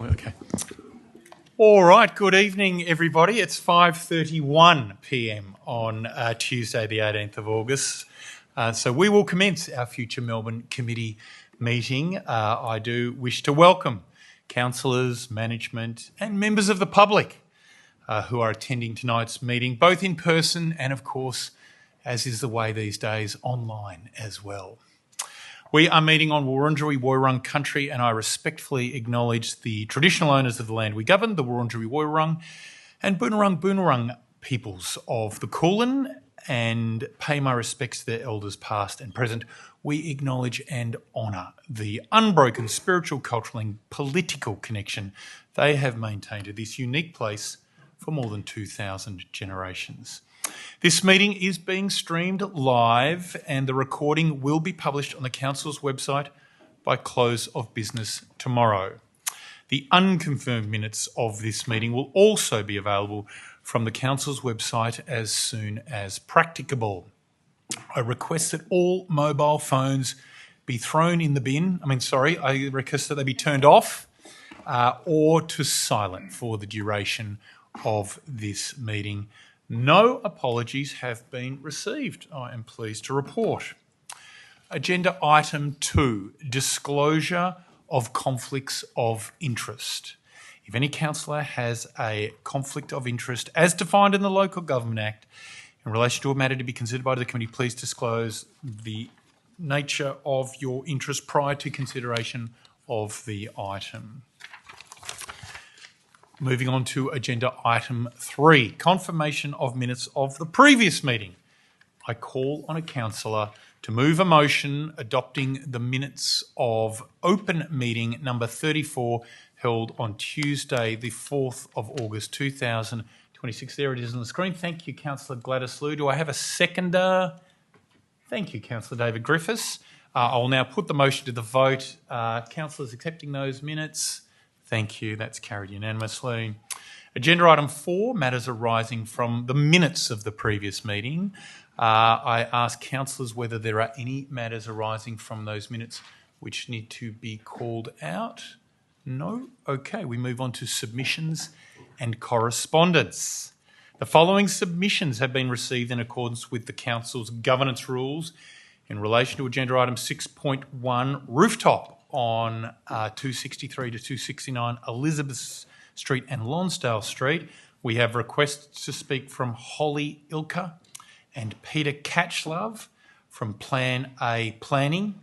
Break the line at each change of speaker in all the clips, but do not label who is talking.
Okay. All right, good evening, everybody. It's 5:31 p.m. on Tuesday, the 18th of August. So we will commence our Future Melbourne Committee meeting. I do wish to welcome councillors, management and members of the public who are attending tonight's meeting, both in person and, of course, as is the way these days, online as well. We are meeting on Wurundjeri Woiwurrung country, and I respectfully acknowledge the traditional owners of the land we govern, the Wurundjeri Woiwurrung and Boonwurrung peoples of the Kulin, and pay my respects to their elders past and present. We acknowledge and honour the unbroken spiritual, cultural and political connection they have maintained to this unique place for more than 2,000 generations. This meeting is being streamed live and the recording will be published on the Council's website by close of business tomorrow. The unconfirmed minutes of this meeting will also be available from the Council's website as soon as practicable. I request that all mobile phones be thrown in the bin. I request that they be turned off or to silent for the duration of this meeting. No apologies have been received, I am pleased to report. Agenda item 2, disclosure of conflicts of interest. If any councillor has a conflict of interest as defined in the Local Government Act in relation to a matter to be considered by the committee, please disclose the nature of your interest prior to consideration of the item. Moving on to agenda item 3, confirmation of minutes of the previous meeting. I call on a councillor to move a motion adopting the minutes of open meeting number 34 held on Tuesday, the 4th of August 2026. There it is on the screen. Thank you, Councillor Gladys Liu. Do I have a seconder? Thank you, Councillor David Griffiths. I will now put the motion to the vote. Councillors accepting those minutes? Thank you. That's carried unanimously. Agenda item 4, matters arising from the minutes of the previous meeting. I ask councillors whether there are any matters arising from those minutes which need to be called out. No? Okay, we move on to submissions and correspondence. The following submissions have been received in accordance with the Council's governance rules in relation to agenda item 6.1, rooftop on 263 to 269 Elizabeth Street and Lonsdale Street. We have requests to speak from Holly Ilka and Peter Catchlove from Plan A Planning.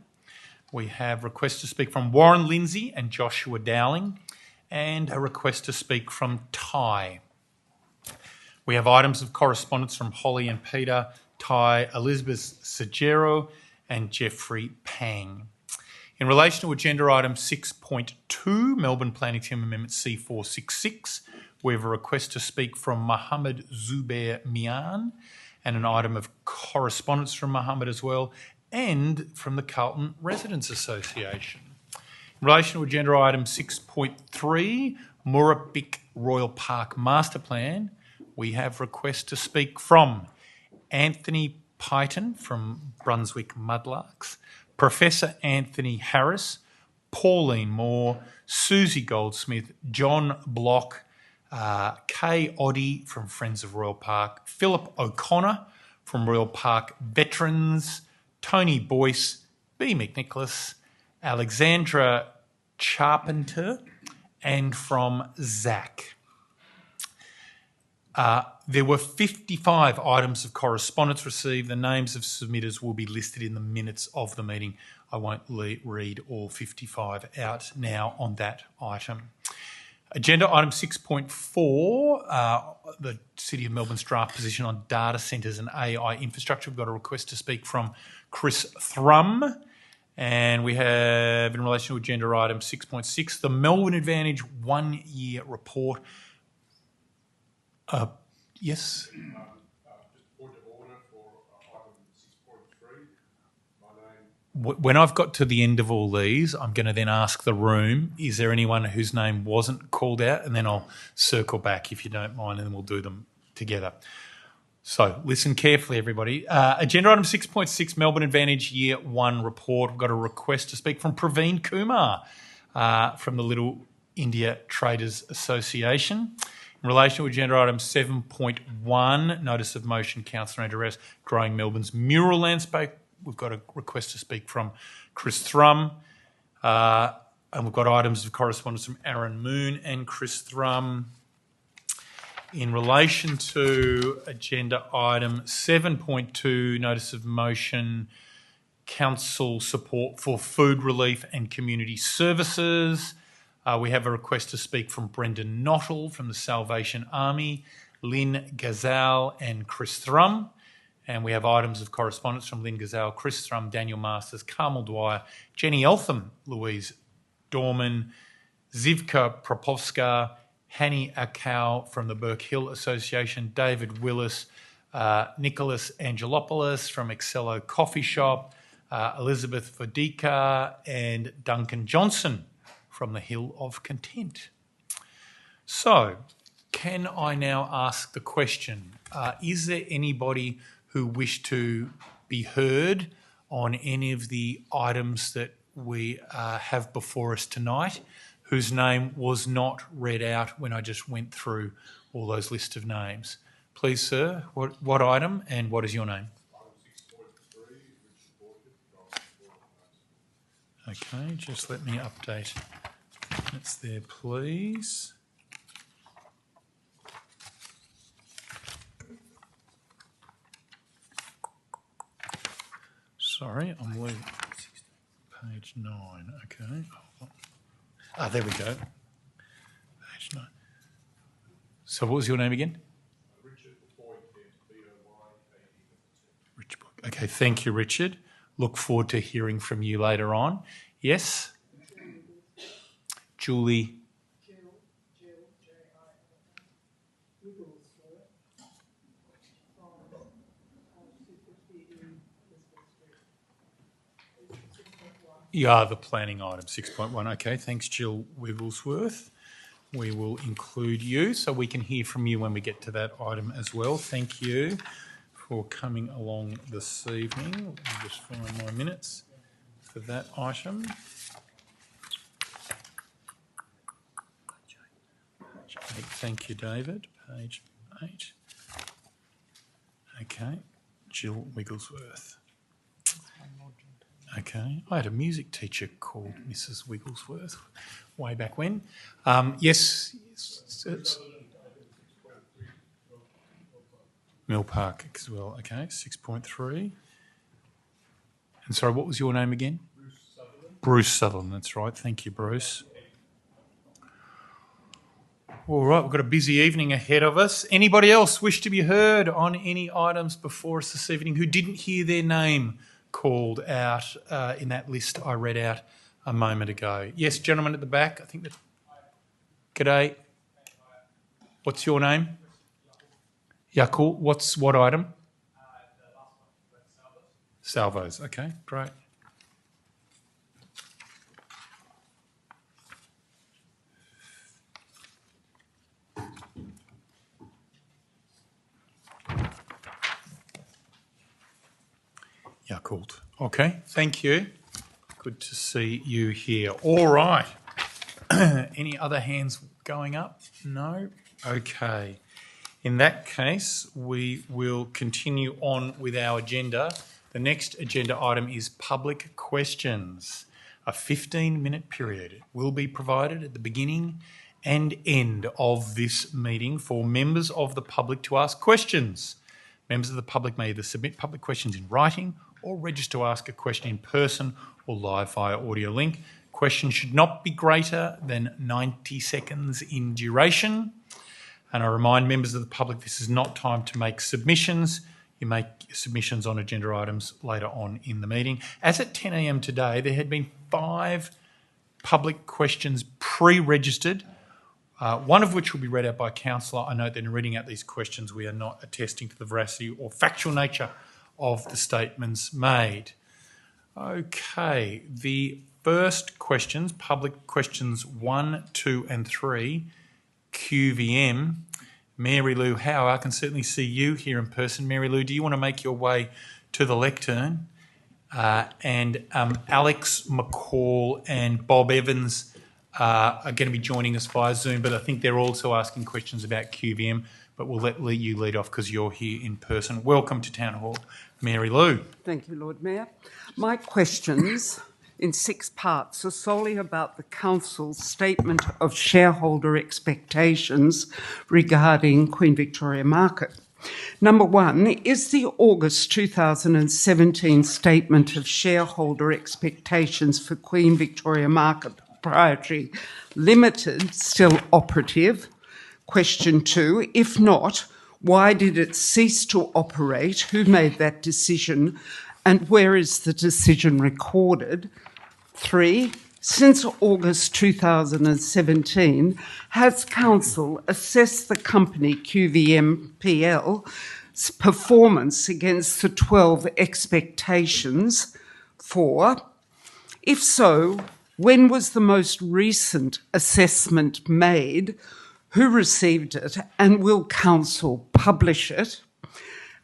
We have requests to speak from Warren Lindsay and Joshua Dowling, and a request to speak from Ty. We have items of correspondence from Holly and Peter, Ty, Elizabeth Sagero and Jeffrey Pang. In relation to agenda item 6.2, Melbourne Planning Team Amendment C466, we have a request to speak from Mohammed Zubair Mian and an item of correspondence from Mohammed as well, and from the Carlton Residents Association. In relation to agenda item 6.3, Murrabik Royal Park Master Plan, we have requests to speak from Anthony Pyton from Brunswick Mudlarks, Professor Anthony Harris, Pauline Moore, Susie Goldsmith, John Block, Kay Oddie from Friends of Royal Park, Philip O'Connor from Royal Park Veterans, Tony Boyce, B. McNicholas, Alexandra Charpenter, and from Zach. There were 55 items of correspondence received. The names of submitters will be listed in the minutes of the meeting. I won't read all 55 out now on that item. Agenda item 6.4, the City of Melbourne's draft position on data centres and AI infrastructure. We've got a request to speak from Chris Thrum. And we have, in relation to agenda item 6.6, the Melbourne Advantage 1-year report. Yes?
Just point of order for item 6.3. My name.
When I've got to the end of all these, I'm going to then ask the room, is there anyone whose name wasn't called out? And then I'll circle back, if you don't mind, and then we'll do them together. So listen carefully, everybody. Agenda item 6.6, Melbourne Advantage Year 1 report. We've got a request to speak from Praveen Kumar from the Little India Traders Association. In relation to agenda item 7.1, notice of motion, Councillor Andrew Rouse, growing Melbourne's mural landscape. We've got a request to speak from Chris Thrum. And we've got items of correspondence from Aaron Moon and Chris Thrum. In relation to agenda item 7.2, notice of motion, council support for food relief and community services. We have a request to speak from Brendan Nottle from the Salvation Army, Lynn Gazal and Chris Thrum. And we have items of correspondence from Lynn Gazal, Chris Thrum, Daniel Masters, Carmel Dwyer, Jenny Eltham, Louise Dorman, Zivka Propovska, Hanny Akau from the Burke Hill Association, David Willis, Nicholas Angelopoulos from Excello Coffee Shop, Elizabeth Vodika and Duncan Johnson from the Hill of Content. So, can I now ask the question, is there anybody who wish to be heard on any of the items that we have before us tonight, whose name was not read out when I just went through all those lists of names? Please, sir, what item and what is your name? Okay, just let me update. It's there, please. Sorry, I'm leaving. Page 9, okay. There we go. Page 9. So what was your name again?
Richard Boyd, B-O-Y-K-E.
Richard Boyd. Okay, thank you, Richard. Look forward to hearing from you later on. Yes? Julie. You are the planning item 6.1. Okay, thanks, Jill Wigglesworth. We will include you so we can hear from you when we get to that item as well. Thank you for coming along this evening. Let me just find my minutes for that item. Page 8. Thank you, David. Page 8. Okay, Jill Wigglesworth. Okay, I had a music teacher called Mrs. Wigglesworth way back when. Yes, Mill Park as well. Okay, 6.3. And sorry, what was your name again?
Bruce Sutherland.
Bruce Sutherland, that's right. Thank you, Bruce. All right, we've got a busy evening ahead of us. Anybody else wish to be heard on any items before us this evening who didn't hear their name called out in that list I read out a moment ago? Yes, gentleman at the back. I think that. G'day. What's your name? Yakul. What item? Salvos. Okay, great. Yakult. Okay, thank you. Good to see you here. All right. Any other hands going up? No? Okay. In that case, we will continue on with our agenda. The next agenda item is public questions. A 15-minute period will be provided at the beginning and end of this meeting for members of the public to ask questions. Members of the public may either submit public questions in writing or register to ask a question in person or live via audio link. Questions should not be greater than 90 seconds in duration. And I remind members of the public this is not time to make submissions. You make submissions on agenda items later on in the meeting. As at 10 a.m. today, there had been 5 public questions pre-registered, one of which will be read out by a councillor. I note that in reading out these questions, we are not attesting to the veracity or factual nature of the statements made. Okay, the first questions, public questions 1, 2 and 3, QVM. Mary Lou Howe, I can certainly see you here in person. Mary Lou, do you want to make your way to the lectern? And Alex McCall and Bob Evans are going to be joining us via Zoom, but I think they're also asking questions about QVM, but we'll let you lead off because you're here in person. Welcome to Town Hall, Mary Lou.
Thank you, Lord Mayor. My questions in 6 parts are solely about the Council's statement of shareholder expectations regarding Queen Victoria Market. Number 1, is the August 2017 statement of shareholder expectations for Queen Victoria Market Proprietary Limited still operative? Question 2, if not, why did it cease to operate? Who made that decision? And where is the decision recorded? 3, since August 2017, has Council assessed the company QVMPL's performance against the 12 expectations? 4, if so, when was the most recent assessment made? Who received it, and will Council publish it?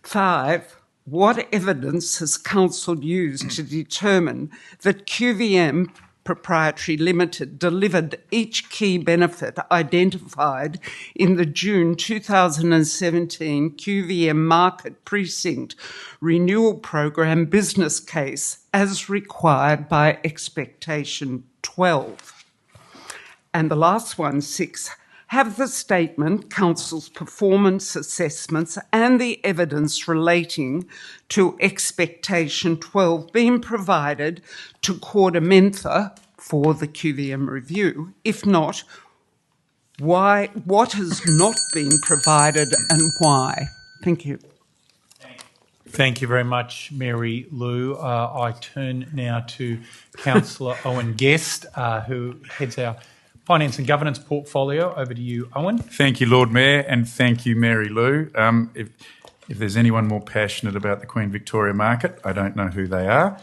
5, what evidence has Council used to determine that QVM Proprietary Limited delivered each key benefit identified in the June 2017 QVM Market Precinct Renewal Program business case as required by Expectation 12? And the last one, 6, have the statement, Council's performance assessments and the evidence relating to Expectation 12 been provided to KordaMentha for the QVM review? If not, why? What has not been provided and why? Thank you.
Thank you very much, Mary Lou. I turn now to Councillor Owen Guest, who heads our Finance and Governance portfolio. Over to you, Owen.
Thank you, Lord Mayor, and thank you, Mary Lou. If there's anyone more passionate about the Queen Victoria Market, I don't know who they are.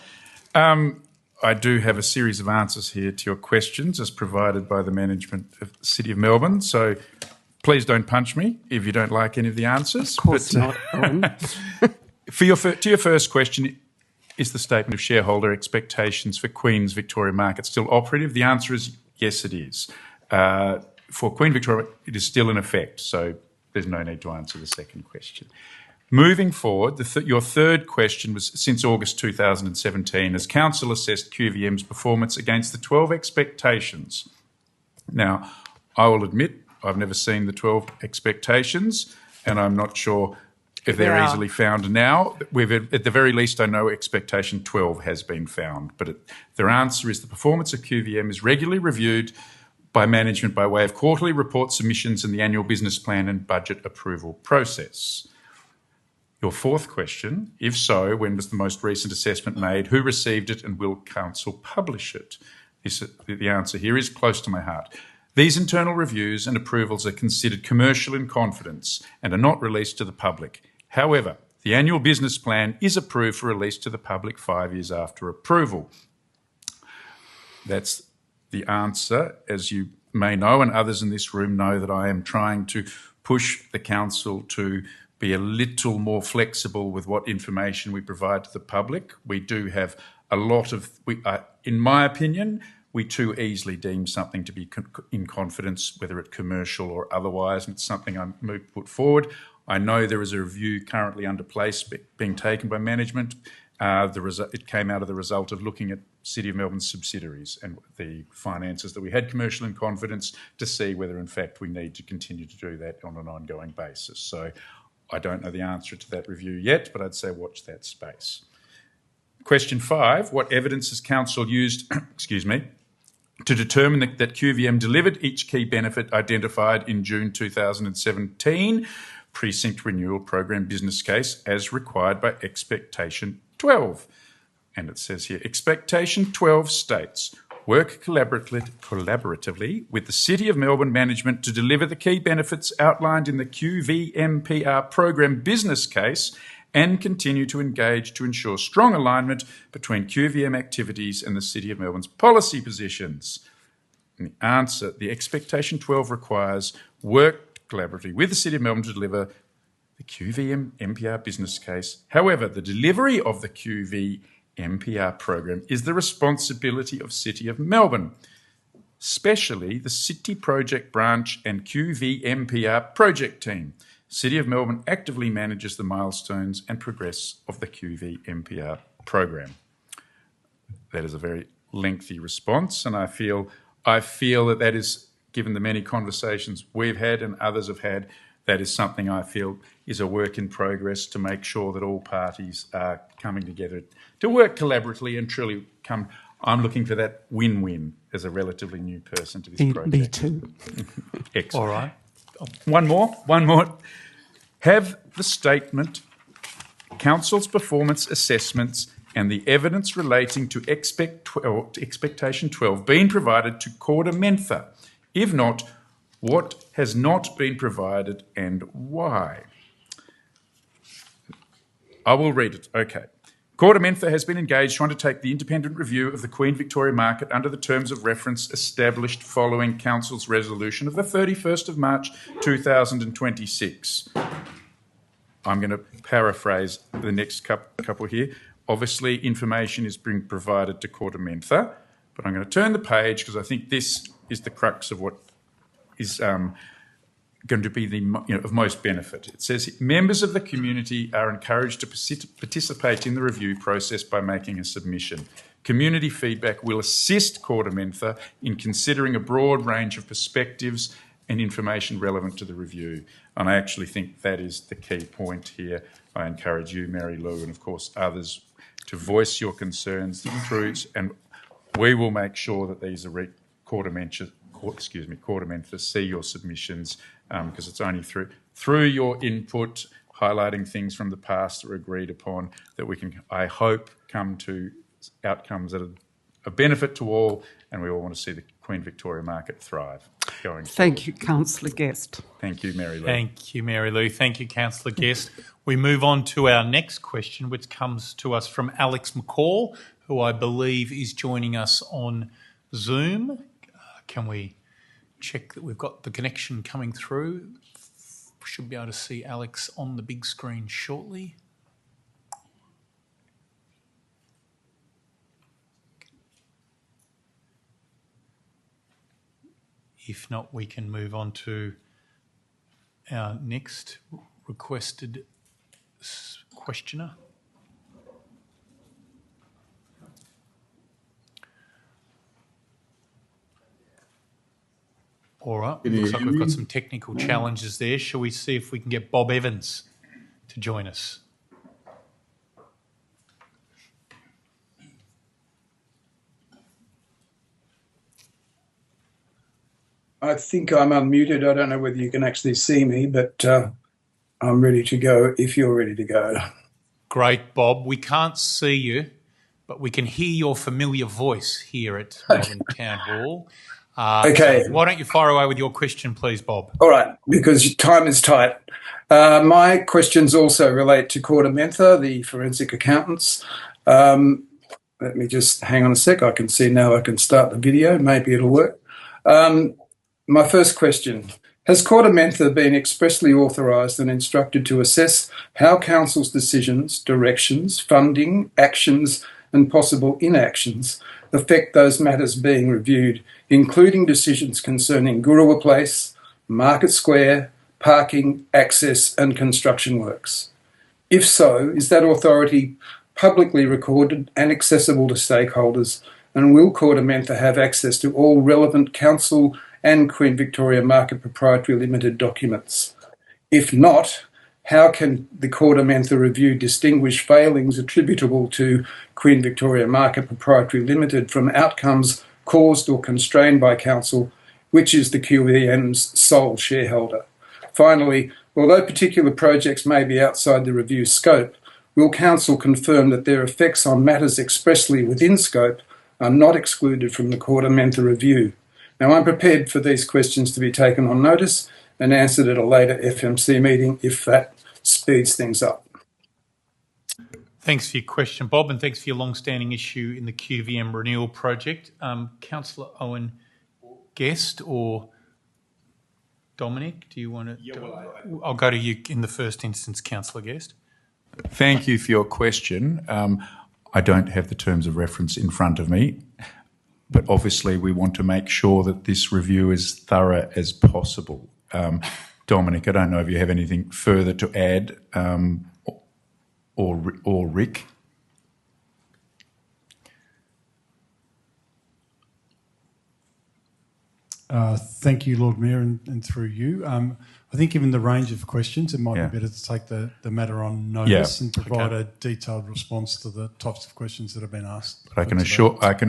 I do have a series of answers here to your questions as provided by the management of the City of Melbourne, so please don't punch me if you don't like any of the answers.
Of course not, Owen.
To your first question, is the statement of shareholder expectations for Queen's Victoria Market still operative? The answer is yes, it is. For Queen Victoria, it is still in effect, so there's no need to answer the second question. Moving forward, your third question was, since August 2017, has Council assessed QVM's performance against the 12 expectations? Now, I will admit I've never seen the 12 expectations, and I'm not sure if they're easily found now. At the very least, I know expectation 12 has been found, but their answer is the performance of QVM is regularly reviewed by management by way of quarterly report submissions and the annual business plan and budget approval process. Your fourth question, if so, when was the most recent assessment made? Who received it, and will Council publish it? The answer here is close to my heart. These internal reviews and approvals are considered commercial in confidence and are not released to the public. However, the annual business plan is approved for release to the public 5 years after approval. That's the answer. As you may know, and others in this room know, that I am trying to push the Council to be a little more flexible with what information we provide to the public. We do have a lot of, in my opinion, we too easily deem something to be in confidence, whether it's commercial or otherwise, and it's something I put forward. I know there is a review currently under place being taken by management. It came out of the result of looking at City of Melbourne's subsidiaries and the finances that we had commercial in confidence to see whether, in fact, we need to continue to do that on an ongoing basis. So I don't know the answer to that review yet, but I'd say watch that space. Question 5, what evidence has Council used, to determine that QVM delivered each key benefit identified in June 2017 Precinct Renewal Program business case as required by Expectation 12? And it says here, Expectation 12 states, work collaboratively with the City of Melbourne management to deliver the key benefits outlined in the QVMPR program business case and continue to engage to ensure strong alignment between QVM activities and the City of Melbourne's policy positions. And the answer, the Expectation 12 requires work collaboratively with the City of Melbourne to deliver the QVM MPR business case. However, the delivery of the QVM MPR program is the responsibility of City of Melbourne. especially the City Project Branch and QVMPR project team. City of Melbourne actively manages the milestones and progress of the QVMPR program. That is a very lengthy response, and I feel that is, given the many conversations we've had and others have had, that is something I feel is a work in progress to make sure that all parties are coming together to work collaboratively and truly come. I'm looking for that win-win as a relatively new person to this project.
Me too.
Excellent.
All right.
One more. Have the statement, Council's performance assessments and the evidence relating to expectation 12 been provided to KordaMentha? If not, what has not been provided and why? I will read it. Okay. KordaMentha has been engaged to undertake the independent review of the Queen Victoria Market under the terms of reference established following Council's resolution of the 31st of March 2026. I'm going to paraphrase the next couple here. Obviously, information is being provided to KordaMentha, but I'm going to turn the page because I think this is the crux of what is going to be of most benefit. It says, members of the community are encouraged to participate in the review process by making a submission. Community feedback will assist KordaMentha in considering a broad range of perspectives and information relevant to the review. And I actually think that is the key point here. I encourage you, Mary Lou, and of course others, to voice your concerns through, and we will make sure that these are KordaMentha see your submissions, because it's only through your input, highlighting things from the past that are agreed upon, that we can, I hope, come to outcomes that are a benefit to all, and we all want to see the Queen Victoria Market thrive going forward.
Thank you, Councillor Guest.
Thank you, Mary Lou.
Thank you, Mary Lou. Thank you, Councillor Guest. We move on to our next question, which comes to us from Alex McCall, who I believe is joining us on Zoom. Can we check that we've got the connection coming through? Should be able to see Alex on the big screen shortly. If not, we can move on to our next requested questioner. All right, looks like we've got some technical challenges there. Shall we see if we can get Bob Evans to join us?
I think I'm unmuted. I don't know whether you can actually see me, but I'm ready to go if you're ready to go.
Great, Bob. We can't see you, but we can hear your familiar voice here at Melbourne Town Hall.
Okay.
So why don't you fire away with your question, please, Bob?
All right, because time is tight. My questions also relate to KordaMentha, the forensic accountants. Let me just hang on a sec. I can see now I can start the video. Maybe it'll work. My first question, has KordaMentha been expressly authorised and instructed to assess how Council's decisions, directions, funding, actions and possible inactions affect those matters being reviewed, including decisions concerning Gurrowa Place, Market Square, parking, access and construction works? If so, is that authority publicly recorded and accessible to stakeholders, and will KordaMentha have access to all relevant Council and Queen Victoria Market Proprietary Limited documents? If not, how can the KordaMentha review distinguish failings attributable to Queen Victoria Market Proprietary Limited from outcomes caused or constrained by Council, which is the QVM's sole shareholder? Finally, although particular projects may be outside the review scope, will Council confirm that their effects on matters expressly within scope are not excluded from the KordaMentha review? Now, I'm prepared for these questions to be taken on notice and answered at a later FMC meeting if that speeds things up.
Thanks for your question, Bob, and thanks for your long-standing issue in the QVM renewal project. Councillor Owen Guest or Dominic, do you want to? I'll go to you in the first instance, Councillor Guest.
Thank you for your question. I don't have the terms of reference in front of me. but obviously we want to make sure that this review is thorough as possible. Dominic, I don't know if you have anything further to add, or Rick.
Thank you, Lord Mayor, and through you. I think given the range of questions, it might
Yeah.
be better to take the matter on notice
Yeah.
and provide a detailed response to the types of questions that have been asked.
I can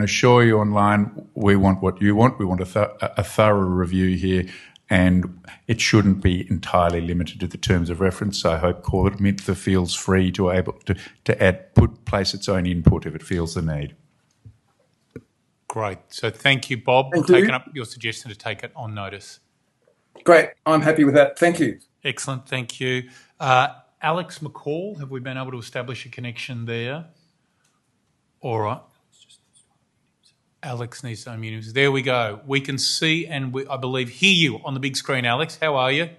assure you online, we want what you want. We want a thorough review here, and it shouldn't be entirely limited to the terms of reference. I hope Court Mintha feels free to place its own input if it feels the need.
Great. So thank you, Bob,
Thank
for
you.
taking up your suggestion to take it on notice.
Great. I'm happy with that. Thank you.
Excellent. Thank you. Alex McCall, have we been able to establish a connection there? All right. Alex needs to unmute himself. There we go. We can see and I believe hear you on the big screen, Alex. How are you?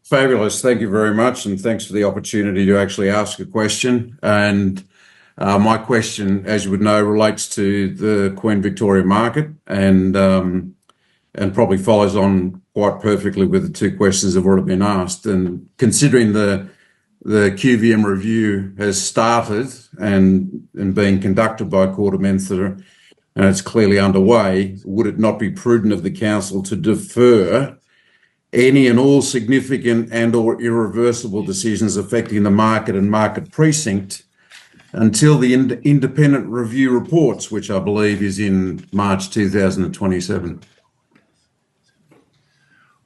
Fabulous. Thank you very much. And thanks for the opportunity to actually ask a question. And my question, as you would know, relates to the Queen Victoria market and probably follows on quite perfectly with the two questions that have already been asked. And considering the QVM review has started and being conducted by Court of Mintha, and it's clearly underway, would it not be prudent of the council to defer any and all significant and or irreversible decisions affecting the market and market precinct until the independent review reports, which I believe is in March 2027?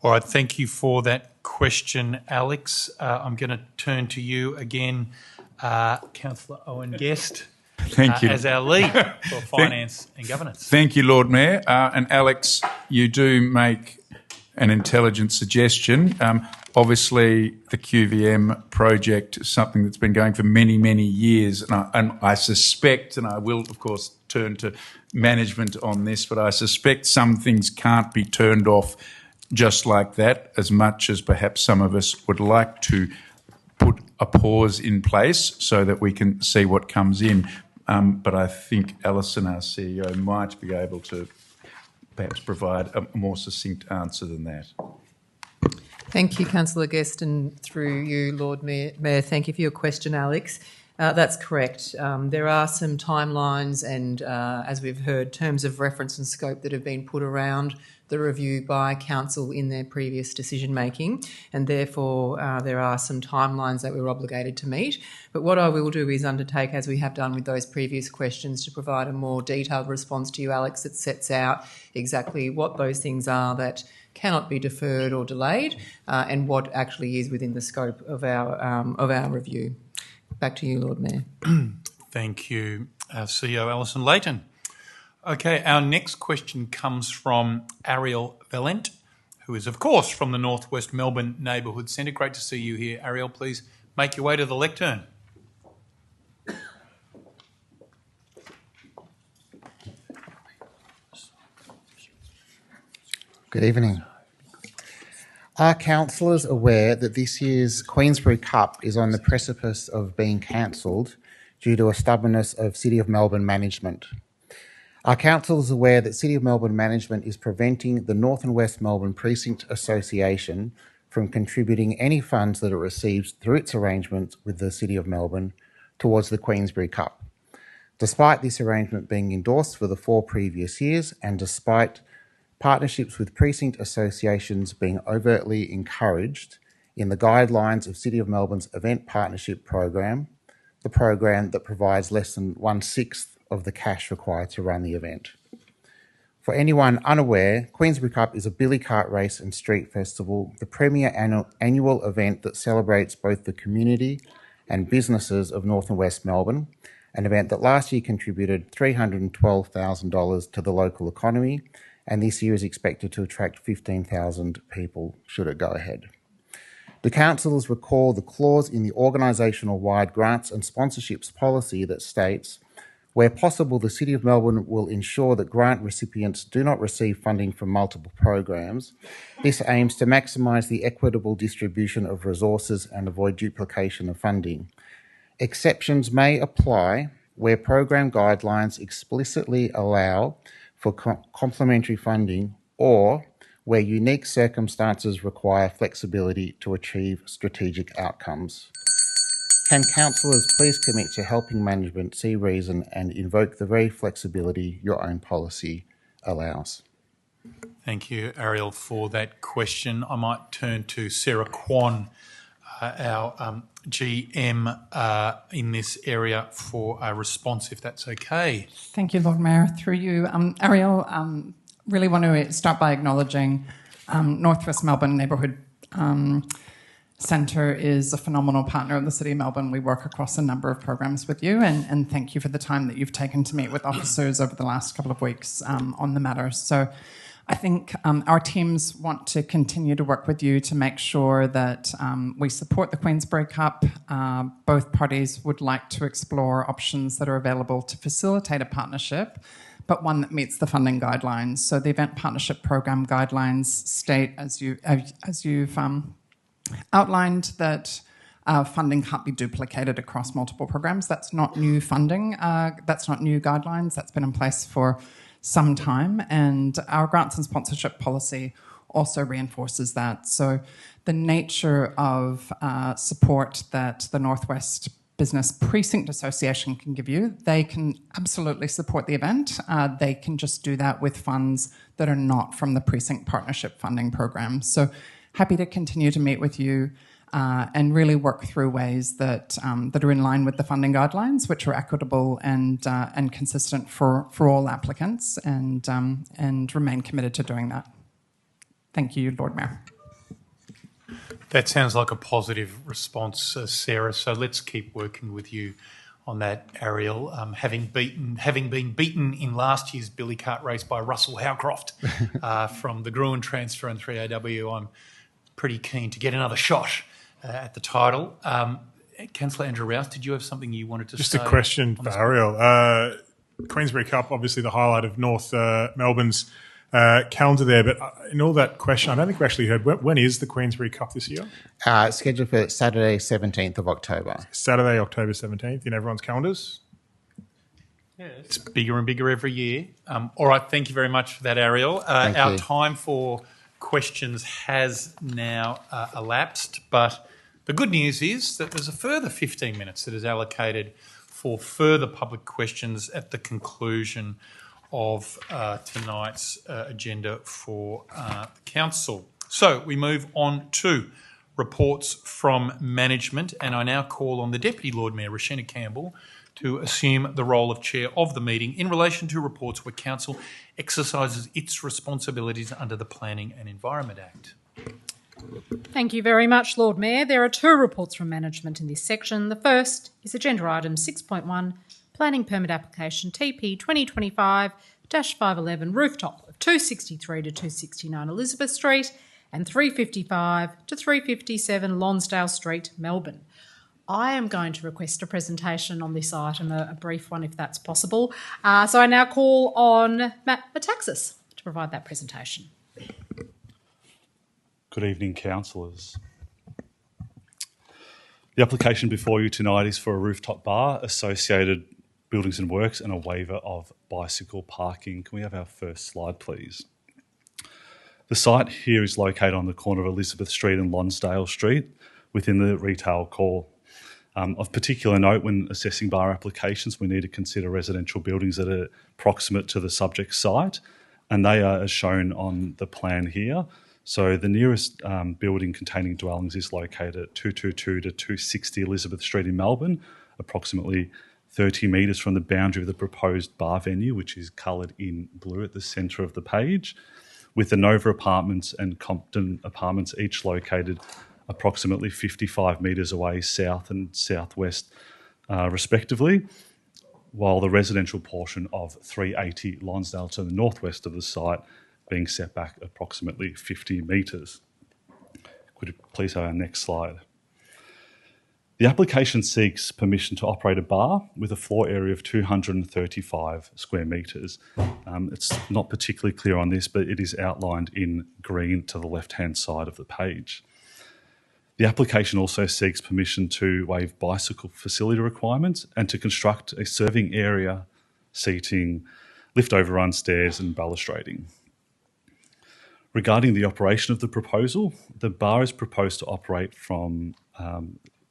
All right. Thank you for that question, Alex. I'm going to turn to you again, Councillor Owen Guest.
Thank you.
As our lead for finance and governance.
Thank you, Lord Mayor. And Alex, you do make an intelligent suggestion. Obviously, the QVM project is something that's been going for many, many years. And I suspect, and I will, of course, turn to management on this, but I suspect some things can't be turned off just like that, as much as perhaps some of us would like to put a pause in place so that we can see what comes in. But I think Alison, our CEO, might be able to perhaps provide a more succinct answer than that.
Thank you, Councillor Guest, and through you, Lord Mayor, thank you for your question, Alex. That's correct. There are some timelines and, as we've heard, terms of reference and scope that have been put around the review by Council in their previous decision-making, and therefore there are some timelines that we're obligated to meet. But what I will do is undertake, as we have done with those previous questions, to provide a more detailed response to you, Alex, that sets out exactly what those things are that cannot be deferred or delayed, and what actually is within the scope of our review. Back to you, Lord Mayor.
Thank you, CEO Alison Layton. Okay, our next question comes from Ariel Valent, who is, of course, from the Northwest Melbourne Neighbourhood Centre. Great to see you here, Ariel. Please make your way to the lectern.
Good evening. Are councillors aware that this year's Queensbury Cup is on the precipice of being cancelled due to a stubbornness of City of Melbourne management? Are councillors aware that City of Melbourne management is preventing the North and West Melbourne Precinct Association from contributing any funds that it receives through its arrangements with the City of Melbourne towards the Queensbury Cup? Despite this arrangement being endorsed for the 4 previous years, and despite partnerships with precinct associations being overtly encouraged in the guidelines of City of Melbourne's Event Partnership Program, the program that provides less than 1/6 of the cash required to run the event. For anyone unaware, Queensbury Cup is a billy cart race and street festival, the premier annual event that celebrates both the community and businesses of North and West Melbourne, an event that last year contributed $312,000 to the local economy, and this year is expected to attract 15,000 people should it go ahead. The councillors recall the clause in the organisational-wide grants and sponsorships policy that states, where possible, the City of Melbourne will ensure that grant recipients do not receive funding from multiple programs. This aims to maximise the equitable distribution of resources and avoid duplication of funding. Exceptions may apply where program guidelines explicitly allow for complementary funding or where unique circumstances require flexibility to achieve strategic outcomes. Can councillors please commit to helping management see reason and invoke the very flexibility your own policy allows?
Thank you, Ariel, for that question. I might turn to Sarah Kwan, our GM in this area, for a response, if that's okay.
Thank you, Lord Mayor. Through you, Ariel, really want to start by acknowledging Northwest Melbourne Neighbourhood Centre is a phenomenal partner of the City of Melbourne. We work across a number of programs with you, and thank you for the time that you've taken to meet with officers over the last couple of weeks on the matter. So I think our teams want to continue to work with you to make sure that we support the Queensberry Cup. Both parties would like to explore options that are available to facilitate a partnership, but one that meets the funding guidelines. So the Event Partnership Program guidelines state, as you've outlined, that funding can't be duplicated across multiple programs. That's not new funding. That's not new guidelines. That's been in place for some time. And our grants and sponsorship policy also reinforces that. So the nature of support that the Northwest Business Precinct Association can give you, they can absolutely support the event. They can just do that with funds that are not from the Precinct Partnership Funding Program. So happy to continue to meet with you and really work through ways that that are in line with the funding guidelines, which are equitable and consistent for all applicants, and remain committed to doing that. Thank you, Lord Mayor.
That sounds like a positive response, Sarah. So let's keep working with you on that, Ariel. Having been beaten in last year's billy cart race by Russell Howcroft from the Gruen transfer and 3AW, I'm pretty keen to get another shot at the title. Councillor Andrew Rouse, did you have something you wanted to say?
Just a question for Ariel. Queensberry Cup, obviously the highlight of North Melbourne's calendar there, but in all that question, I don't think we actually heard, when is the Queensberry Cup this year?
Scheduled for Saturday, 17th of October.
Saturday, October 17th, in everyone's calendars?
Yeah, it's bigger and bigger every year. All right, thank you very much for that, Ariel. Our time for questions has now elapsed, but the good news is that there's a further 15 minutes that is allocated for further public questions at the conclusion of tonight's agenda for the council. So we move on to reports from management, and I now call on the Deputy Lord Mayor, Rashena Campbell, to assume the role of Chair of the meeting in relation to reports where Council exercises its responsibilities under the Planning and Environment Act.
Thank you very much, Lord Mayor. There are two reports from management in this section. The first is agenda item 6.1, Planning Permit Application TP 2025-511 Rooftop of 263 to 269 Elizabeth Street and 355 to 357 Lonsdale Street, Melbourne. I am going to request a presentation on this item, a brief one if that's possible. So I now call on Matt Metaxas to provide that presentation.
Good evening, councillors. The application before you tonight is for a rooftop bar, associated buildings and works, and a waiver of bicycle parking. Can we have our first slide, please? The site here is located on the corner of Elizabeth Street and Lonsdale Street within the retail core. Of particular note, when assessing bar applications, we need to consider residential buildings that are proximate to the subject site, and they are as shown on the plan here. So the nearest building containing dwellings is located at 222 to 260 Elizabeth Street in Melbourne, approximately 30 metres from the boundary of the proposed bar venue, which is coloured in blue at the centre of the page, with the Nova Apartments and Compton Apartments each located approximately 55 metres away south and southwest respectively, while the residential portion of 380 Lonsdale to the northwest of the site being set back approximately 50 metres. Could you please have our next slide? The application seeks permission to operate a bar with a floor area of 235 square metres. It's not particularly clear on this, but it is outlined in green to the left-hand side of the page. The application also seeks permission to waive bicycle facility requirements and to construct a serving area, seating, lift overrun, stairs and balustrading. Regarding the operation of the proposal, the bar is proposed to operate from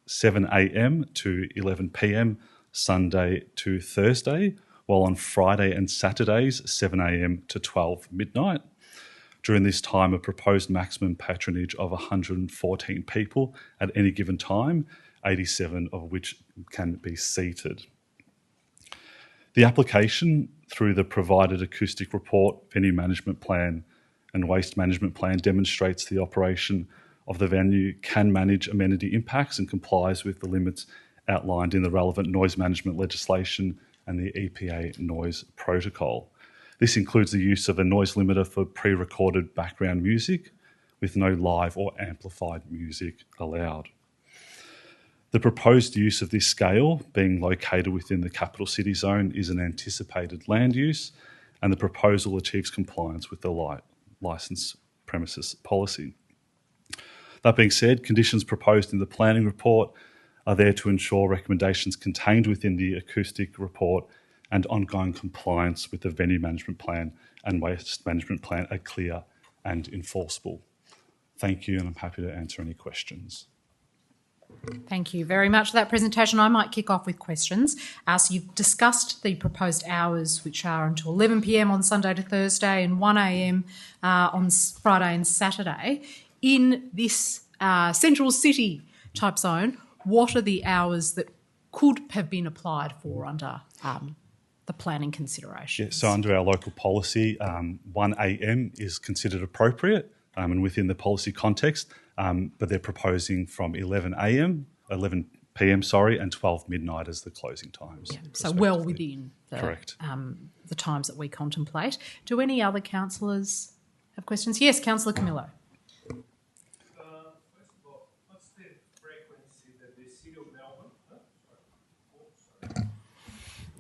7 a.m. to 11 p.m. Sunday to Thursday, while on Friday and Saturdays 7 a.m. to 12 midnight. During this time, a proposed maximum patronage of 114 people at any given time, 87 of which can be seated. The application through the provided acoustic report, venue management plan and waste management plan demonstrates the operation of the venue can manage amenity impacts and complies with the limits outlined in the relevant noise management legislation and the EPA noise protocol. This includes the use of a noise limiter for pre-recorded background music with no live or amplified music allowed. The proposed use of this scale, being located within the capital city zone, is an anticipated land use, and the proposal achieves compliance with the licence premises policy. That being said, conditions proposed in the planning report are there to ensure recommendations contained within the acoustic report and ongoing compliance with the venue management plan and waste management plan are clear and enforceable. Thank you, and I'm happy to answer any questions.
Thank you very much for that presentation. I might kick off with questions. So you've discussed the proposed hours, which are until 11 p.m. on Sunday to Thursday and 1 a.m. On Friday and Saturday. In this central city type zone, what are the hours that could have been applied for under the planning considerations?
Yeah, so under our local policy, 1 a.m. is considered appropriate and within the policy context, but they're proposing from 11 p.m, and 12 midnight as the closing times.
Yeah, so well within
Correct.
The times that we contemplate. Do any other councillors have questions? Yes, Councillor Camillo.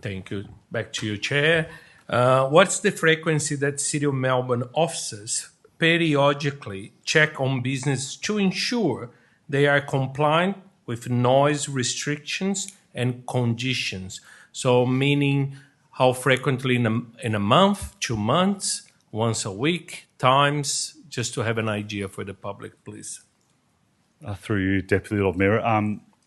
Thank you. Back to you, Chair. What's the frequency that City of Melbourne officers periodically check on business to ensure they are compliant with noise restrictions and conditions? So meaning how frequently in a month, 2 months, once a week, times, just to have an idea for the public, please.
Through you, Deputy Lord Mayor.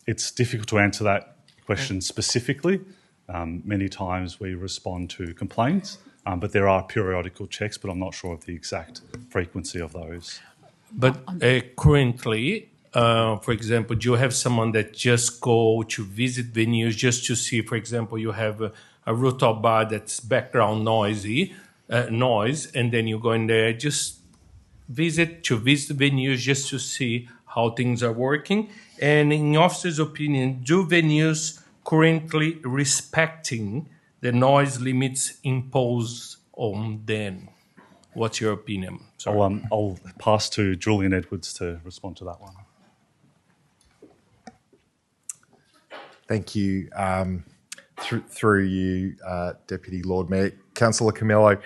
It's difficult to answer that question specifically. Many times we respond to complaints, but there are periodical checks, but I'm not sure of the exact frequency of those.
But currently, for example, do you have someone that just go to visit venues just to see, for example, you have a rooftop bar that's background noise, and then you go in there, just visit venues just to see how things are working? And in your officer's opinion, do venues currently respecting the noise limits imposed on them? What's your opinion?
I'll pass to Julian Edwards to respond to that one.
Thank you. Through you, Deputy Lord Mayor. Councillor Camillo,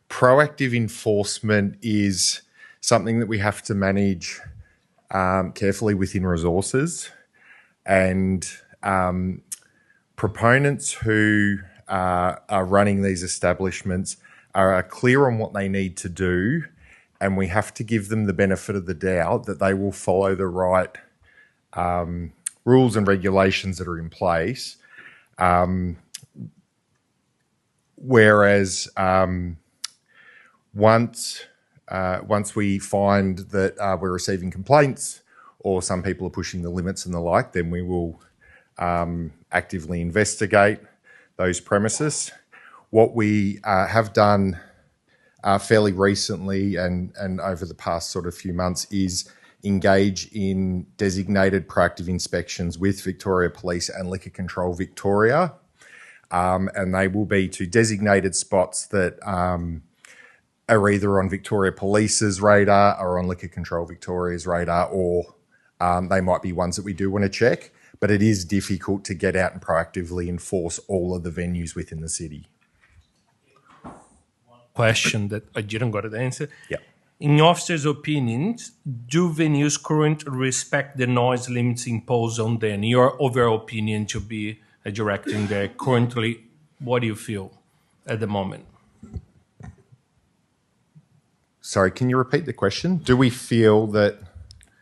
proactive enforcement is something that we have to manage carefully within resources. And proponents who are running these establishments are clear on what they need to do, and we have to give them the benefit of the doubt that they will follow the right rules and regulations that are in place. Whereas once we find that we're receiving complaints or some people are pushing the limits and the like, then we will actively investigate those premises. What we have done fairly recently and over the past sort of few months is engage in designated proactive inspections with Victoria Police and Liquor Control Victoria. And they will be to designated spots that are either on Victoria Police's radar or on Liquor Control Victoria's radar, or they might be ones that we do want to check. But it is difficult to get out and proactively enforce all of the venues within the city.
Question that I didn't got the answer.
Yeah.
In your officer's opinions, do venues currently respect the noise limits imposed on them? In your overall opinion, to be directing there, currently What do you feel at the moment?
Sorry, can you repeat the question? Do we feel that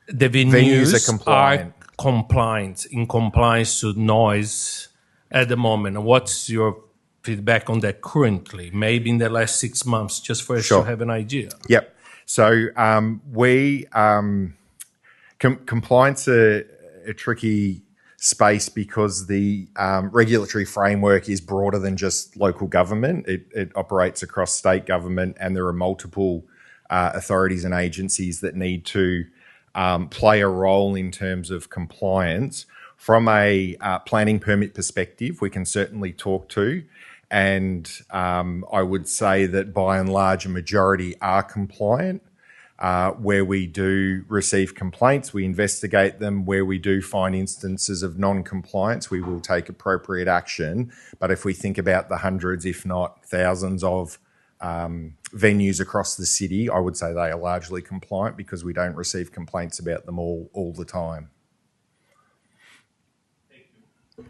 the venues are in compliance to noise at the moment? What's your feedback on that currently? Maybe in the last 6 months, just for us to have an idea.
Yep. So compliance a tricky space because the regulatory framework is broader than just local government. It operates across state government, and there are multiple authorities and agencies that need to play a role in terms of compliance. From a planning permit perspective, we can certainly talk to, and I would say that by and large a majority are compliant. Where we do receive complaints, we investigate them. Where we do find instances of non-compliance, we will take appropriate action. But if we think about the hundreds, if not thousands of venues across the city, I would say they are largely compliant because we don't receive complaints about them all the time.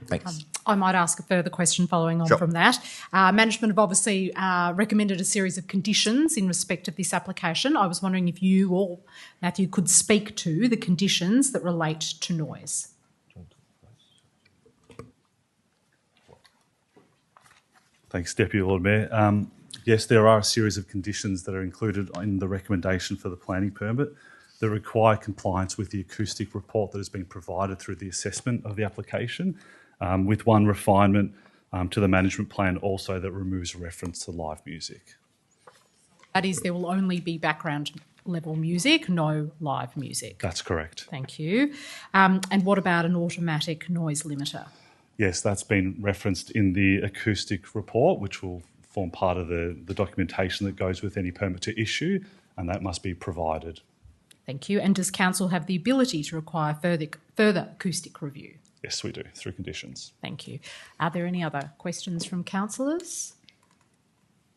Thanks.
I might ask a further question following on from that. Management have obviously recommended a series of conditions in respect of this application. I was wondering if you or Matthew could speak to the conditions that relate to noise.
Thanks, Deputy Lord Mayor. Yes, there are a series of conditions that are included in the recommendation for the planning permit that require compliance with the acoustic report that has been provided through the assessment of the application, with one refinement to the management plan also that removes reference to live music.
That is, there will only be background level music, no live music.
That's correct.
Thank you. And what about an automatic noise limiter?
Yes, that's been referenced in the acoustic report, which will form part of the documentation that goes with any permit to issue, and that must be provided.
Thank you. And does Council have the ability to require further acoustic review?
Yes, we do, through conditions.
Thank you. Are there any other questions from councillors?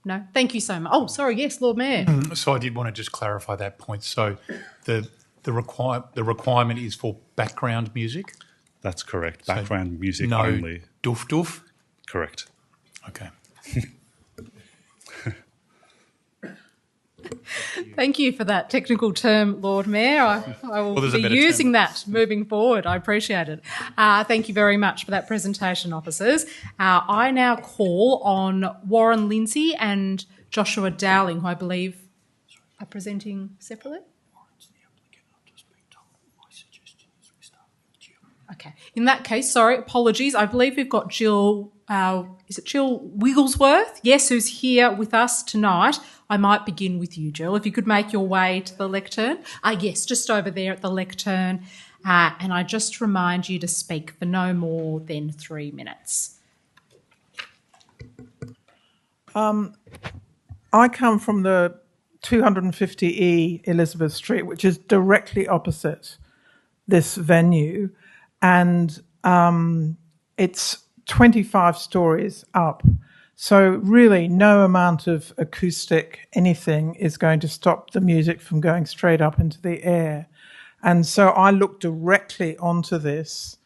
No? Thank you so much. Oh, sorry, yes, Lord Mayor.
So I did want to just clarify that point. So the requirement is for background music?
That's correct.
So
background music
no
only.
Doof?
Correct.
Okay.
Thank you for that technical term, Lord Mayor. I will be using that moving forward. I appreciate it. Thank you very much for that presentation, officers. I now call on Warren Lindsay and Joshua Dowling, who I believe are presenting separately. Okay. In that case, sorry, apologies. I believe we've got Jill, is it Jill Wigglesworth? Yes, who's here with us tonight. I might begin with you, Jill. If you could make your way to the lectern. Yes, just over there at the lectern. And I just remind you to speak for no more than 3 minutes.
I come from the 250E Elizabeth Street, which is directly opposite this venue. And it's 25 stories up. So really no amount of acoustic anything is going to stop the music from going straight up into the air. And so I look directly onto this.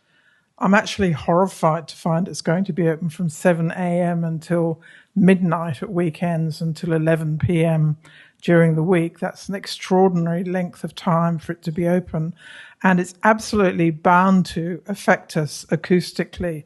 I'm actually horrified to find it's going to be open from 7 a.m. until midnight at weekends until 11 p.m. during the week. That's an extraordinary length of time for it to be open. And it's absolutely bound to affect us acoustically.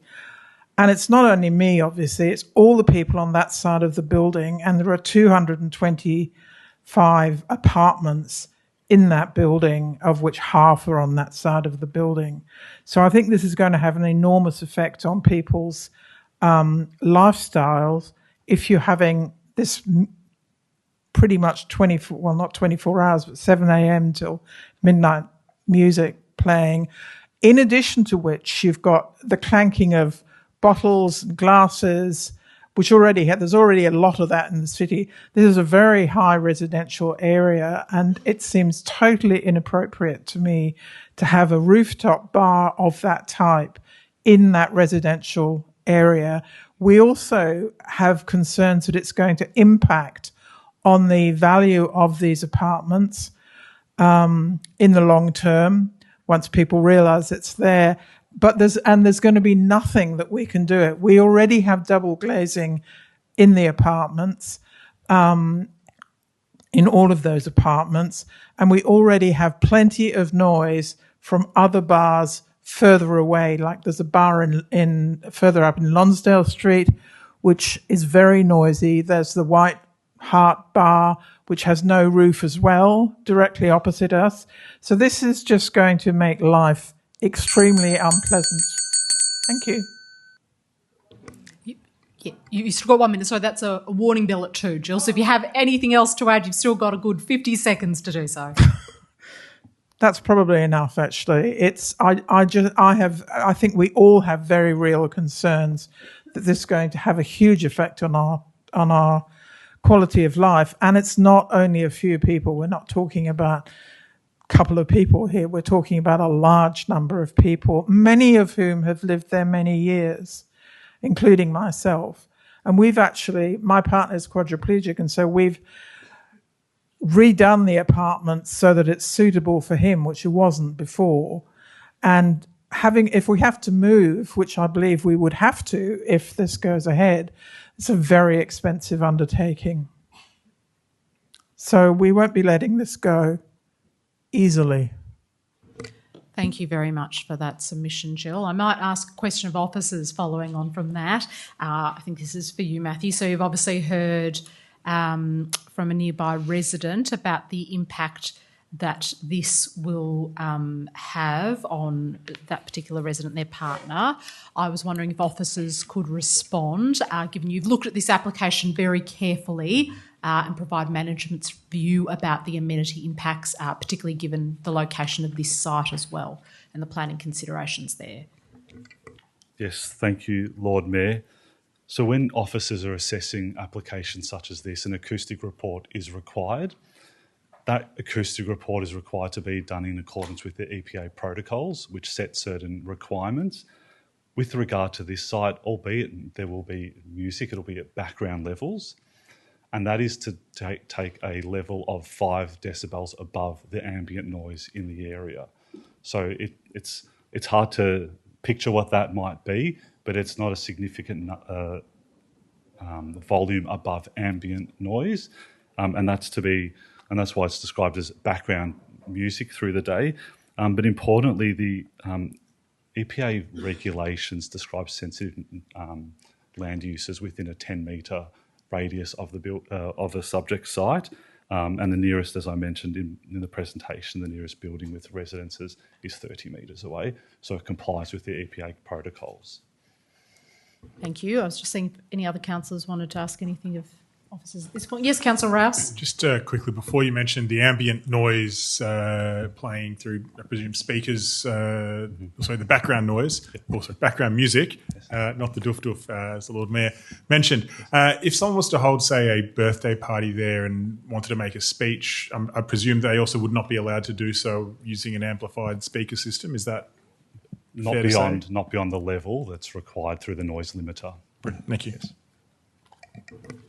And it's not only me, obviously, it's all the people on that side of the building. And there are 225 apartments in that building, of which half are on that side of the building. So I think this is going to have an enormous effect on people's lifestyles if you're having this pretty much 24, well, not 24 hours, but 7 a.m. till midnight music playing. In addition to which, you've got the clanking of bottles and glasses, which there's already a lot of that in the city. This is a very high residential area, and it seems totally inappropriate to me to have a rooftop bar of that type in that residential area. We also have concerns that it's going to impact on the value of these apartments in the long term, once people realise it's there. but there's going to be nothing that we can do it. We already have double glazing in the apartments, in all of those apartments, and we already have plenty of noise from other bars further away. Like there's a bar in further up in Lonsdale Street, which is very noisy. There's the White Hart Bar, which has no roof as well, directly opposite us. So this is just going to make life extremely unpleasant. Thank you.
You've still got 1 minute, so that's a warning bell at 2, Jill. So if you have anything else to add, you've still got a good 50 seconds to do so.
That's probably enough, actually. I think we all have very real concerns that this is going to have a huge effect on our quality of life. And it's not only a few people. We're not talking about a couple of people here. We're talking about a large number of people, many of whom have lived there many years, including myself. And my partner is quadriplegic, and so we've redone the apartment so that it's suitable for him, which it wasn't before. And if we have to move, which I believe we would have to if this goes ahead, it's a very expensive undertaking. So we won't be letting this go easily.
Thank you very much for that submission, Jill. I might ask a question of officers following on from that. I think this is for you, Matthew. So you've obviously heard from a nearby resident about the impact that this will have on that particular resident and their partner. I was wondering if officers could respond, given you've looked at this application very carefully, and provide management's view about the amenity impacts, particularly given the location of this site as well and the planning considerations there.
Yes, thank you, Lord Mayor. So when officers are assessing applications such as this, an acoustic report is required. That acoustic report is required to be done in accordance with the EPA protocols, which set certain requirements. With regard to this site, albeit there will be music, it'll be at background levels, and that is to take a level of 5 decibels above the ambient noise in the area. So it's hard to picture what that might be, but it's not a significant volume above ambient noise, and that's why it's described as background music through the day. But importantly, the EPA regulations describe sensitive land uses within a 10-metre radius of the subject site, and the nearest, as I mentioned in the presentation, the nearest building with residences is 30 metres away, so it complies with the EPA protocols.
Thank you. I was just seeing if any other councillors wanted to ask anything of officers at this point. Yes, Councillor Rouse.
Just quickly, before you mentioned the ambient noise playing through, I presume, speakers, sorry, the background noise, also background music, not the doof-doof, as the Lord Mayor mentioned. If someone was to hold, say, a birthday party there and wanted to make a speech, I presume they also would not be allowed to do so using an amplified speaker system. Is that
not beyond the level that's required through the noise limiter?
Brilliant. Thank you. Yes.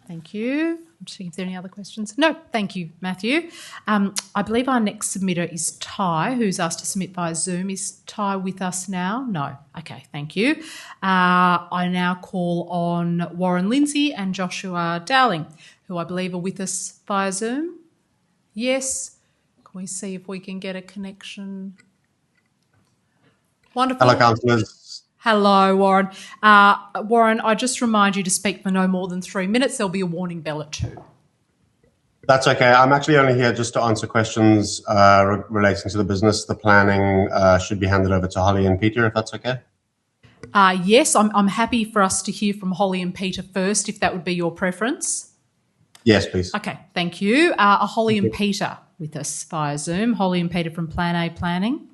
Thank you. I'm just seeing if there are any other questions. No, thank you, Matthew. I believe our next submitter is Ty, who's asked to submit via Zoom. Is Ty with us now? No. Okay, thank you. I now call on Warren Lindsay and Joshua Dowling, who I believe are with us via Zoom. Yes. Can we see if we can get a connection? Wonderful.
Hello, councillors.
Hello, Warren. Warren, I just remind you to speak for no more than 3 minutes. There'll be a warning bell at 2.
That's okay. I'm actually only here just to answer questions relating to the business. The planning should be handed over to Holly and Peter, if that's okay.
Yes, I'm happy for us to hear from Holly and Peter first, if that would be your preference.
Yes, please.
Okay, thank you. Are Holly and Peter with us via Zoom? Holly and Peter from Plan A Planning.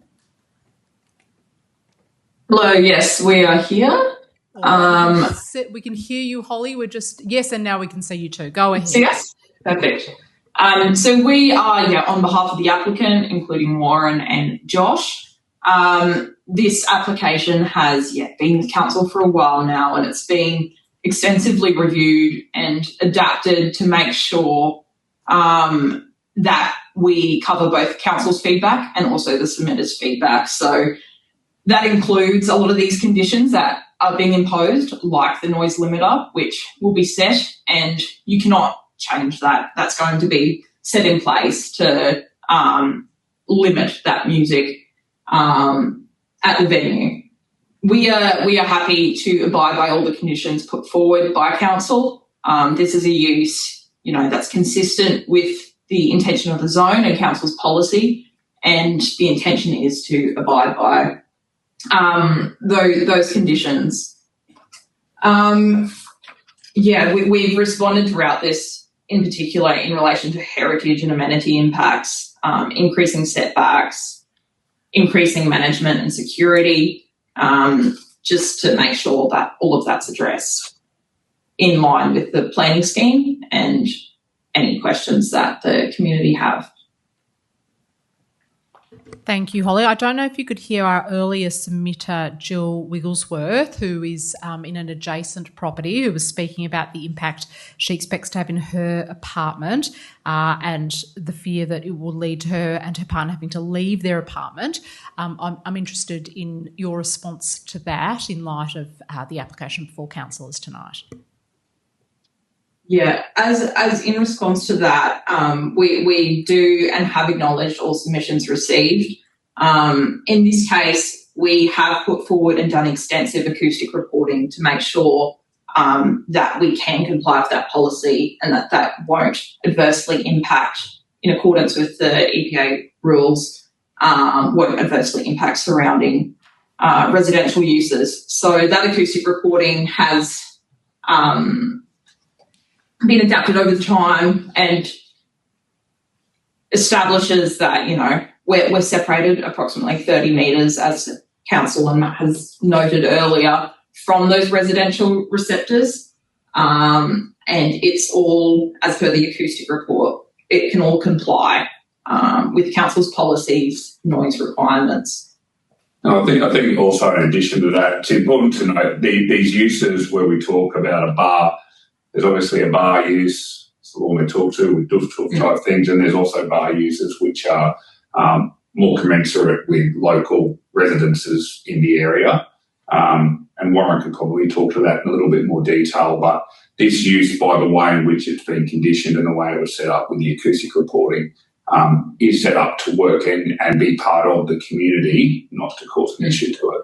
Hello, yes, we are here.
We can hear you, Holly. We're just, yes, and now we can see you too. Go ahead.
Yes, perfect. So we are, on behalf of the applicant, including Warren and Josh. This application has, been with council for a while now, and it's been extensively reviewed and adapted to make sure that we cover both council's feedback and also the submitter's feedback. So That includes a lot of these conditions that are being imposed, like the noise limiter, which will be set, and you cannot change that. That's going to be set in place to limit that music at the venue. We are happy to abide by all the conditions put forward by council. This is a use, that's consistent with the intention of the zone and council's policy, and the intention is to abide by those conditions. We've responded throughout this, in particular in relation to heritage and amenity impacts, increasing setbacks, increasing management and security, just to make sure that all of that's addressed in line with the planning scheme and any questions that the community have.
Thank you, Holly. I don't know if you could hear our earlier submitter, Jill Wigglesworth, who is in an adjacent property, who was speaking about the impact she expects to have in her apartment and the fear that it will lead to her and her partner having to leave their apartment. I'm interested in your response to that in light of the application before councillors tonight.
Yeah, as in response to that, we do and have acknowledged all submissions received. In this case, we have put forward and done extensive acoustic reporting to make sure that we can comply with that policy and that won't adversely impact, in accordance with the EPA rules, won't adversely impact surrounding residential uses. So that acoustic reporting has been adapted over the time and establishes that, we're separated approximately 30 metres, as council and Matt has noted earlier, from those residential receptors. And it's all, as per the acoustic report, it can all comply with council's policies, noise requirements.
I think also in addition to that, it's important to note these uses where we talk about a bar. There's obviously a bar use, it's the one we talk to with doof type things, and there's also bar uses which are more commensurate with local residences in the area. And Warren could probably talk to that in a little bit more detail, but this use, by the way in which it's been conditioned and the way it was set up with the acoustic reporting, is set up to work and be part of the community, not to cause an issue to it.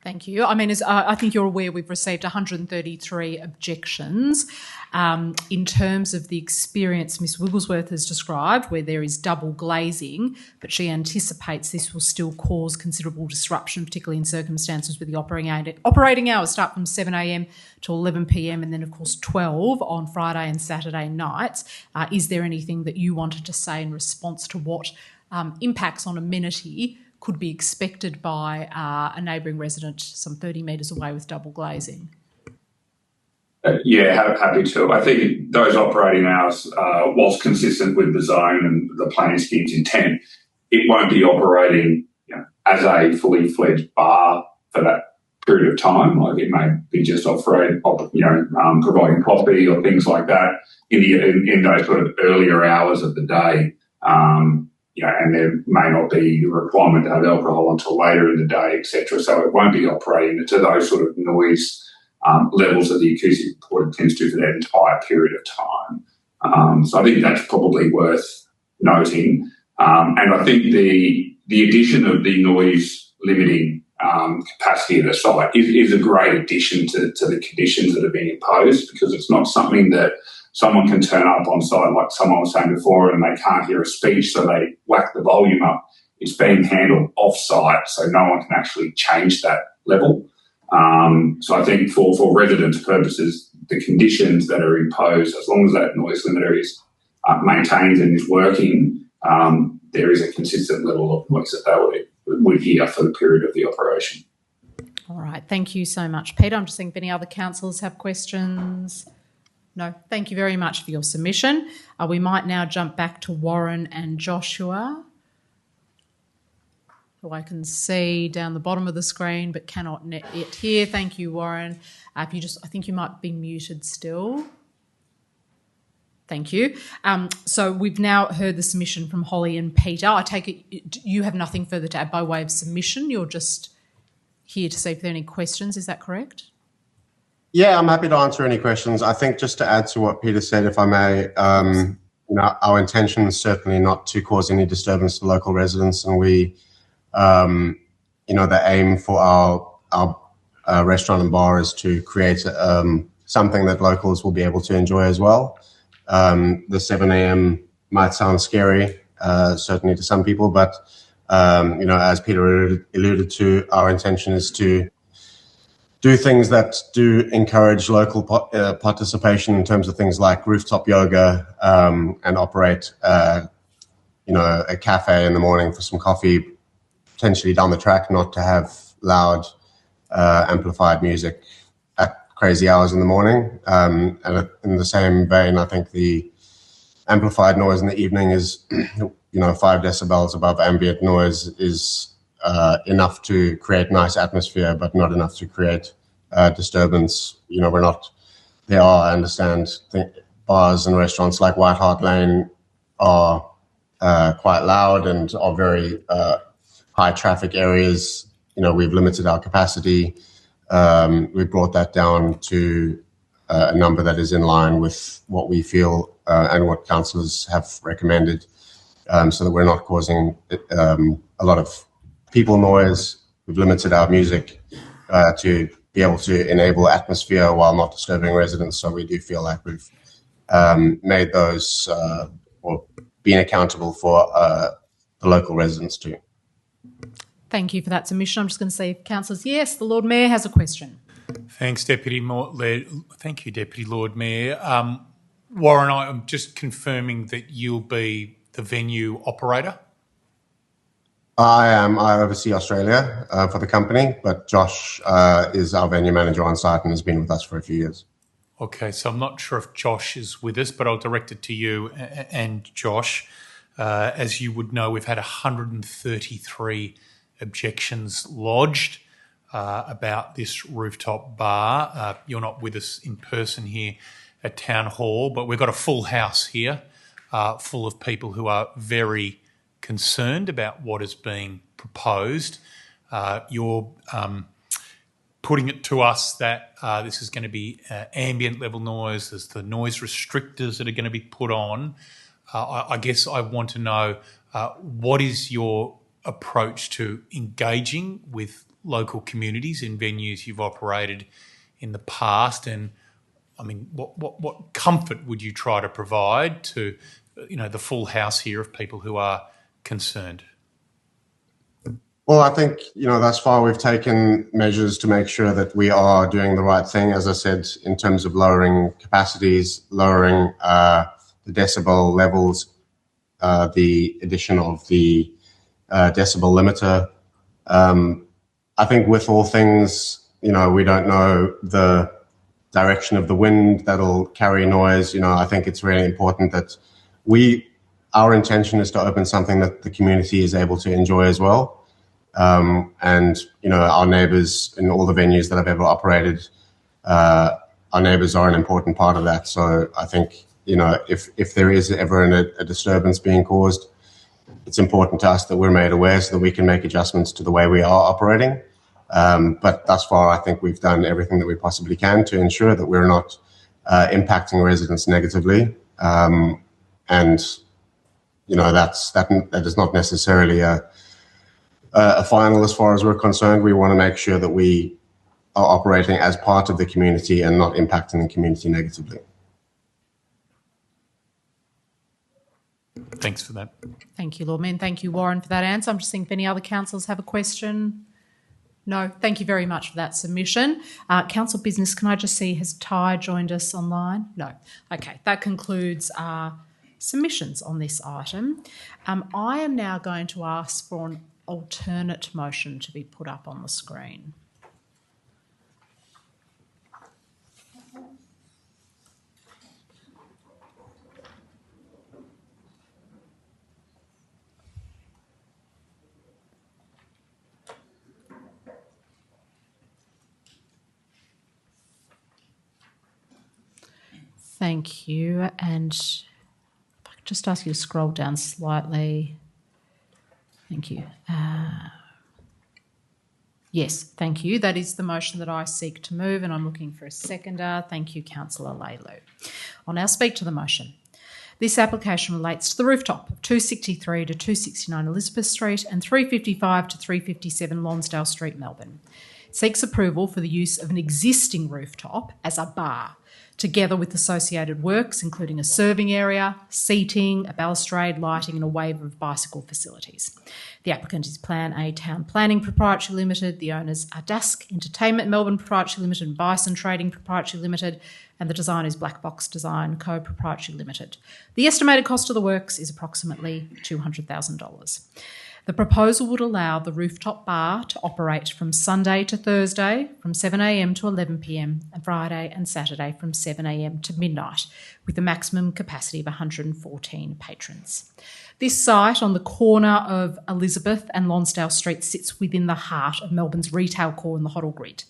Thank you. I mean, as I think you're aware, we've received 133 objections. In terms of the experience Ms Wigglesworth has described, where there is double glazing, but she anticipates this will still cause considerable disruption, particularly in circumstances where the operating hours start from 7 a.m. to 11 p.m. and then, of course, 12 on Friday and Saturday nights. Is there anything that you wanted to say in response to what impacts on amenity could be expected by a neighbouring resident some 30 metres away with double glazing?
Happy to. I think those operating hours, whilst consistent with the zone and the planning scheme's intent, it won't be operating as a fully fledged bar for that period of time. Like it may be just providing coffee or things like that in those sort of earlier hours of the day. And there may not be a requirement to have alcohol until later in the day, etc. So it won't be operating to those sort of noise levels that the acoustic report intends to for that entire period of time. So I think that's probably worth noting. And I think the addition of the noise limiting capacity of the site is a great addition to the conditions that are being imposed, because it's not something that someone can turn up on site, like someone was saying before, and they can't hear a speech, so they whack the volume up. It's being handled off-site, so no one can actually change that level. So I think for residents' purposes, the conditions that are imposed, as long as that noise limiter is maintained and is working, there is a consistent level of noise that they would hear for the period of the operation.
All right, thank you so much, Peter. I'm just thinking if any other councillors have questions. No, thank you very much for your submission. We might now jump back to Warren and Joshua, who I can see down the bottom of the screen but cannot yet hear. Thank you, Warren. I think you might be muted still. Thank you. So we've now heard the submission from Holly and Peter. I take it you have nothing further to add by way of submission. You're just here to see if there are any questions. Is that correct?
Yeah, I'm happy to answer any questions. I think just to add to what Peter said, if I may, our intention is certainly not to cause any disturbance to local residents, and we, the aim for our restaurant and bar is to create something that locals will be able to enjoy as well. The 7 a.m. might sound scary, certainly to some people, but as Peter alluded to, our intention is to do things that do encourage local participation in terms of things like rooftop yoga, and operate, a cafe in the morning for some coffee, potentially down the track, not to have loud, amplified music at crazy hours in the morning. And in the same vein, I think the amplified noise in the evening is, 5 decibels above ambient noise is enough to create nice atmosphere, but not enough to create disturbance. There are, I understand, bars and restaurants like White Hart Lane are quite loud and are very high traffic areas. We've limited our capacity. We brought that down to a number that is in line with what we feel and what councillors have recommended, so that we're not causing a lot of people noise. We've limited our music to be able to enable atmosphere while not disturbing residents. So we do feel like we've made those or been accountable for the local residents too.
Thank you for that submission. I'm just going to see if councillors, yes, the Lord Mayor has a question.
Thanks, Thank you, Deputy Lord Mayor. Warren, I'm just confirming that you'll be the venue operator.
I oversee Australia for the company, but Josh is our venue manager on site and has been with us for a few years.
Okay, so I'm not sure if Josh is with us, but I'll direct it to you and Josh. As you would know, we've had 133 objections lodged about this rooftop bar. You're not with us in person here at Town Hall, but we've got a full house here full of people who are very concerned about what is being proposed. You're putting it to us that this is going to be ambient level noise. There's the noise restrictors that are going to be put on. I guess I want to know what is your approach to engaging with local communities in venues you've operated in the past, and I mean, what comfort would you try to provide to the full house here of people who are concerned?
Well, I think, thus far we've taken measures to make sure that we are doing the right thing, as I said, in terms of lowering capacities, lowering the decibel levels, the addition of the decibel limiter. I think with all things, we don't know the direction of the wind that'll carry noise. I think it's really important that our intention is to open something that the community is able to enjoy as well. And our neighbours in all the venues that I've ever operated, our neighbours are an important part of that. So I think, if there is ever a disturbance being caused, it's important to us that we're made aware so that we can make adjustments to the way we are operating. But thus far, I think we've done everything that we possibly can to ensure that we're not impacting residents negatively. And that is not necessarily a final as far as we're concerned. We want to make sure that we are operating as part of the community and not impacting the community negatively.
Thanks for that.
Thank you, Lord Mayor. Thank you, Warren, for that answer. I'm just thinking if any other councillors have a question. No, thank you very much for that submission. Council business, can I just see, has Ty joined us online? No. Okay, that concludes our submissions on this item. I am now going to ask for an alternate motion to be put up on the screen. Thank you. And if I could just ask you to scroll down slightly. Thank you. Yes, thank you. That is the motion that I seek to move, and I'm looking for a seconder. Thank you, Councillor Laylew. I'll now speak to the motion. This application relates to the rooftop of 263 to 269 Elizabeth Street and 355 to 357 Lonsdale Street, Melbourne. It seeks approval for the use of an existing rooftop as a bar, together with associated works, including a serving area, seating, a balustrade, lighting and a waiver of bicycle facilities. The applicant is Plan A Town Planning Proprietary Limited. The owners are Dask Entertainment Melbourne Proprietary Limited and Bison Trading Proprietary Limited, and the design is Black Box Design Co Proprietary Limited. The estimated cost of the works is approximately $200,000. The proposal would allow the rooftop bar to operate from Sunday to Thursday from 7 a.m. to 11 p.m. and Friday and Saturday from 7 a.m. to midnight, with a maximum capacity of 114 patrons. This site on the corner of Elizabeth and Lonsdale Street sits within the heart of Melbourne's retail core and the Hoddle Grid.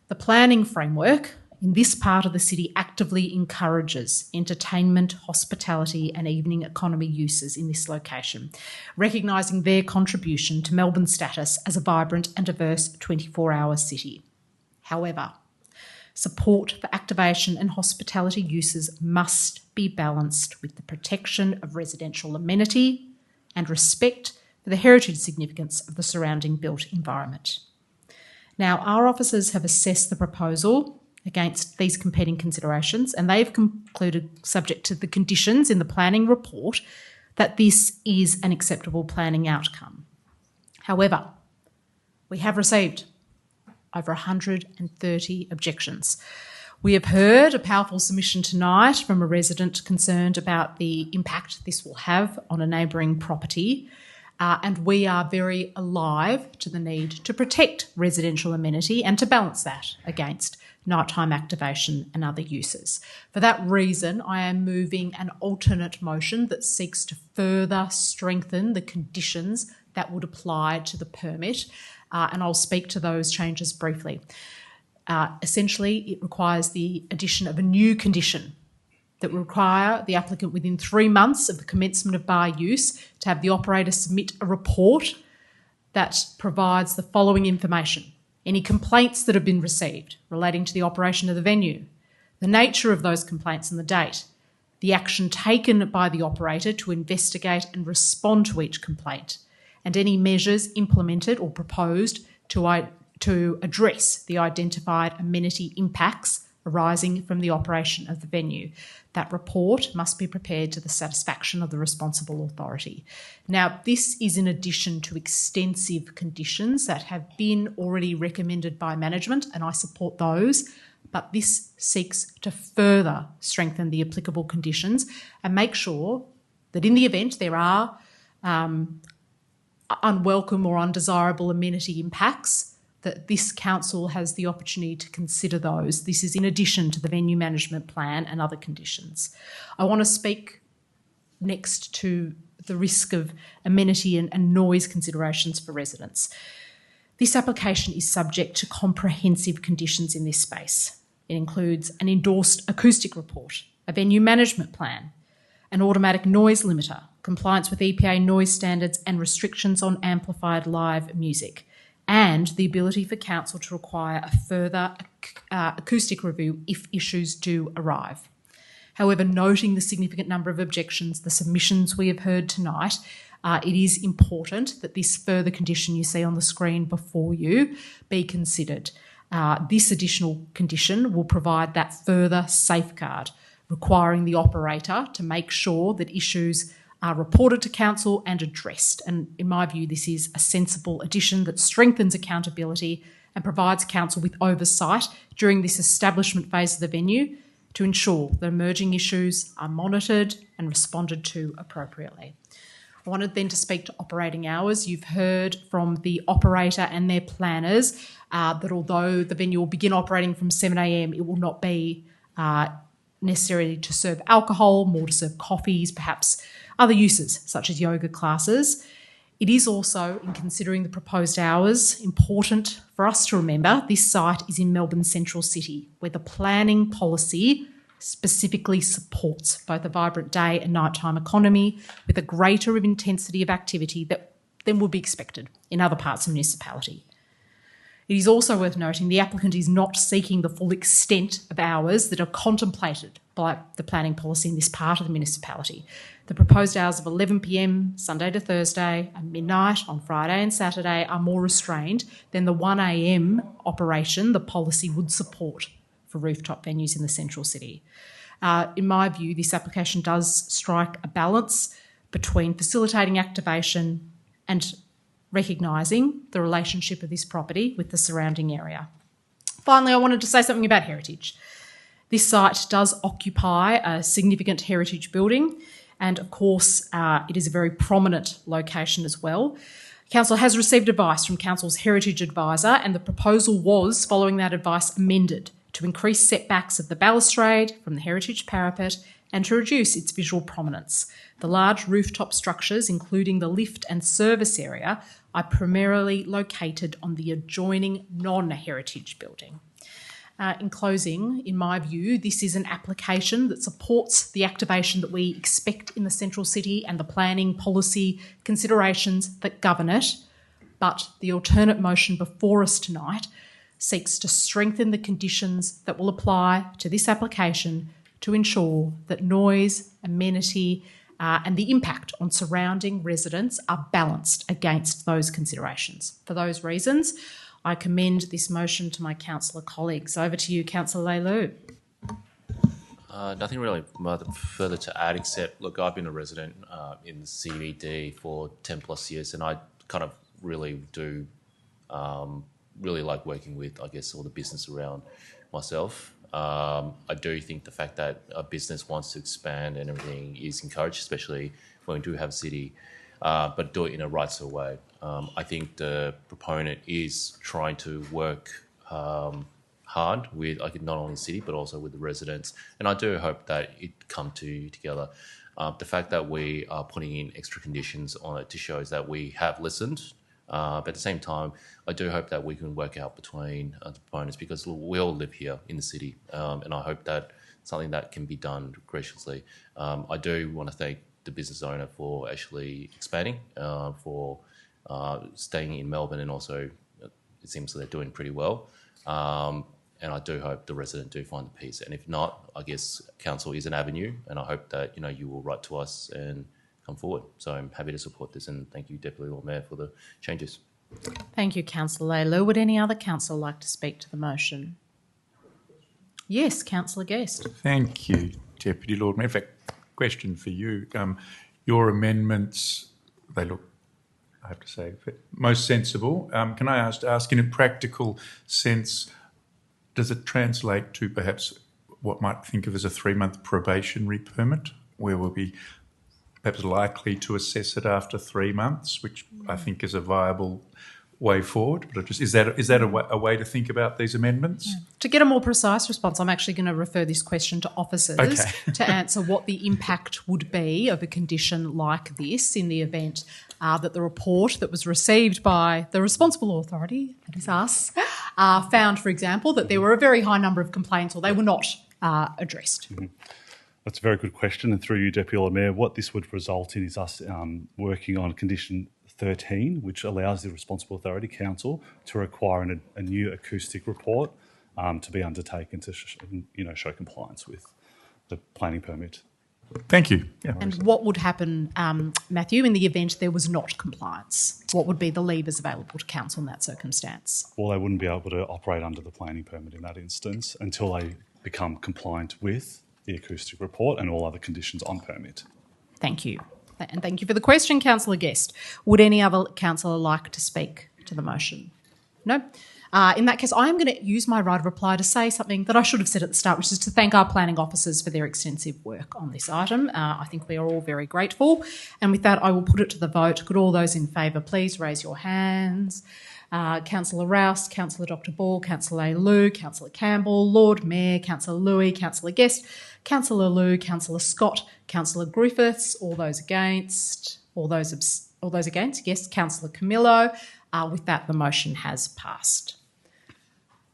The planning framework in this part of the city actively encourages entertainment, hospitality and evening economy uses in this location, recognising their contribution to Melbourne's status as a vibrant and diverse 24-hour city. However, support for activation and hospitality uses must be balanced with the protection of residential amenity and respect for the heritage significance of the surrounding built environment. Now, our officers have assessed the proposal against these competing considerations, and they've concluded, subject to the conditions in the planning report, that this is an acceptable planning outcome. However, we have received over 130 objections. We have heard a powerful submission tonight from a resident concerned about the impact this will have on a neighbouring property, and we are very alive to the need to protect residential amenity and to balance that against nighttime activation and other uses. For that reason, I am moving an alternate motion that seeks to further strengthen the conditions that would apply to the permit, and I'll speak to those changes briefly. Essentially, it requires the addition of a new condition that will require the applicant within 3 months of the commencement of bar use to have the operator submit a report that provides the following information: any complaints that have been received relating to the operation of the venue, the nature of those complaints and the date, the action taken by the operator to investigate and respond to each complaint, and any measures implemented or proposed to address the identified amenity impacts arising from the operation of the venue. That report must be prepared to the satisfaction of the responsible authority. Now, this is in addition to extensive conditions that have been already recommended by management, and I support those, but this seeks to further strengthen the applicable conditions and make sure that in the event there are unwelcome or undesirable amenity impacts, that this council has the opportunity to consider those. This is in addition to the venue management plan and other conditions. I want to speak next to the risk of amenity and noise considerations for residents. This application is subject to comprehensive conditions in this space. It includes an endorsed acoustic report, a venue management plan, an automatic noise limiter, compliance with EPA noise standards and restrictions on amplified live music, and the ability for council to require a further acoustic review if issues do arrive. However, noting the significant number of objections, the submissions we have heard tonight, it is important that this further condition you see on the screen before you be considered. This additional condition will provide that further safeguard, requiring the operator to make sure that issues are reported to council and addressed. And in my view, this is a sensible addition that strengthens accountability and provides council with oversight during this establishment phase of the venue to ensure that emerging issues are monitored and responded to appropriately. I wanted then to speak to operating hours. You've heard from the operator and their planners that although the venue will begin operating from 7 a.m, it will not be necessarily to serve alcohol, more to serve coffees, perhaps other uses such as yoga classes. It is also, in considering the proposed hours, important for us to remember this site is in Melbourne Central City, where the planning policy specifically supports both a vibrant day and nighttime economy with a greater intensity of activity than would be expected in other parts of the municipality. It is also worth noting the applicant is not seeking the full extent of hours that are contemplated by the planning policy in this part of the municipality. The proposed hours of 11 p.m, Sunday to Thursday, and midnight on Friday and Saturday are more restrained than the 1 a.m. operation the policy would support for rooftop venues in the central city. In my view, this application does strike a balance between facilitating activation and recognising the relationship of this property with the surrounding area. Finally, I wanted to say something about heritage. This site does occupy a significant heritage building, and of course, it is a very prominent location as well. Council has received advice from Council's Heritage Advisor, and the proposal was, following that advice, amended to increase setbacks of the balustrade from the heritage parapet and to reduce its visual prominence. The large rooftop structures, including the lift and service area, are primarily located on the adjoining non-heritage building. In closing, in my view, this is an application that supports the activation that we expect in the central city and the planning policy considerations that govern it, but the alternate motion before us tonight seeks to strengthen the conditions that will apply to this application to ensure that noise, amenity, and the impact on surrounding residents are balanced against those considerations. For those reasons, I commend this motion to my councillor colleagues. Over to you, Councillor Leilou.
Nothing really further to add except, look, I've been a resident in the CBD for 10 plus years, and I kind of really do really like working with, I guess, all the business around myself. I do think the fact that a business wants to expand and everything is encouraged, especially when we do have a city, but do it in a right sort of way. I think the proponent is trying to work hard with not only the city but also with the residents, and I do hope that it come together. The fact that we are putting in extra conditions on it just shows that we have listened. But at the same time, I do hope that we can work out between the proponents, because we all live here in the city, and I hope that something that can be done graciously. I do want to thank the business owner for actually expanding, for staying in Melbourne, and also it seems that they're doing pretty well. And I do hope the resident do find the peace. And if not, I guess council is an avenue, and I hope that you will write to us and come forward. So I'm happy to support this, and thank you, Deputy Lord Mayor, for the changes.
Thank you, Councillor Leilou. Would any other councillor like to speak to the motion? Yes, Councillor Guest.
Thank you, Deputy Lord Mayor. In fact, question for you. Your amendments, they look, I have to say, most sensible. Can I ask in a practical sense, does it translate to perhaps what might think of as a 3-month probationary permit, where we'll be perhaps likely to assess it after 3 months, which I think is a viable way forward? But is that a way to think about these amendments?
To get a more precise response, I'm actually going to refer this question to officers to answer what the impact would be of a condition like this in the event that the report that was received by the responsible authority, that is us, found, for example, that there were a very high number of complaints or they were not addressed.
Mm-hmm. That's a very good question. And through you, Deputy Lord Mayor, what this would result in is us working on condition 13, which allows the Responsible Authority Council to require a new acoustic report to be undertaken to show compliance with the planning permit.
Thank you.
Yeah. And what would happen, Matthew, in the event there was not compliance? What would be the levers available to council in that circumstance?
Well, they wouldn't be able to operate under the planning permit in that instance until they become compliant with the acoustic report and all other conditions on permit.
Thank you. And thank you for the question, Councillor Guest. Would any other councillor like to speak to the motion? No? In that case, I am going to use my right of reply to say something that I should have said at the start, which is to thank our planning officers for their extensive work on this item. I think we are all very grateful. And with that, I will put it to the vote. Could all those in favour please raise your hands? Councillor Rouse, Councillor Dr Ball, Councillor Leilou, Councillor Campbell, Lord Mayor, Councillor Louis, Councillor Guest, Councillor Lew, Councillor Scott, Councillor Griffiths. All those against? All those against? Yes, Councillor Camillo. With that, the motion has passed.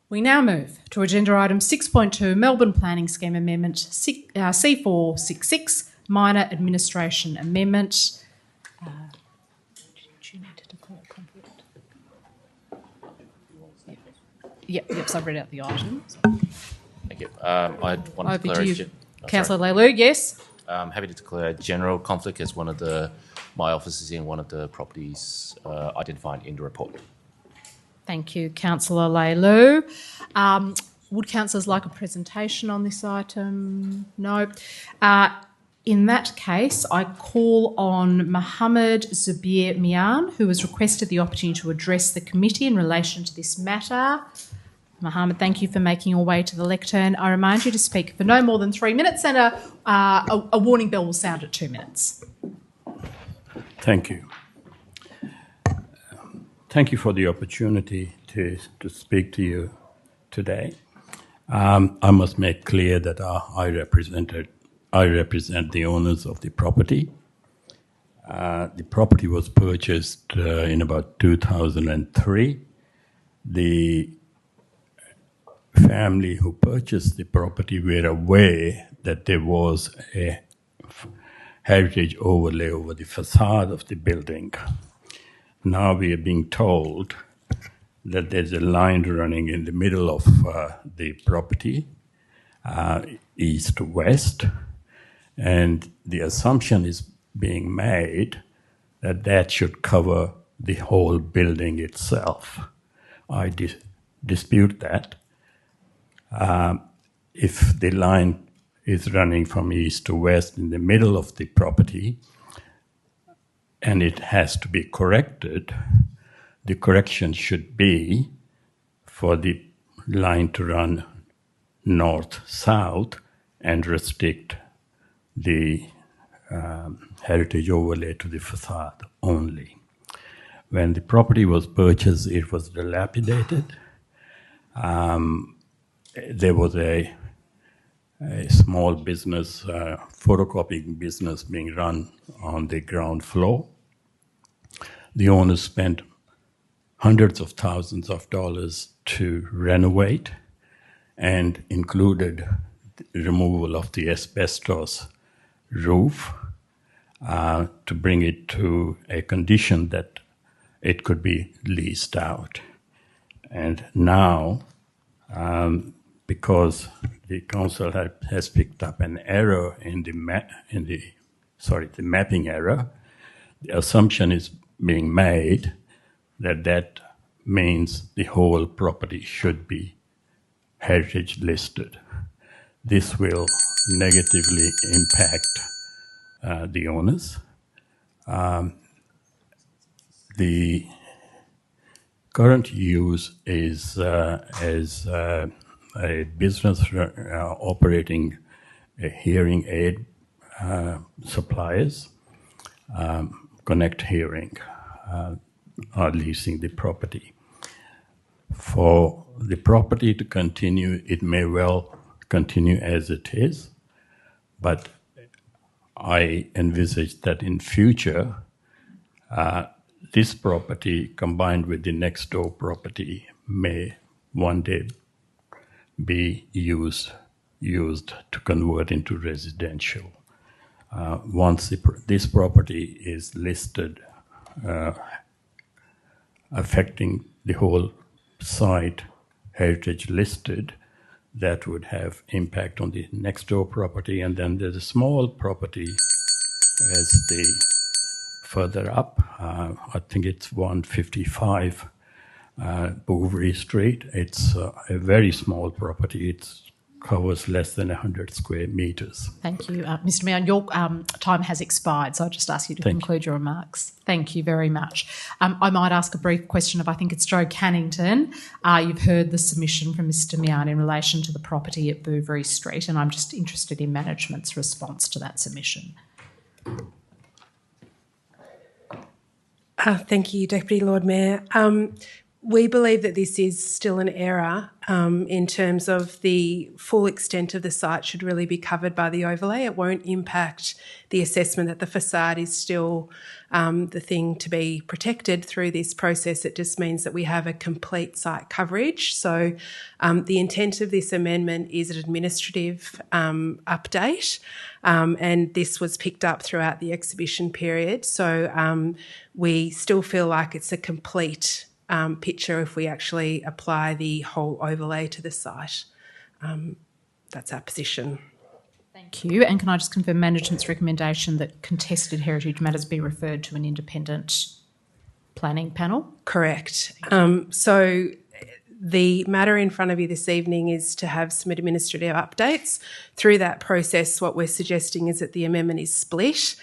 We now move to agenda item 6.2, Melbourne Planning Scheme Amendment C466, Minor Administration Amendment. Do you need to declare conflict? Yep, so I've read out the item.
Thank you. I want to declare...
Councillor Leilou, yes?
I'm happy to declare a general conflict as one of my office is in one of the properties identified in the report.
Thank you, Councillor Leilou. Would councillors like a presentation on this item? No. In that case, I call on Mohammed Zubir Mian, who has requested the opportunity to address the committee in relation to this matter. Mohammed, thank you for making your way to the lectern. I remind you to speak for no more than 3 minutes, and a warning bell will sound at 2 minutes.
Thank you. Thank you for the opportunity to speak to you today. I must make clear that I represent the owners of the property. The property was purchased in about 2003. The family who purchased the property were aware that there was a heritage overlay over the facade of the building. Now we are being told that there's a line running in the middle of the property, east to west, and the assumption is being made that that should cover the whole building itself. I dispute that. If the line is running from east to west in the middle of the property, and it has to be corrected, the correction should be for the line to run north-south and restrict the heritage overlay to the facade only. When the property was purchased, it was dilapidated. There was a small business, photocopying business being run on the ground floor. The owners spent hundreds of thousands of dollars to renovate and included the removal of the asbestos roof to bring it to a condition that it could be leased out. And now, because the council has picked up an error in the mapping error, the assumption is being made that that means the whole property should be heritage listed. This will negatively impact the owners. The current use is as a business operating a hearing aid suppliers. Connect Hearing are leasing the property. For the property to continue, it may well continue as it is, but I envisage that in future, this property combined with the next door property may one day be used to convert into residential. Once this property is listed, affecting the whole site, heritage listed, that would have impact on the next door property. And then there's a small property as the further up, I think it's 155 Bouverie Street. It's a very small property. It covers less than 100 square meters.
Thank you. Mr Mayor, your time has expired, so I'll just ask you to conclude your remarks. Thank you very much. I might ask a brief question of, I think it's Joe Cannington. You've heard the submission from Mr Mian in relation to the property at Bouverie Street, and I'm just interested in management's response to that submission.
Thank you, Deputy Lord Mayor. We believe that this is still an error in terms of the full extent of the site should really be covered by the overlay. It won't impact the assessment that the facade is still the thing to be protected through this process. It just means that we have a complete site coverage. So the intent of this amendment is an administrative update, and this was picked up throughout the exhibition period. So we still feel like it's a complete picture if we actually apply the whole overlay to the site. That's our position.
Thank you. And can I just confirm management's recommendation that contested heritage matters be referred to an independent planning panel?
Correct. So the matter in front of you this evening is to have some administrative updates. Through that process, what we're suggesting is that the amendment is split.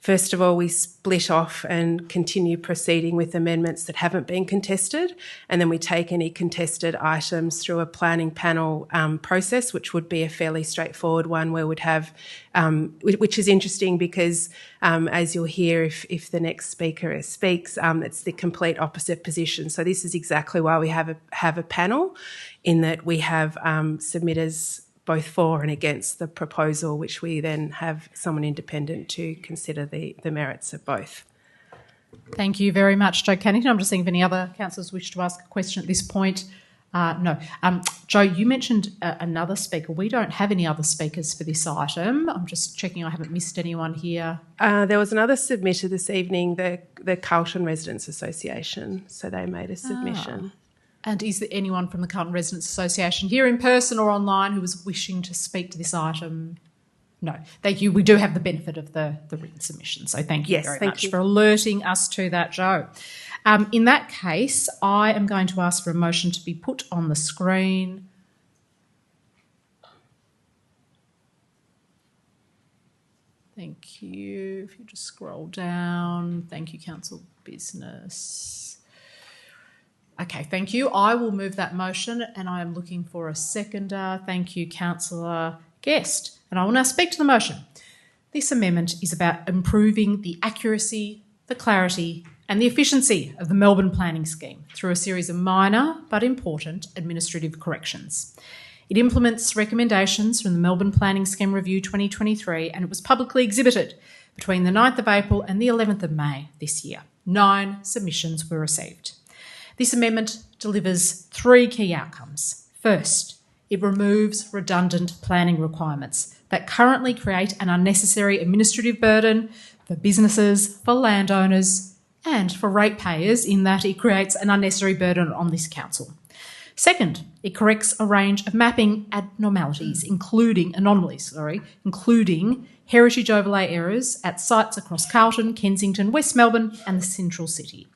First of all, we split off and continue proceeding with amendments that haven't been contested, and then we take any contested items through a planning panel process, which would be a fairly straightforward one where we'd have, which is interesting because as you'll hear if the next speaker speaks, it's the complete opposite position. So this is exactly why we have a panel, in that we have submitters both for and against the proposal, which we then have someone independent to consider the merits of both.
Thank you very much, Jo Cannington. I'm just seeing if any other councillors wish to ask a question at this point. No. Jo, you mentioned another speaker. We don't have any other speakers for this item. I'm just checking I haven't missed anyone here.
There was another submitter this evening, the Carlton Residents Association, so they made a submission.
And is there anyone from the Carlton Residents Association here in person or online who is wishing to speak to this item? No. Thank you. We do have the benefit of the written submission, so thank you very much for alerting us to that, Jo. In that case, I am going to ask for a motion to be put on the screen. Thank you. If you just scroll down. Thank you, Council Business. Okay, thank you. I will move that motion and I am looking for a seconder. Thank you, Councillor Guest. And I will now speak to the motion. This amendment is about improving the accuracy, the clarity and the efficiency of the Melbourne planning scheme through a series of minor but important administrative corrections. It implements recommendations from the Melbourne Planning Scheme Review 2023 and it was publicly exhibited between the 9th of April and the 11th of May this year. 9 submissions were received. This amendment delivers 3 key outcomes. First, it removes redundant planning requirements that currently create an unnecessary administrative burden for businesses, for landowners and for ratepayers, in that it creates an unnecessary burden on this council. Second, it corrects a range of mapping abnormalities, including heritage overlay errors at sites across Carlton, Kensington, West Melbourne and the Central City.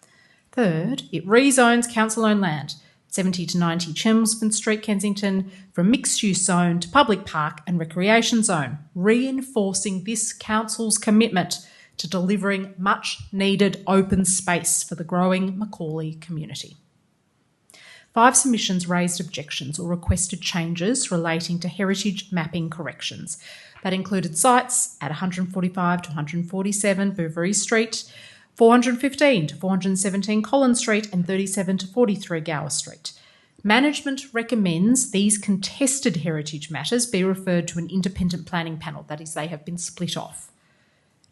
Third, it rezones council-owned land, 70 to 90 Chelmsford Street, Kensington, from mixed-use zone to public park and recreation zone, reinforcing this council's commitment to delivering much-needed open space for the growing Macaulay community. 5 submissions raised objections or requested changes relating to heritage mapping corrections. That included sites at 145 to 147 Bouverie Street, 415 to 417 Collins Street and 37 to 43 Gower Street. Management recommends these contested heritage matters be referred to an independent planning panel, that is, they have been split off.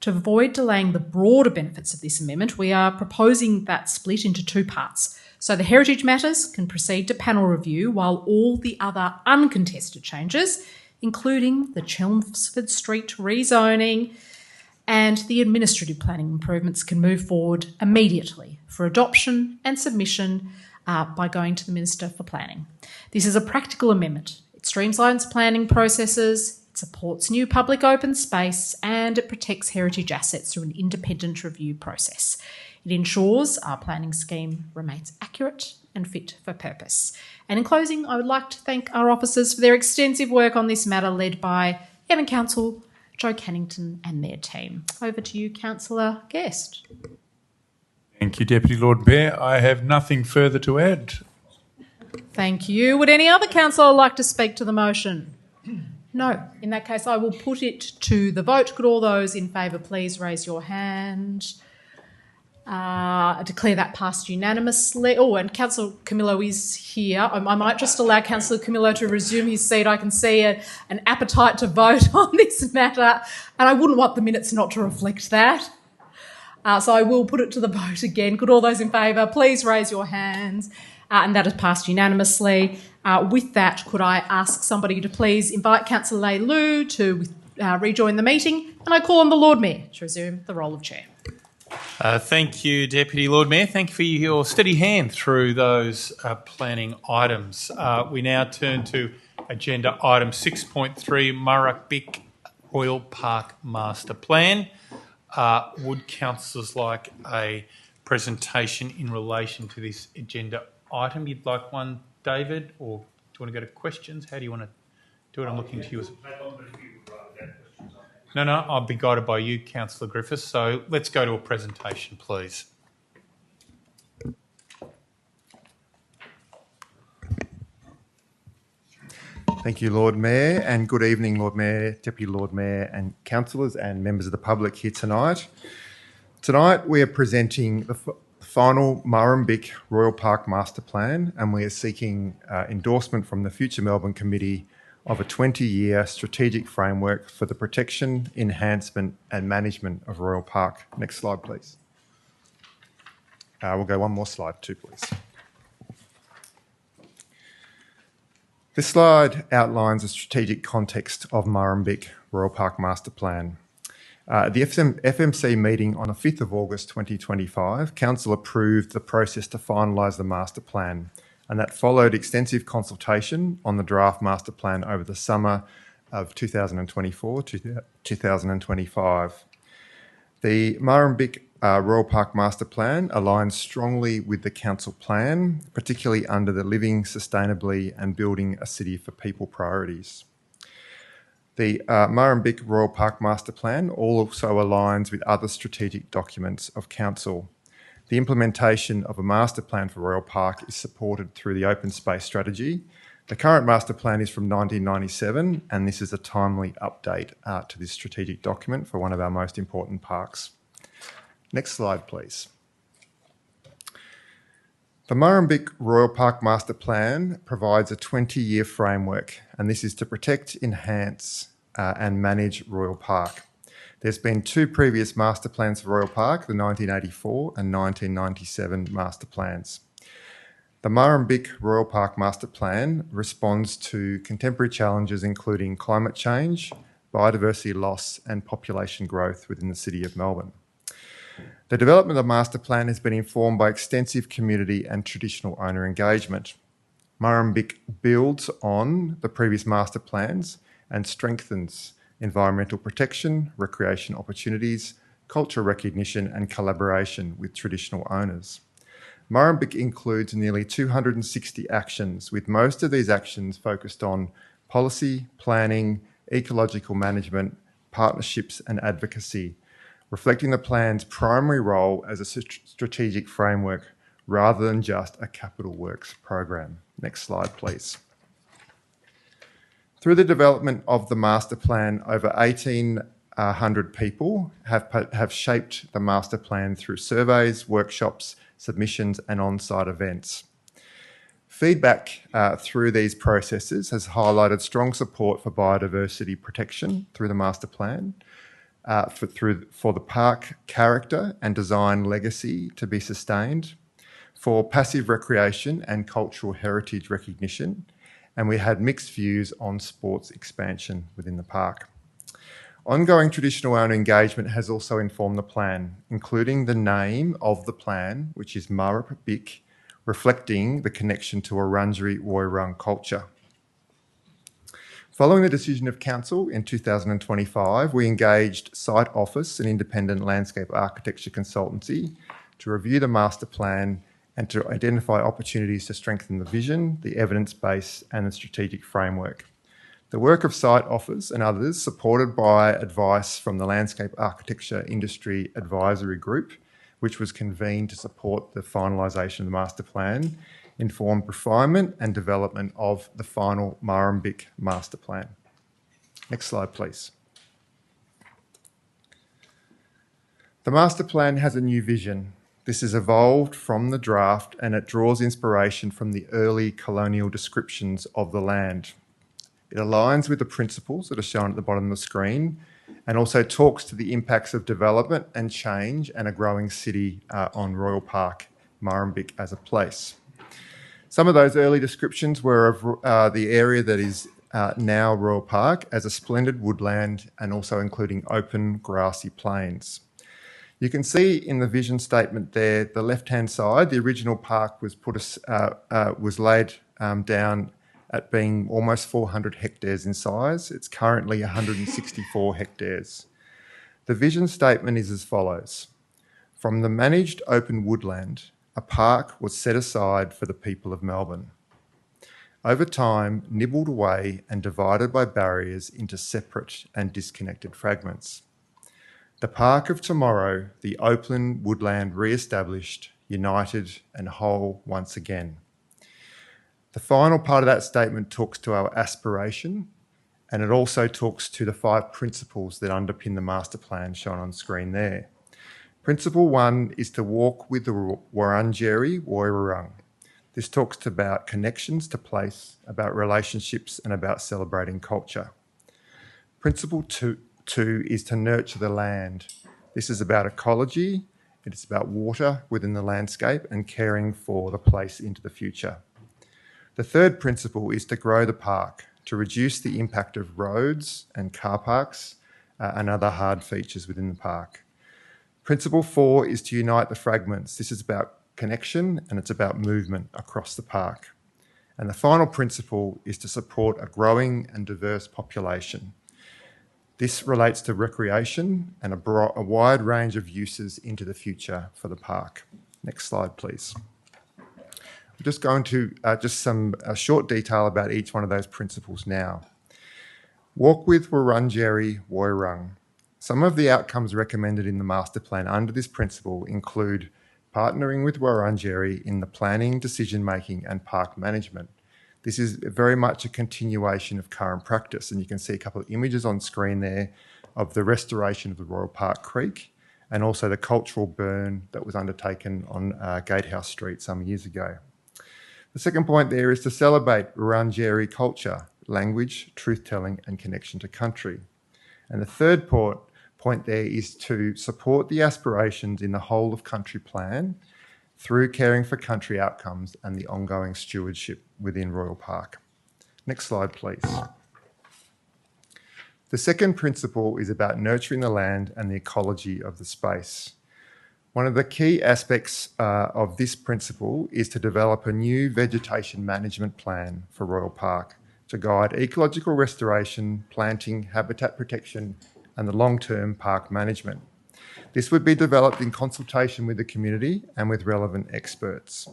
To avoid delaying the broader benefits of this amendment, we are proposing that split into 2 parts. So the heritage matters can proceed to panel review while all the other uncontested changes, including the Chelmsford Street rezoning, and the administrative planning improvements, can move forward immediately for adoption and submission by going to the Minister for Planning. This is a practical amendment. It streamlines planning processes, it supports new public open space, and it protects heritage assets through an independent review process. It ensures our planning scheme remains accurate and fit for purpose. And in closing, I would like to thank our officers for their extensive work on this matter, led by Evan Council, Jo Cannington and their team. Over to you, Councillor Guest.
Thank you, Deputy Lord Mayor. I have nothing further to add.
Thank you. Would any other councillor like to speak to the motion? No. In that case, I will put it to the vote. Could all those in favour please raise your hand? Declare that passed unanimously. Oh, and Councillor Camillo is here. I might just allow Councillor Camillo to resume his seat. I can see an appetite to vote on this matter, and I wouldn't want the minutes not to reflect that. So I will put it to the vote again. Could all those in favour please raise your hands? And that has passed unanimously. With that, could I ask somebody to please invite Councillor Lei Liu to rejoin the meeting? And I call on the Lord Mayor to resume the role of chair.
Thank you, Deputy Lord Mayor. Thank you for your steady hand through those planning items. We now turn to agenda item 6.3, Murrumbeek Royal Park Master Plan. Would councillors like a presentation in relation to this agenda item? You'd like one, David, or do you want to go to questions? How do you want to do it? I'm looking to you. No, I'll be guided by you, Councillor Griffiths. So let's go to a presentation, please.
Thank you, Lord Mayor, and good evening, Lord Mayor, Deputy Lord Mayor and councillors and members of the public here tonight. Tonight we are presenting the final Murrumbeek Royal Park Master Plan, and we are seeking endorsement from the Future Melbourne Committee of a 20-year strategic framework for the protection, enhancement and management of Royal Park. Next slide, please. We'll go one more slide too, please. This slide outlines the strategic context of Murrumbeek Royal Park Master Plan. At the FMC meeting on the 5th of August 2025, Council approved the process to finalise the master plan, and that followed extensive consultation on the draft master plan over the summer of 2024 to 2025. The Murrumbeek Royal Park Master Plan aligns strongly with the council plan, particularly under the living sustainably and building a city for people priorities. The Murrumbeek Royal Park Master Plan also aligns with other strategic documents of council. The implementation of a master plan for Royal Park is supported through the open space strategy. The current master plan is from 1997, and this is a timely update to this strategic document for one of our most important parks. Next slide, please. The Murrumbeek Royal Park Master Plan provides a 20-year framework, and this is to protect, enhance and manage Royal Park. There's been two previous master plans for Royal Park, the 1984 and 1997 master plans. The Murrumbeek Royal Park Master Plan responds to contemporary challenges including climate change, biodiversity loss and population growth within the City of Melbourne. The development of the master plan has been informed by extensive community and traditional owner engagement. Murrumbeek builds on the previous master plans and strengthens environmental protection, recreation opportunities, cultural recognition and collaboration with traditional owners. Murrumbeek includes nearly 260 actions, with most of these actions focused on policy, planning, ecological management, partnerships and advocacy, reflecting the plan's primary role as a strategic framework rather than just a capital works program. Next slide, please. Through the development of the master plan, over 1,800 people have shaped the master plan through surveys, workshops, submissions and on-site events. Feedback through these processes has highlighted strong support for biodiversity protection through the master plan, for the park character and design legacy to be sustained, for passive recreation and cultural heritage recognition, and we had mixed views on sports expansion within the park. Ongoing traditional owner engagement has also informed the plan, including the name of the plan, which is Murrumbeek, reflecting the connection to Wurundjeri Woiwurrung culture. Following the decision of Council in 2025, we engaged Site Office, an independent landscape architecture consultancy, to review the master plan and to identify opportunities to strengthen the vision, the evidence base and the strategic framework. The work of Site Office and others, supported by advice from the Landscape Architecture Industry Advisory Group, which was convened to support the finalisation of the master plan, informed refinement and development of the final Murrumbeek master plan. Next slide, please. The master plan has a new vision. This has evolved from the draft and it draws inspiration from the early colonial descriptions of the land. It aligns with the principles that are shown at the bottom of the screen and also talks to the impacts of development and change and a growing city on Royal Park, Murrumbidgee as a place. Some of those early descriptions were of the area that is now Royal Park as a splendid woodland and also including open grassy plains. You can see in the vision statement there, the left-hand side, the original park was laid down at being almost 400 hectares in size. It's currently 164 hectares. The vision statement is as follows. From the managed open woodland, a park was set aside for the people of Melbourne. Over time, nibbled away and divided by barriers into separate and disconnected fragments. The park of tomorrow, the open woodland re-established, united and whole once again. The final part of that statement talks to our aspiration, and it also talks to the 5 principles that underpin the master plan shown on screen there. Principle 1 is to walk with the Wurundjeri Woiwurrung. This talks about connections to place, about relationships, and about celebrating culture. Principle 2 is to nurture the land. This is about ecology, it's about water within the landscape and caring for the place into the future. The third principle is to grow the park, to reduce the impact of roads and car parks and other hard features within the park. Principle 4 is to unite the fragments. This is about connection and it's about movement across the park. And the final principle is to support a growing and diverse population. This relates to recreation and a wide range of uses into the future for the park. Next slide, please. I'm just going to just some short detail about each one of those principles now. Walk with Wurundjeri Woiwurrung. Some of the outcomes recommended in the master plan under this principle include partnering with Wurundjeri in the planning, decision-making and park management. This is very much a continuation of current practice, and you can see a couple of images on screen there of the restoration of the Royal Park Creek and also the cultural burn that was undertaken on Gatehouse Street some years ago. The second point there is to celebrate Wurundjeri culture, language, truth-telling and connection to country. And the third point there is to support the aspirations in the whole of country plan through caring for country outcomes and the ongoing stewardship within Royal Park. Next slide, please. The second principle is about nurturing the land and the ecology of the space. One of the key aspects of this principle is to develop a new vegetation management plan for Royal Park to guide ecological restoration, planting, habitat protection, and the long-term park management. This would be developed in consultation with the community and with relevant experts.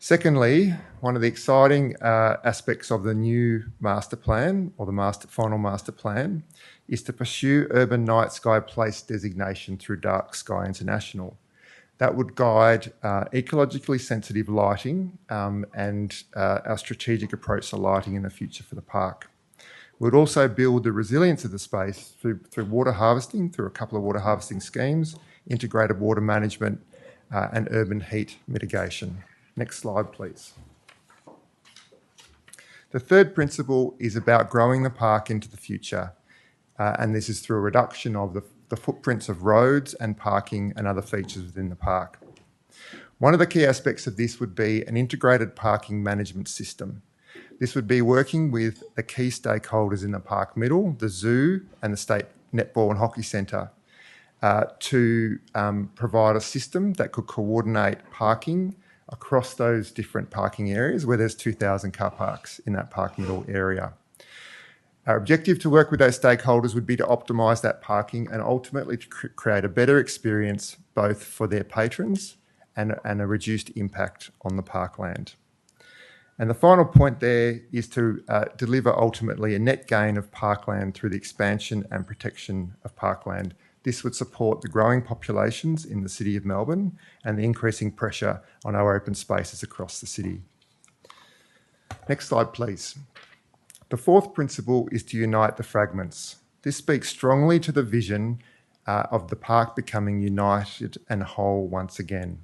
Secondly, one of the exciting aspects of the new master plan, or the final master plan, is to pursue urban night sky place designation through Dark Sky International. That would guide ecologically sensitive lighting and our strategic approach to lighting in the future for the park. We'd also build the resilience of the space through water harvesting, through a couple of water harvesting schemes, integrated water management and urban heat mitigation. Next slide, please. The third principle is about growing the park into the future, and this is through a reduction of the footprints of roads and parking and other features within the park. One of the key aspects of this would be an integrated parking management system. This would be working with the key stakeholders in the park middle, the zoo and the State Netball and Hockey Centre, to provide a system that could coordinate parking across those different parking areas where there's 2,000 car parks in that park middle area. Our objective to work with those stakeholders would be to optimise that parking and ultimately to create a better experience both for their patrons and a reduced impact on the parkland. And the final point there is to deliver ultimately a net gain of parkland through the expansion and protection of parkland. This would support the growing populations in the City of Melbourne and the increasing pressure on our open spaces across the city. Next slide, please. The fourth principle is to unite the fragments. This speaks strongly to the vision of the park becoming united and whole once again.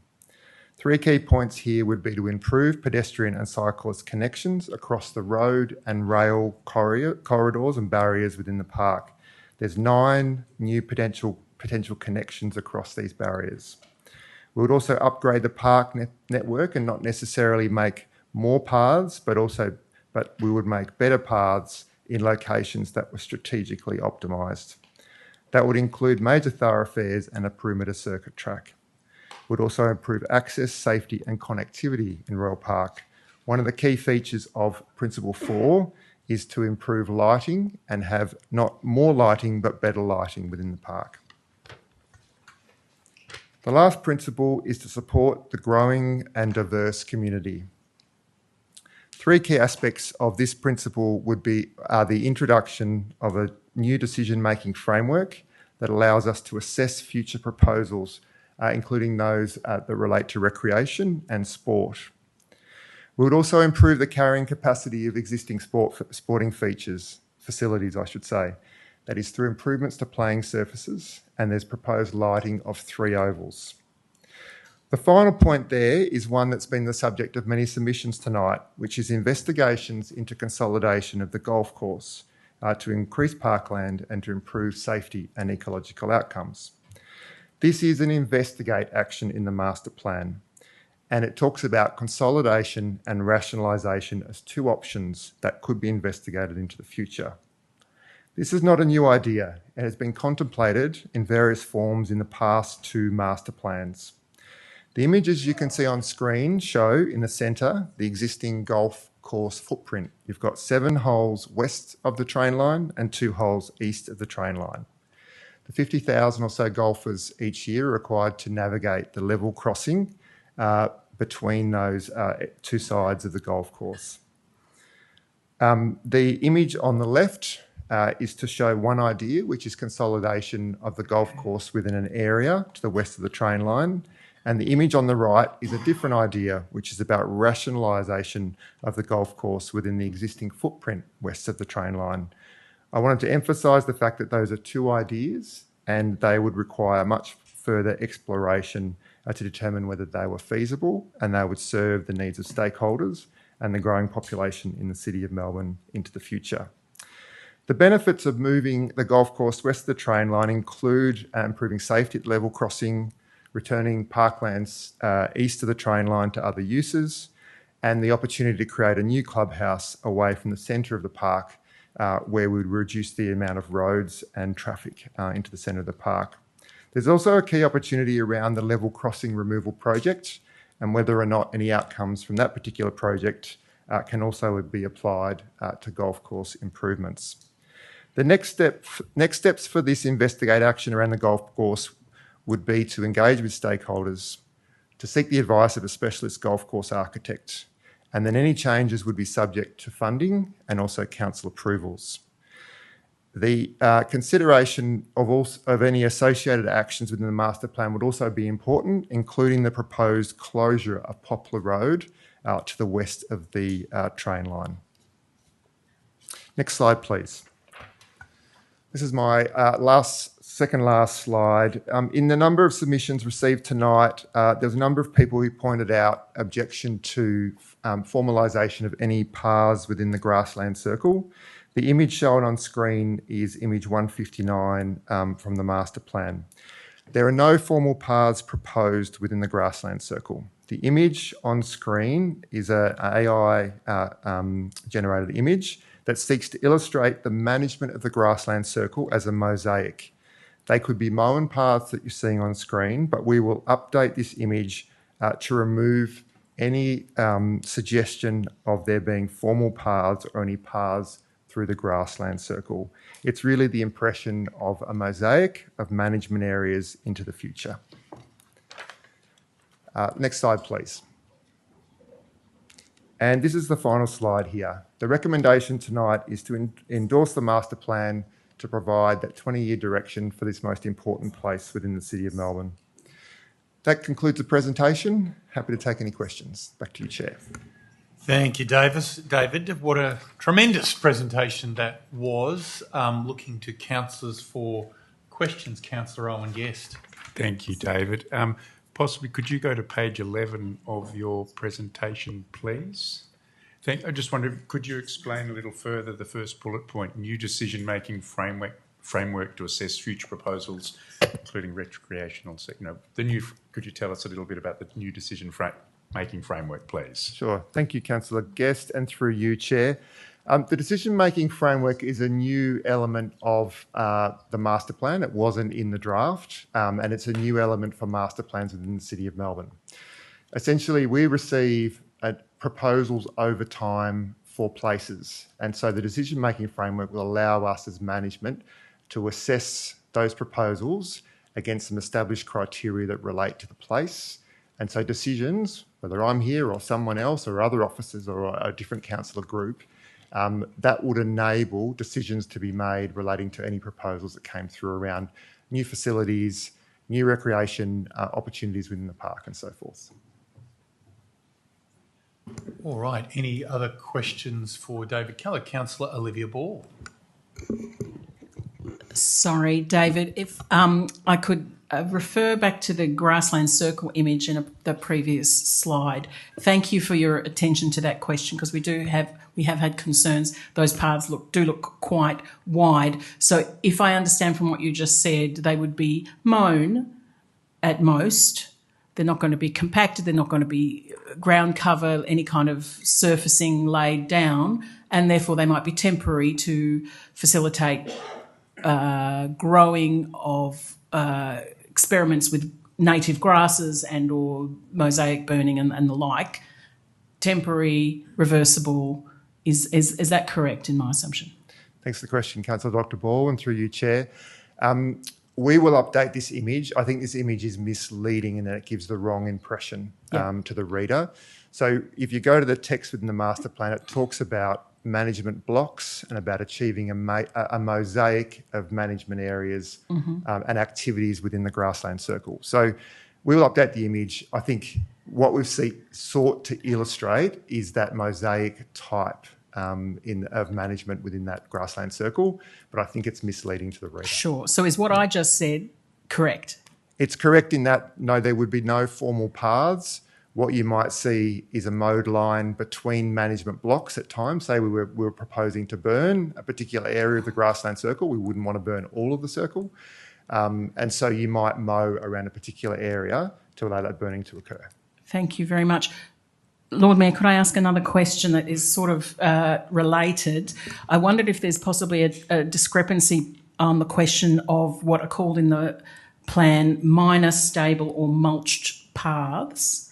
3 key points here would be to improve pedestrian and cyclist connections across the road and rail corridors and barriers within the park. There's 9 new potential connections across these barriers. We would also upgrade the park network and not necessarily make more paths, but we would make better paths in locations that were strategically optimised. That would include major thoroughfares and a perimeter circuit track. Would also improve access, safety and connectivity in Royal Park. One of the key features of Principle 4 is to improve lighting and have not more lighting but better lighting within the park. The last principle is to support the growing and diverse community. 3 key aspects of this principle are the introduction of a new decision-making framework that allows us to assess future proposals, including those that relate to recreation and sport. We would also improve the carrying capacity of existing sporting facilities, I should say. That is through improvements to playing surfaces, and there's proposed lighting of 3 ovals. The final point there is one that's been the subject of many submissions tonight, which is investigations into consolidation of the golf course to increase parkland and to improve safety and ecological outcomes. This is an investigate action in the master plan, and it talks about consolidation and rationalisation as 2 options that could be investigated into the future. This is not a new idea. It has been contemplated in various forms in the past 2 master plans. The images you can see on screen show in the centre the existing golf course footprint. You've got 7 holes west of the train line and 2 holes east of the train line. The 50,000 or so golfers each year are required to navigate the level crossing between those 2 sides of the golf course. The image on the left is to show one idea, which is consolidation of the golf course within an area to the west of the train line. And the image on the right is a different idea, which is about rationalisation of the golf course within the existing footprint west of the train line. I wanted to emphasise the fact that those are 2 ideas and they would require much further exploration to determine whether they were feasible and they would serve the needs of stakeholders and the growing population in the City of Melbourne into the future. The benefits of moving the golf course west of the train line include improving safety at level crossing, returning parklands east of the train line to other uses, and the opportunity to create a new clubhouse away from the centre of the park where we would reduce the amount of roads and traffic into the centre of the park. There's also a key opportunity around the level crossing removal project and whether or not any outcomes from that particular project can also be applied to golf course improvements. The next steps for this investigate action around the golf course would be to engage with stakeholders, to seek the advice of a specialist golf course architect, and then any changes would be subject to funding and also council approvals. The consideration of any associated actions within the master plan would also be important, including the proposed closure of Poplar Road to the west of the train line. Next slide, please. This is my second last slide. In the number of submissions received tonight, there's a number of people who pointed out objection to formalisation of any paths within the grassland circle. The image shown on screen is image 159 from the master plan. There are no formal paths proposed within the grassland circle. The image on screen is an AI generated image that seeks to illustrate the management of the grassland circle as a mosaic. They could be mown paths that you're seeing on screen, but we will update this image to remove any suggestion of there being formal paths or any paths through the grassland circle. It's really the impression of a mosaic of management areas into the future. Next slide, please. And this is the final slide here. The recommendation tonight is to endorse the master plan to provide that 20-year direction for this most important place within the City of Melbourne. That concludes the presentation. Happy to take any questions. Back to you, Chair.
Thank you, David. What a tremendous presentation that was. Looking to councillors for Questions, Councillor Owen Guest.
Thank you, David. Possibly, could you go to page 11 of your presentation, please? I just wondered, could you explain a little further the first bullet point, new decision-making framework to assess future proposals, including recreational, could you tell us a little bit about the new decision-making framework, please?
Sure. Thank you, Councillor Guest, and through you, Chair. The decision-making framework is a new element of the master plan. It wasn't in the draft, and it's a new element for master plans within the City of Melbourne. Essentially, we receive proposals over time for places, and so the decision-making framework will allow us as management to assess those proposals against some established criteria that relate to the place. And so decisions, whether I'm here or someone else or other officers or a different councillor group, that would enable decisions to be made relating to any proposals that came through around new facilities, new recreation opportunities within the park and so forth.
All right. Any other questions for David Keller? Councillor Olivia Ball.
Sorry, David, if I could refer back to the grassland circle image in the previous slide. Thank you for your attention to that question, because we have had concerns. Those paths do look quite wide. So if I understand from what you just said, they would be mown at most. They're not going to be compacted. They're not going to be ground cover, any kind of surfacing laid down, and therefore they might be temporary to facilitate growing of experiments with native grasses and or mosaic burning and the like. Temporary, reversible. Is that correct in my assumption?
Thanks for the question, Councillor Dr. Ball, and through you, Chair. We will update this image. I think this image is misleading in that it gives the wrong impression to the reader. So if you go to the text within the master plan, it talks about management blocks and about achieving a mosaic of management areas and activities within the grassland circle. So we will update the image. I think what we've sought to illustrate is that mosaic type of management within that grassland circle, but I think it's misleading to the reader.
Sure. So is what I just said correct?
It's correct in that, no, there would be no formal paths. What you might see is a mowed line between management blocks at times. Say we were proposing to burn a particular area of the grassland circle. We wouldn't want to burn all of the circle. And so you might mow around a particular area to allow that burning to occur.
Thank you very much. Lord Mayor, could I ask another question that is sort of related? I wondered if there's possibly a discrepancy on the question of what are called in the plan minor, stable or mulched paths.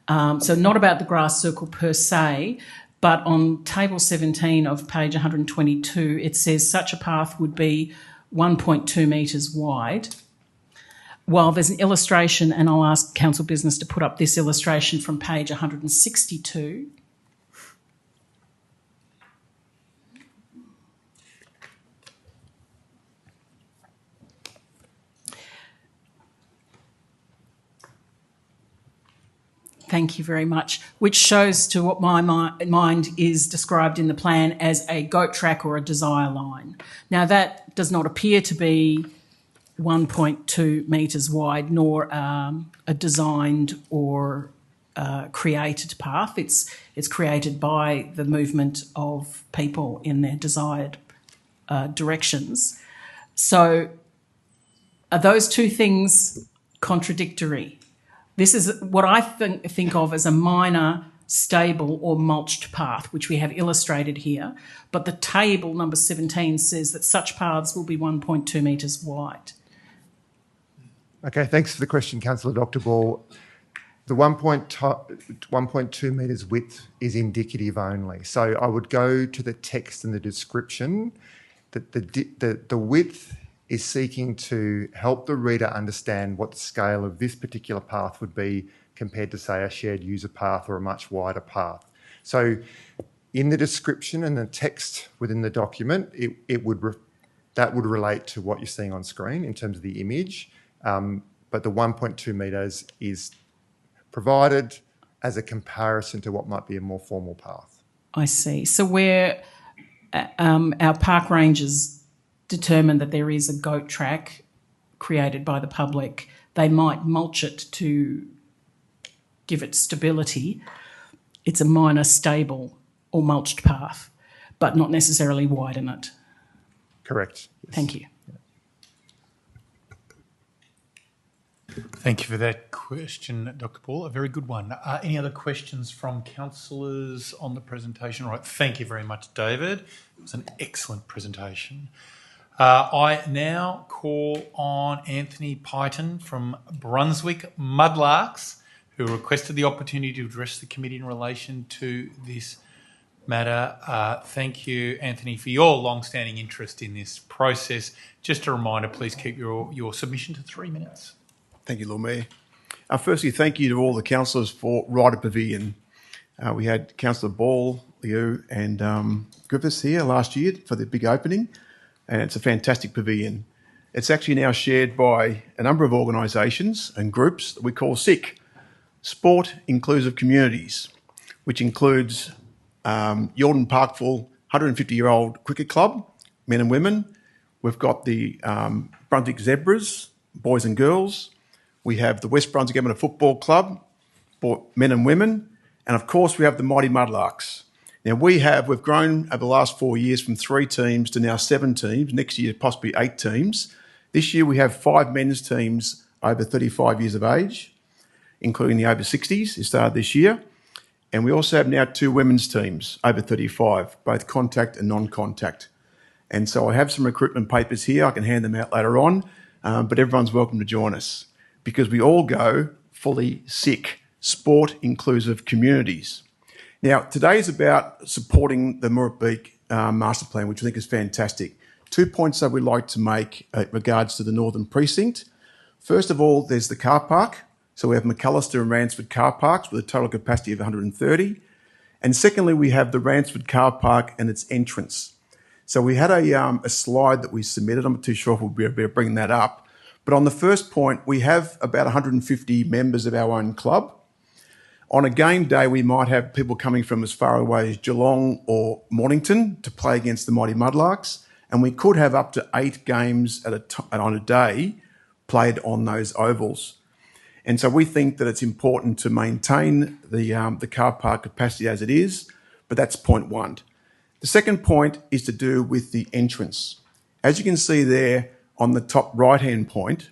So not about the grass circle per se, but on table 17 of page 122, it says such a path would be 1.2 metres wide. While there's an illustration, and I'll ask Council Business to put up this illustration from page 162. Thank you very much. Which shows to what my mind is described in the plan as a goat track or a desire line. Now that does not appear to be 1.2 metres wide, nor a designed or created path. It's created by the movement of people in their desired directions. So are those two things contradictory? This is what I think of as a minor, stable or mulched path, which we have illustrated here. But the table number 17 says that such paths will be 1.2 metres wide.
Okay, thanks for the question, Councillor Dr. Ball. The 1.2 metres width is indicative only. So I would go to the text and the description. That the width is seeking to help the reader understand what the scale of this particular path would be compared to, say, a shared user path or a much wider path. So in the description and the text within the document, that would relate to what you're seeing on screen in terms of the image. But the 1.2 metres is provided as a comparison to what might be a more formal path.
I see. So where our park rangers determine that there is a goat track created by the public. They might mulch it to give it stability. It's a minor stable or mulched path, but not necessarily widen it.
Correct. Yes.
Thank you.
Thank you for that question, Dr. Paul. A very good one. Any other questions from councillors on the presentation? All right, thank you very much, David. It was an excellent presentation. I now call on Anthony Pyton from Brunswick Mudlarks, who requested the opportunity to address the committee in relation to this matter. Thank you, Anthony, for your long-standing interest in this process. Just a reminder, please keep your submission to 3 minutes.
Thank you, Lord Mayor. Firstly, thank you to all the councillors for Ryder Pavilion. We had Councillor Ball, Liu and Griffiths here last year for the big opening, and it's a fantastic pavilion. It's actually now shared by a number of organisations and groups that we call SIC, Sport Inclusive Communities, which includes Yalden Parkville 150-year-old cricket club, men and women. We've got the Brunswick Zebras, boys and girls. We have the West Brunswick Amateur Football Club, men and women. And of course, we have the Mighty Mudlarks. Now, we've grown over the last 4 years from 3 teams to now 7 teams. Next year, possibly 8 teams. This year, we have 5 men's teams over 35 years of age, including the over 60s who started this year. And we also have now 2 women's teams over 35, both contact and non-contact. And so I have some recruitment papers here. I can hand them out later on, but everyone's welcome to join us because we all go fully SIC, Sport Inclusive Communities. Now, today is about supporting the Murrabbeek Master Plan, which I think is fantastic. 2 points that we'd like to make in regards to the Northern Precinct. First of all, there's the car park. So we have McAllister and Ransford car parks with a total capacity of 130. And secondly, we have the Ransford car park and its entrance. So we had a slide that we submitted. I'm not too sure if we'll be able to bring that up. But on the first point, we have about 150 members of our own club. On a game day, we might have people coming from as far away as Geelong or Mornington to play against the Mighty Mudlarks. And we could have up to 8 games on a day played on those ovals. And so we think that it's important to maintain the car park capacity as it is, but that's point 1. The second point is to do with the entrance. As you can see there on the top right-hand point,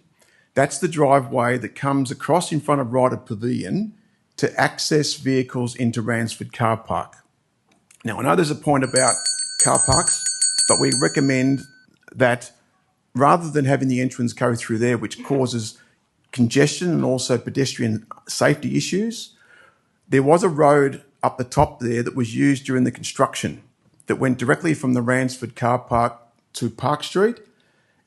that's the driveway that comes across in front of Ryder Pavilion to access vehicles into Ransford car park. Now, I know there's a point about car parks, but we recommend that rather than having the entrance go through there, which causes congestion and also pedestrian safety issues, there was a road up the top there that was used during the construction that went directly from the Ransford car park to Park Street.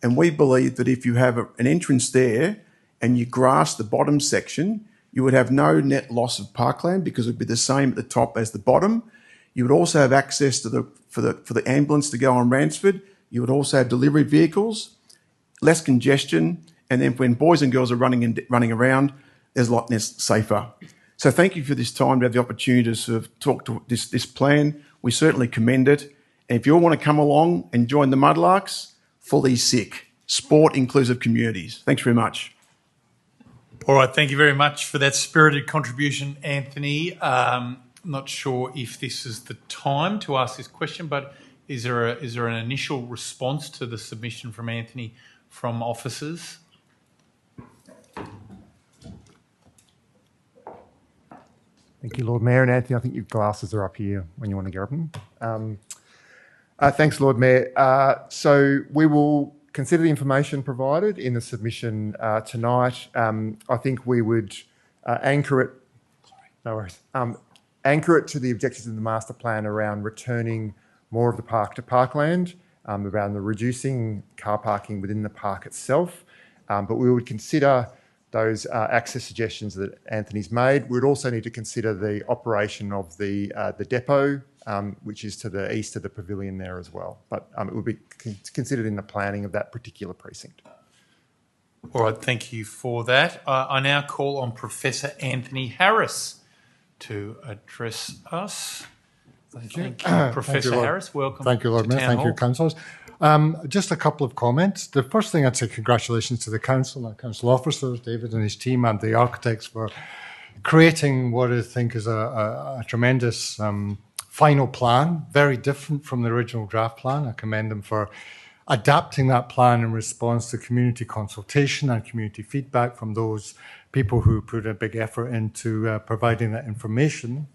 And we believe that if you have an entrance there and you grass the bottom section, you would have no net loss of parkland because it would be the same at the top as the bottom. You would also have access to for the ambulance to go on Ransford. You would also have delivery vehicles, less congestion, and then when boys and girls are running around, there's a lot less safer. So thank you for this time to have the opportunity to sort of talk to this plan. We certainly commend it. And if you all want to come along and join the Mudlarks, fully SIC, Sport Inclusive Communities. Thanks very much.
All right, thank you very much for that spirited contribution, Anthony. Not sure if this is the time to ask this question, but is there an initial response to the submission from Anthony from officers?
Thank you, Lord Mayor. And Anthony, I think your glasses are up here when you want to get them. Thanks, Lord Mayor. So we will consider the information provided in the submission tonight. I think we would anchor it. No worries. Anchor it to the objectives of the master plan around returning more of the park to parkland, around the reducing car parking within the park itself. But we would consider those access suggestions that Anthony's made. We'd also need to consider the operation of the depot, which is to the east of the pavilion there as well. But it would be considered in the planning of that particular precinct.
All right, thank you for that. I now call on Professor Anthony Harris to address us.
Thank you.
Professor Harris. Welcome.
Thank you, Lord Mayor. Thank you, councillors.
Just a couple of comments. The first thing I'd say, congratulations to the council and council officers, David and his team, and the architects for creating what I think is a tremendous final plan, very different from the original draft plan. I commend them for adapting that plan in response to community consultation and community feedback from those people who put a big effort into providing that information.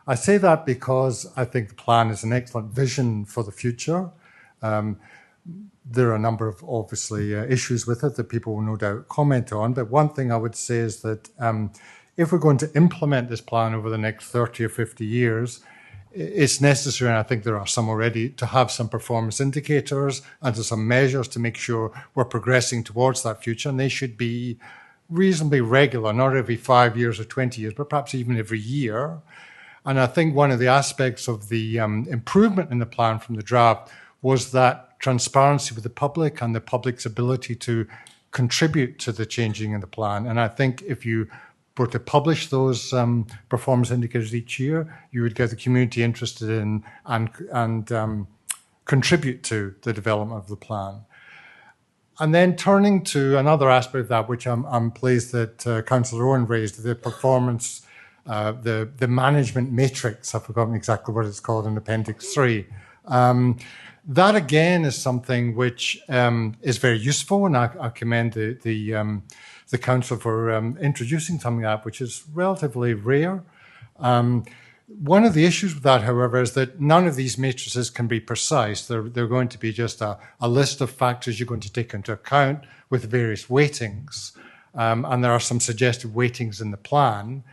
I say that because I think the plan is an excellent vision for the future. There are a number of, obviously, issues with it that people will no doubt comment on. But one thing I would say is that if we're going to implement this plan over the next 30 or 50 years, it's necessary, and I think there are some already, to have some performance indicators and to some measures to make sure we're progressing towards that future. And they should be reasonably regular, not every 5 years or 20 years, but perhaps even every year. And I think one of the aspects of the improvement in the plan from the draft was that transparency with the public and the public's ability to contribute to the changing in the plan. And I think if you were to publish those performance indicators each year, you would get the community interested in and contribute to the development of the plan. And then turning to another aspect of that, which I'm pleased that Councillor Owen raised, the performance, the management matrix. I've forgotten exactly what it's called in Appendix 3. That again is something which is very useful, and I commend the council for introducing something like that, which is relatively rare. One of the issues with that, however, is that none of these matrices can be precise. They're going to be just a list of factors you're going to take into account with various weightings, and there are some suggested weightings in the plan.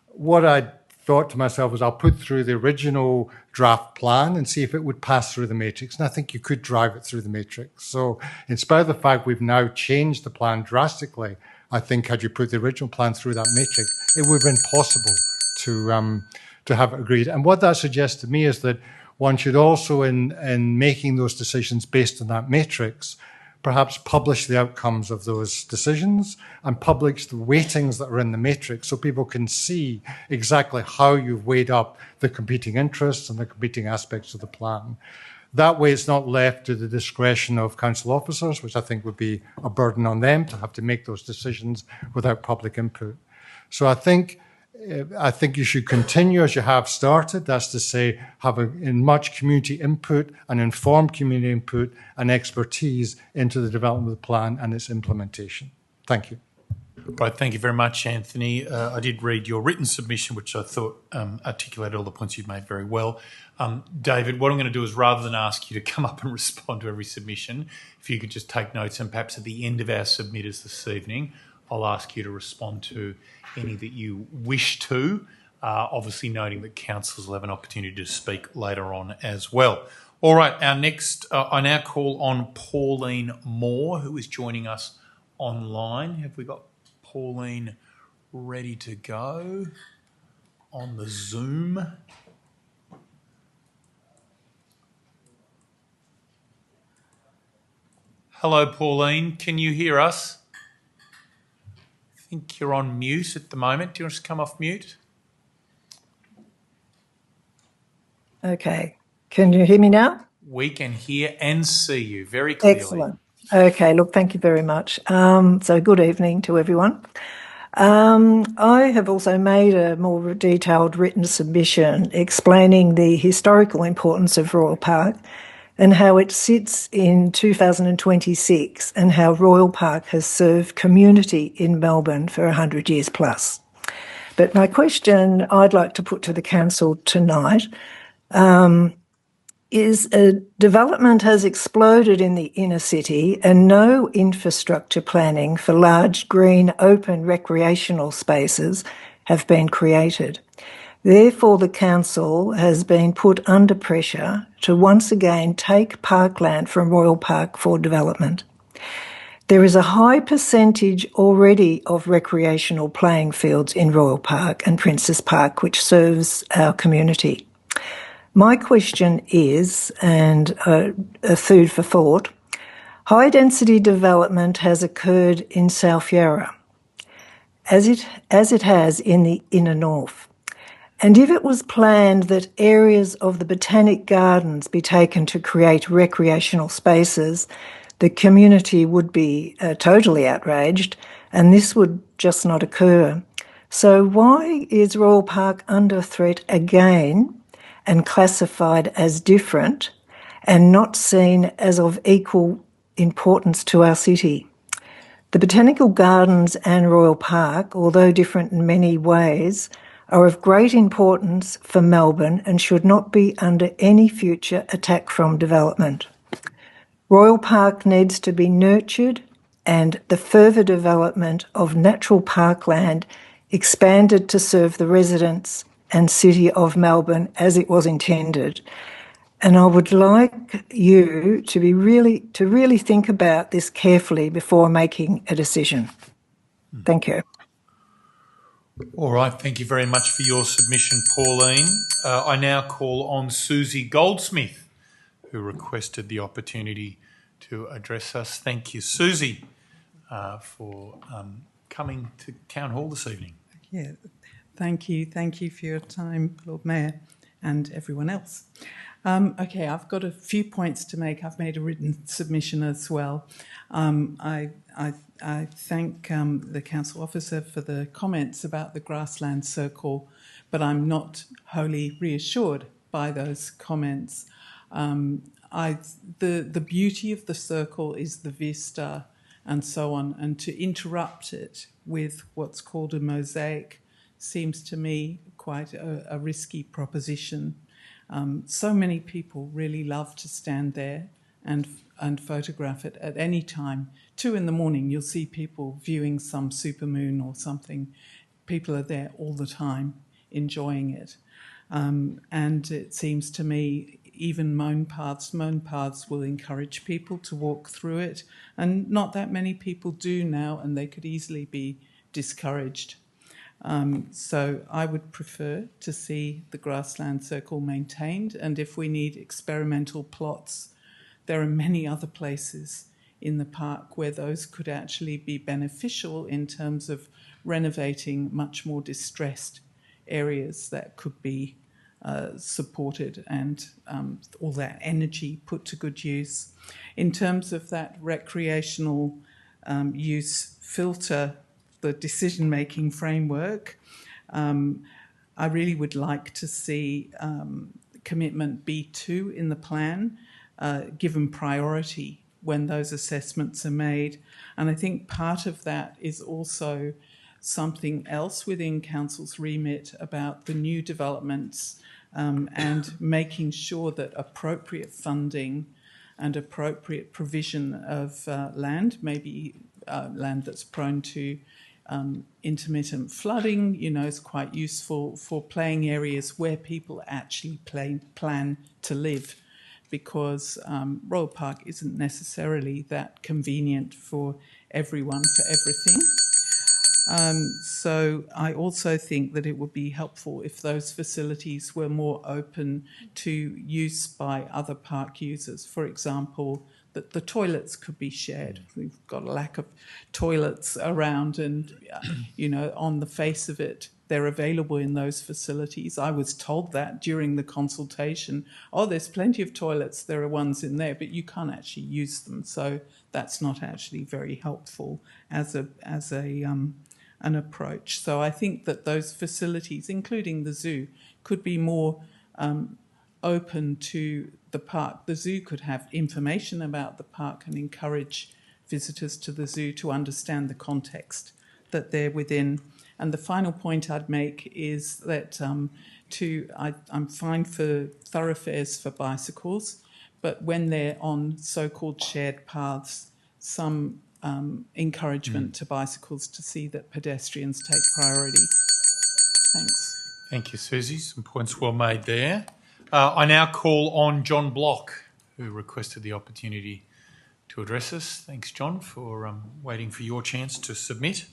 What I thought to myself was I'll put through the original draft plan and see if it would pass through the matrix. And I think you could drive it through the matrix. So in spite of the fact we've now changed the plan drastically, I think had you put the original plan through that matrix, it would have been possible to have it agreed. And what that suggests to me is that one should also, in making those decisions based on that matrix, perhaps publish the outcomes of those decisions and publish the weightings that are in the matrix so people can see exactly how you've weighed up the competing interests and the competing aspects of the plan. That way it's not left to the discretion of council officers, which I think would be a burden on them to have to make those decisions without public input. So I think you should continue as you have started. That's to say, have in much community input and informed community input and expertise into the development of the plan and its implementation. Thank you.
Right, thank you very much, Anthony. I did read your written submission, which I thought articulated all the points you've made very well. David, what I'm going to do is, rather than ask you to come up and respond to every submission, if you could just take notes, and perhaps at the end of our submitters this evening, I'll ask you to respond to any that you wish to, obviously noting that councillors will have an opportunity to speak later on as well. All right, our next, I now call on Pauline Moore, who is joining us online. Have we got Pauline ready to go on the Zoom? Hello, Pauline. Can you hear us? I think you're on mute at the moment. Do you want to come off mute?
Okay. Can you hear me now?
We can hear and see you very clearly.
Excellent. Okay, look, thank you very much. So good evening to everyone. I have also made a more detailed written submission explaining the historical importance of Royal Park and how it sits in 2026 and how Royal Park has served community in Melbourne for 100 years plus. But my question I'd like to put to the council tonight is development has exploded in the inner city and no infrastructure planning for large green open recreational spaces have been created. Therefore, the council has been put under pressure to once again take parkland from Royal Park for development. There is a high percentage already of recreational playing fields in Royal Park and Princes Park, which serves our community. My question is, and a food for thought, high density development has occurred in South Yarra, as it has in the inner north. And if it was planned that areas of the Botanic Gardens be taken to create recreational spaces, the community would be totally outraged, and this would just not occur. So why is Royal Park under threat again and classified as different and not seen as of equal importance to our city? The Botanical Gardens and Royal Park, although different in many ways, are of great importance for Melbourne and should not be under any future attack from development. Royal Park needs to be nurtured and the further development of natural parkland expanded to serve the residents and City of Melbourne as it was intended. And I would like you to really think about this carefully before making a decision. Thank you.
All right, thank you very much for your submission, Pauline. I now call on Susie Goldsmith, who requested the opportunity to address us. Thank you, Susie, for coming to Town Hall this evening.
Yeah, thank you. Thank you for your time, Lord Mayor, and everyone else. Okay, I've got a few points to make. I've made a written submission as well. I thank the council officer for the comments about the grassland circle, but I'm not wholly reassured by those comments. The beauty of the circle is the vista and so on, and to interrupt it with what's called a mosaic seems to me quite a risky proposition. So many people really love to stand there and photograph it at any time. 2 a.m, you'll see people viewing some supermoon or something. People are there all the time enjoying it. And it seems to me even mown paths will encourage people to walk through it. And not that many people do now, and they could easily be discouraged. So I would prefer to see the grassland circle maintained, and if we need experimental plots, there are many other places in the park where those could actually be beneficial in terms of renovating much more distressed areas that could be supported and all that energy put to good use. In terms of that recreational use filter, the decision-making framework, I really would like to see commitment B2 in the plan, given priority when those assessments are made. And I think part of that is also something else within Council's remit about the new developments and making sure that appropriate funding and appropriate provision of land, maybe land that's prone to intermittent flooding, is quite useful for playing areas where people actually plan to live, because Royal Park isn't necessarily that convenient for everyone, for everything. So I also think that it would be helpful if those facilities were more open to use by other park users. For example, that the toilets could be shared. We've got a lack of toilets around, and on the face of it, they're available in those facilities. I was told that during the consultation. Oh, there's plenty of toilets. There are ones in there, but you can't actually use them. So that's not actually very helpful as an approach. So I think that those facilities, including the zoo, could be more open to the park. The zoo could have information about the park and encourage visitors to the zoo to understand the context that they're within. And the final point I'd make is that I'm fine for thoroughfares for bicycles, but when they're on so-called shared paths, some encouragement to bicycles to see that pedestrians take priority. Thanks.
Thank you, Susie. Some points well made there. I now call on John Block, who requested the opportunity to address us. Thanks, John, for waiting for your chance to submit.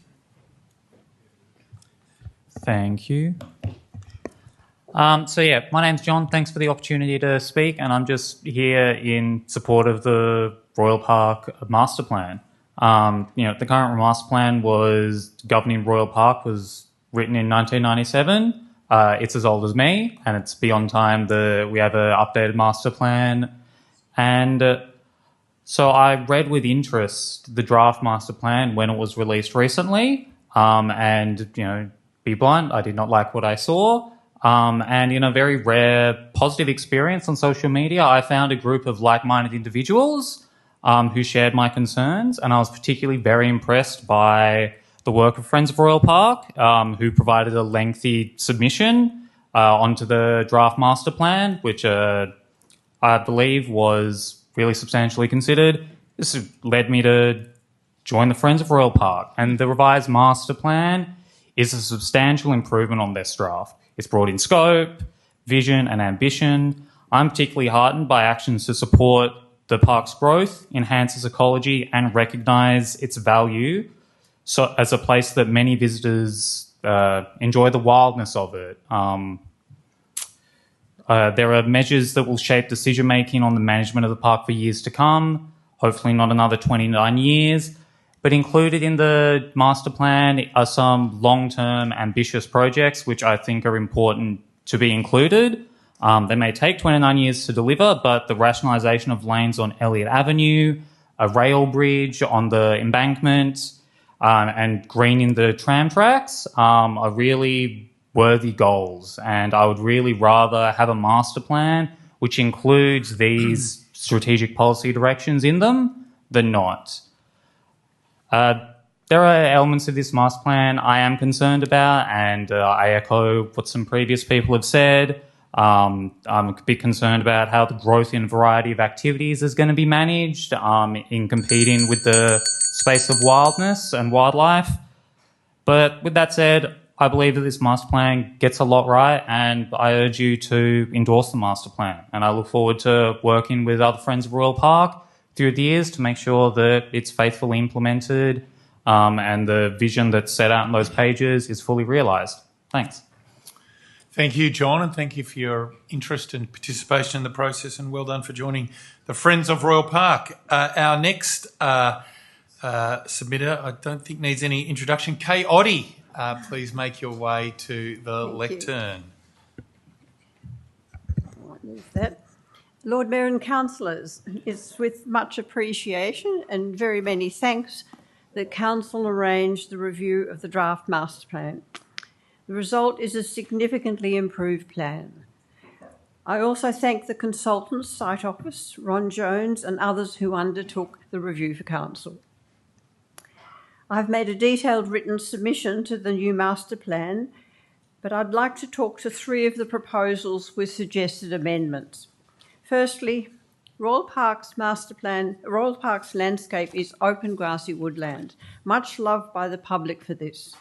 Thank you. My name's John. Thanks for the opportunity to speak, and I'm just here in support of the Royal Park Master Plan. The current master plan was governing Royal Park was written in 1997. It's as old as me, and it's beyond time that we have an updated master plan. And so I read with interest the draft master plan when it was released recently. And, be blunt, I did not like what I saw. And in a very rare positive experience on social media, I found a group of like-minded individuals who shared my concerns, and I was particularly very impressed by the work of Friends of Royal Park, who provided a lengthy submission onto the draft master plan, which I believe was really substantially considered. This led me to join the Friends of Royal Park, and the revised master plan is a substantial improvement on this draft. It's brought in scope, vision and ambition. I'm particularly heartened by actions to support the park's growth, enhance its ecology and recognise its value so as a place that many visitors enjoy the wildness of it. There are measures that will shape decision-making on the management of the park for years to come, hopefully not another 29 years. But included in the master plan are some long-term ambitious projects which I think are important to be included. They may take 29 years to deliver, but the rationalisation of lanes on Elliott Avenue, a rail bridge on the embankment, and greening the tram tracks are really worthy goals. And I would really rather have a master plan which includes these strategic policy directions in them than not. There are elements of this master plan I am concerned about, and I echo what some previous people have said. I'm a bit concerned about how the growth in a variety of activities is going to be managed in competing with the space of wildness and wildlife. But with that said, I believe that this master plan gets a lot right, and I urge you to endorse the master plan. And I look forward to working with other Friends of Royal Park through the years to make sure that it's faithfully implemented and the vision that's set out in those pages is fully realised. Thanks.
Thank you, John, and thank you for your interest and participation in the process, and well done for joining the Friends of Royal Park. Our next submitter, I don't think needs any introduction. Kay Oddie, please make your way to the lectern.
I might move that. Lord Mayor and councillors, it's with much appreciation and very many thanks that Council arranged the review of the draft master plan. The result is a significantly improved plan. I also thank the consultants, Site Office, Ron Jones and others who undertook the review for Council. I've made a detailed written submission to the new master plan, but I'd like to talk to three of the proposals with suggested amendments. Firstly, Royal Park's landscape is open grassy woodland, much loved by the public for this.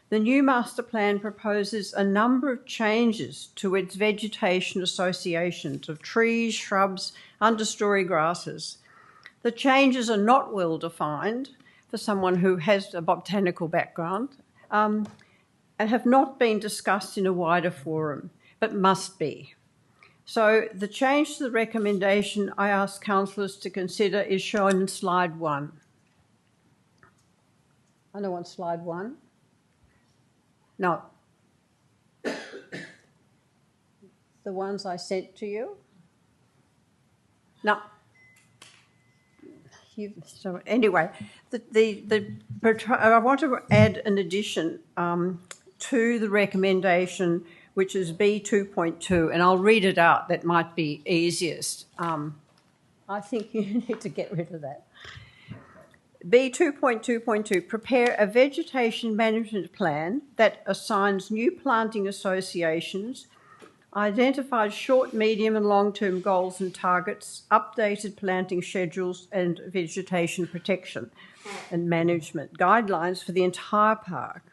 The new master plan proposes a number of changes to its vegetation associations of trees, shrubs, understory grasses. The changes are not well defined for someone who has a botanical background and have not been discussed in a wider forum, but must be. So the change to the recommendation I ask councillors to consider is shown in slide 1. I know on slide 1. No. The ones I sent to you? No. So anyway, I want to add an addition to the recommendation, which is B2.2, and I'll read it out. That might be easiest. I think you need to get rid of that. B2.2.2, prepare a vegetation management plan that assigns new planting associations, identifies short, medium and long-term goals and targets, updated planting schedules and vegetation protection and management guidelines for the entire park,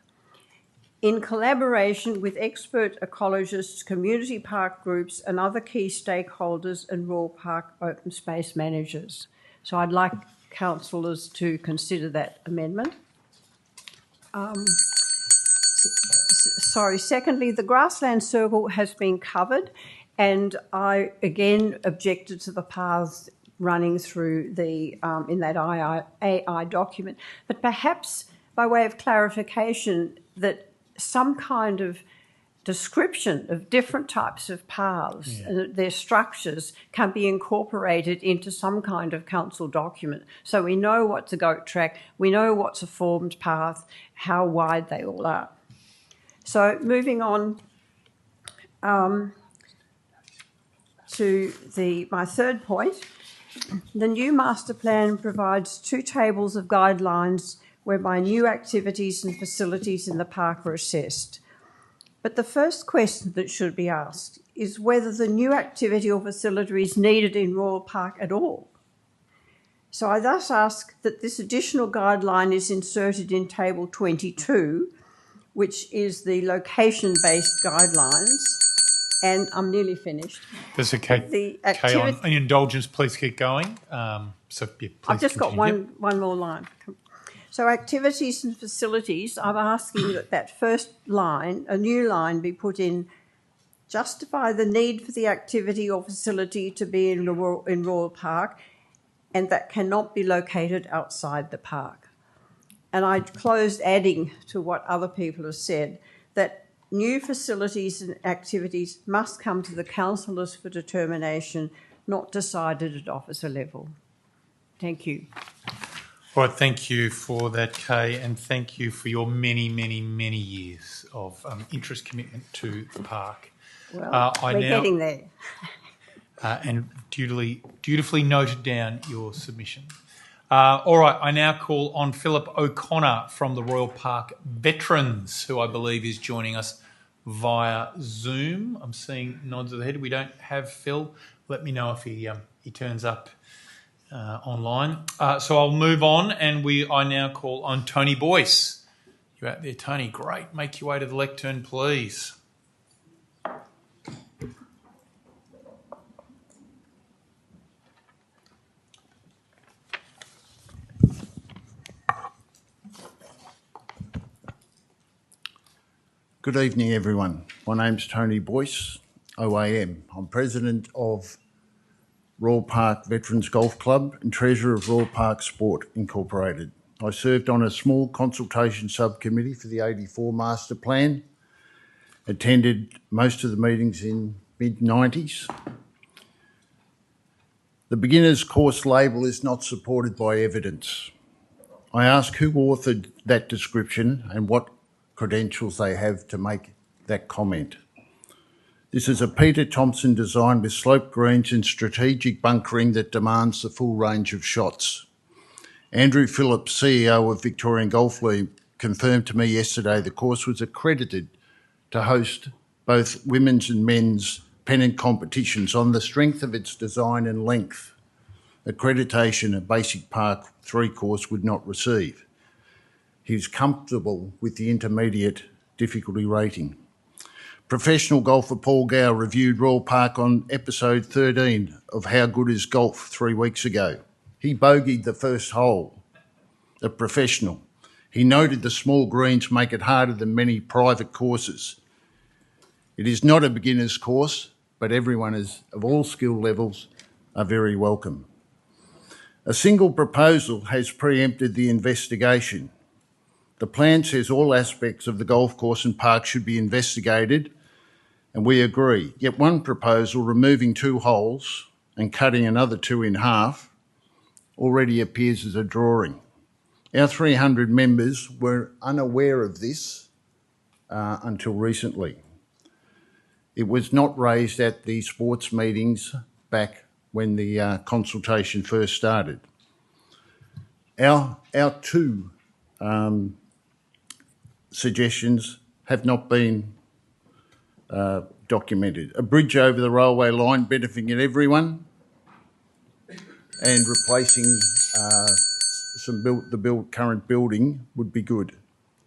in collaboration with expert ecologists, community park groups and other key stakeholders and Royal Park open space managers. So I'd like councillors to consider that amendment. Secondly, the grassland circle has been covered, and I again objected to the paths running through the in that AI document. But perhaps by way of clarification, that some kind of description of different types of paths and that their structures can be incorporated into some kind of council document. So we know what's a goat track, we know what's a formed path, how wide they all are. So moving on to my third point, the new master plan provides 2 tables of guidelines whereby new activities and facilities in the park are assessed. But the first question that should be asked is whether the new activity or facility is needed in Royal Park at all. So I thus ask that this additional guideline is inserted in table 22, which is the location-based guidelines. And I'm nearly finished.
There's a K on indulgence. Please keep going.
I've just got one more line. So activities and facilities, I'm asking that first line, a new line, be put in, justify the need for the activity or facility to be in Royal Park, and that cannot be located outside the park. And I closed adding to what other people have said, that new facilities and activities must come to the councillors for determination, not decided at officer level. Thank you.
All right, thank you for that, Kay, and thank you for your many, many, many years of interest commitment to the park.
Well, we're getting there.
And dutifully noted down your submission. All right, I now call on Philip O'Connor from the Royal Park Veterans, who I believe is joining us via Zoom. I'm seeing nods of the head. We don't have Phil. Let me know if he turns up online. So I'll move on, and I now call on Tony Boyce. You out there, Tony? Great. Make your way to the lectern, please.
Good evening, everyone. My name's Tony Boyce, OAM. I'm president of Royal Park Veterans Golf Club and treasurer of Royal Park Sport Incorporated. I served on a small consultation subcommittee for the 84 Master Plan, attended most of the meetings in mid-90s. The beginner's course label is not supported by evidence. I ask who authored that description and what credentials they have to make that comment. This is a Peter Thompson design with sloped greens and strategic bunkering that demands the full range of shots. Andrew Phillips, CEO of Victorian Golf League, confirmed to me yesterday the course was accredited to host both women's and men's pennant competitions on the strength of its design and length. Accreditation a basic Park 3 course would not receive. He was comfortable with the intermediate difficulty rating. Professional golfer Paul Gow reviewed Royal Park on episode 13 of How Good Is Golf 3 weeks ago. He bogeyed the first hole, a professional. He noted the small greens make it harder than many private courses. It is not a beginner's course, but everyone of all skill levels are very welcome. A single proposal has preempted the investigation. The plan says all aspects of the golf course and park should be investigated, and we agree. Yet one proposal, removing 2 holes and cutting another 2 in half, already appears as a drawing. Our 300 members were unaware of this until recently. It was not raised at the sports meetings back when the consultation first started. Our 2 suggestions have not been documented. A bridge over the railway line benefiting everyone and replacing the current building would be good.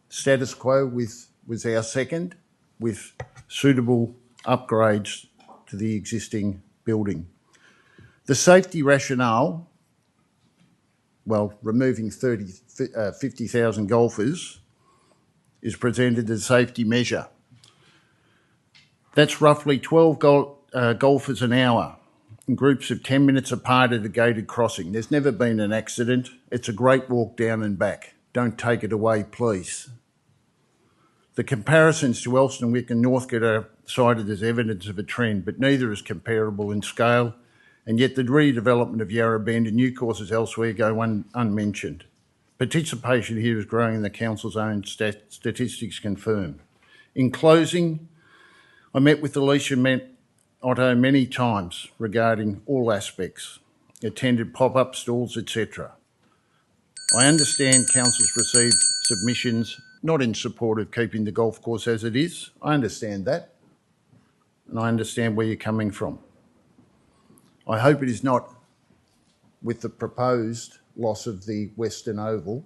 Status quo was our second, with suitable upgrades to the existing building. The safety rationale, well, removing 50,000 golfers is presented as a safety measure. That's roughly 12 golfers an hour in groups of 10 minutes apart at a gated crossing. There's never been an accident. It's a great walk down and back. Don't take it away, please. The comparisons to Elstonwick and Northcote are cited as evidence of a trend, but neither is comparable in scale, and yet the redevelopment of Yarra Bend and new courses elsewhere go unmentioned. Participation here is growing and the Council's own statistics confirm. In closing, I met with Alicia Otto many times regarding all aspects, attended pop-up stalls, etc. I understand Council's received submissions not in support of keeping the golf course as it is. I understand that, and I understand where you're coming from. I hope it is not with the proposed loss of the Western Oval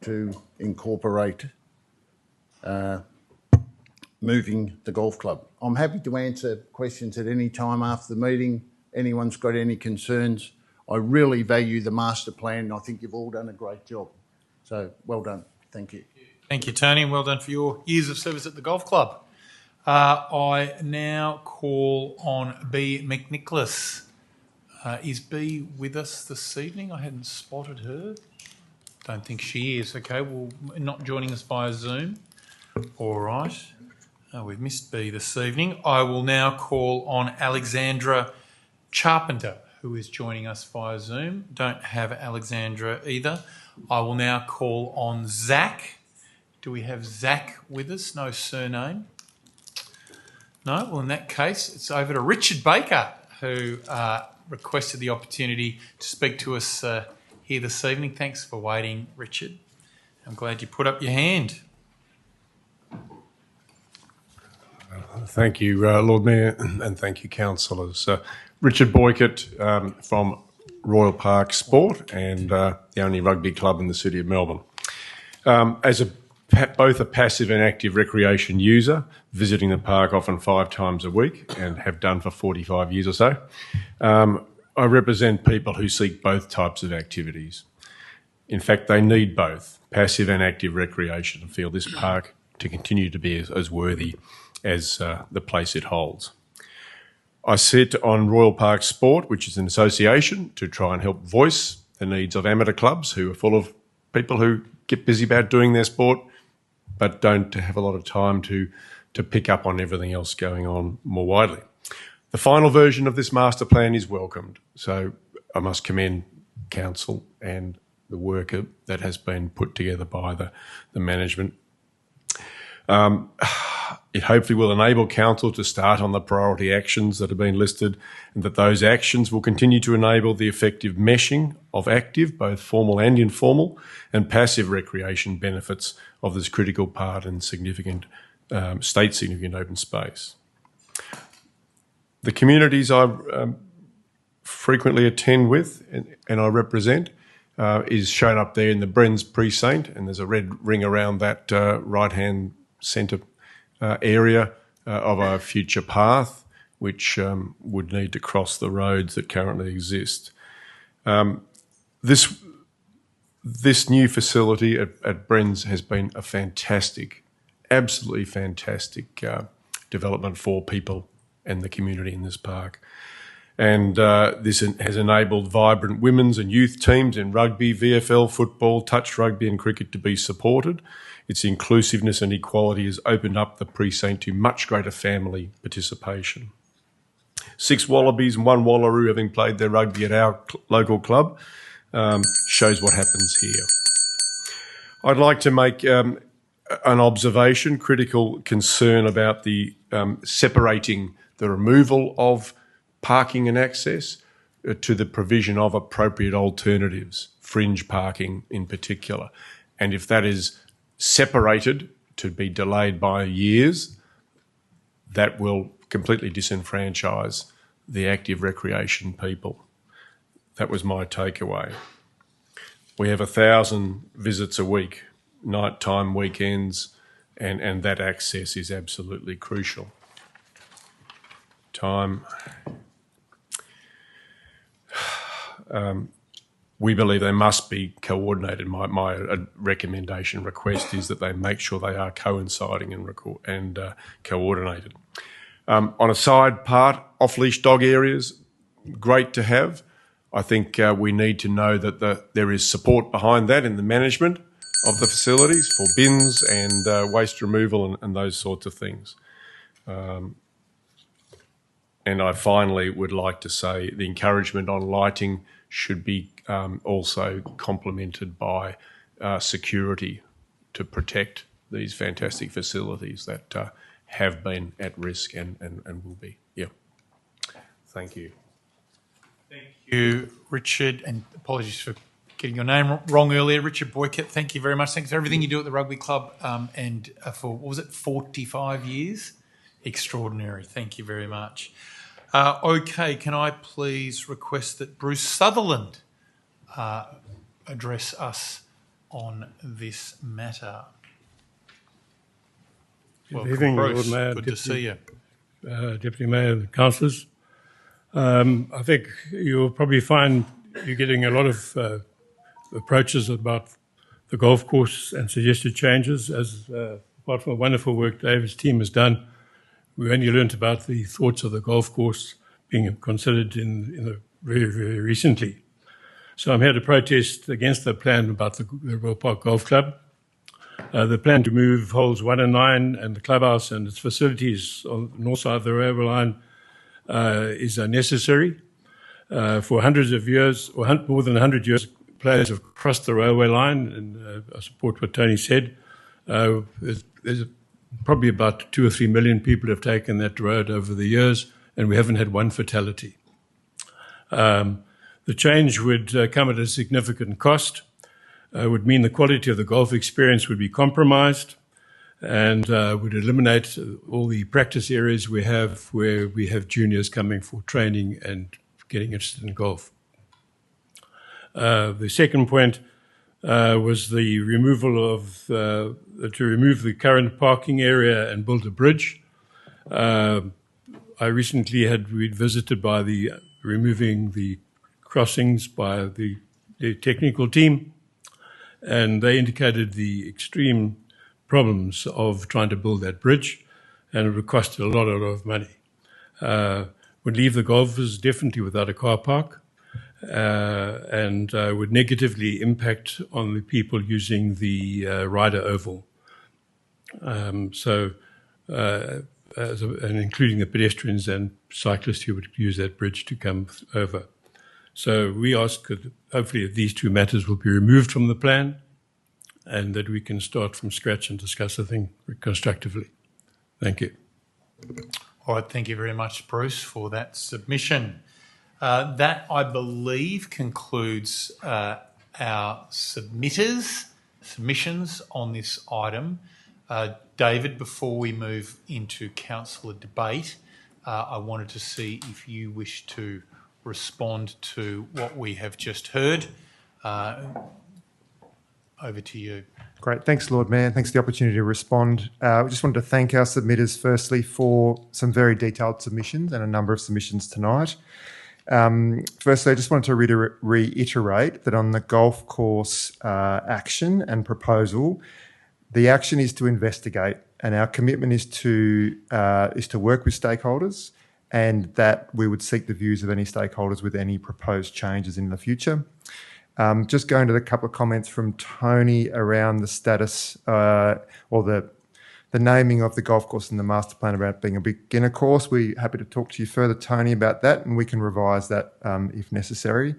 to incorporate moving the golf club. I'm happy to answer questions at any time after the meeting. Anyone's got any concerns. I really value the master plan, and I think you've all done a great job. So well done. Thank you.
Thank you, Tony, and well done for your years of service at the golf club. I now call on B. McNicholas. Is B with us this evening? I hadn't spotted her. Don't think she is. Okay, well, not joining us via Zoom. All right. We've missed B this evening. I will now call on Alexandra Charpenter, who is joining us via Zoom. Don't have Alexandra either. I will now call on Zach. Do we have Zach with us? No surname. No? Well, in that case, it's over to Richard Baker, who requested the opportunity to speak to us here this evening. Thanks for waiting, Richard. I'm glad you put up your hand.
Thank you, Lord Mayor, and thank you, councillors. Richard Boycott from Royal Park Sport and the only rugby club in the city of Melbourne. As both a passive and active recreation user, visiting the park often 5 times a week and have done for 45 years or so, I represent people who seek both types of activities. In fact, they need both, passive and active recreation, and feel this park to continue to be as worthy as the place it holds. I sit on Royal Park Sport, which is an association to try and help voice the needs of amateur clubs who are full of people who get busy about doing their sport but don't have a lot of time to pick up on everything else going on more widely. The final version of this master plan is welcomed, so I must commend Council and the work that has been put together by the management. It hopefully will enable Council to start on the priority actions that have been listed, and that those actions will continue to enable the effective meshing of active, both formal and informal, and passive recreation benefits of this critical part and significant, state-significant open space. The communities I frequently attend with and I represent is shown up there in the Brenz precinct, and there's a red ring around that right-hand centre area of a future path, which would need to cross the roads that currently exist. This new facility at Brenz has been a fantastic, absolutely fantastic development for people and the community in this park. And this has enabled vibrant women's and youth teams in rugby, VFL, football, touch rugby and cricket to be supported. Its inclusiveness and equality has opened up the precinct to much greater family participation. 6 Wallabies and 1 Wallaroo having played their rugby at our local club shows what happens here. I'd like to make an observation, critical concern about the separating the removal of parking and access to the provision of appropriate alternatives, fringe parking in particular. And if that is separated to be delayed by years, that will completely disenfranchise the active recreation people. That was my takeaway. We have 1,000 visits a week, nighttime, weekends, and that access is absolutely crucial. Time. We believe they must be coordinated. My recommendation, request is that they make sure they are coinciding and coordinated. On a side part, off-leash dog areas, great to have. I think we need to know that there is support behind that in the management of the facilities for bins and waste removal and those sorts of things. And I finally would like to say the encouragement on lighting should be also complemented by security to protect these fantastic facilities that have been at risk and will be. Yeah. Thank you.
Thank you, Richard, and apologies for getting your name wrong earlier. Richard Boycott, thank you very much. Thanks for everything you do at the Rugby Club and for, what was it, 45 years? Extraordinary. Thank you very much. Okay, can I please request that Bruce Sutherland address us on this matter?
Good evening,
Bruce.
Lord Mayor.
Good to see you.
Deputy Mayor and councillors. I think you'll probably find you're getting a lot of approaches about the golf course and suggested changes. As apart from the wonderful work David's team has done, we only learnt about the thoughts of the golf course being considered in very, very recently. So I'm here to protest against the plan about the Royal Park Golf Club. The plan to move holes 1 and 9 and the clubhouse and its facilities on the north side of the railway line is unnecessary. For hundreds of years, or more than 100 years, players have crossed the railway line, and I support what Tony said. There's probably about 2 or 3 million people have taken that road over the years, and we haven't had one fatality. The change would come at a significant cost. Would mean the quality of the golf experience would be compromised, and would eliminate all the practice areas we have where we have juniors coming for training and getting interested in golf. The second point was the removal of to remove the current parking area and build a bridge. I recently had been visited by the removing the crossings by the technical team, and they indicated the extreme problems of trying to build that bridge, and it would cost a lot of money. Would leave the golfers definitely without a car park, and would negatively impact on the people using the Ryder Oval. And including the pedestrians and cyclists who would use that bridge to come over. So we ask that hopefully these two matters will be removed from the plan and that we can start from scratch and discuss the thing constructively. Thank you.
All right, thank you very much, Bruce, for that submission. That, I believe, concludes our submissions on this item. David, before we move into councillor debate, I wanted to see if you wish to respond to what we have just heard. Over to you.
Great. Thanks, Lord Mayor. Thanks for the opportunity to respond. We just wanted to thank our submitters, firstly, for some very detailed submissions and a number of submissions tonight. Firstly, I just wanted to reiterate that on the golf course action and proposal, the action is to investigate, and our commitment is to work with stakeholders, and that we would seek the views of any stakeholders with any proposed changes in the future. Just going to the couple of comments from Tony around the status or the naming of the golf course in the master plan about being a beginner course. We're happy to talk to you further, Tony, about that, and we can revise that if necessary.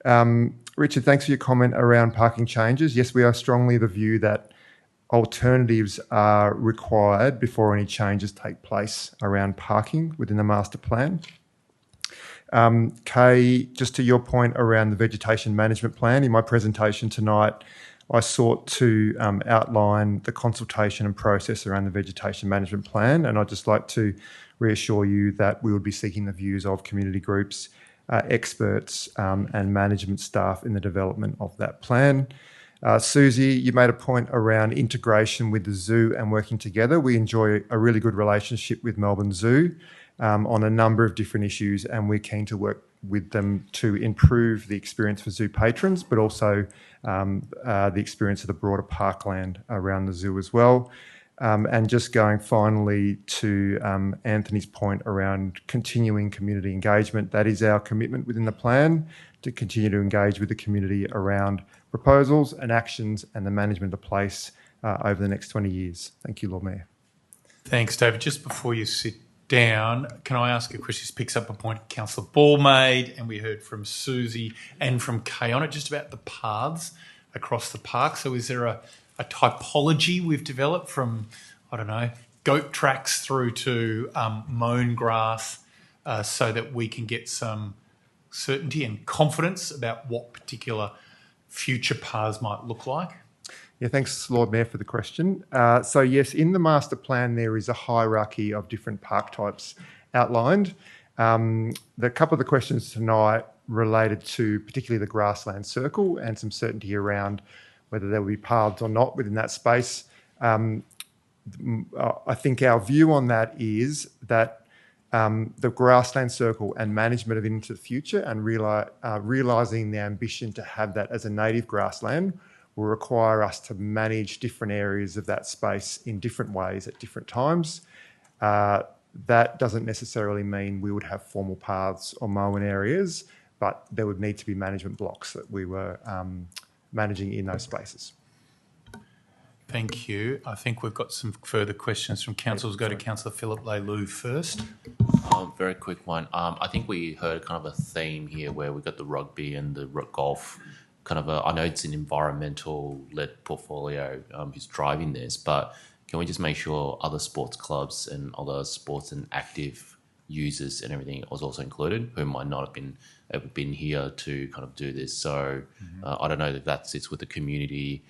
Richard, thanks for your comment around parking changes. Yes, we are strongly of the view that alternatives are required before any changes take place around parking within the master plan. Kay, just to your point around the vegetation management plan, in my presentation tonight, I sought to outline the consultation and process around the vegetation management plan, and I'd just like to reassure you that we would be seeking the views of community groups, experts and management staff in the development of that plan. Susie, you made a point around integration with the zoo and working together. We enjoy a really good relationship with Melbourne Zoo on a number of different issues, and we're keen to work with them to improve the experience for zoo patrons, but also the experience of the broader parkland around the zoo as well. And just going finally to Anthony's point around continuing community engagement, that is our commitment within the plan, to continue to engage with the community around proposals and actions and the management of the place over the next 20 years. Thank you, Lord Mayor.
Thanks, David. Just before you sit down, can I ask a question? This picks up a point Councillor Ball made, and we heard from Susie and from Kay on it, just about the paths across the park. So is there a typology we've developed from, I don't know, goat tracks through to mown grass so that we can get some certainty and confidence about what particular future paths might look like?
Yeah, thanks, Lord Mayor, for the question. So yes, in the master plan, there is a hierarchy of different park types outlined. The couple of the questions tonight related to particularly the grassland circle and some certainty around whether there will be paths or not within that space. I think our view on that is that the grassland circle and management of it into the future and realising the ambition to have that as a native grassland will require us to manage different areas of that space in different ways at different times. That doesn't necessarily mean we would have formal paths or mown areas, but there would need to be management blocks that we were managing in those spaces.
Thank you. I think we've got some further questions from council. We'll go to Councillor Philip Leilou first.
Very quick one. I think we heard kind of a theme here where we've got the rugby and the golf. I know it's an environmental-led portfolio who's driving this, but can we just make sure other sports clubs and other sports and active users and everything was also included, who might not have been here to kind of do this? So I don't know if that sits with the community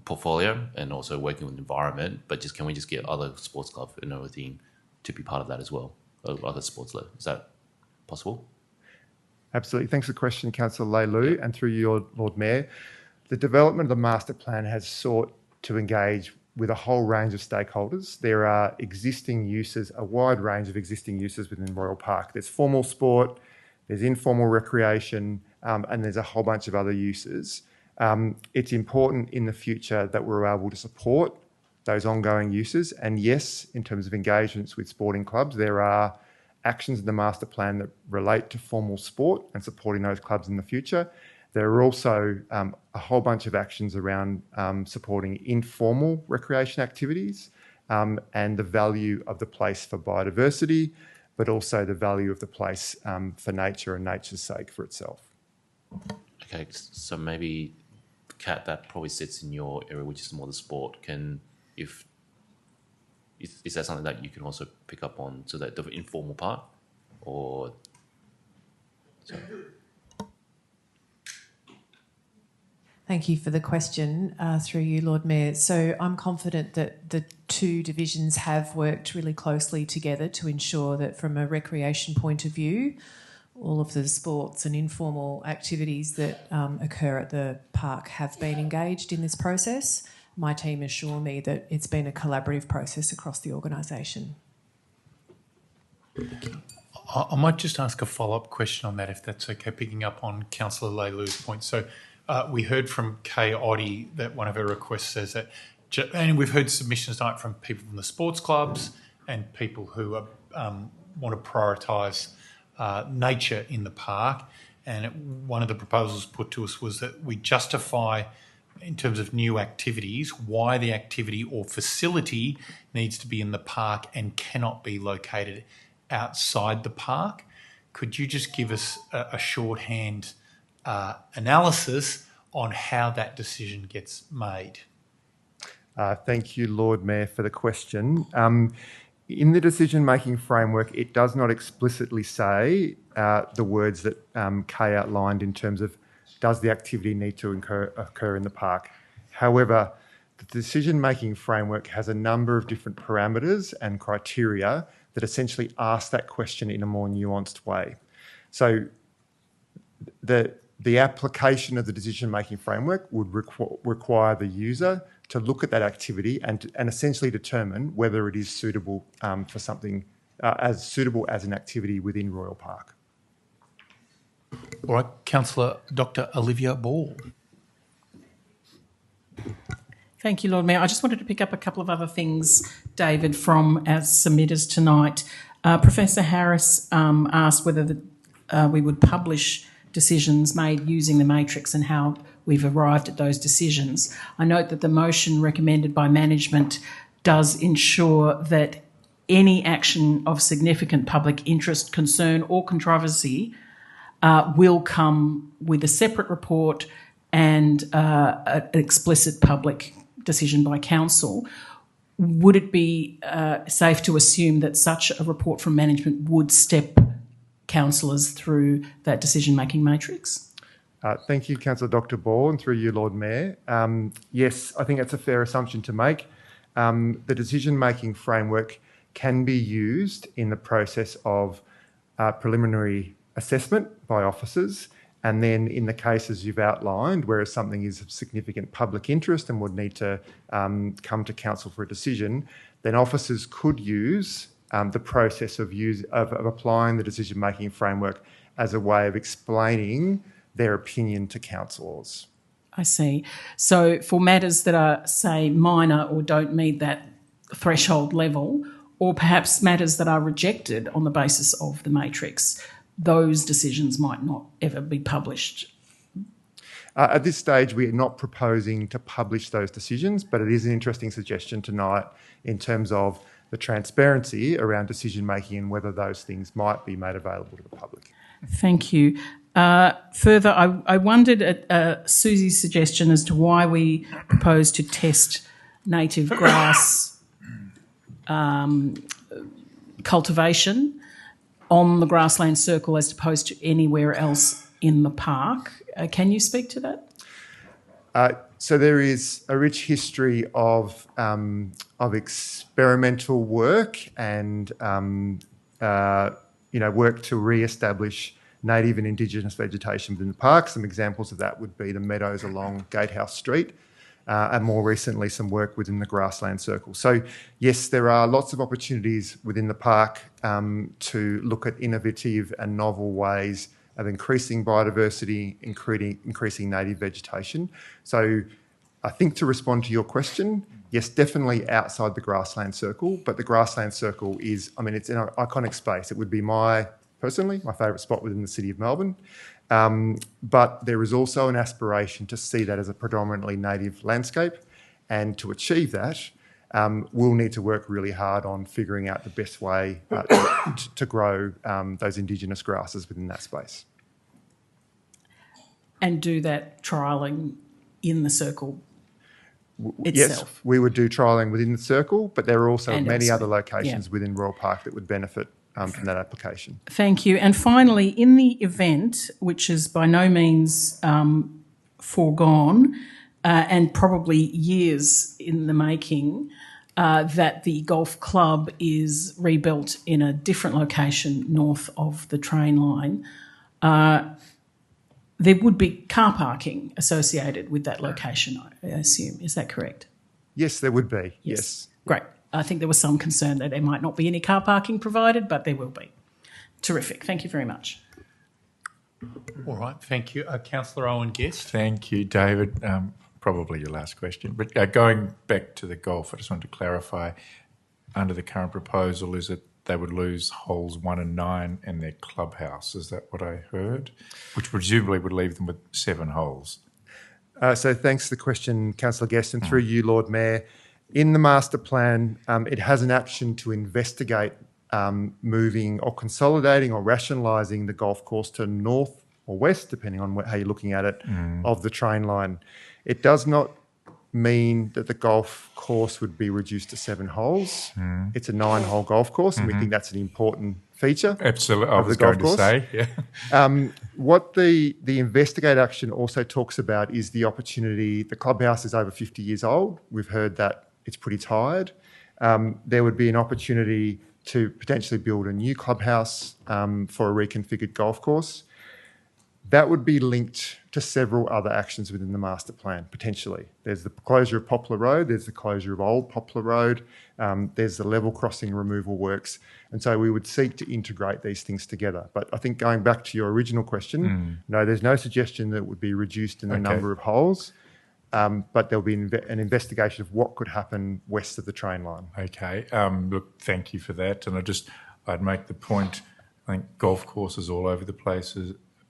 portfolio and also working with the environment, but can we just get other sports clubs and everything to be part of that as well, other sports led? Is that possible?
Absolutely. Thanks for the question, Councillor Leilou, and through you, Lord Mayor. The development of the master plan has sought to engage with a whole range of stakeholders. There are existing uses, a wide range of existing uses within Royal Park. There's formal sport, there's informal recreation, and there's a whole bunch of other uses. It's important in the future that we're able to support those ongoing uses. And yes, in terms of engagements with sporting clubs, there are actions in the master plan that relate to formal sport and supporting those clubs in the future. There are also a whole bunch of actions around supporting informal recreation activities and the value of the place for biodiversity, but also the value of the place for nature and nature's sake for itself.
Okay, so maybe, Kat, that probably sits in your area, which is more the sport. Is that something that you can also pick up on, so that the informal part, or? Sorry.
Thank you for the question, through you, Lord Mayor. So I'm confident that the two divisions have worked really closely together to ensure that from a recreation point of view, all of the sports and informal activities that occur at the park have been engaged in this process. My team assure me that it's been a collaborative process across the organisation.
I might just ask a follow-up question on that, if that's okay, picking up on Councillor Leilou's point. So we heard from Kay Oddie that one of her requests says that, and we've heard submissions tonight from people from the sports clubs and people who want to prioritise nature in the park. And one of the proposals put to us was that we justify, in terms of new activities, why the activity or facility needs to be in the park and cannot be located outside the park. Could you just give us a shorthand analysis on how that decision gets made?
Thank you, Lord Mayor, for the question. In the decision-making framework, it does not explicitly say the words that Kay outlined in terms of does the activity need to occur in the park. However, the decision-making framework has a number of different parameters and criteria that essentially ask that question in a more nuanced way. So the application of the decision-making framework would require the user to look at that activity and essentially determine whether it is suitable for something as suitable as an activity within Royal Park.
All right, Councillor Dr. Olivia Ball.
Thank you, Lord Mayor. I just wanted to pick up a couple of other things, David, from our submitters tonight. Professor Harris asked whether we would publish decisions made using the matrix and how we've arrived at those decisions. I note that the motion recommended by management does ensure that any action of significant public interest, concern or controversy will come with a separate report and an explicit public decision by council. Would it be safe to assume that such a report from management would step councillors through that decision-making matrix?
Thank you, Councillor Dr. Ball, and through you, Lord Mayor. Yes, I think that's a fair assumption to make. The decision-making framework can be used in the process of preliminary assessment by officers, and then in the cases you've outlined, where something is of significant public interest and would need to come to council for a decision, then officers could use the process of applying the decision-making framework as a way of explaining their opinion to councillors.
I see. So for matters that are, say, minor or don't meet that threshold level, or perhaps matters that are rejected on the basis of the matrix, those decisions might not ever be published.
At this stage, we are not proposing to publish those decisions, but it is an interesting suggestion tonight in terms of the transparency around decision-making and whether those things might be made available to the public.
Thank you. Further, I wondered at Susie's suggestion as to why we propose to test native grass cultivation on the grassland circle as opposed to anywhere else in the park. Can you speak to that?
So there is a rich history of experimental work and work to re-establish native and Indigenous vegetation within the park. Some examples of that would be the meadows along Gatehouse Street, and more recently some work within the grassland circle. So yes, there are lots of opportunities within the park to look at innovative and novel ways of increasing biodiversity, increasing native vegetation. So I think to respond to your question, yes, definitely outside the grassland circle, but the grassland circle is, it's an iconic space. It would be personally, my favourite spot within the city of Melbourne. But there is also an aspiration to see that as a predominantly native landscape. And to achieve that, we'll need to work really hard on figuring out the best way to grow those Indigenous grasses within that space.
And do that trialling in the circle itself?
Yes, we would do trialling within the circle, but there are also
And
many
elsewhere.
other locations
Yeah.
within Royal Park that would benefit from that application.
Thank you. And finally, in the event, which is by no means foregone and probably years in the making, that the golf club is rebuilt in a different location north of the train line, there would be car parking associated with that location, I assume. Is that correct?
Yes, there would be. Yes.
Great. I think there was some concern that there might not be any car parking provided, but there will be. Terrific. Thank you very much.
All right. Thank you. Councillor Owen Guest.
Thank you, David. Probably your last question. But going back to the golf, I just wanted to clarify, under the current proposal, is it they would lose holes 1 and 9 in their clubhouse? Is that what I heard? Which presumably would leave them with 7 holes.
So thanks for the question, Councillor Guest, and through you, Lord Mayor. In the master plan, it has an option to investigate moving or consolidating or rationalising the golf course to north or west, depending on how you're looking at it, of the train line. It does not mean that the golf course would be reduced to 7 holes. It's a 9-hole golf course, and we think that's an important feature.
Absolutely, I
of
was
the golf
going to
course.
say, yeah.
What the investigate action also talks about is the opportunity. The clubhouse is over 50 years old. We've heard that it's pretty tired. There would be an opportunity to potentially build a new clubhouse for a reconfigured golf course. That would be linked to several other actions within the master plan, potentially. There's the closure of Poplar Road, there's the closure of Old Poplar Road, there's the level crossing removal works. And so we would seek to integrate these things together. But I think going back to your original question, no, there's no suggestion that it would be reduced in the number of holes, but there'll be an investigation of what could happen west of the train line.
Okay. Look, thank you for that. And I'd make the point, I think golf courses all over the place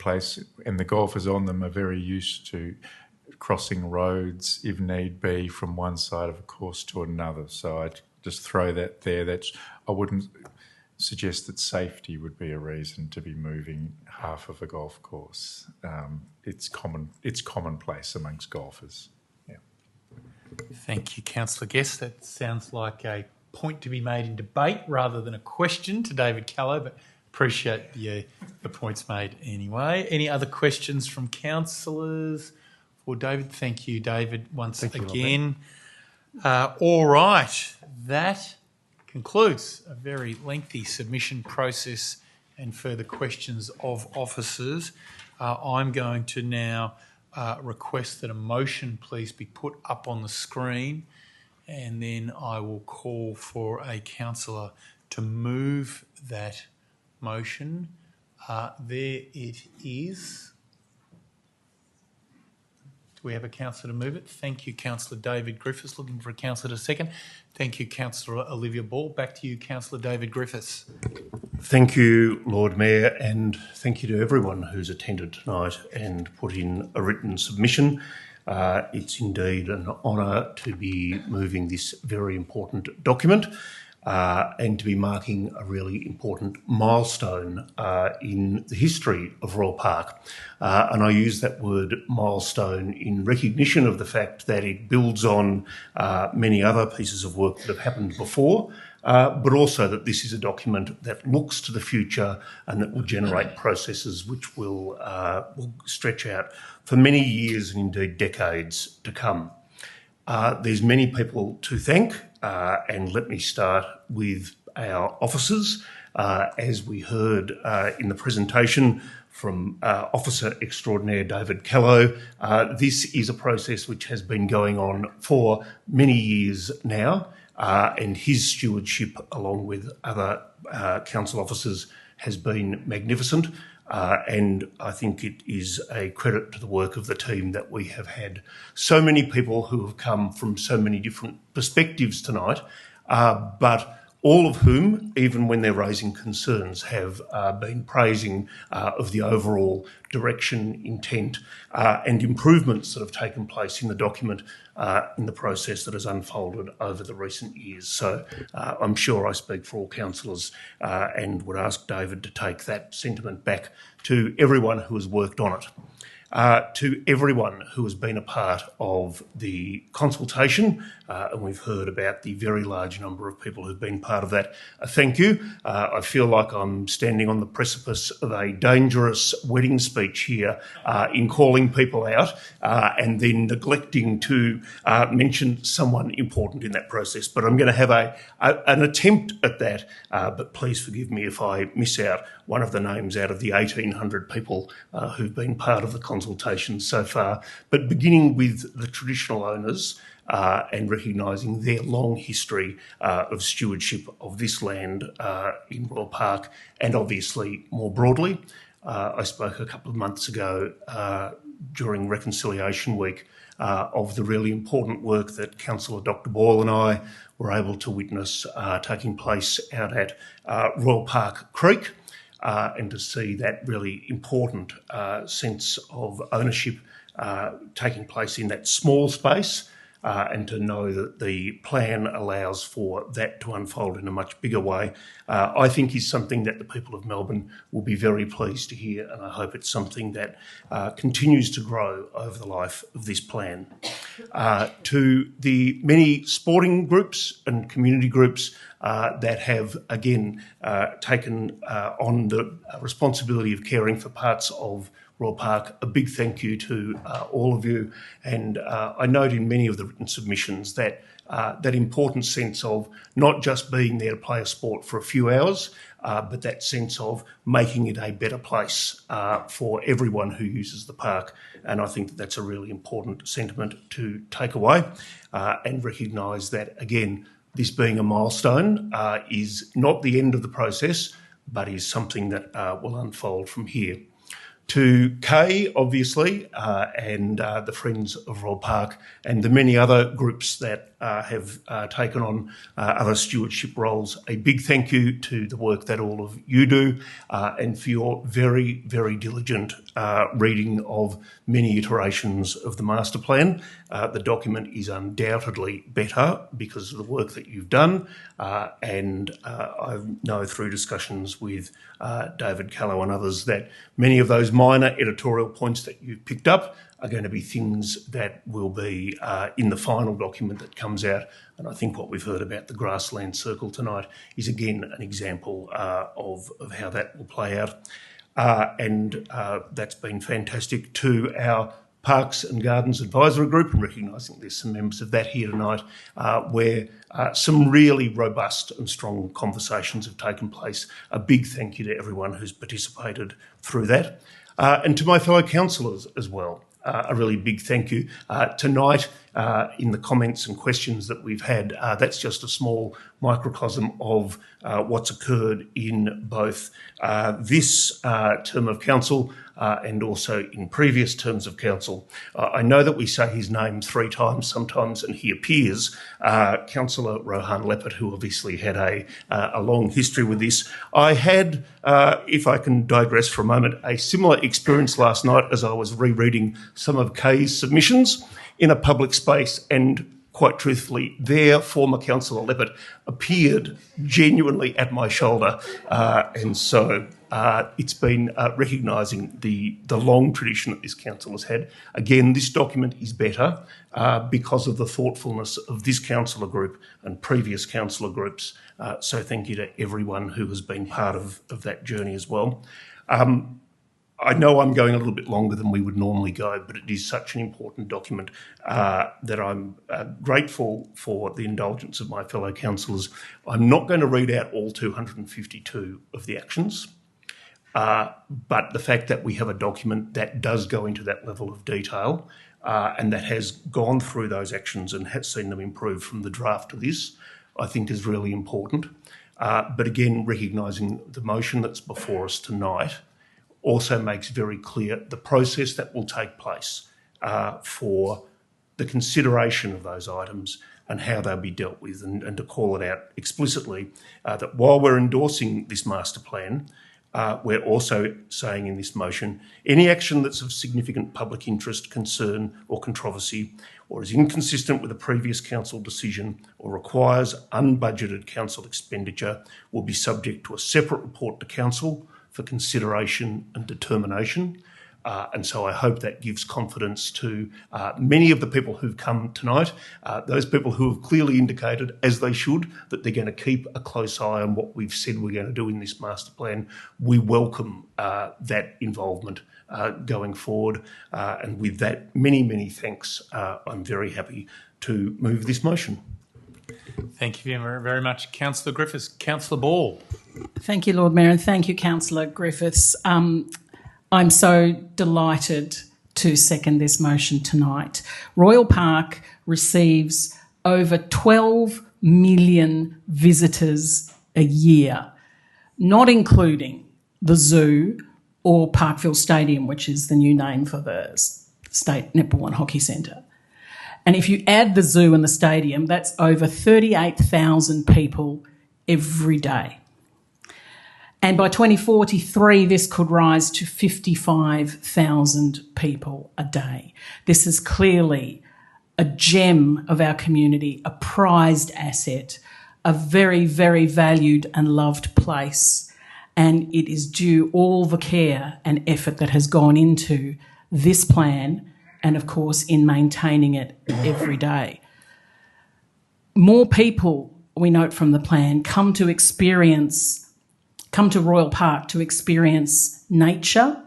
place, and the golfers on them are very used to crossing roads, if need be, from one side of a course to another. So I'd just throw that there. I wouldn't suggest that safety would be a reason to be moving half of a golf course. It's commonplace amongst golfers. Yeah.
Thank you, Councillor Guest. That sounds like a point to be made in debate rather than a question to David Callow, but appreciate the points made anyway. Any other questions from councillors for David? Thank you, David, once again. All right, that concludes a very lengthy submission process and further questions of officers. I'm going to now request that a motion please be put up on the screen, and then I will call for a councillor to move that motion. There it is. Do we have a councillor to move it? Thank you, Councillor David Griffiths. Looking for a councillor to second. Thank you, Councillor Olivia Ball. Back to you, Councillor David Griffiths.
Thank you, Lord Mayor, and thank you to everyone who's attended tonight and put in a written submission. It's indeed an honour to be moving this very important document and to be marking a really important milestone in the history of Royal Park. And I use that word milestone in recognition of the fact that it builds on many other pieces of work that have happened before, but also that this is a document that looks to the future and that will generate processes which will stretch out for many years and indeed decades to come. There's many people to thank, and let me start with our officers. As we heard in the presentation from Officer Extraordinaire David Callow, this is a process which has been going on for many years now, and his stewardship, along with other council officers, has been magnificent. And I think it is a credit to the work of the team that we have had so many people who have come from so many different perspectives tonight, but all of whom, even when they're raising concerns, have been praising of the overall direction, intent, and improvements that have taken place in the document in the process that has unfolded over the recent years. So I'm sure I speak for all councillors and would ask David to take that sentiment back to everyone who has worked on it. To everyone who has been a part of the consultation, and we've heard about the very large number of people who've been part of that. Thank you. I feel like I'm standing on the precipice of a dangerous wedding speech here in calling people out and then neglecting to mention someone important in that process. But I'm going to have an attempt at that, but please forgive me if I miss out one of the names out of the 1,800 people who've been part of the consultation so far, but beginning with the traditional owners and recognising their long history of stewardship of this land in Royal Park and obviously more broadly. I spoke a couple of months ago during Reconciliation Week of the really important work that Councillor Dr Boyle and I were able to witness taking place out at Royal Park Creek. And to see that really important sense of ownership taking place in that small space, and to know that the plan allows for that to unfold in a much bigger way, I think is something that the people of Melbourne will be very pleased to hear, and I hope it's something that continues to grow over the life of this plan. To the many sporting groups and community groups that have, again, taken on the responsibility of caring for parts of Royal Park, a big thank you to all of you. And I note in many of the written submissions that that important sense of not just being there to play a sport for a few hours, but that sense of making it a better place for everyone who uses the park. And I think that that's a really important sentiment to take away and recognise that, again, this being a milestone is not the end of the process, but is something that will unfold from here. To Kay, obviously, and the Friends of Royal Park and the many other groups that have taken on other stewardship roles. A big thank you to the work that all of you do and for your very, very diligent reading of many iterations of the master plan. The document is undoubtedly better because of the work that you've done, and I know through discussions with David Callow and others that many of those minor editorial points that you've picked up are going to be things that will be in the final document that comes out. And I think what we've heard about the grassland circle tonight is again an example of how that will play out. And that's been fantastic. To our Parks and Gardens Advisory Group, and recognising there's some members of that here tonight, where some really robust and strong conversations have taken place. A big thank you to everyone who's participated through that. And to my fellow councillors as well, a really big thank you. Tonight, in the comments and questions that we've had, that's just a small microcosm of what's occurred in both this term of council and also in previous terms of council. I know that we say his name 3 times sometimes and he appears, Councillor Rohan Leppert, who obviously had a long history with this. I had, if I can digress for a moment, a similar experience last night as I was rereading some of Kay's submissions in a public space, and quite truthfully, their former Councillor Leppert appeared genuinely at my shoulder, and so it's been recognising the long tradition that this council has had. Again, this document is better because of the thoughtfulness of this councillor group and previous councillor groups, so thank you to everyone who has been part of that journey as well. I know I'm going a little bit longer than we would normally go, but it is such an important document that I'm grateful for the indulgence of my fellow councillors. I'm not going to read out all 252 of the actions, but the fact that we have a document that does go into that level of detail and that has gone through those actions and has seen them improve from the draft to this, I think is really important. But again, recognising the motion that's before us tonight also makes very clear the process that will take place for the consideration of those items and how they'll be dealt with, and to call it out explicitly that while we're endorsing this master plan, we're also saying in this motion, any action that's of significant public interest, concern or controversy, or is inconsistent with a previous council decision or requires unbudgeted council expenditure will be subject to a separate report to council for consideration and determination. And so I hope that gives confidence to many of the people who've come tonight, those people who have clearly indicated, as they should, that they're going to keep a close eye on what we've said we're going to do in this master plan. We welcome that involvement going forward. And with that, many, many thanks. I'm very happy to move this motion.
Thank you very much, Councillor Griffiths. Councillor Ball.
Thank you, Lord Mayor, and thank you, Councillor Griffiths. I'm so delighted to second this motion tonight. Royal Park receives over 12 million visitors a year, not including the zoo or Parkville Stadium, which is the new name for the State Netball and Hockey Centre. And if you add the zoo and the stadium, that's over 38,000 people every day. And by 2043, this could rise to 55,000 people a day. This is clearly a gem of our community, a prized asset, a very, very valued and loved place. And it is due all the care and effort that has gone into this plan and, of course, in maintaining it every day. More people, we note from the plan, come to Royal Park to experience nature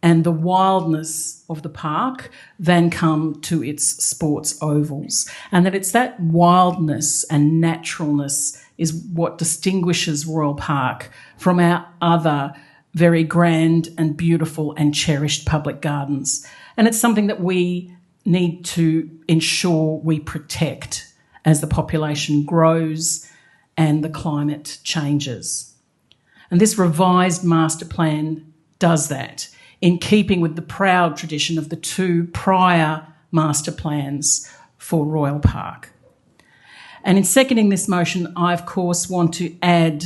and the wildness of the park than come to its sports ovals. And that it's that wildness and naturalness is what distinguishes Royal Park from our other very grand and beautiful and cherished public gardens. And it's something that we need to ensure we protect as the population grows and the climate changes. And this revised master plan does that, in keeping with the proud tradition of the 2 prior master plans for Royal Park. And in seconding this motion, I, of course, want to add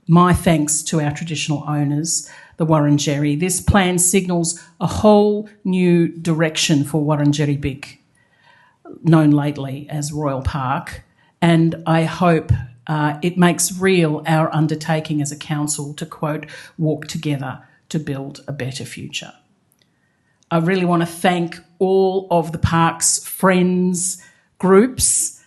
my thanks to our traditional owners, the Wurundjeri. This plan signals a whole new direction for Wurundjeri Big, known lately as Royal Park, and I hope it makes real our undertaking as a council to, quote, walk together to build a better future. I really want to thank all of the park's friends, groups,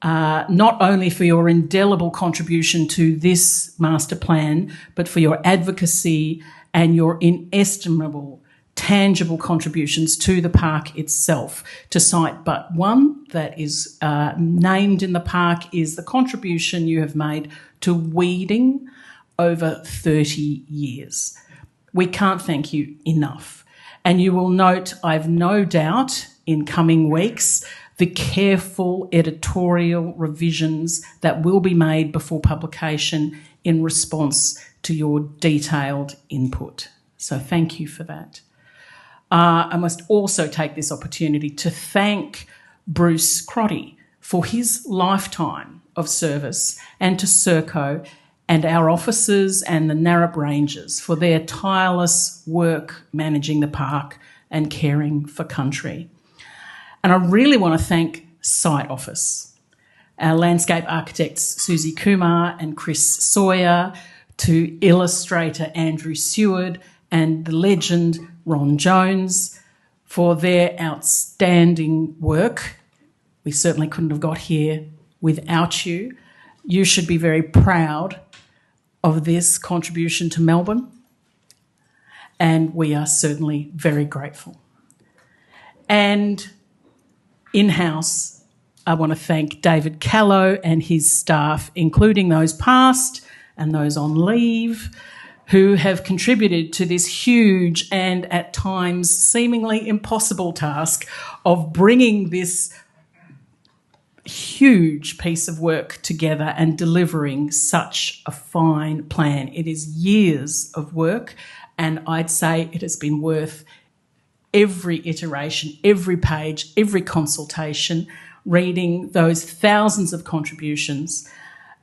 not only for your indelible contribution to this master plan, but for your advocacy and your inestimable, tangible contributions to the park itself. To cite but one that is named in the park is the contribution you have made to weeding over 30 years. We can't thank you enough. And you will note, I've no doubt, in coming weeks, the careful editorial revisions that will be made before publication in response to your detailed input. So thank you for that. I must also take this opportunity to thank Bruce Crotty for his lifetime of service, and to Serco and our officers and the Narrabri Rangers for their tireless work managing the park and caring for country. And I really want to thank Site Office, our landscape architects Susie Kumar and Chris Sawyer, to illustrator Andrew Seward and the legend Ron Jones for their outstanding work. We certainly couldn't have got here without you. You should be very proud of this contribution to Melbourne, and we are certainly very grateful. And in-house, I want to thank David Callow and his staff, including those past and those on leave, who have contributed to this huge and at times seemingly impossible task of bringing this huge piece of work together and delivering such a fine plan. It is years of work, and I'd say it has been worth every iteration, every page, every consultation, reading those thousands of contributions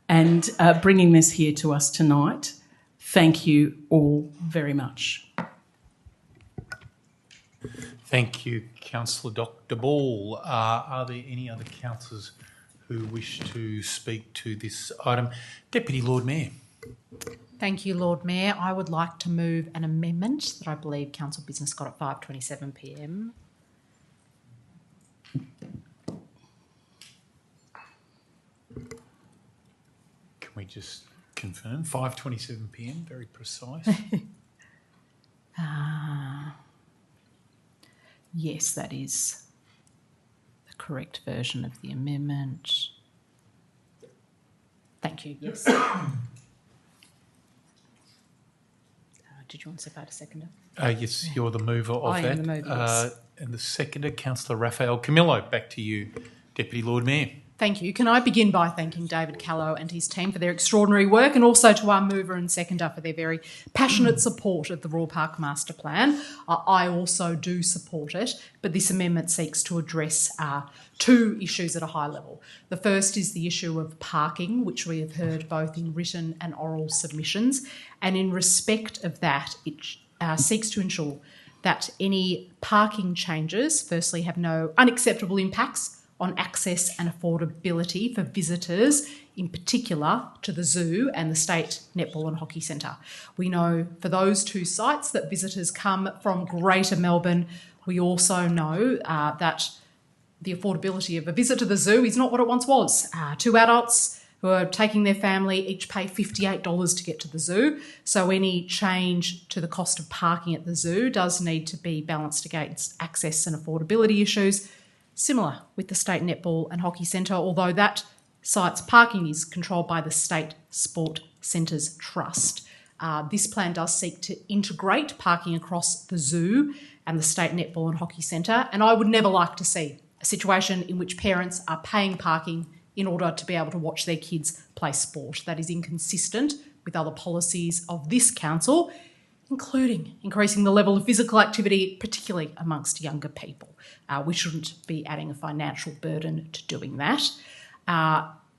and bringing this here to us tonight. Thank you all very much.
Thank you, Councillor Dr. Ball. Are there any other councillors who wish to speak to this item? Deputy Lord Mayor.
Thank you, Lord Mayor. I would like to move an amendment that I believe Council Business got at 5:27 p.m.
Can we just confirm? 5:27 p.m, very precise.
Yes, that is the correct version of the amendment. Thank you, yes. Did you want to step out a seconder?
Yes, you're the mover of that.
I am the mover, yes.
And the seconder, Councillor Raphael Camillo. Back to you, Deputy Lord Mayor.
Thank you. Can I begin by thanking David Callow and his team for their extraordinary work, and also to our mover and seconder for their very passionate support of the Royal Park Master Plan. I also do support it, but this amendment seeks to address two issues at a high level. The first is the issue of parking, which we have heard both in written and oral submissions, and in respect of that, it seeks to ensure that any parking changes, firstly, have no unacceptable impacts on access and affordability for visitors, in particular to the zoo and the State Netball and Hockey Centre. We know for those two sites that visitors come from Greater Melbourne. We also know that the affordability of a visit to the zoo is not what it once was. Two adults who are taking their family each pay $58 to get to the zoo. So any change to the cost of parking at the zoo does need to be balanced against access and affordability issues. Similar with the State Netball and Hockey Centre, although that site's parking is controlled by the State Sport Centres Trust. This plan does seek to integrate parking across the zoo and the State Netball and Hockey Centre, and I would never like to see a situation in which parents are paying parking in order to be able to watch their kids play sport. That is inconsistent with other policies of this council, including increasing the level of physical activity, particularly amongst younger people. We shouldn't be adding a financial burden to doing that.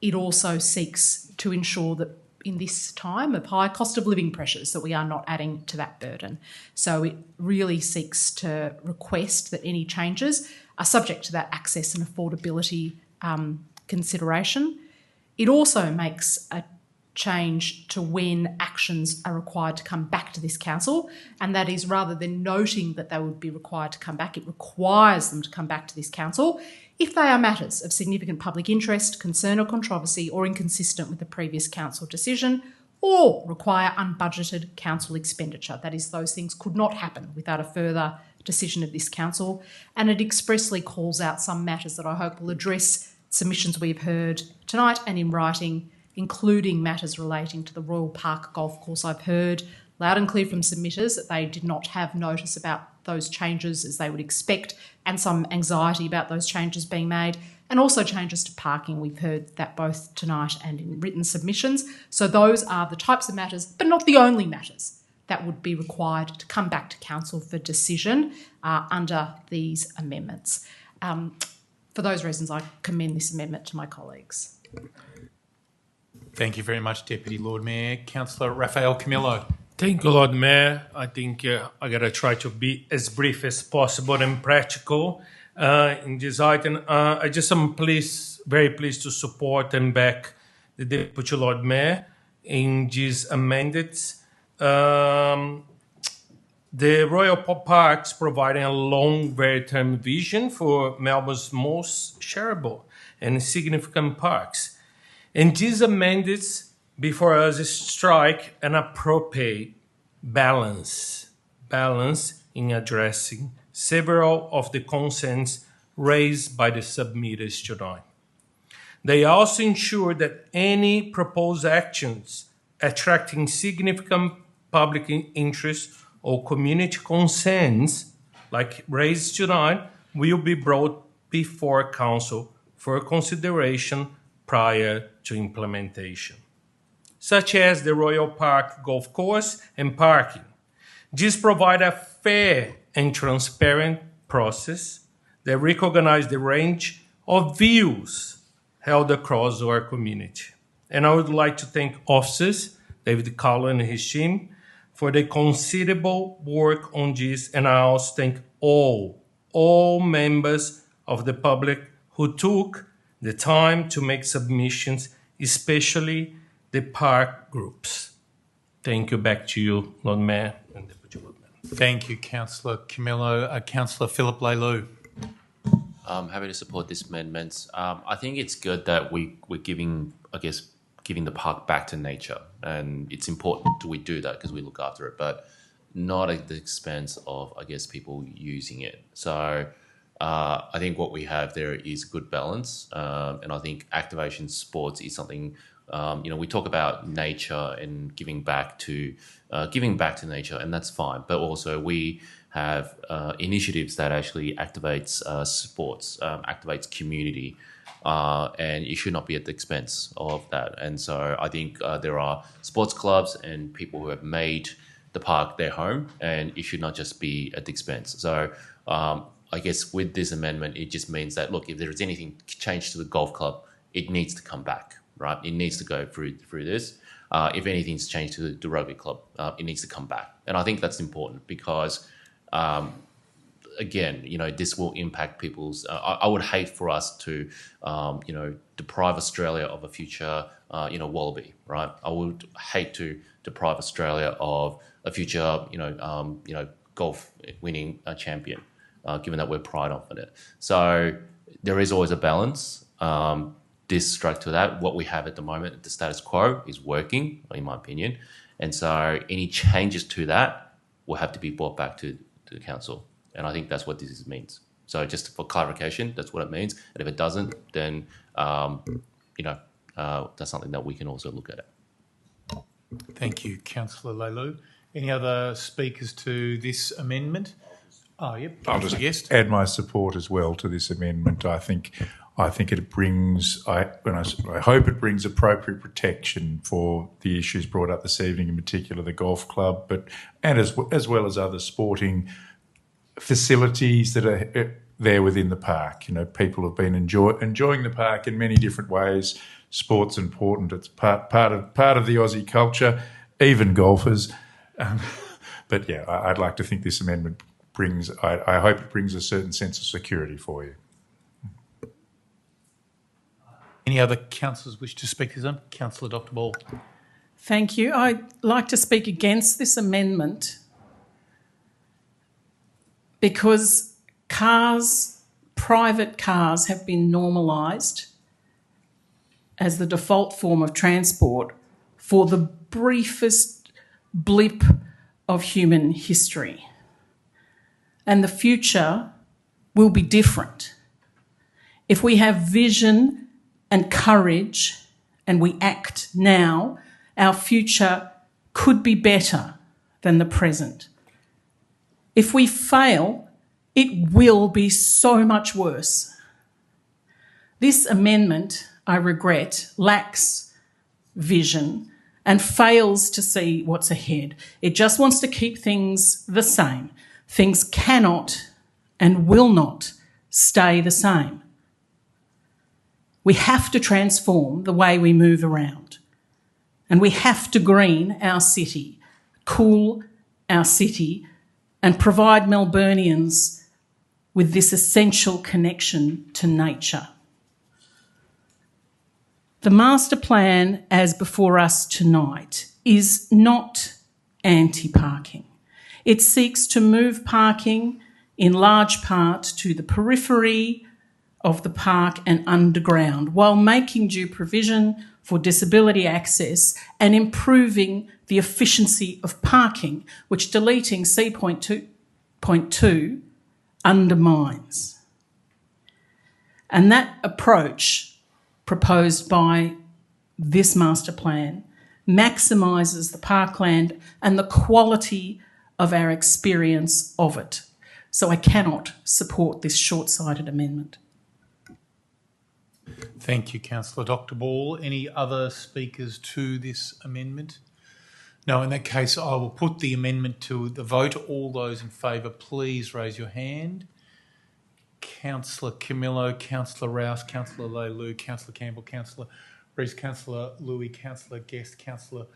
It also seeks to ensure that in this time of high cost of living pressures that we are not adding to that burden. So it really seeks to request that any changes are subject to that access and affordability consideration. It also makes a change to when actions are required to come back to this council, and that is, rather than noting that they would be required to come back, it requires them to come back to this council if they are matters of significant public interest, concern or controversy, or inconsistent with the previous council decision, or require unbudgeted council expenditure. That is, those things could not happen without a further decision of this council. And it expressly calls out some matters that I hope will address submissions we've heard tonight and in writing, including matters relating to the Royal Park Golf Course. I've heard loud and clear from submitters that they did not have notice about those changes as they would expect, and some anxiety about those changes being made, and also changes to parking. We've heard that both tonight and in written submissions. So those are the types of matters, but not the only matters, that would be required to come back to council for decision under these amendments. For those reasons, I commend this amendment to my colleagues.
Thank you very much, Deputy Lord Mayor. Councillor Raphael Camillo.
Thank you, Lord Mayor. I think I got to try to be as brief as possible and practical in this item. I just am very pleased to support and back the Deputy Lord Mayor in these amendments. The Royal Parks providing a long, very-term vision for Melbourne's most shareable and significant parks. And these amendments before us strike an appropriate balance in addressing several of the concerns raised by the submitters tonight. They also ensure that any proposed actions attracting significant public interest or community concerns, like raised tonight, will be brought before Council for consideration prior to implementation, such as the Royal Park Golf Course and parking. These provide a fair and transparent process that recognizes the range of views held across our community. And I would like to thank officers, David Cullen and his team, for the considerable work on this, and I also thank all members of the public who took the time to make submissions, especially the park groups. Thank you. Back to you, Lord Mayor and Deputy Lord Mayor.
Thank you, Councillor Camillo. Councillor Philip Leilou.
I'm happy to support this amendment. I think it's good that we're giving the park back to nature, and it's important we do that because we look after it, but not at the expense of, people using it. So I think what we have there is good balance, and I think activation sports is something. We talk about nature and giving back to nature, and that's fine. But also we have initiatives that actually activates sports, activates community, and it should not be at the expense of that. And so I think there are sports clubs and people who have made the park their home, and it should not just be at the expense. So I guess with this amendment, it just means that, look, if there is anything changed to the golf club, it needs to come back, right? It needs to go through this. If anything's changed to the rugby club, it needs to come back. And I think that's important because, again, this will impact people's... I would hate for us to, deprive Australia of a future, Wallaby, right? I would hate to deprive Australia of a future, golf winning champion, given that we're pride on it. So there is always a balance. This struck to that. What we have at the moment, the status quo, is working, in my opinion. And so any changes to that will have to be brought back to the council. And I think that's what this means. So just for clarification, that's what it means. And if it doesn't, then, that's something that we can also look at.
Thank you, Councillor Leilou. Any other speakers to this amendment? Oh, yep.
I'll just add my support as well to this amendment. I think it brings, I hope it brings appropriate protection for the issues brought up this evening, in particular the golf club, and as well as other sporting facilities that are there within the park. You know, people have been enjoying the park in many different ways. Sport's important. It's part of the Aussie culture, even golfers. But yeah, I'd like to think this amendment brings, I hope it brings a certain sense of security for you.
Any other councillors wish to speak to this one? Councillor Dr. Ball.
Thank you. I'd like to speak against this amendment because private cars have been normalised as the default form of transport for the briefest blip of human history. And the future will be different. If we have vision and courage and we act now, our future could be better than the present. If we fail, it will be so much worse. This amendment, I regret, lacks vision and fails to see what's ahead. It just wants to keep things the same. Things cannot and will not stay the same. We have to transform the way we move around, and we have to green our city, cool our city, and provide Melburnians with this essential connection to nature. The master plan as before us tonight is not anti-parking. It seeks to move parking in large part to the periphery of the park and underground, while making due provision for disability access and improving the efficiency of parking, which deleting C.2 undermines. And that approach proposed by this master plan maximises the parkland and the quality of our experience of it. So I cannot support this short-sighted amendment.
Thank you, Councillor Dr. Ball. Any other speakers to this amendment? No, in that case, I will put the amendment to the vote. All those in favour, please raise your hand. Councillor Camillo, Councillor Rouse, Councillor Leilu, Councillor Campbell, Councillor Rees, Councillor Louis, Councillor Guest, Councillor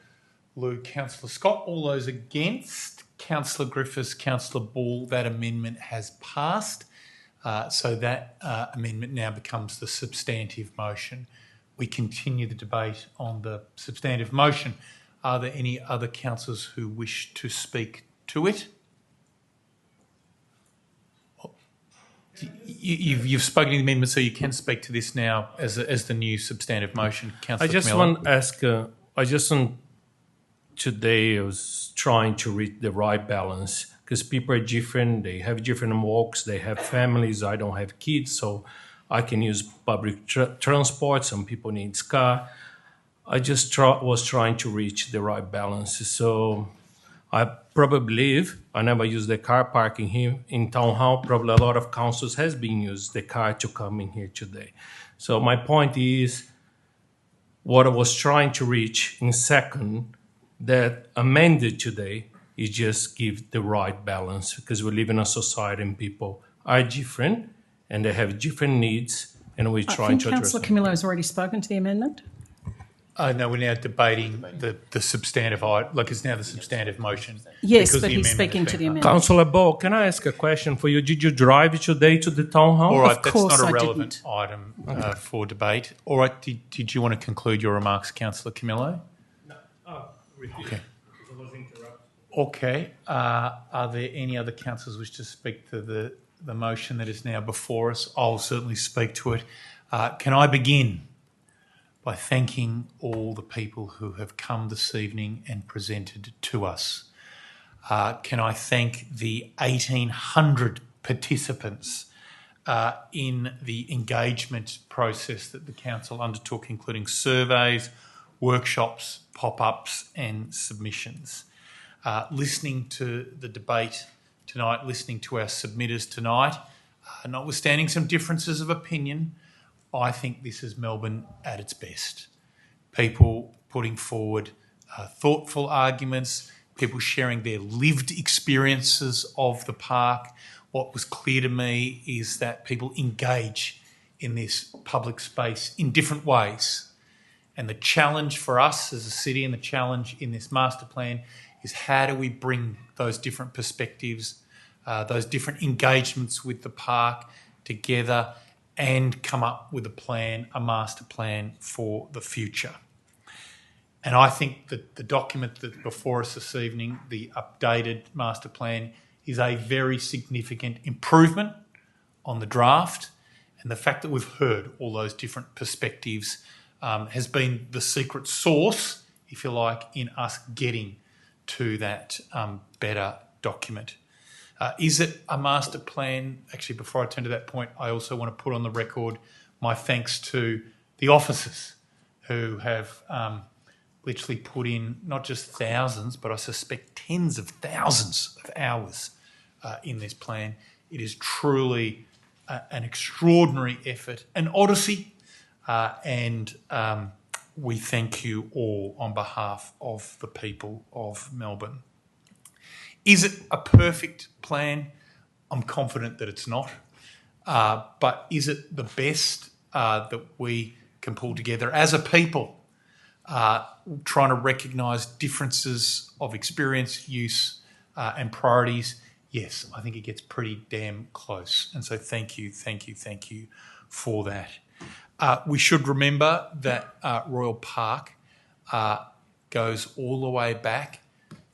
Lou, Councillor Scott. All those against, Councillor Griffiths, Councillor Ball. That amendment has passed. So that amendment now becomes the substantive motion. We continue the debate on the substantive motion. Are there any other councillors who wish to speak to it? You've spoken to the amendment, so you can speak to this now as the new substantive motion. Councillor
I just
Camillo.
want to ask, today I was trying to reach the right balance because people are different, they have different walks, they have families. I don't have kids, so I can use public transport. Some people need car. I just was trying to reach the right balance. So I probably believe, I never use the car parking here in Town Hall. Probably a lot of councils has been used the car to come in here today. So my point is, what I was trying to reach in second, that amended today, is just give the right balance, because we live in a society and people are different and they have different needs, and we're trying to address
Councillor
them.
Camillo has already spoken to the amendment.
No, we're now debating the substantive, like it's now the substantive motion.
Yes,
because
but
the
he's
amendment
speaking
has
to
been
the
passed.
amendment.
Councillor Ball, can I ask a question for you? Did you drive today to the Town Hall?
All right,
Of
that's
course
not a
I
relevant item for debate. All right, did you want to conclude your remarks, Councillor Camillo?
No. Oh, repeat.
Okay.
Because I was interrupted.
Okay. Are there any other councillors wish to speak to the motion that is now before us? I'll certainly speak to it. Can I begin by thanking all the people who have come this evening and presented to us? Can I thank the 1,800 participants in the engagement process that the council undertook, including surveys, workshops, pop-ups and submissions. Listening to the debate tonight, listening to our submitters tonight, notwithstanding some differences of opinion, I think this is Melbourne at its best. People putting forward thoughtful arguments, people sharing their lived experiences of the park. what was clear to me is that people engage in this public space in different ways. And the challenge for us as a city and the challenge in this master plan is how do we bring those different perspectives, those different engagements with the park together and come up with a plan, a master plan for the future. And I think that the document that's before us this evening, the updated master plan, is a very significant improvement on the draft. And the fact that we've heard all those different perspectives has been the secret sauce, if you like, in us getting to that better document. Is it a master plan? Actually, before I turn to that point, I also want to put on the record my thanks to the officers who have literally put in not just thousands, but I suspect tens of thousands of hours in this plan. It is truly an extraordinary effort, an odyssey, and we thank you all on behalf of the people of Melbourne. Is it a perfect plan? I'm confident that it's not. But is it the best that we can pull together as a people, trying to recognise differences of experience, use and priorities? Yes, I think it gets pretty damn close. And so thank you for that. We should remember that Royal Park goes all the way back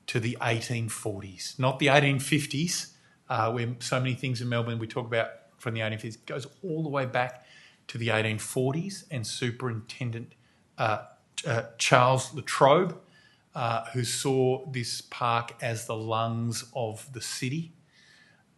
to the 1840s, not the 1850s, where so many things in Melbourne we talk about from the 1850s. It goes all the way back to the 1840s, and Superintendent Charles La Trobe, who saw this park as the lungs of the city.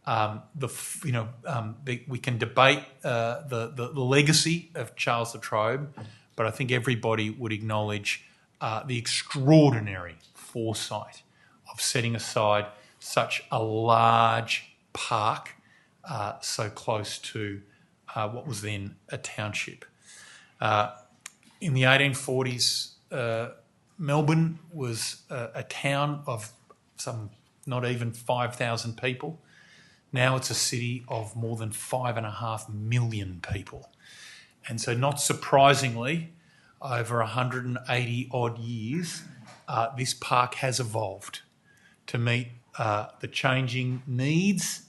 We can debate the legacy of Charles La Trobe, but I think everybody would acknowledge the extraordinary foresight of setting aside such a large park so close to what was then a township. In the 1840s, Melbourne was a town of some not even 5,000 people. Now it's a city of more than 5.5 million people. And so not surprisingly, over 180 odd years, this park has evolved to meet the changing needs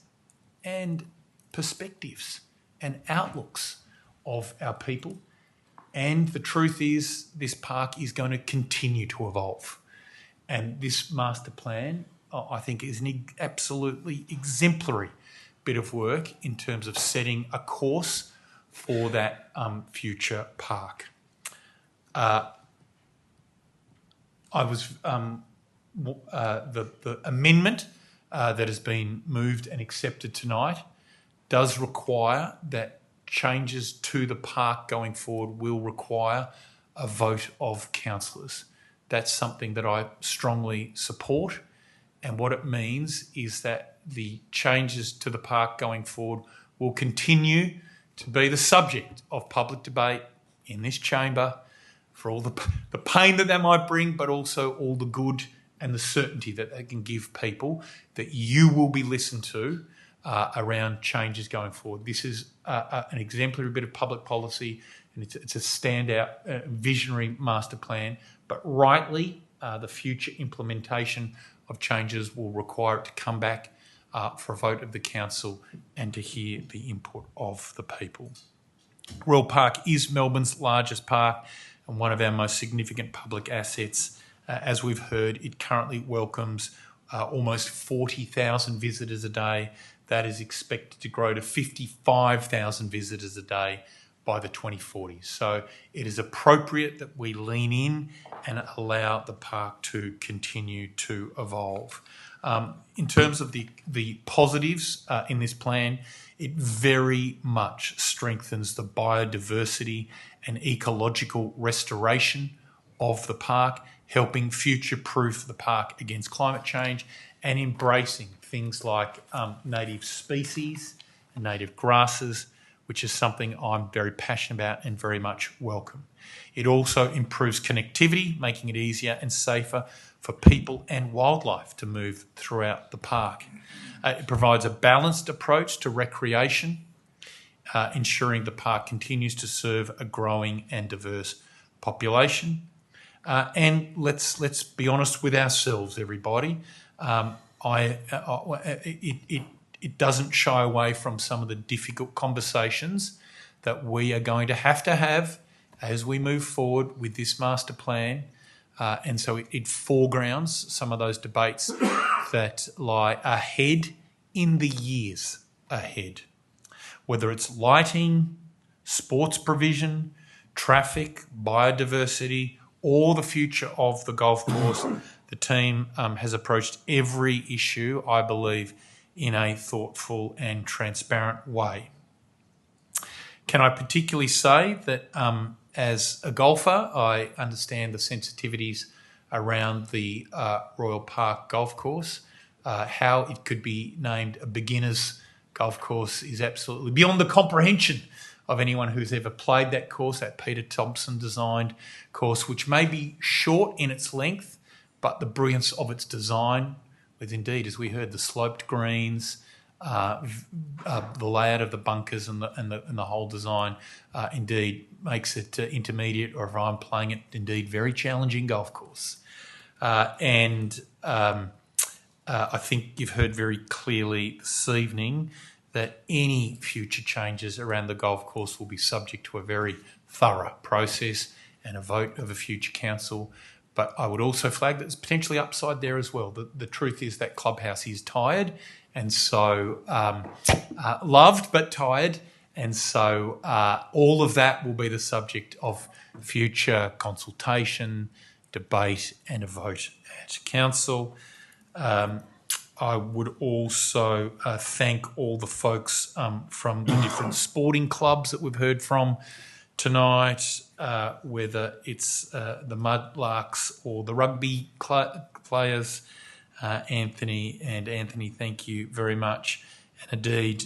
and perspectives and outlooks of our people. And the truth is, this park is going to continue to evolve. And this master plan, I think, is an absolutely exemplary bit of work in terms of setting a course for that future park. The amendment that has been moved and accepted tonight does require that changes to the park going forward will require a vote of councillors. That's something that I strongly support. And what it means is that the changes to the park going forward will continue to be the subject of public debate in this chamber for all the pain that might bring, but also all the good and the certainty that they can give people that you will be listened to around changes going forward. This is an exemplary bit of public policy, and it's a standout visionary master plan, but rightly the future implementation of changes will require it to come back for a vote of the council and to hear the input of the people. Royal Park is Melbourne's largest park and one of our most significant public assets. As we've heard, it currently welcomes almost 40,000 visitors a day. That is expected to grow to 55,000 visitors a day by the 2040s. So it is appropriate that we lean in and allow the park to continue to evolve. In terms of the positives in this plan, it very much strengthens the biodiversity and ecological restoration of the park, helping future-proof the park against climate change and embracing things like native species and native grasses, which is something I'm very passionate about and very much welcome. It also improves connectivity, making it easier and safer for people and wildlife to move throughout the park. It provides a balanced approach to recreation, ensuring the park continues to serve a growing and diverse population. And let's be honest with ourselves, everybody. It doesn't shy away from some of the difficult conversations that we are going to have as we move forward with this master plan. And so it foregrounds some of those debates that lie ahead in the years ahead. Whether it's lighting, sports provision, traffic, biodiversity, or the future of the golf course, the team has approached every issue, I believe, in a thoughtful and transparent way. Can I particularly say that as a golfer, I understand the sensitivities around the Royal Park golf course. How it could be named a beginner's golf course is absolutely beyond the comprehension of anyone who's ever played that course, that Peter Thompson designed course, which may be short in its length, but the brilliance of its design, with indeed, as we heard, the sloped greens, the layout of the bunkers and the whole design, indeed makes it intermediate, or if I'm playing it, indeed very challenging golf course. I think you've heard very clearly this evening that any future changes around the golf course will be subject to a very thorough process and a vote of a future council. But I would also flag that there's potentially upside there as well. The truth is that clubhouse is tired, and so loved but tired. And so all of that will be the subject of future consultation, debate and a vote at council. I would also thank all the folks from the different sporting clubs that we've heard from tonight, whether it's the Mudlarks or the rugby players. Anthony, thank you very much. And indeed,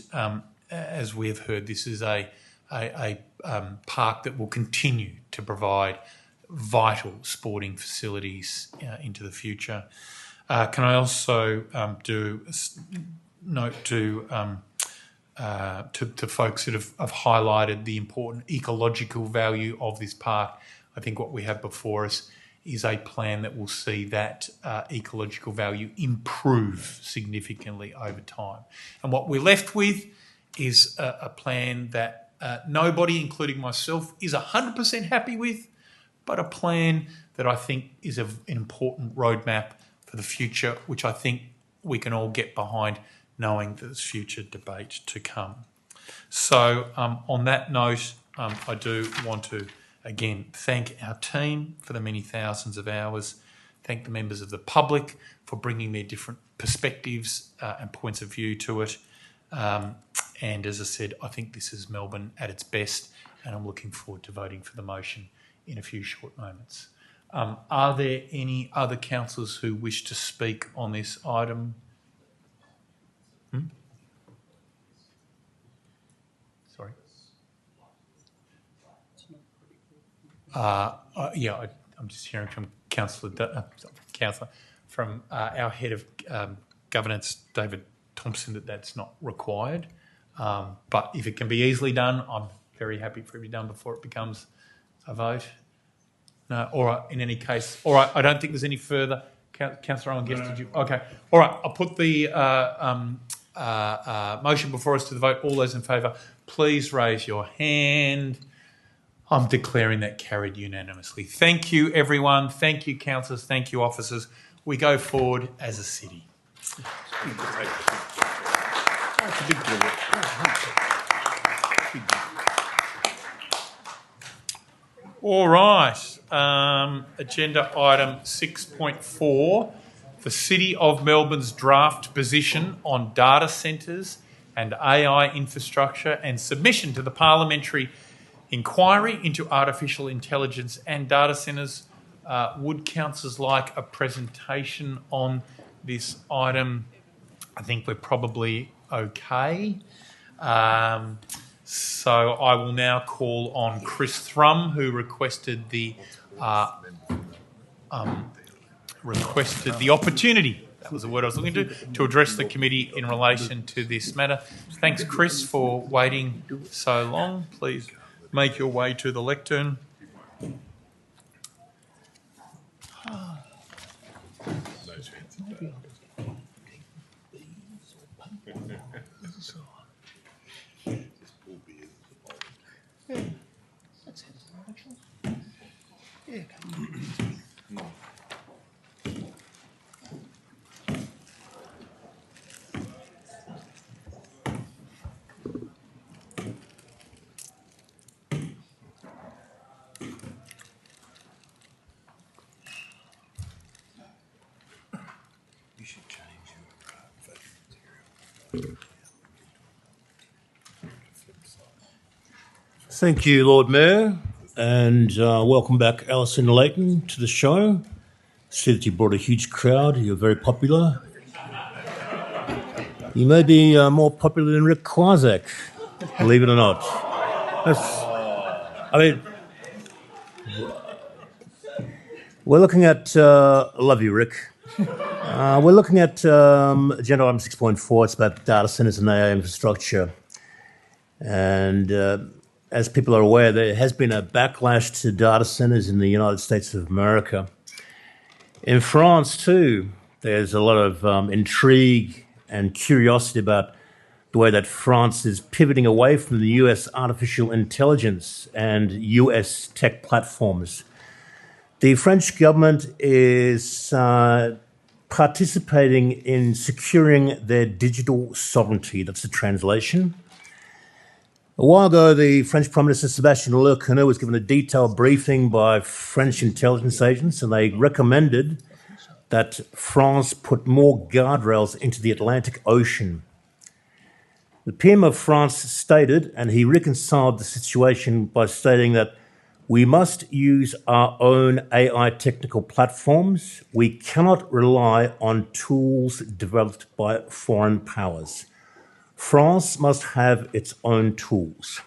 as we have heard, this is a park that will continue to provide vital sporting facilities into the future. Can I also do a note to folks that have highlighted the important ecological value of this park? I think what we have before us is a plan that will see that ecological value improve significantly over time. And what we're left with is a plan that nobody, including myself, is 100% happy with, but a plan that I think is an important roadmap for the future, which I think we can all get behind, knowing that there's future debate to come. So on that note, I do want to again thank our team for the many thousands of hours, thank the members of the public for bringing their different perspectives and points of view to it. And as I said, I think this is Melbourne at its best, and I'm looking forward to voting for the motion in a few short moments. Are there any other councillors who wish to speak on this item? Sorry. I'm just hearing from from our head of governance, David Thompson, that's not required. But if it can be easily done, I'm very happy for it to be done before it becomes a vote. No, all right, in any case. All right, I don't think there's any further. Councillor Owen Guest, did you? Okay. All right, I'll put the motion before us to the vote. All those in favour, please raise your hand. I'm declaring that carried unanimously. Thank you, everyone. Thank you, councillors. Thank you, officers. We go forward as a city. That's a big deal. All right. Agenda item 6.4, the City of Melbourne's draft position on data centres and AI infrastructure and submission to the parliamentary inquiry into artificial intelligence and data centres. Would councillors like a presentation on this item? I think we're probably okay. So I will now call on Chris Thrum, who requested the requested the opportunity, that was the word I was looking to address the committee in relation to this matter. Thanks, Chris, for waiting so long. Please make your way to the lectern.
Thank you, Lord Mayor, and welcome back, Alison Layton, to the show. See that you brought a huge crowd. You're very popular. You may be more popular than Rick Kwasek, believe it or not. We're looking at, love you, Rick. We're looking at Agenda Item 6.4. It's about data centres and AI infrastructure. And as people are aware, there has been a backlash to data centres in the United States of America. In France, too, there's a lot of intrigue and curiosity about the way that France is pivoting away from the US artificial intelligence and US tech platforms. The French government is participating in securing their digital sovereignty. That's the translation. A while ago, the French Prime Minister Sébastien Lecornu was given a detailed briefing by French intelligence agents, and they recommended that France put more guardrails into the Atlantic Ocean. The PM of France stated, and he reconciled the situation by stating that we must use our own AI technical platforms. We cannot rely on tools developed by foreign powers. France must have its own tools.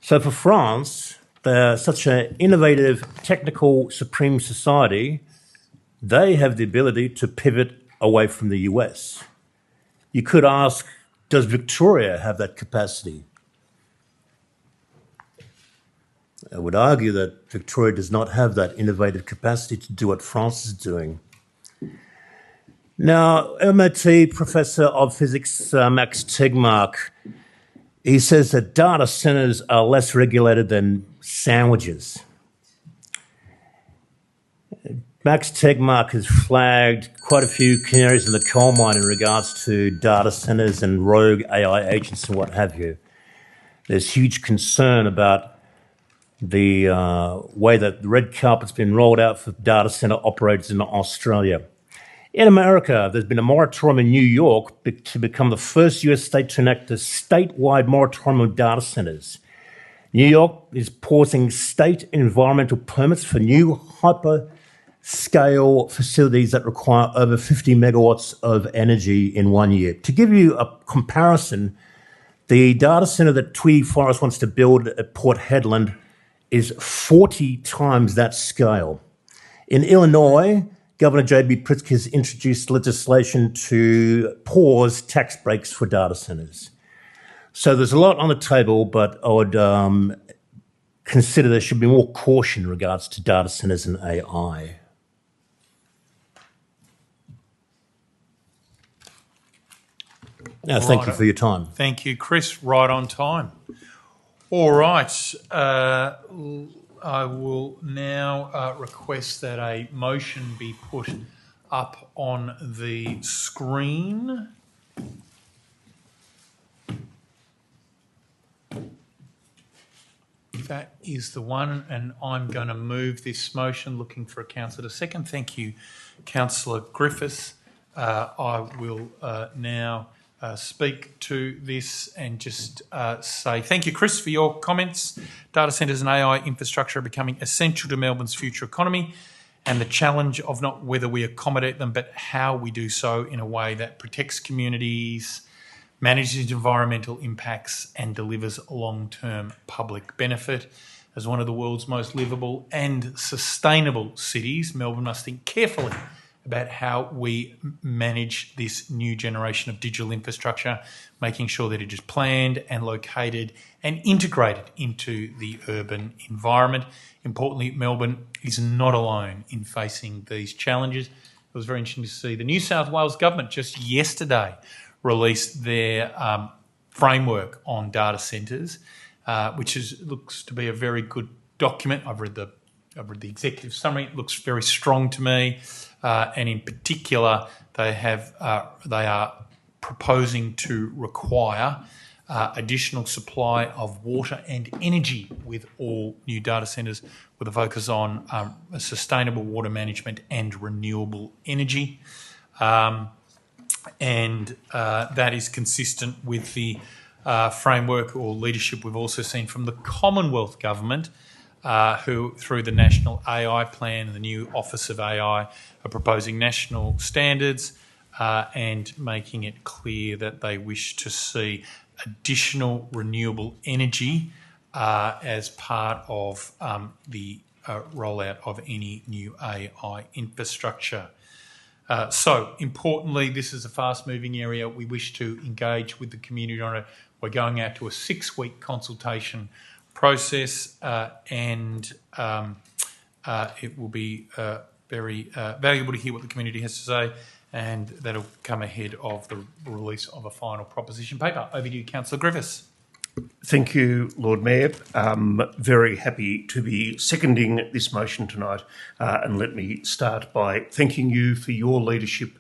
So for France, they're such an innovative, technical, supreme society, they have the ability to pivot away from the US. You could ask, does Victoria have that capacity? I would argue that Victoria does not have that innovative capacity to do what France is doing. Now, MIT Professor of Physics Max Tegmark, he says that data centers are less regulated than sandwiches. Max Tegmark has flagged quite a few canaries in the coal mine in regards to data centers and rogue AI agents and what have you. There's huge concern about the way that the red carpet's been rolled out for data center operators in Australia. In America, there's been a moratorium in New York to become the first US state to enact a statewide moratorium on data centers. New York is pausing state environmental permits for new hyper-scale facilities that require over 50 megawatts of energy in 1 year. To give you a comparison, the data center that Tweed Forest wants to build at Port Hedland is 40 times that scale. In Illinois, Governor J.B. Pritzker has introduced legislation to pause tax breaks for data centers. So there's a lot on the table, but I would consider there should be more caution in regards to data centers and AI. Now, thank you for your time.
Thank you, Chris. Right on time. All right. I will now request that a motion be put up on the screen. That is the one, and I'm going to move this motion, looking for a councillor to second. Thank you, Councillor Griffiths. I will now speak to this and just say thank you, Chris, for your comments. Data centres and AI infrastructure are becoming essential to Melbourne's future economy, and the challenge of not whether we accommodate them, but how we do so in a way that protects communities, manages environmental impacts and delivers long-term public benefit. As one of the world's most livable and sustainable cities, Melbourne must think carefully about how we manage this new generation of digital infrastructure, making sure that it is planned and located and integrated into the urban environment. Importantly, Melbourne is not alone in facing these challenges. It was very interesting to see the New South Wales government just yesterday released their framework on data centres, which looks to be a very good document. I've read the executive summary. It looks very strong to me, and in particular, they are proposing to require additional supply of water and energy with all new data centres, with a focus on sustainable water management and renewable energy. And that is consistent with the framework or leadership we've also seen from the Commonwealth Government, who, through the National AI Plan and the new Office of AI, are proposing national standards and making it clear that they wish to see additional renewable energy as part of the rollout of any new AI infrastructure. So, importantly, this is a fast-moving area. We wish to engage with the community on it. We're going out to a 6-week consultation process, and it will be very valuable to hear what the community has to say, and that'll come ahead of the release of a final proposition paper. Over to you, Councillor Griffiths.
Thank you, Lord Mayor. Very happy to be seconding this motion tonight. And let me start by thanking you for your leadership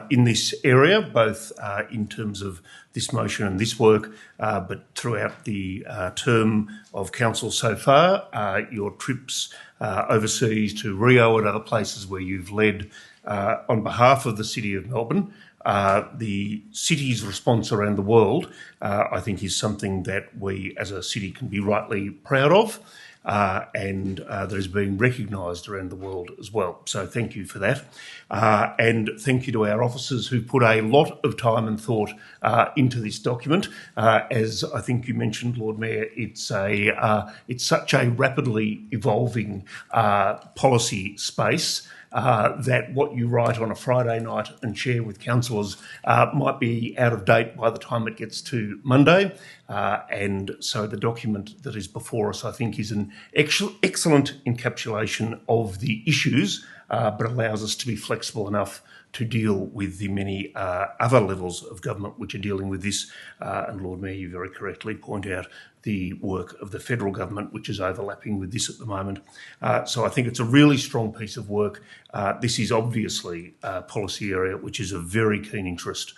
in this area, both in terms of this motion and this work, but throughout the term of council so far, your trips overseas to Rio and other places where you've led on behalf of the City of Melbourne. The city's response around the world, I think, is something that we as a city can be rightly proud of, and that is being recognised around the world as well. So thank you for that. And thank you to our officers who put a lot of time and thought into this document. As I think you mentioned, Lord Mayor, it's such a rapidly evolving policy space that what you write on a Friday night and share with councillors might be out of date by the time it gets to Monday. And so the document that is before us, I think, is an excellent encapsulation of the issues, but allows us to be flexible enough to deal with the many other levels of government which are dealing with this. And Lord Mayor, you very correctly point out the work of the federal government, which is overlapping with this at the moment. So I think it's a really strong piece of work. This is obviously a policy area which is of very keen interest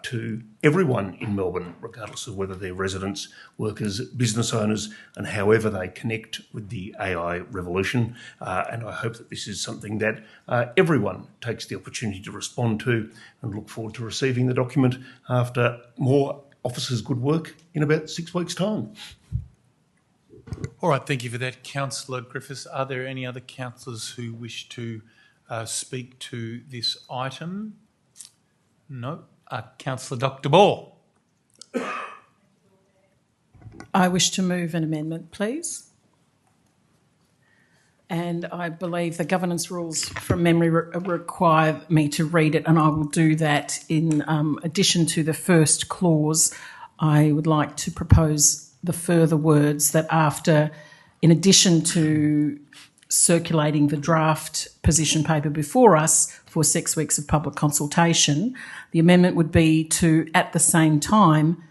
to everyone in Melbourne, regardless of whether they're residents, workers, business owners, and however they connect with the AI revolution. And I hope that this is something that everyone takes the opportunity to respond to, and look forward to receiving the document after more officers' good work in about 6 weeks' time.
All right, thank you for that, Councillor Griffiths. Are there any other councillors who wish to speak to this item? No. Councillor Dr. Ball.
I wish to move an amendment, please. And I believe the governance rules from memory require me to read it, and I will do that. In addition to the first clause, I would like to propose the further words that after, in addition to circulating the draft position paper before us for 6 weeks of public consultation, the amendment would be to, at the same time,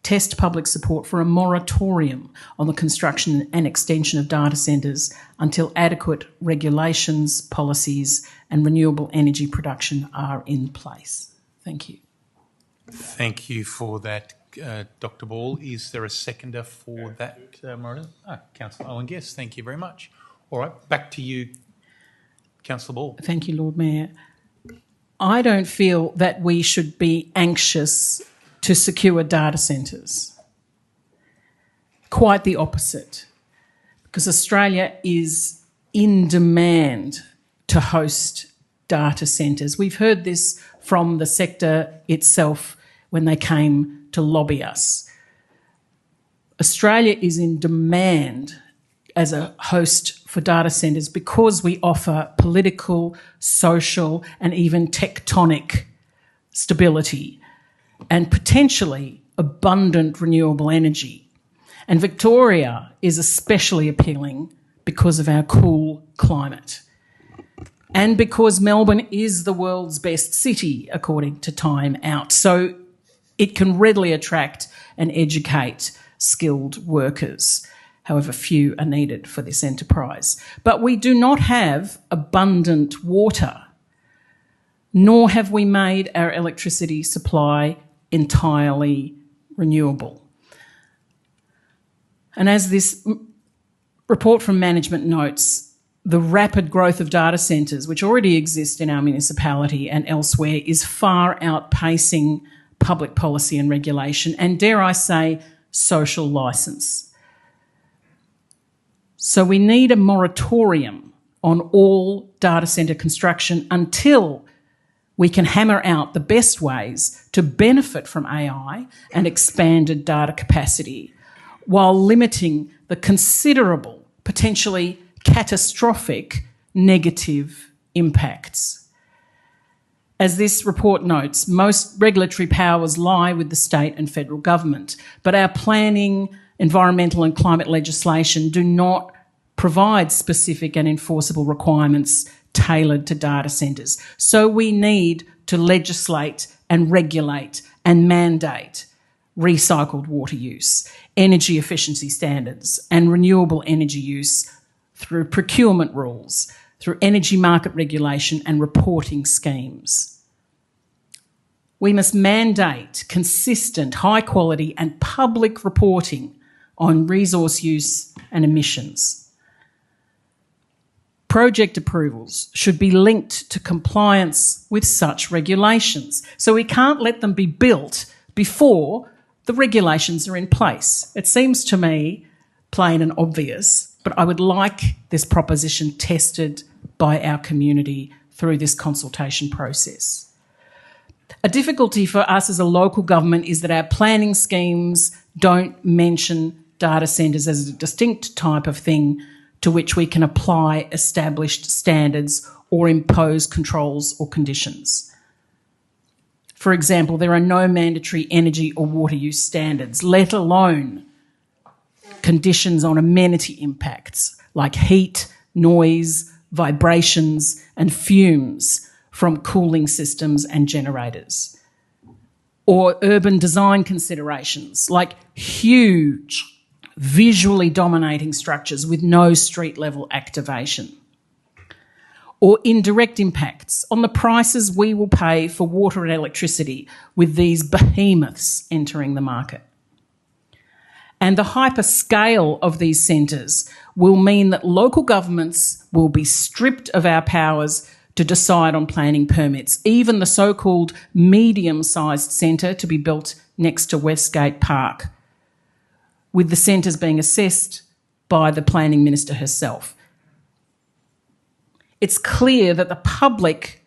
test public support for a moratorium on the construction and extension of data centres until adequate regulations, policies and renewable energy production are in place. Thank you.
Thank you for that, Dr. Ball. Is there a seconder for that, Maria? Councillor Owen Guest, thank you very much. All right, back to you, Councillor Ball.
Thank you, Lord Mayor. I don't feel that we should be anxious to secure data centres. Quite the opposite, because Australia is in demand to host data centres. We've heard this from the sector itself when they came to lobby us. Australia is in demand as a host for data centres because we offer political, social and even tectonic stability and potentially abundant renewable energy. And Victoria is especially appealing because of our cool climate and because Melbourne is the world's best city, according to Time Out. So it can readily attract and educate skilled workers, however few are needed for this enterprise. But we do not have abundant water, nor have we made our electricity supply entirely renewable. And as this report from management notes, the rapid growth of data centres, which already exist in our municipality and elsewhere, is far outpacing public policy and regulation and, dare I say, social licence. So we need a moratorium on all data centre construction until we can hammer out the best ways to benefit from AI and expanded data capacity while limiting the considerable, potentially catastrophic negative impacts. As this report notes, most regulatory powers lie with the state and federal government, but our planning, environmental and climate legislation do not provide specific and enforceable requirements tailored to data centres. So we need to legislate and regulate and mandate recycled water use, energy efficiency standards and renewable energy use through procurement rules, through energy market regulation and reporting schemes. We must mandate consistent, high quality and public reporting on resource use and emissions. Project approvals should be linked to compliance with such regulations. So we can't let them be built before the regulations are in place. It seems to me plain and obvious, but I would like this proposition tested by our community through this consultation process. A difficulty for us as a local government is that our planning schemes don't mention data centres as a distinct type of thing to which we can apply established standards or impose controls or conditions. For example, there are no mandatory energy or water use standards, let alone conditions on amenity impacts like heat, noise, vibrations and fumes from cooling systems and generators. Or urban design considerations like huge, visually dominating structures with no street level activation. Or indirect impacts on the prices we will pay for water and electricity with these behemoths entering the market. And the hyperscale of these centres will mean that local governments will be stripped of our powers to decide on planning permits, even the so-called medium-sized centre to be built next to Westgate Park, with the centres being assessed by the planning minister herself. It's clear that the public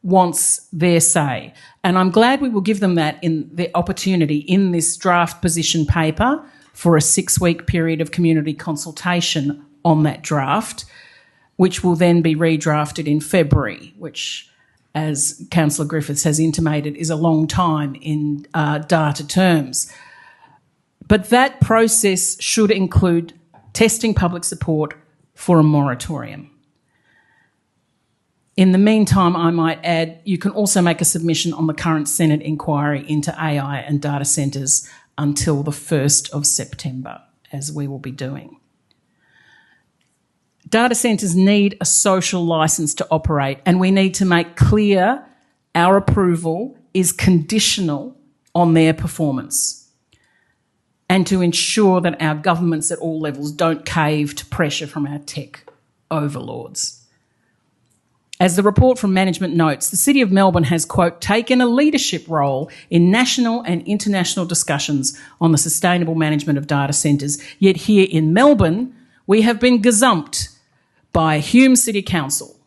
wants their say, and I'm glad we will give them that in the opportunity in this draft position paper for a 6-week period of community consultation on that draft, which will then be redrafted in February, which, as Councillor Griffiths has intimated, is a long time in data terms. But that process should include testing public support for a moratorium. In the meantime, I might add, you can also make a submission on the current Senate inquiry into AI and data centres until the 1st of September, as we will be doing. Data centres need a social licence to operate, and we need to make clear our approval is conditional on their performance, and to ensure that our governments at all levels don't cave to pressure from our tech overlords. As the report from management notes, the City of Melbourne has, quote, taken a leadership role in national and international discussions on the sustainable management of data centres, yet here in Melbourne, we have been gazumped by Hume City Council,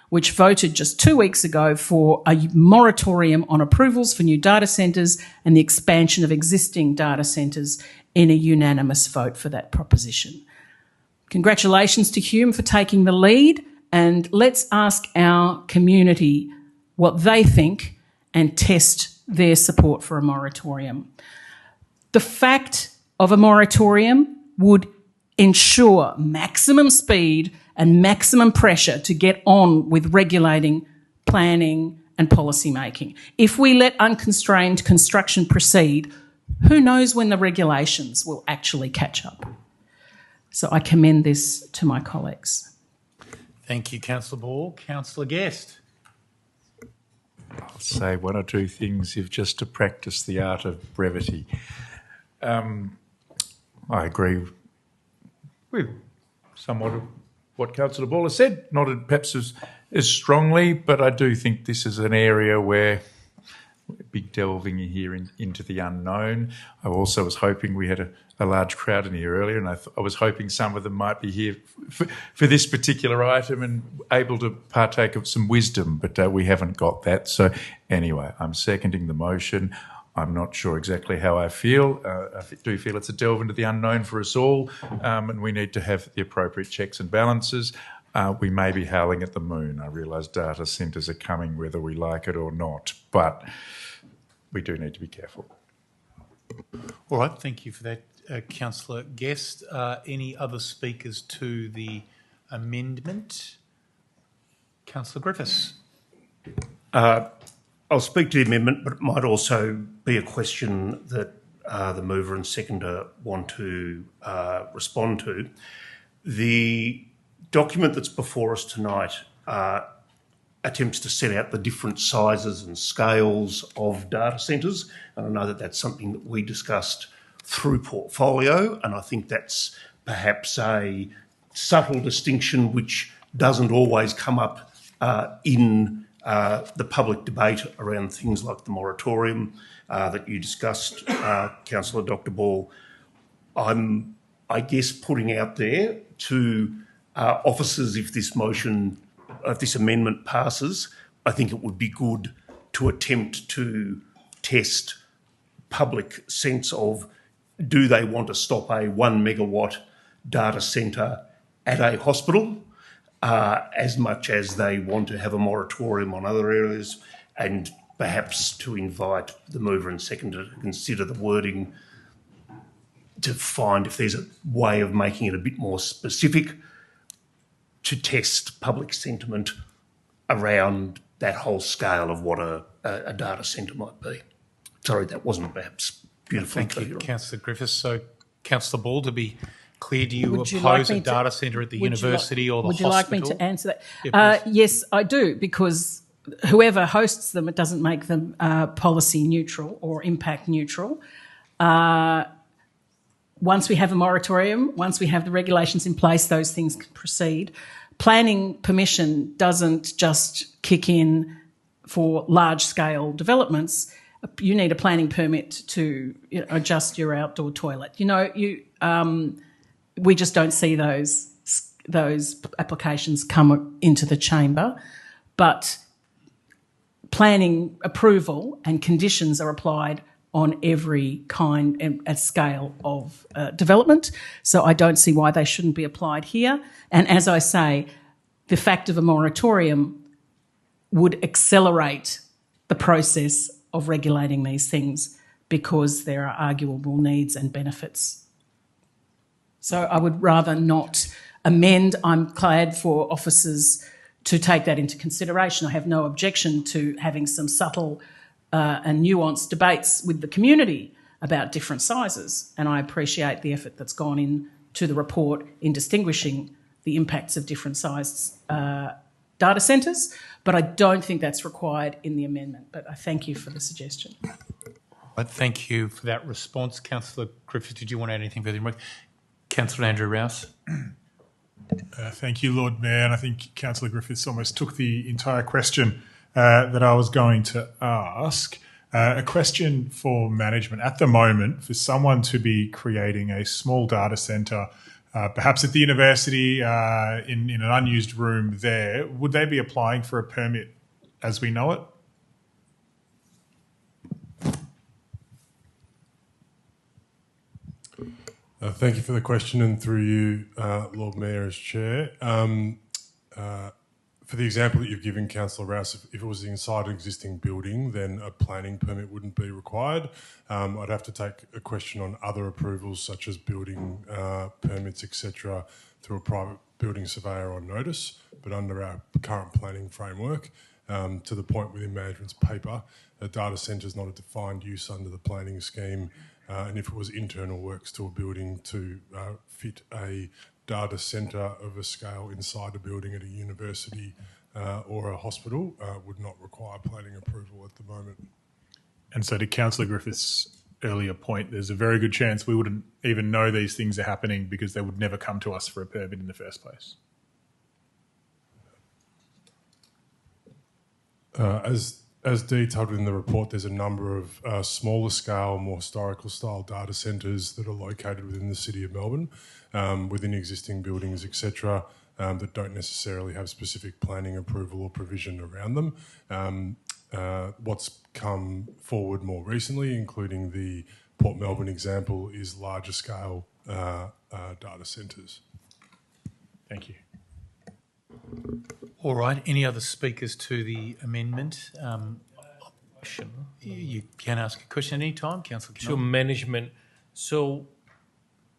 which voted just 2 weeks ago for a moratorium on approvals for new data centres and the expansion of existing data centres in a unanimous vote for that proposition. Congratulations to Hume for taking the lead, and let's ask our community what they think and test their support for a moratorium. The fact of a moratorium would ensure maximum speed and maximum pressure to get on with regulating, planning and policy making. If we let unconstrained construction proceed, who knows when the regulations will actually catch up? So I commend this to my colleagues.
Thank you, Councillor Ball. Councillor Guest.
I'll say one or two things just to practice the art of brevity. I agree with somewhat of what Councillor Ball has said, not perhaps as strongly, but I do think this is an area where we're big delving here into the unknown. I also was hoping we had a large crowd in here earlier, and I was hoping some of them might be here for this particular item and able to partake of some wisdom, but we haven't got that. So anyway, I'm seconding the motion. I'm not sure exactly how I feel. I do feel it's a delve into the unknown for us all, and we need to have the appropriate checks and balances. We may be howling at the moon. I realise data centres are coming whether we like it or not, but we do need to be careful.
All right, thank you for that, Councillor Guest. Any other speakers to the amendment? Councillor Griffiths.
I'll speak to the amendment, but it might also be a question that the mover and seconder want to respond to. The document that's before us tonight attempts to set out the different sizes and scales of data centres, and I know that that's something that we discussed through portfolio, and I think that's perhaps a subtle distinction which doesn't always come up in the public debate around things like the moratorium that you discussed, Councillor Dr. Ball. I'm, I guess, putting out there to officers, if this amendment passes, I think it would be good to attempt to test public sense of, do they want to stop a 1 megawatt data centre at a hospital as much as they want to have a moratorium on other areas, and perhaps to invite the mover and seconder to consider the wording to find if there's a way of making it a bit more specific to test public sentiment around that whole scale of what a data centre might be. Sorry, that wasn't perhaps beautiful.
Thank you, Councillor Griffiths. So, Councillor Ball, to be clear, do you
Would you
oppose
like me
a data centre at the university or the
hospital? Would you like me to answer that?
Yeah,
yes, I do, because whoever hosts them, it doesn't make them policy neutral or impact neutral. Once we have a moratorium, once we have the regulations in place, those things can proceed. Planning permission doesn't just kick in for large-scale developments. You need a planning permit to adjust your outdoor toilet. We just don't see those applications come into the chamber, but planning approval and conditions are applied on every kind and scale of development. So I don't see why they shouldn't be applied here. And as I say, the fact of a moratorium would accelerate the process of regulating these things because there are arguable needs and benefits. So I would rather not amend. I'm glad for officers to take that into consideration. I have no objection to having some subtle and nuanced debates with the community about different sizes, and I appreciate the effort that's gone into the report in distinguishing the impacts of different sized data centres, but I don't think that's required in the amendment. But I thank you for the suggestion.
Thank you for that response. Councillor Griffiths, did you want to add anything further? Councillor Andrew Rouse.
Thank you, Lord Mayor, and I think Councillor Griffiths almost took the entire question that I was going to ask. A question for management. At the moment, for someone to be creating a small data centre, perhaps at the university in an unused room there, would they be applying for a permit as we know it?
Thank you for the question, and through you, Lord Mayor, as Chair. For the example that you've given, Councillor Rouse, if it was inside an existing building, then a planning permit wouldn't be required. I'd have to take a question on other approvals, such as building permits, etc., through a private building surveyor on notice. But under our current planning framework, to the point within management's paper, a data centre is not a defined use under the planning scheme. And if it was internal works to a building to fit a data centre of a scale inside a building at a university or a hospital, would not require planning approval at the moment.
And so to Councillor Griffiths' earlier point, there's a very good chance we wouldn't even know these things are happening because they would never come to us for a permit in the first place.
As detailed within the report, there's a number of smaller scale, more historical style data centres that are located within the City of Melbourne, within existing buildings, etc., that don't necessarily have specific planning approval or provision around them. What's come forward more recently, including the Port Melbourne example, is larger scale data centres.
Thank you.
All right. Any other speakers to the amendment? You can ask a question any time, Councillor.
To management. So,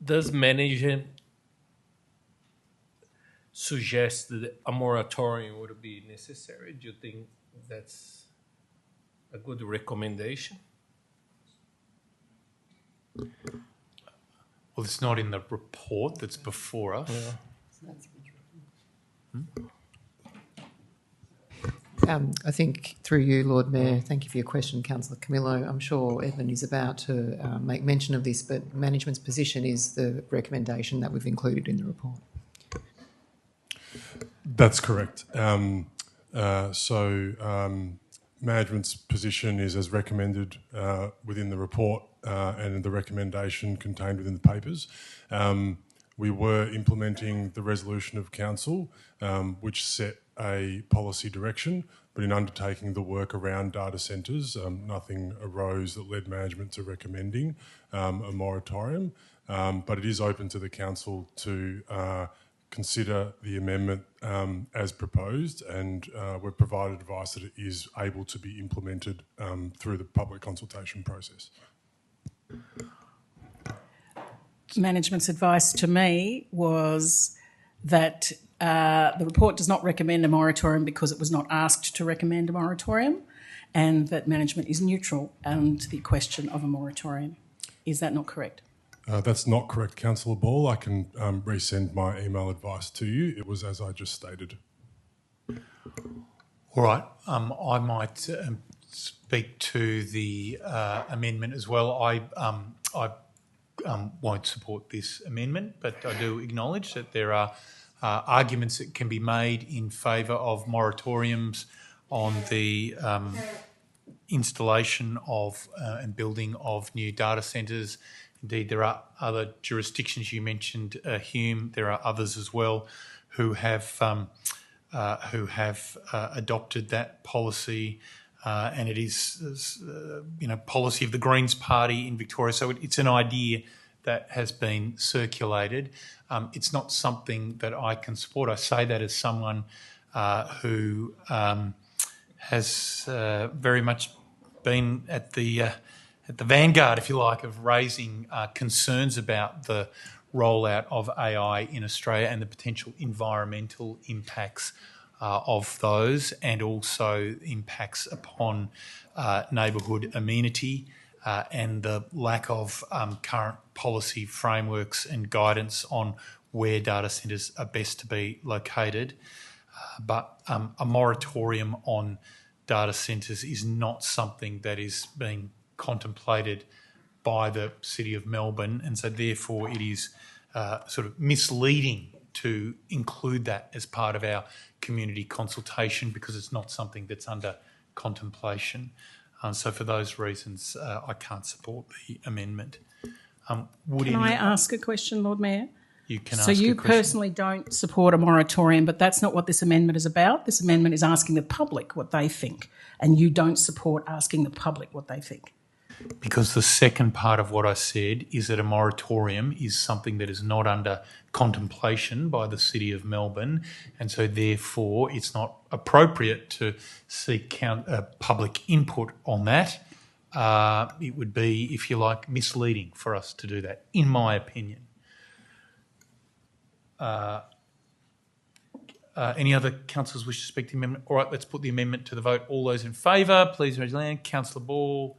does management suggest that a moratorium would be necessary? Do you think that's a good recommendation?
Well, it's not in the report that's before us.
Yeah.
I think through you, Lord Mayor, thank you for your question, Councillor Camillo. I'm sure Edmund is about to make mention of this, but management's position is the recommendation that we've included in the report.
That's correct. Management's position is as recommended within the report and the recommendation contained within the papers. We were implementing the resolution of council, which set a policy direction, but in undertaking the work around data centres, nothing arose that led management to recommending a moratorium. But it is open to the council to consider the amendment as proposed, and we've provided advice that it is able to be implemented through the public consultation process.
Management's advice to me was that the report does not recommend a moratorium because it was not asked to recommend a moratorium, and that management is neutral on the question of a moratorium. Is that not correct?
That's not correct, Councillor Ball. I can resend my email advice to you. It was as I just stated.
All right. I might speak to the amendment as well. I won't support this amendment, but I do acknowledge that there are arguments that can be made in favour of moratoriums on the installation of and building of new data centres. Indeed, there are other jurisdictions. You mentioned Hume. There are others as well who have adopted that policy, and it is policy of the Greens Party in Victoria. So it's an idea that has been circulated. It's not something that I can support. I say that as someone who has very much been at the vanguard, if you like, of raising concerns about the rollout of AI in Australia and the potential environmental impacts of those, and also impacts upon neighbourhood amenity and the lack of current policy frameworks and guidance on where data centres are best to be located. But a moratorium on data centres is not something that is being contemplated by the City of Melbourne, and so therefore it is sort of misleading to include that as part of our community consultation, because it's not something that's under contemplation. So for those reasons, I can't support the amendment.
Can I ask a question, Lord Mayor?
You can ask
So you
a question.
personally don't support a moratorium, but that's not what this amendment is about. This amendment is asking the public what they think, and you don't support asking the public what they think.
because the second part of what I said is that a moratorium is something that is not under contemplation by the City of Melbourne, and so therefore it's not appropriate to seek public input on that. It would be, if you like, misleading for us to do that, in my opinion. Any other councillors wish to speak to the amendment? All right, let's put the amendment to the vote. All those in favour, please raise your hand. Councillor Ball.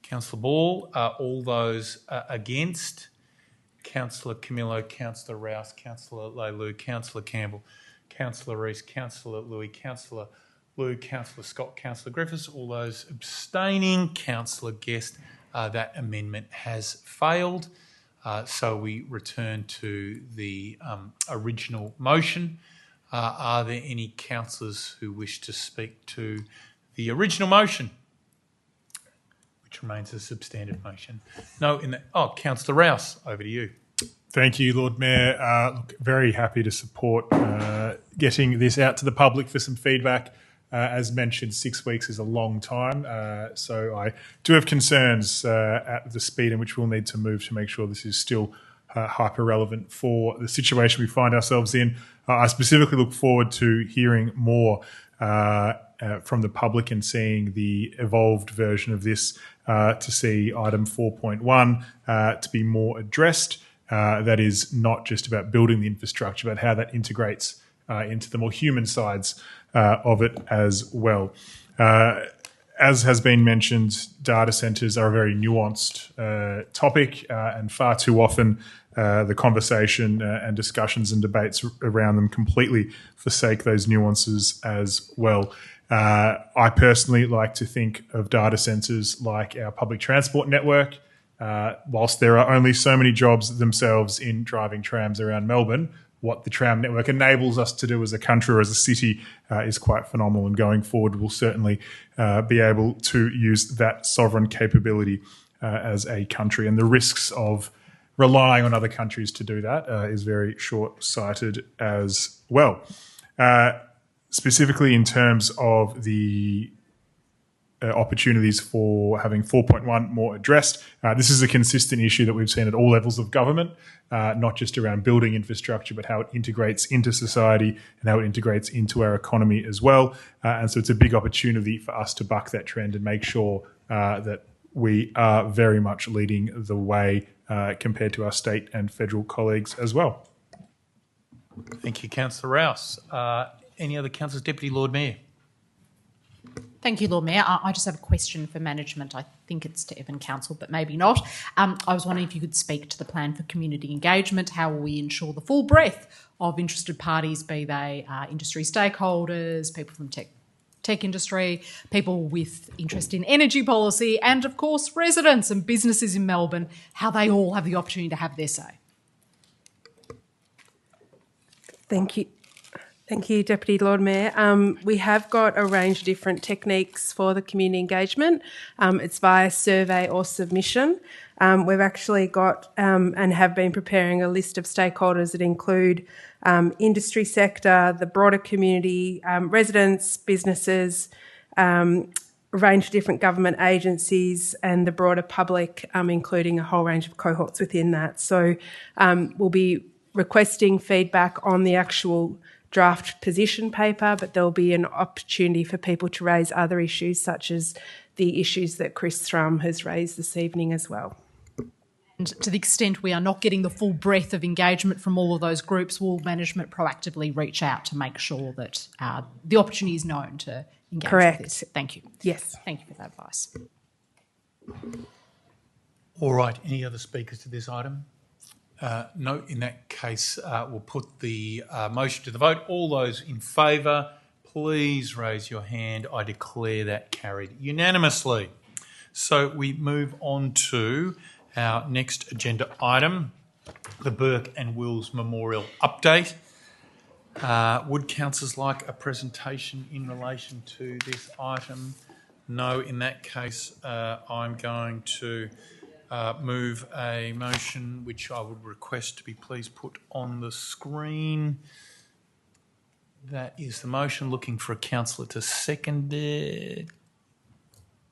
Councillor Ball. All those against? Councillor Camillo, Councillor Rouse, Councillor Leilu, Councillor Campbell, Councillor Rees, Councillor Louis, Councillor Lou, Councillor Scott, Councillor Griffiths. All those abstaining. Councillor Guest. That amendment has failed. So we return to the original motion. Are there any councillors who wish to speak to the original motion, which remains a substantive motion? No, Councillor Rouse, over to you.
Thank you, Lord Mayor. Look, very happy to support getting this out to the public for some feedback. As mentioned, 6 weeks is a long time, so I do have concerns at the speed in which we'll need to move to make sure this is still hyper relevant for the situation we find ourselves in. I specifically look forward to hearing more from the public and seeing the evolved version of this to see item 4.1 to be more addressed. That is not just about building the infrastructure, but how that integrates into the more human sides of it as well. As has been mentioned, data centres are a very nuanced topic, and far too often the conversation and discussions and debates around them completely forsake those nuances as well. I personally like to think of data centres like our public transport network. Whilst there are only so many jobs themselves in driving trams around Melbourne, what the tram network enables us to do as a country or as a city is quite phenomenal, and going forward we'll certainly be able to use that sovereign capability as a country, and the risks of relying on other countries to do that is very short-sighted as well. Specifically in terms of the opportunities for having 4.1 more addressed. This is a consistent issue that we've seen at all levels of government, not just around building infrastructure, but how it integrates into society and how it integrates into our economy as well. And so it's a big opportunity for us to buck that trend and make sure that we are very much leading the way compared to our state and federal colleagues as well.
Thank you, Councillor Rouse. Any other councillors? Deputy Lord Mayor.
Thank you, Lord Mayor. I just have a question for management. I think it's to Evan Council, but maybe not. I was wondering if you could speak to the plan for community engagement. How will we ensure the full breadth of interested parties, be they industry stakeholders, people from tech industry, people with interest in energy policy, and of course residents and businesses in Melbourne, how they all have the opportunity to have their say?
Thank you. Thank you, Deputy Lord Mayor. We have got a range of different techniques for the community engagement. It's via survey or submission. We've actually got and have been preparing a list of stakeholders that include industry sector, the broader community, residents, businesses, a range of different government agencies and the broader public, including a whole range of cohorts within that. So we'll be requesting feedback on the actual draft position paper, but there'll be an opportunity for people to raise other issues, such as the issues that Chris Thrum has raised this evening as well.
And to the extent we are not getting the full breadth of engagement from all of those groups, will management proactively reach out to make sure that the opportunity is known to engage
Correct.
with this? Thank you.
Yes.
Thank you for that advice.
All right. Any other speakers to this item? No. In that case, we'll put the motion to the vote. All those in favour, please raise your hand. I declare that carried unanimously. So we move on to our next agenda item, the Burke and Wills Memorial Update. Would councillors like a presentation in relation to this item? No. In that case, I'm going to move a motion which I would request to be please put on the screen. That is the motion. Looking for a councillor to second it.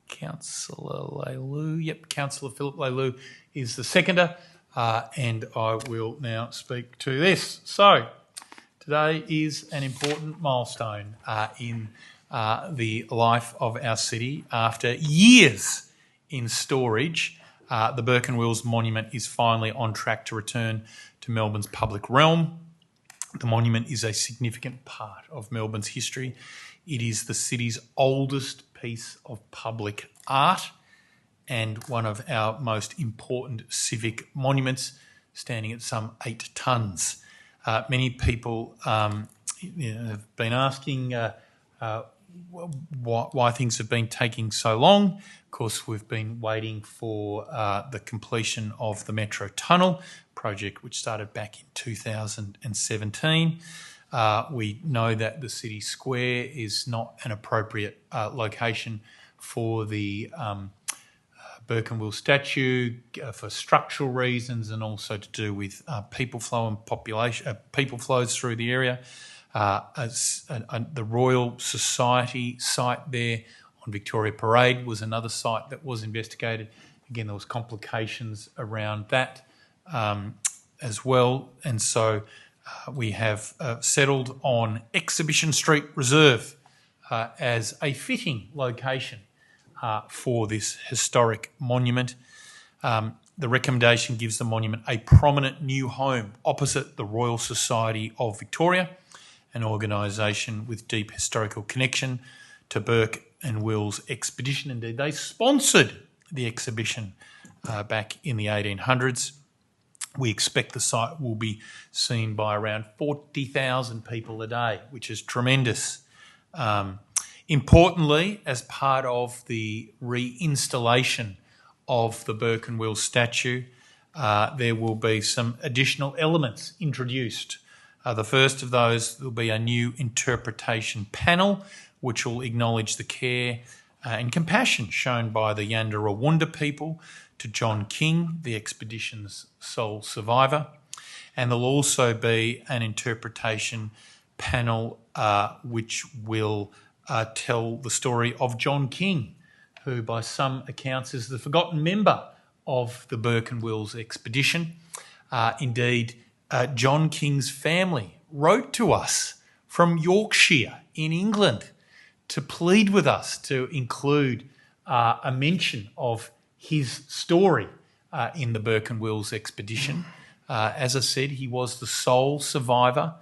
Councillor Leilou. Yep, Councillor Philip Leilou is the seconder, and I will now speak to this. So, today is an important milestone in the life of our city. After years in storage, the Burke and Wills Monument is finally on track to return to Melbourne's public realm. The monument is a significant part of Melbourne's history. It is the city's oldest piece of public art and one of our most important civic monuments, standing at some 8 tonnes. Many people have been asking why things have been taking so long. Of course, we've been waiting for the completion of the Metro Tunnel project, which started back in 2017. We know that the City Square is not an appropriate location for the Burke and Wills statue for structural reasons, and also to do with people flow and population. People flows through the area. The Royal Society site there on Victoria Parade was another site that was investigated. Again, there was complications around that as well, and so we have settled on Exhibition Street Reserve as a fitting location for this historic monument. The recommendation gives the monument a prominent new home opposite the Royal Society of Victoria, an organisation with deep historical connection to Burke and Wills expedition. Indeed, they sponsored the exhibition back in the 1800s. We expect the site will be seen by around 40,000 people a day, which is tremendous. Importantly, as part of the reinstallation of the Burke and Wills statue, there will be some additional elements introduced. The first of those will be a new interpretation panel, which will acknowledge the care and compassion shown by the Yandara people to John King, the expedition's sole survivor. And there'll also be an interpretation panel which will tell the story of John King, who by some accounts is the forgotten member of the Burke and Wills expedition. Indeed, John King's family wrote to us from Yorkshire in England to plead with us to include a mention of his story in the Burke and Wills expedition. As I said, he was the sole survivor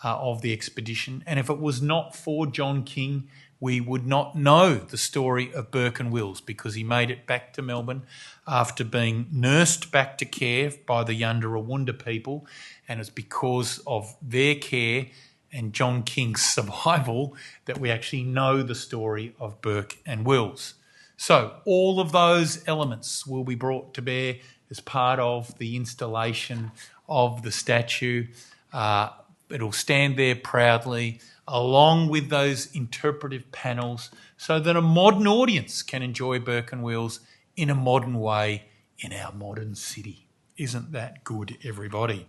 of the expedition, and if it was not for John King, we would not know the story of Burke and Wills, because he made it back to Melbourne after being nursed back to care by the Yandara people, and it's because of their care and John King's survival that we actually know the story of Burke and Wills. So all of those elements will be brought to bear as part of the installation of the statue. It'll stand there proudly along with those interpretive panels so that a modern audience can enjoy Burke and Wills in a modern way in our modern city. Isn't that good, everybody?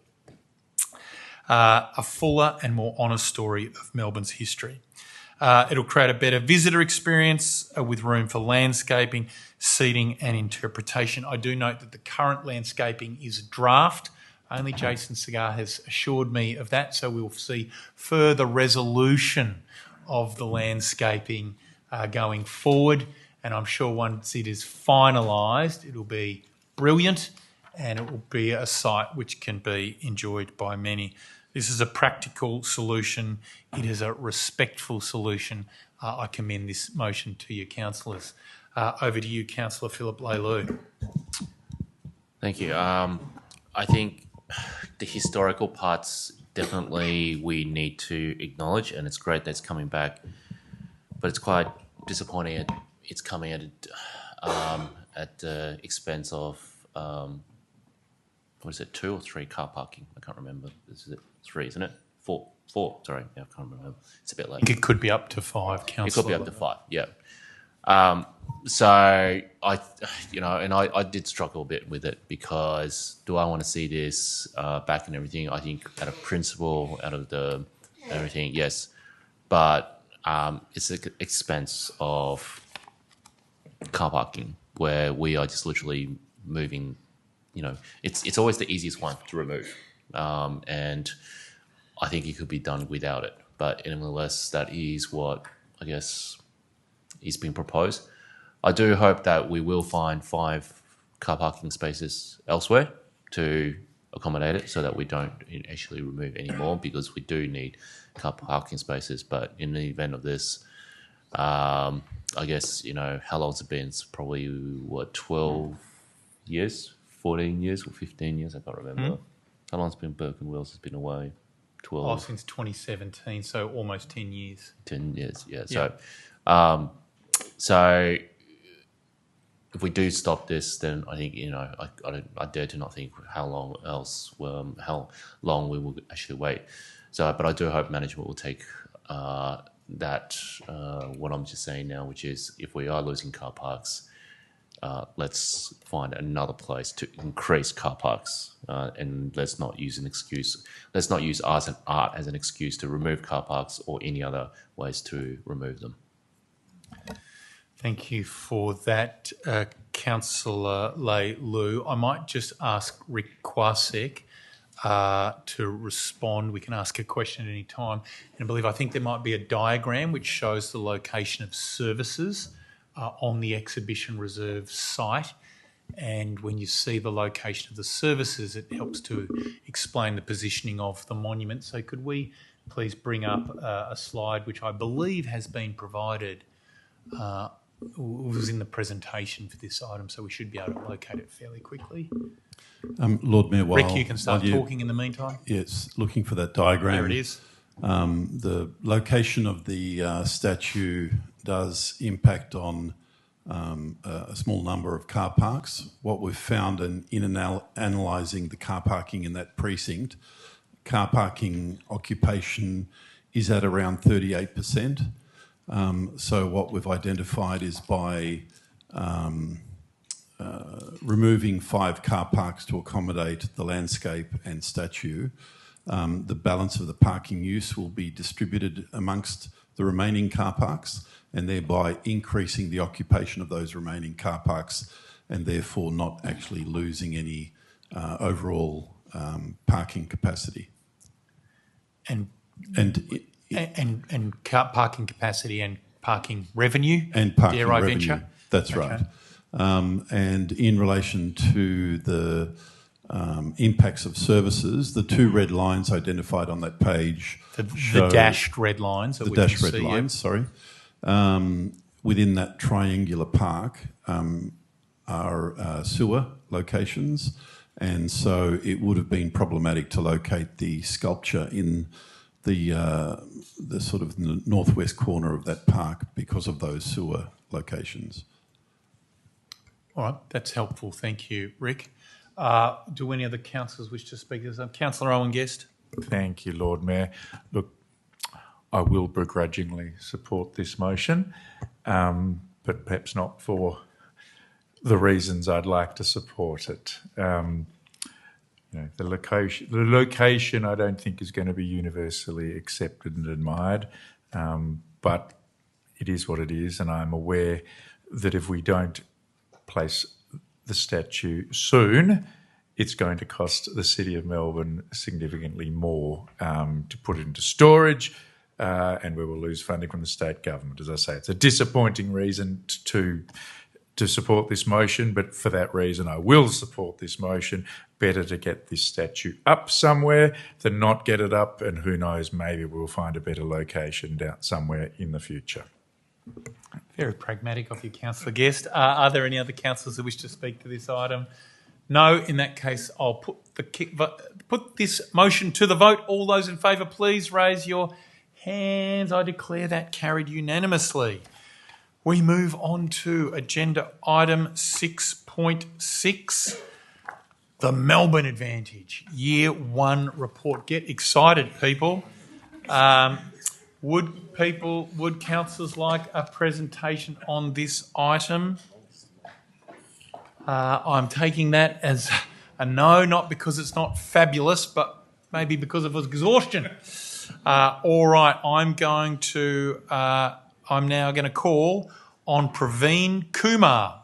A fuller and more honest story of Melbourne's history. It'll create a better visitor experience with room for landscaping, seating and interpretation. I do note that the current landscaping is draft. Only Jason Cigar has assured me of that, so we'll see further resolution of the landscaping going forward. And I'm sure once it is finalised, it'll be brilliant and it will be a site which can be enjoyed by many. This is a practical solution. It is a respectful solution. I commend this motion to you, councillors. Over to you, Councillor Philip Leilou.
Thank you. I think the historical parts definitely we need to acknowledge, and it's great that it's coming back, but it's quite disappointing it's coming at the expense of what is it, 2 or 3 car parking? I can't remember. This is it 3, isn't it? 4. Sorry, I can't remember. It's a bit late.
I think it could be up to 5, Councillor.
It could be up to 5. Yeah. So I did struggle a bit with it, because do I want to see this back and everything? I think out of principle, out of the everything, yes, but it's at the expense of car parking, where we are just literally moving. It's always the easiest one to remove, and I think it could be done without it. But nevertheless, that is what I guess is being proposed. I do hope that we will find 5 car parking spaces elsewhere to accommodate it, so that we don't actually remove any more, because we do need car parking spaces. But in the event of this, I guess, how long has it been? It's probably, 12 years, 14 years, or 15 years? I can't remember. How long has been Burke and Wills has been away? 12.
Since 2017, so almost 10 years.
10 years, yeah.
Yeah.
So if we do stop this, then I think, I dare to not think how long we will actually wait. But I do hope management will take that, what I'm just saying now, which is if we are losing car parks, let's find another place to increase car parks, and let's not use an excuse. Let's not use art as an excuse to remove car parks or any other ways to remove them.
Thank you for that, Councillor Lei Lu. I might just ask Rick Kwasek to respond. We can ask a question at any time. And I think there might be a diagram which shows the location of services on the exhibition reserve site. And when you see the location of the services, it helps to explain the positioning of the monument. So could we please bring up a slide which I believe has been provided, was in the presentation for this item, so we should be able to locate it fairly quickly.
Lord Mayor,
Rick, you can start talking in the meantime.
Yes, looking for that diagram.
There it is.
The location of the statue does impact on a small number of car parks. What we've found in analysing the car parking in that precinct, car parking occupation is at around 38%. So what we've identified is by removing 5 car parks to accommodate the landscape and statue, the balance of the parking use will be distributed amongst the remaining car parks, and thereby increasing the occupation of those remaining car parks, and therefore not actually losing any overall parking capacity.
And car parking capacity and parking revenue,
and parking
dare I
revenue.
venture?
That's right. And in relation to the impacts of services, the 2 red lines identified on that page,
the dashed red lines.
The dashed red lines. Sorry. Within that triangular park are sewer locations, and so it would have been problematic to locate the sculpture in the sort of northwest corner of that park because of those sewer locations.
All right, that's helpful. Thank you, Rick. Do any other councillors wish to speak to this? Councillor Owen Guest.
Thank you, Lord Mayor. Look, I will begrudgingly support this motion, but perhaps not for the reasons I'd like to support it. The location I don't think is going to be universally accepted and admired, but it is what it is, and I'm aware that if we don't place the statue soon, it's going to cost the City of Melbourne significantly more to put it into storage, and we will lose funding from the state government. As I say, it's a disappointing reason to support this motion, but for that reason I will support this motion. Better to get this statue up somewhere than not get it up, and who knows, maybe we'll find a better location down somewhere in the future.
Very pragmatic of you, Councillor Guest. Are there any other councillors who wish to speak to this item? No. In that case, I'll put this motion to the vote. All those in favour, please raise your hands. I declare that carried unanimously. We move on to agenda item 6.6, the Melbourne Advantage Year 1 report. Get excited, people. Would councillors like a presentation on this item? I'm taking that as a no, not because it's not fabulous, but maybe because of exhaustion. All right, I'm now going to call on Praveen Kumar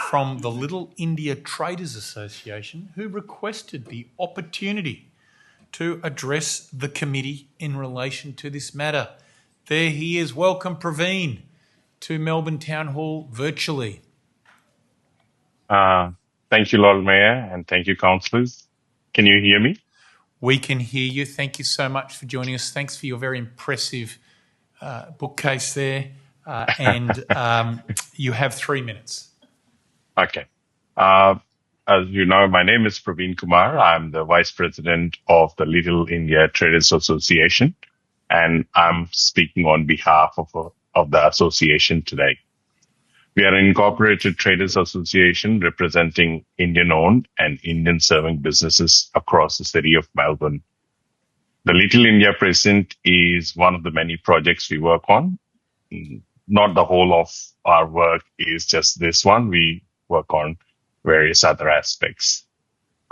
from the Little India Traders Association, who requested the opportunity to address the committee in relation to this matter. There he is. Welcome, Praveen, to Melbourne Town Hall virtually.
Thank you, Lord Mayor, and thank you, councillors. Can you hear me?
We can hear you. Thank you so much for joining us. Thanks for your very impressive bookcase there. And you have 3 minutes.
Okay. As you know, my name is Praveen Kumar. I'm the Vice President of the Little India Traders Association, and I'm speaking on behalf of the association today. We are an incorporated traders association representing Indian-owned and Indian-serving businesses across the city of Melbourne. The Little India Precinct is one of the many projects we work on. Not the whole of our work is just this one. We work on various other aspects.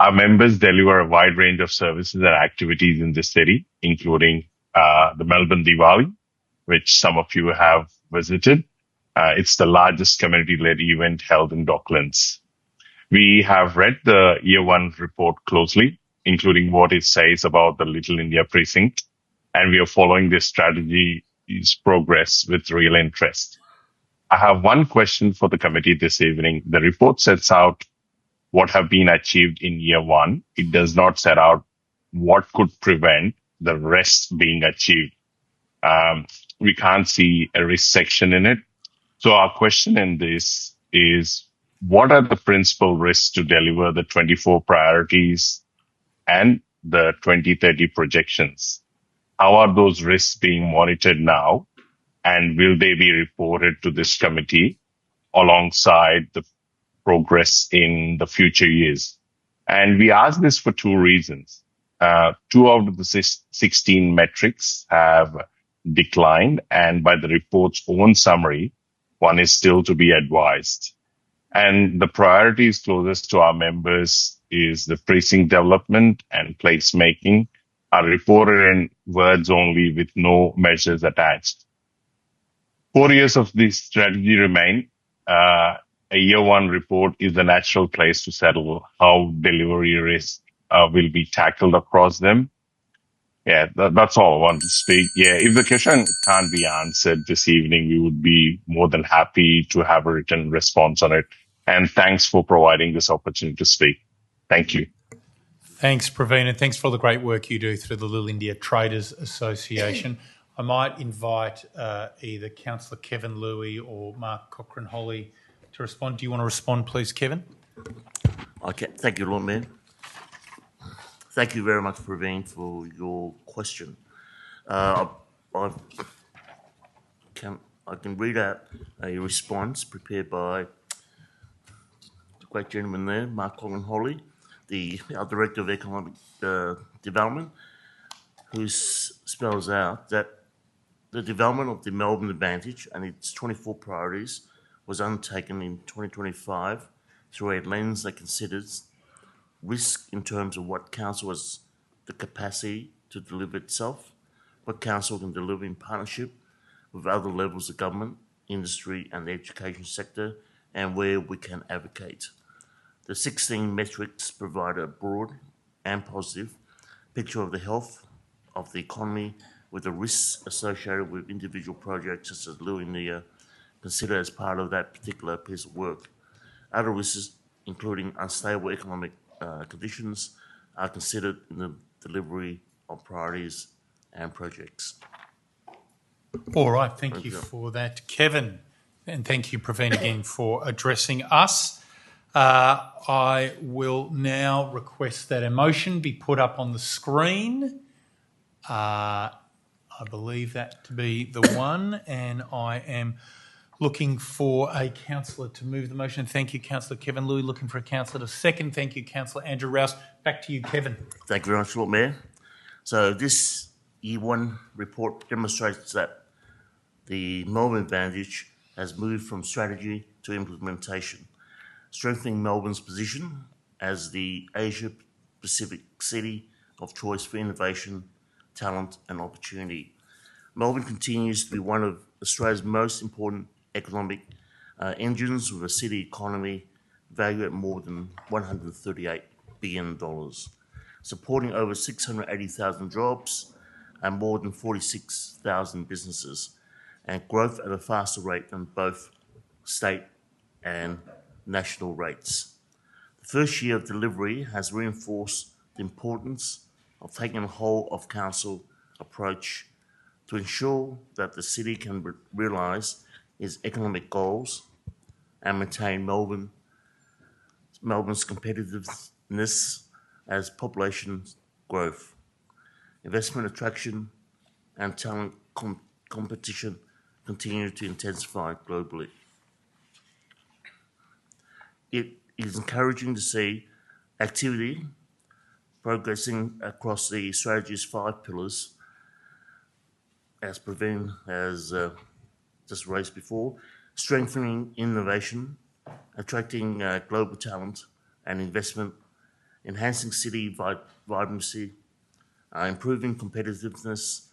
Our members deliver a wide range of services and activities in the city, including the Melbourne Diwali, which some of you have visited. It's the largest community-led event held in Docklands. We have read the Year 1 report closely, including what it says about the Little India Precinct, and we are following this strategy's progress with real interest. I have one question for the committee this evening. The report sets out what have been achieved in Year 1. It does not set out what could prevent the rest being achieved. We can't see a risk section in it. So our question in this is, what are the principal risks to deliver the 24 priorities and the 2030 projections? How are those risks being monitored now? And will they be reported to this committee alongside the progress in the future years? And we ask this for two reasons. 2 out of the 16 metrics have declined, and by the report's own summary, one is still to be advised. And the priorities closest to our members is the precinct development and placemaking are reported in words only with no measures attached. 4 years of this strategy remain. A Year 1 report is the natural place to settle how delivery risk will be tackled across them. Yeah, that's all I want to speak. Yeah, if the question can't be answered this evening, we would be more than happy to have a written response on it. And thanks for providing this opportunity to speak. Thank you.
Thanks, Praveen, and thanks for all the great work you do through the Little India Traders Association. I might invite either Councillor Kevin Louie or Mark Cochrane-Holly to respond. Do you want to respond, please, Kevin?
Okay, thank you, Lord Mayor. Thank you very much, Praveen, for your question. I can read out a response prepared by the great gentleman there, Mark Cochrane-Holly, our Director of Economic Development, who spells out that the development of the Melbourne Advantage and its 24 priorities was undertaken in 2025 through a lens that considers risk in terms of what council has the capacity to deliver itself, what council can deliver in partnership with other levels of government, industry and the education sector, and where we can advocate. The 16 metrics provide a broad and positive picture of the health of the economy with the risks associated with individual projects such as Little India considered as part of that particular piece of work. Other risks, including unstable economic conditions, are considered in the delivery of priorities and projects.
All right, thank you for that, Kevin. And thank you, Praveen, again for addressing us. I will now request that a motion be put up on the screen. I believe that to be the one, and I am looking for a councillor to move the motion. Thank you, Councillor Kevin Louie. Looking for a councillor to second. Thank you, Councillor Andrew Rouse. Back to you, Kevin.
Thank you very much, Lord Mayor. So this Year 1 report demonstrates that the Melbourne Advantage has moved from strategy to implementation, strengthening Melbourne's position as the Asia-Pacific city of choice for innovation, talent and opportunity. Melbourne continues to be one of Australia's most important economic engines with a city economy valued at more than $138 billion, supporting over 680,000 jobs and more than 46,000 businesses, and growth at a faster rate than both state and national rates. The first year of delivery has reinforced the importance of taking a whole of council approach to ensure that the city can realise its economic goals and maintain Melbourne's competitiveness as population growth, investment attraction, and talent competition continue to intensify globally. It is encouraging to see activity progressing across the strategy's 5 pillars, as Praveen has just raised before: strengthening innovation, attracting global talent and investment, enhancing city vibrancy, improving competitiveness,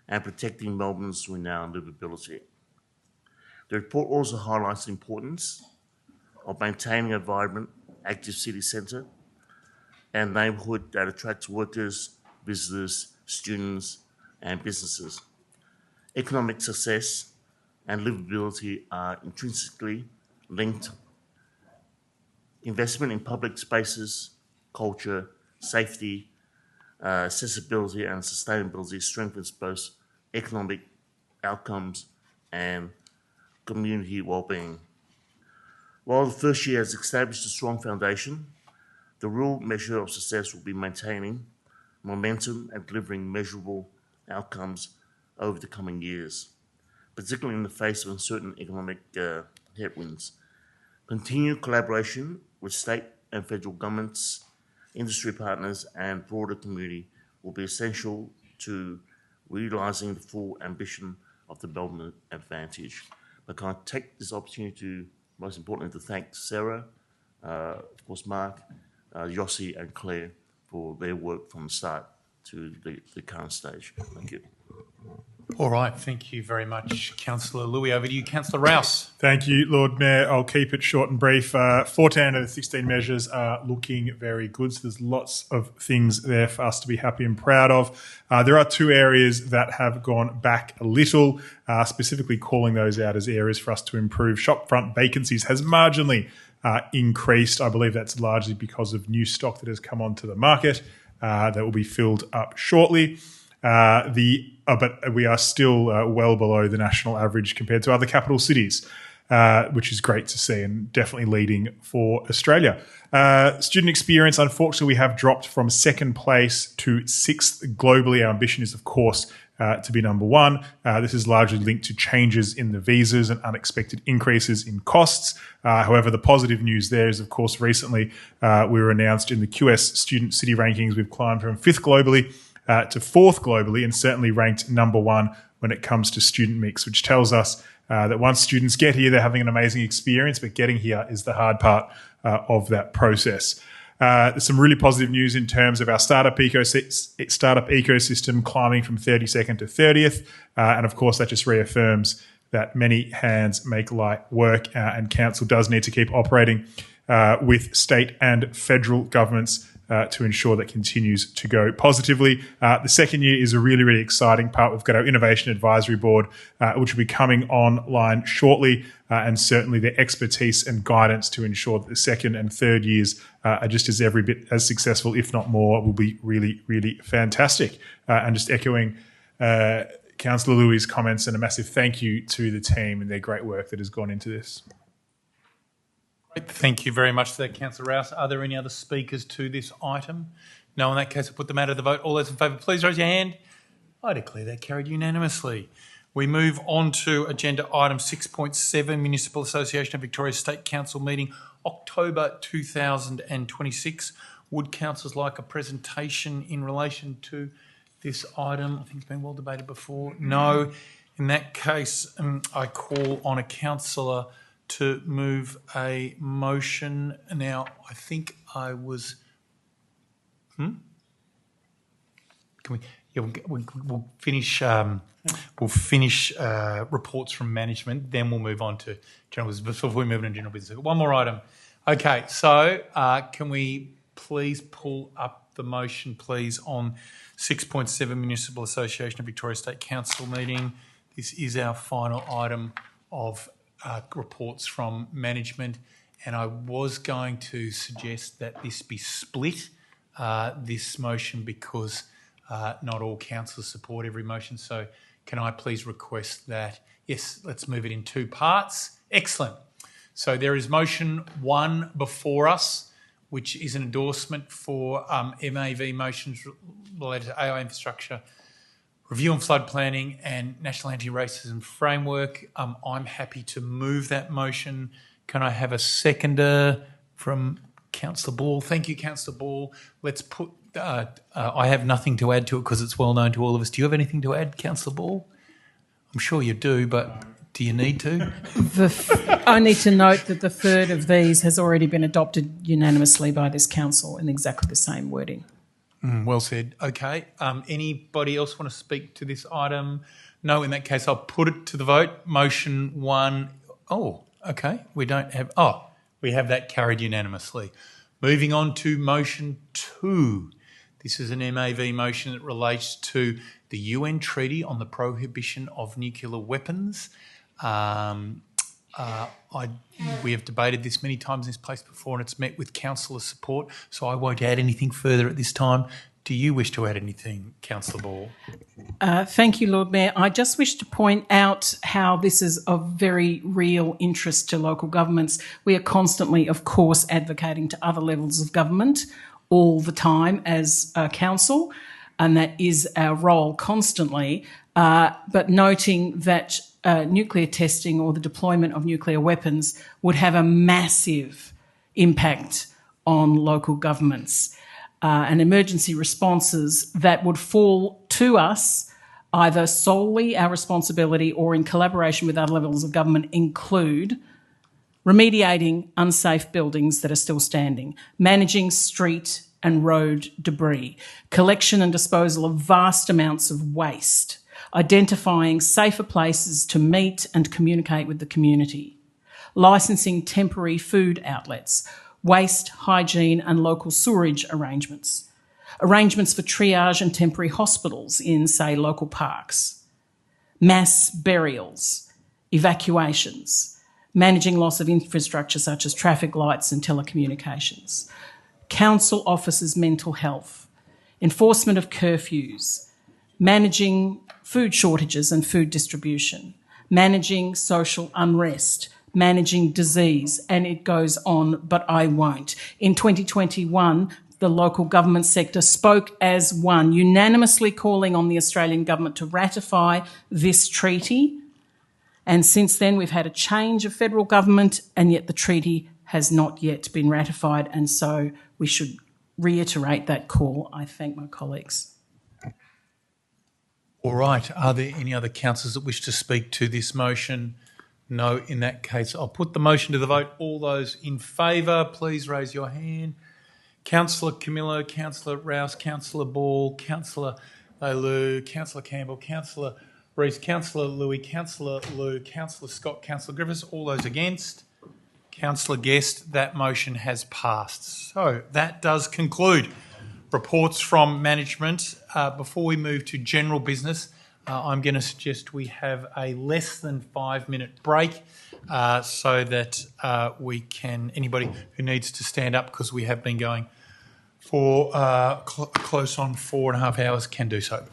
and protecting Melbourne's renowned livability. The report also highlights the importance of maintaining a vibrant, active city centre and neighbourhood that attracts workers, visitors, students, and businesses. Economic success and livability are intrinsically linked. Investment in public spaces, culture, safety, accessibility, and sustainability strengthens both economic outcomes and community well-being. While the first year has established a strong foundation, the real measure of success will be maintaining momentum and delivering measurable outcomes over the coming years, particularly in the face of uncertain economic headwinds. Continued collaboration with state and federal governments, industry partners, and broader community will be essential to realising the full ambition of the Melbourne Advantage. But can I take this opportunity to, most importantly, to thank Sarah, of course Mark, Yossi and Claire for their work from the start to the current stage. Thank you.
All right, thank you very much, Councillor Louis. Over to you, Councillor Rouse.
Thank you, Lord Mayor. I'll keep it short and brief. 14 out of the 16 measures are looking very good, so there's lots of things there for us to be happy and proud of. There are 2 areas that have gone back a little, specifically calling those out as areas for us to improve. Shopfront vacancies has marginally increased. I believe that's largely because of new stock that has come onto the market that will be filled up shortly. But we are still well below the national average compared to other capital cities, which is great to see and definitely leading for Australia. Student experience, unfortunately, we have dropped from 2nd place to 6th globally. Our ambition is, of course, to be number 1. This is largely linked to changes in the visas and unexpected increases in costs. However, the positive news there is, of course, recently we were announced in the QS Student City Rankings. We've climbed from 5th globally to 4th globally, and certainly ranked number 1 when it comes to student mix, which tells us that once students get here, they're having an amazing experience, but getting here is the hard part of that process. There's some really positive news in terms of our startup ecosystem climbing from 32nd to 30th, and of course that just reaffirms that many hands make light work, and council does need to keep operating with state and federal governments to ensure that continues to go positively. The second year is a really, really exciting part. We've got our Innovation Advisory Board, which will be coming online shortly, and certainly their expertise and guidance to ensure that the second and third years are just as every bit as successful, if not more, will be really, really fantastic. And just echoing Councillor Louis' comments, and a massive thank you to the team and their great work that has gone into this.
Thank you very much for that, Councillor Rouse. Are there any other speakers to this item? No, in that case, I'll put the matter to the vote. All those in favour, please raise your hand. I declare that carried unanimously. We move on to agenda item 6.7, Municipal Association of Victoria State Council meeting, October 2026. Would councillors like a presentation in relation to this item? I think it's been well debated before. No. In that case, I call on a councillor to move a motion. Now, I think I was... Yeah, we'll finish. Reports from management. Then we'll move on to general business. Before we move on to general business, one more item. Okay, so can we please pull up the motion, please, on 6.7 Municipal Association of Victoria State Council meeting. This is our final item of reports from management, and I was going to suggest that this be split, this motion, because not all councillors support every motion. So can I please request that, yes, let's move it in two parts. Excellent. So there is motion 1 before us, which is an endorsement for MAV motions related to AI infrastructure, review on flood planning and national anti-racism framework. I'm happy to move that motion. Can I have a seconder from Councillor Ball? Thank you, Councillor Ball. Let's put... I have nothing to add to it because it's well known to all of us. Do you have anything to add, Councillor Ball? I'm sure you do, but do you need to?
I need to note that the third of these has already been adopted unanimously by this council in exactly the same wording.
Well said. Okay. Anybody else want to speak to this item? No, in that case, I'll put it to the vote. Motion 1. Oh, okay. We have that carried unanimously. Moving on to motion 2. This is an MAV motion that relates to the UN Treaty on the Prohibition of Nuclear Weapons. We have debated this many times in this place before, and it's met with councillor support, so I won't add anything further at this time. Do you wish to add anything, Councillor Ball?
Thank you, Lord Mayor. I just wish to point out how this is of very real interest to local governments. We are constantly, of course, advocating to other levels of government all the time as a council, and that is our role constantly, but noting that nuclear testing or the deployment of nuclear weapons would have a massive impact on local governments. And emergency responses that would fall to us, either solely our responsibility or in collaboration with other levels of government, include remediating unsafe buildings that are still standing, managing street and road debris, collection and disposal of vast amounts of waste, identifying safer places to meet and communicate with the community, licensing temporary food outlets, waste, hygiene and local sewerage arrangements, arrangements for triage and temporary hospitals in, say, local parks, mass burials, evacuations, managing loss of infrastructure such as traffic lights and telecommunications, council officers' mental health, enforcement of curfews, managing food shortages and food distribution, managing social unrest, managing disease, and it goes on, but I won't. In 2021, the local government sector spoke as one, unanimously calling on the Australian government to ratify this treaty. And since then, we've had a change of federal government, and yet the treaty has not yet been ratified, and so we should reiterate that call. I thank my colleagues.
All right. Are there any other councillors that wish to speak to this motion? No, in that case, I'll put the motion to the vote. All those in favour, please raise your hand. Councillor Camillo, Councillor Rouse, Councillor Ball, Councillor Leilua, Councillor Campbell, Councillor Rees, Councillor Louis, Councillor Liu, Councillor Scott, Councillor Griffiths. All those against? Councillor Guest, that motion has passed. So that does conclude reports from management. Before we move to general business, I'm going to suggest we have a less than 5-minute break so that we can, anybody who needs to stand up, because we have been going for close on 4.5 hours, can do so.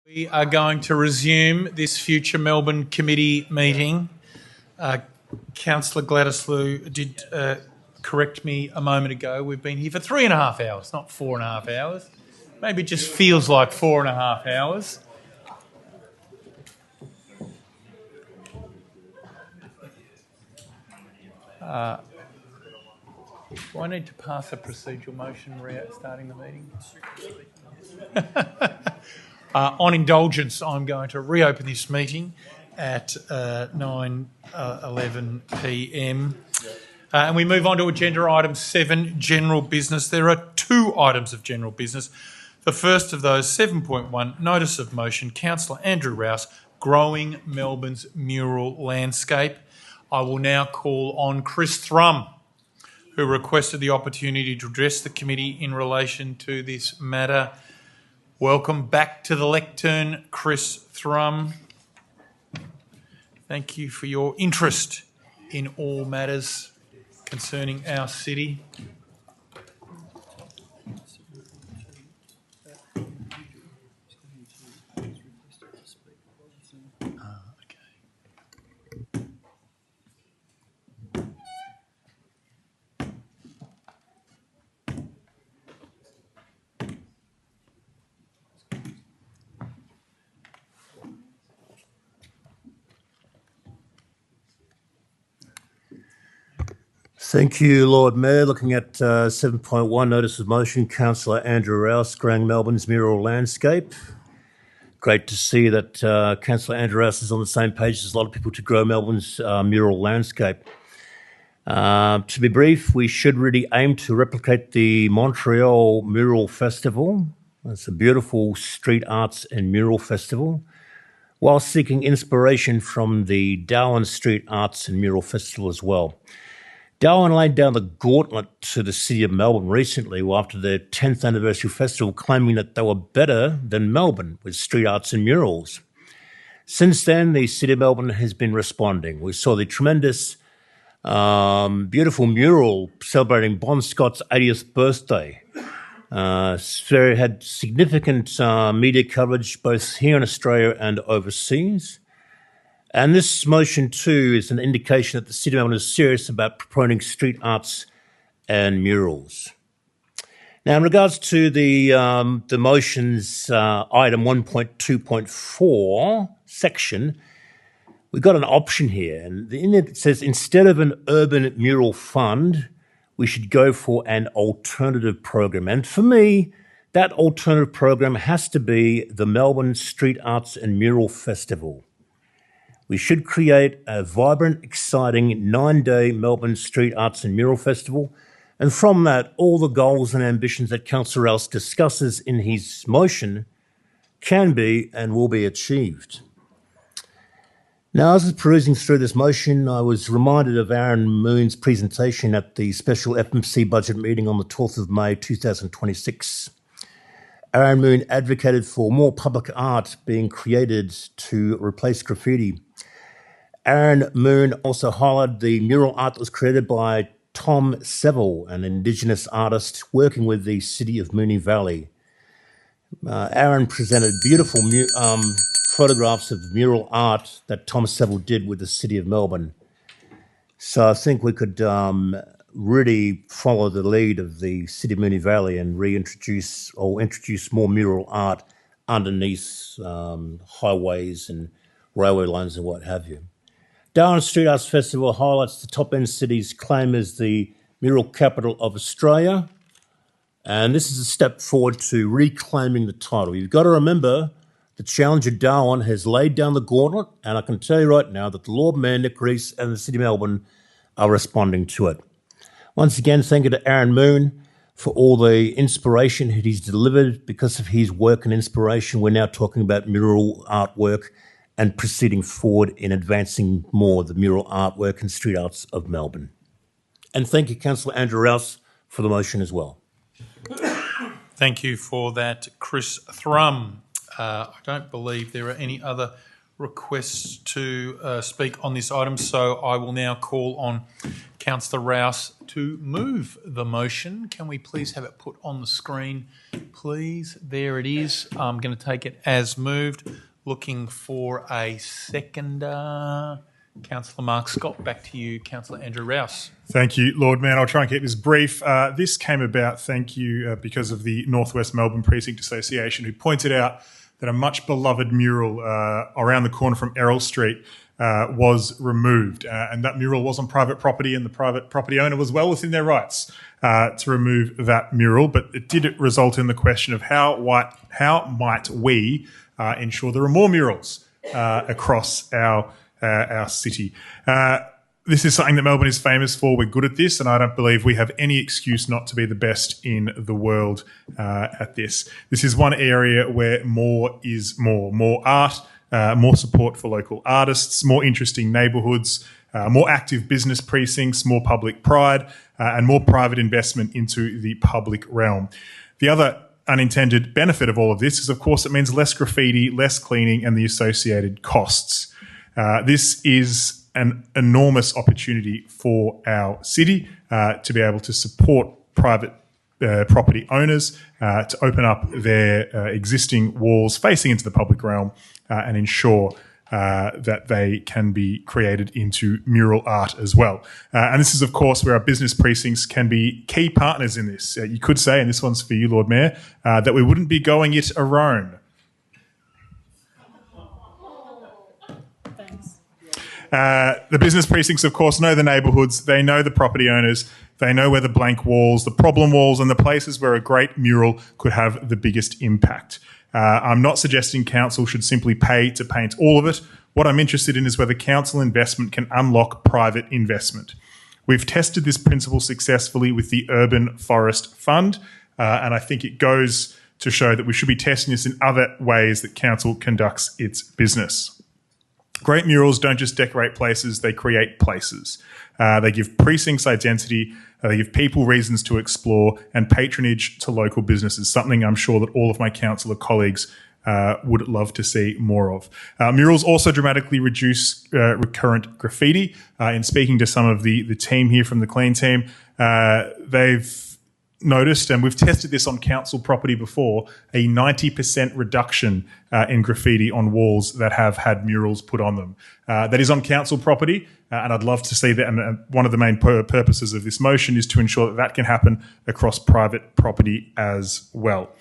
We are going to resume this Future Melbourne Committee meeting. Councillor Gladyslew did correct me a moment ago. We've been here for 3.5 hours, not 4.5 hours. Maybe it just feels like 4.5 hours. Do I need to pass a procedural motion starting the meeting? On indulgence, I'm going to reopen this meeting at 9:11 p.m. And we move on to agenda item 7, general business. There are 2 items of general business. The first of those, 7.1, notice of motion, Councillor Andrew Rouse, growing Melbourne's mural landscape. I will now call on Chris Thrum, who requested the opportunity to address the committee in relation to this matter. Welcome back to the lectern, Chris Thrum. Thank you for your interest in all matters concerning our city.
Thank you, Lord Mayor. Looking at 7.1, notice of motion, Councillor Andrew Rouse, growing Melbourne's mural landscape. Great to see that Councillor Andrew Rouse is on the same page as a lot of people to grow Melbourne's mural landscape. To be brief, we should really aim to replicate the Montreal Mural Festival. It's a beautiful street arts and mural festival, while seeking inspiration from the Darwin Street Arts and Mural Festival as well. Darwin laid down the gauntlet to the City of Melbourne recently after their 10th anniversary festival, claiming that they were better than Melbourne with street arts and murals. Since then, the City of Melbourne has been responding. We saw the tremendous, beautiful mural celebrating Bon Scott's 80th birthday. So had significant media coverage both here in Australia and overseas. And this motion too is an indication that the City of Melbourne is serious about promoting street arts and murals. Now, in regards to the motion's item 1.2.4 section, we've got an option here, and in it says instead of an urban mural fund, we should go for an alternative program. And for me, that alternative program has to be the Melbourne Street Arts and Mural Festival. We should create a vibrant, exciting 9-day Melbourne Street Arts and Mural Festival. And from that, all the goals and ambitions that Councillor Rouse discusses in his motion can be and will be achieved. Now, as I was perusing through this motion, I was reminded of Aaron Moon's presentation at the special FMC budget meeting on the 12th of May 2026. Aaron Moon advocated for more public art being created to replace graffiti. Aaron Moon also highlighted the mural art that was created by Tom Seville, an Indigenous artist working with the city of Moonee Valley. Aaron presented beautiful photographs of mural art that Tom Seville did with the city of Melbourne. So I think we could really follow the lead of the city of Moonee Valley and reintroduce or introduce more mural art underneath highways and railway lines and what have you. Darwin Street Arts Festival highlights the top-end city's claim as the mural capital of Australia, and this is a step forward to reclaiming the title. You've got to remember the Challenger Darwin has laid down the gauntlet, and I can tell you right now that the Lord Mayor, Nick Rees, and the City of Melbourne are responding to it. Once again, thank you to Aaron Moon for all the inspiration that he's delivered. Because of his work and inspiration, we're now talking about mural artwork and proceeding forward in advancing more the mural artwork and street arts of Melbourne. And thank you, Councillor Andrew Rouse, for the motion as well.
Thank you for that, Chris Thrum. I don't believe there are any other requests to speak on this item, so I will now call on Councillor Rouse to move the motion. Can we please have it put on the screen, please? There it is. I'm going to take it as moved. Looking for a seconder. Councillor Mark Scott, back to you, Councillor Andrew Rouse.
Thank you, Lord Mayor. I'll try and keep this brief. This came about, thank you, because of the North West Melbourne Precinct Association, who pointed out that a much beloved mural around the corner from Errol Street was removed. And that mural was on private property, and the private property owner was well within their rights to remove that mural. But it did result in the question of how might we ensure there are more murals across our city. This is something that Melbourne is famous for. We're good at this, and I don't believe we have any excuse not to be the best in the world at this. This is one area where more is more. More art, more support for local artists, more interesting neighbourhoods, more active business precincts, more public pride, and more private investment into the public realm. The other unintended benefit of all of this is, of course, it means less graffiti, less cleaning, and the associated costs. This is an enormous opportunity for our city to be able to support private property owners to open up their existing walls facing into the public realm and ensure that they can be created into mural art as well. And this is, of course, where our business precincts can be key partners in this. You could say, and this one's for you, Lord Mayor, that we wouldn't be going it alone. The business precincts, of course, know the neighbourhoods, they know the property owners, they know where the blank walls, the problem walls, and the places where a great mural could have the biggest impact. I'm not suggesting council should simply pay to paint all of it. What I'm interested in is whether council investment can unlock private investment. We've tested this principle successfully with the Urban Forest Fund, and I think it goes to show that we should be testing this in other ways that council conducts its business. Great murals don't just decorate places, they create places. They give precincts identity, they give people reasons to explore, and patronage to local businesses, something I'm sure that all of my councillor colleagues would love to see more of. Murals also dramatically reduce recurrent graffiti. In speaking to some of the team here from the Clean team, they've noticed, and we've tested this on council property before, a 90% reduction in graffiti on walls that have had murals put on them. That is on council property, and I'd love to see that. And one of the main purposes of this motion is to ensure that that can happen across private property as well.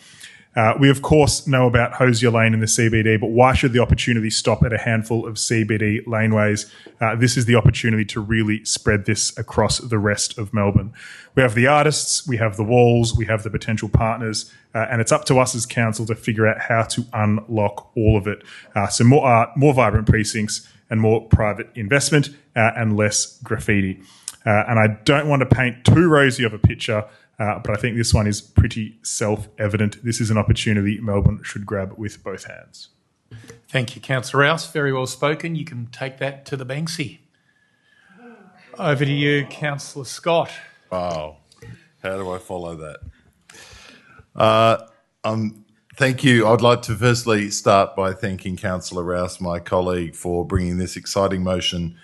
We, of course, know about Hosier Lane in the CBD, but why should the opportunity stop at a handful of CBD laneways? This is the opportunity to really spread this across the rest of Melbourne. We have the artists, we have the walls, we have the potential partners, and it's up to us as council to figure out how to unlock all of it. So more art, more vibrant precincts, and more private investment, and less graffiti. And I don't want to paint too rosy of a picture, but I think this one is pretty self-evident. This is an opportunity Melbourne should grab with both hands.
Thank you, Councillor Rouse. Very well spoken. You can take that to the Banksy. Over to you, Councillor Scott.
Wow. How do I follow that? Thank you. I'd like to firstly start by thanking Councillor Rouse, my colleague, for bringing this exciting motion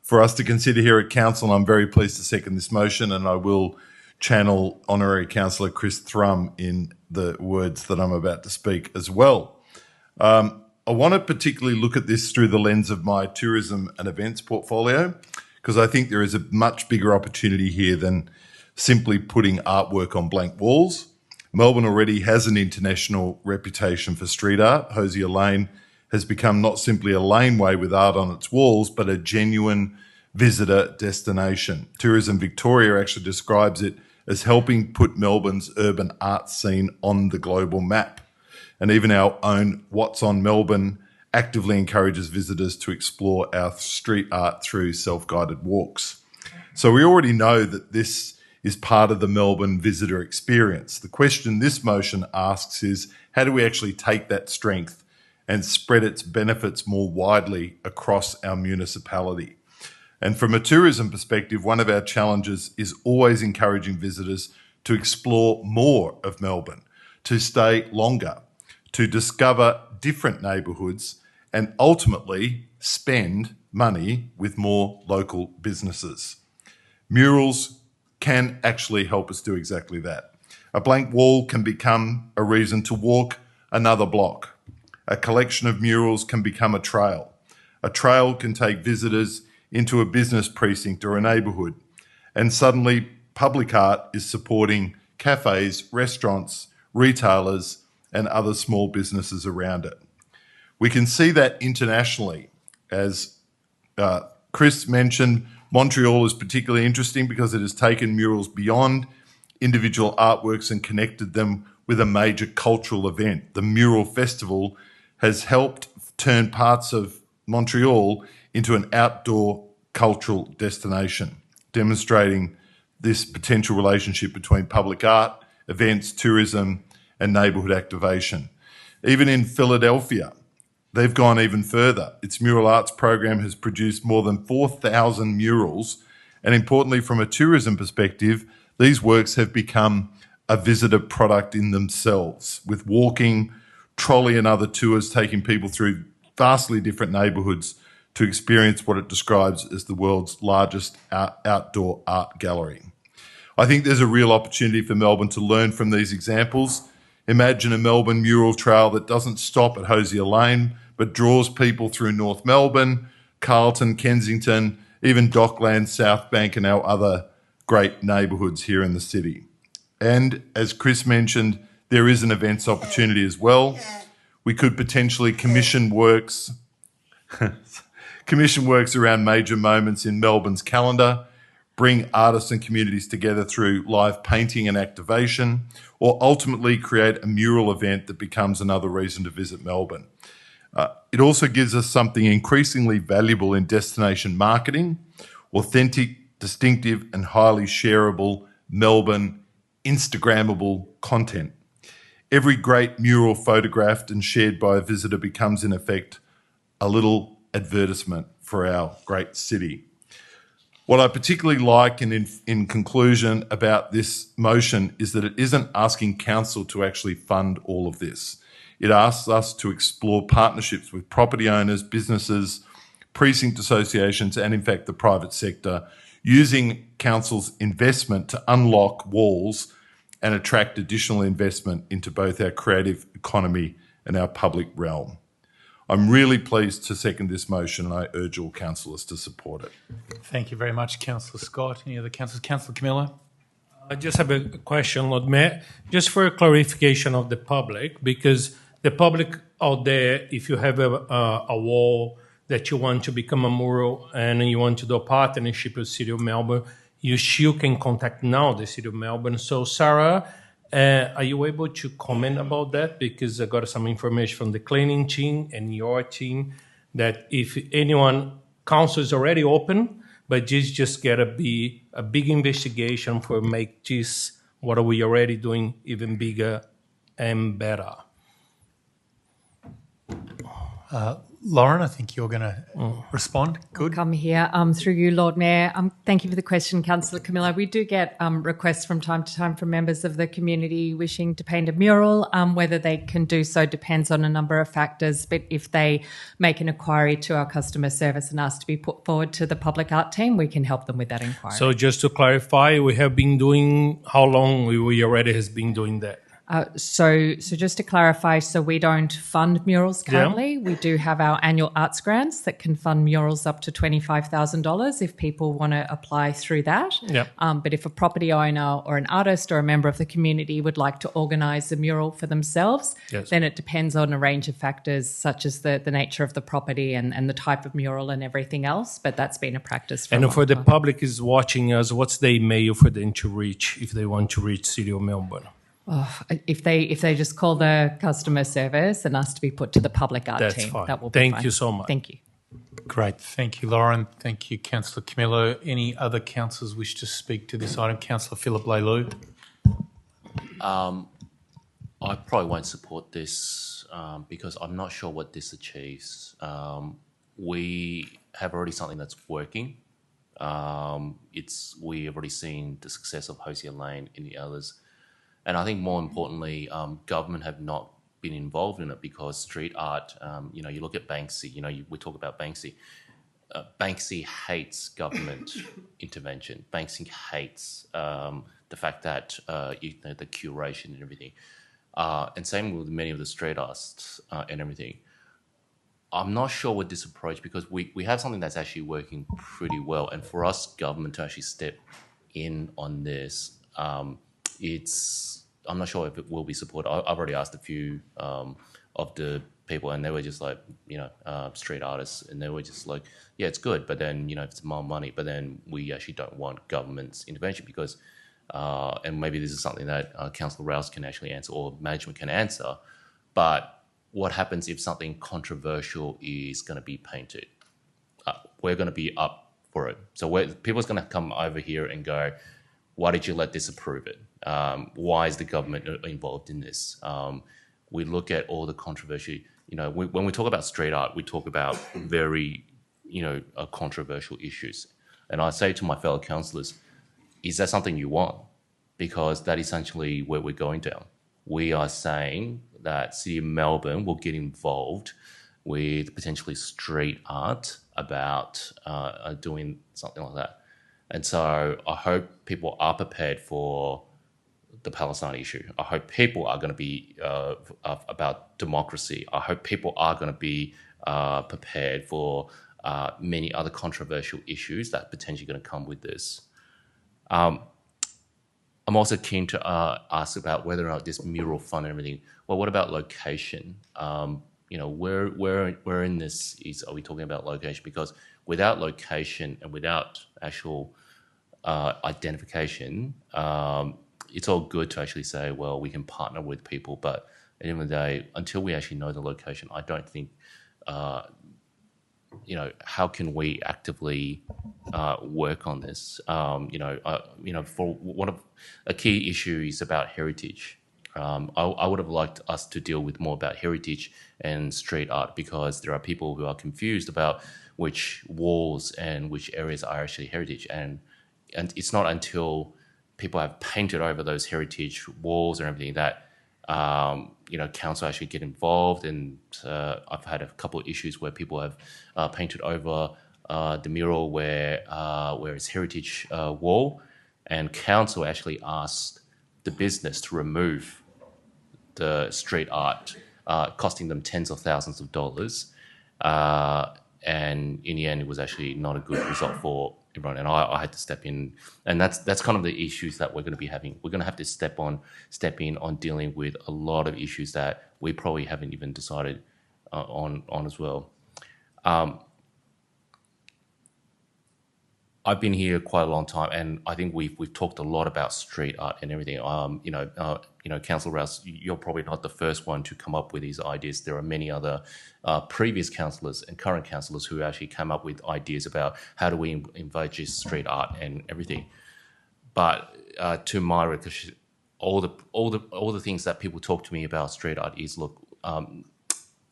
for us to consider here at Council. I'm very pleased to second this motion, and I will channel Honorary Councillor Chris Thrum in the words that I'm about to speak as well. I want to particularly look at this through the lens of my tourism and events portfolio, because I think there is a much bigger opportunity here than simply putting artwork on blank walls. Melbourne already has an international reputation for street art. Hosier Lane has become not simply a laneway with art on its walls, but a genuine visitor destination. Tourism Victoria actually describes it as helping put Melbourne's urban art scene on the global map. And even our own What's on Melbourne actively encourages visitors to explore our street art through self-guided walks. So we already know that this is part of the Melbourne visitor experience. The question this motion asks is, how do we actually take that strength and spread its benefits more widely across our municipality? And from a tourism perspective, one of our challenges is always encouraging visitors to explore more of Melbourne, to stay longer, to discover different neighbourhoods, and ultimately spend money with more local businesses. Murals can actually help us do exactly that. A blank wall can become a reason to walk another block. A collection of murals can become a trail. A trail can take visitors into a business precinct or a neighbourhood, and suddenly public art is supporting cafes, restaurants, retailers, and other small businesses around it. We can see that internationally. As Chris mentioned, Montreal is particularly interesting because it has taken murals beyond individual artworks and connected them with a major cultural event. The Mural Festival has helped turn parts of Montreal into an outdoor cultural destination, demonstrating this potential relationship between public art, events, tourism, and neighbourhood activation. Even in Philadelphia, they've gone even further. Its mural arts program has produced more than 4,000 murals, and importantly, from a tourism perspective, these works have become a visitor product in themselves, with walking, trolley and other tours taking people through vastly different neighbourhoods to experience what it describes as the world's largest outdoor art gallery. I think there's a real opportunity for Melbourne to learn from these examples. Imagine a Melbourne mural trail that doesn't stop at Hosier Lane, but draws people through North Melbourne, Carlton, Kensington, even Docklands, South Bank, and our other great neighbourhoods here in the city. And as Chris mentioned, there is an events opportunity as well. We could potentially commission works around major moments in Melbourne's calendar, bring artists and communities together through live painting and activation, or ultimately create a mural event that becomes another reason to visit Melbourne. It also gives us something increasingly valuable in destination marketing: authentic, distinctive and highly shareable Melbourne Instagrammable content. Every great mural photographed and shared by a visitor becomes, in effect, a little advertisement for our great city. What I particularly like, and in conclusion, about this motion is that it isn't asking council to actually fund all of this. It asks us to explore partnerships with property owners, businesses, precinct associations, and in fact the private sector, using council's investment to unlock walls and attract additional investment into both our creative economy and our public realm. I'm really pleased to second this motion, and I urge all councillors to support it.
Thank you very much, Councillor Scott. Any other councillors? Councillor Camillo?
I just have a question, Lord Mayor, just for a clarification of the public, because the public out there, if you have a wall that you want to become a mural and you want to do a partnership with the City of Melbourne, you still can contact now the City of Melbourne. So, Sarah, are you able to comment about that? Because I got some information from the cleaning team and your team that if anyone, council is already open, but this just got to be a big investigation for make this, what are we already doing, even bigger and better.
Lauren, I think you're going to respond. Good.
I'll come here through you, Lord Mayor. Thank you for the question, Councillor Camillo. We do get requests from time to time from members of the community wishing to paint a mural. Whether they can do so depends on a number of factors, but if they make an inquiry to our customer service and ask to be put forward to the public art team, we can help them with that inquiry.
So just to clarify, we have been doing, how long we already has been doing that?
So just to clarify, so we don't fund murals currently. Yeah. We do have our annual arts grants that can fund murals up to $25,000 if people want to apply through that.
Yeah.
But if a property owner or an artist or a member of the community would like to organise a mural for themselves,
yes,
then it depends on a range of factors such as the nature of the property and the type of mural and everything else. But that's been a practice for a
And
long
for the
time.
public is watching us, what's the email for them to reach if they want to reach City of Melbourne?
Oh, if they just call the customer service and ask to be put to the public art
That's
team,
fine.
that will be
Thank
fine.
you so much.
Thank you.
Great. Thank you, Lauren. Thank you, Councillor Camillo. Any other councillors wish to speak to this item? Councillor Philip Leilou.
I probably won't support this because I'm not sure what this achieves. We have already something that's working. We have already seen the success of Hosier Lane in the others. And I think more importantly, government have not been involved in it because street art, you look at Banksy, we talk about Banksy. Banksy hates government intervention. Banksy hates the fact that, the curation and everything. And same with many of the street artists and everything. I'm not sure with this approach because we have something that's actually working pretty well. And for us, government, to actually step in on this, I'm not sure if it will be supported. I've already asked a few of the people and they were just like, street artists, and they were just like, yeah, it's good, but then, it's more money, but then we actually don't want government's intervention because, and maybe this is something that Councillor Rouse can actually answer or management can answer, but what happens if something controversial is going to be painted? We're going to be up for it. So people's going to come over here and go, why did you let this approve it? Why is the government involved in this? We look at all the controversy. When we talk about street art, we talk about very, controversial issues. And I say to my fellow councillors, is that something you want? Because that is essentially where we're going down. We are saying that City of Melbourne will get involved with potentially street art about doing something like that. And so I hope people are prepared for the Palestine issue. I hope people are going to be about democracy. I hope people are going to be prepared for many other controversial issues that potentially going to come with this. I'm also keen to ask about whether or not this mural fund and everything. Well, what about location? Where in this are we talking about location? Because without location and without actual identification, it's all good to actually say, well, we can partner with people, but at the end of the day, until we actually know the location, I don't think, how can we actively work on this? For one of a key issue is about heritage. I would have liked us to deal with more about heritage and street art because there are people who are confused about which walls and which areas are actually heritage, and it's not until people have painted over those heritage walls and everything that council actually get involved. And I've had a couple of issues where people have painted over the mural where it's heritage wall, and council actually asked the business to remove the street art, costing them tens of thousands of dollars. And in the end, it was actually not a good result for everyone. And I had to step in, and that's kind of the issues that we're going to be having. We're going to have to step in on dealing with a lot of issues that we probably haven't even decided on as well. I've been here quite a long time, and I think we've talked a lot about street art and everything. Councillor Rouse, you're probably not the first one to come up with these ideas. There are many other previous councillors and current councillors who actually come up with ideas about how do we invite street art and everything. But to my recollection, all the things that people talk to me about street art is, look,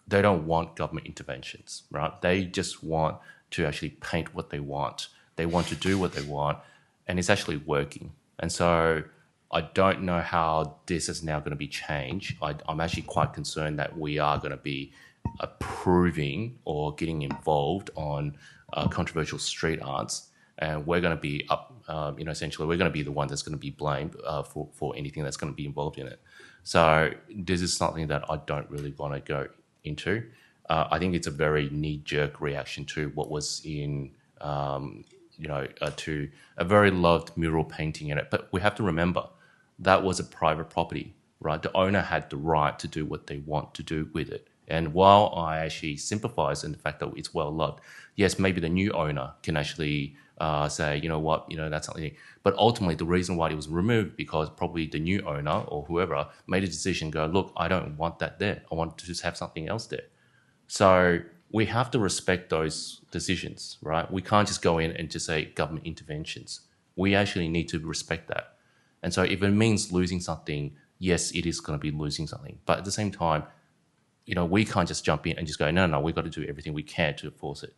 they don't want government interventions, right? They just want to actually paint what they want. They want to do what they want, and it's actually working. And so I don't know how this is now going to be changed. I'm actually quite concerned that we are going to be approving or getting involved on controversial street arts, and we're going to be essentially we're going to be the one that's going to be blamed for anything that's going to be involved in it. So this is something that I don't really want to go into. I think it's a very knee-jerk reaction to what was in to a very loved mural painting in it. But we have to remember that was a private property, right? The owner had the right to do what they want to do with it. And while I actually sympathise in the fact that it's well loved, yes, maybe the new owner can actually say, you know what, that's something. But ultimately, the reason why it was removed because probably the new owner or whoever made a decision, go, look, I don't want that there. I want to just have something else there. So we have to respect those decisions, right? We can't just go in and just say government interventions. We actually need to respect that. And so if it means losing something, yes, it is going to be losing something. But at the same time, we can't just jump in and just go, no, we've got to do everything we can to enforce it.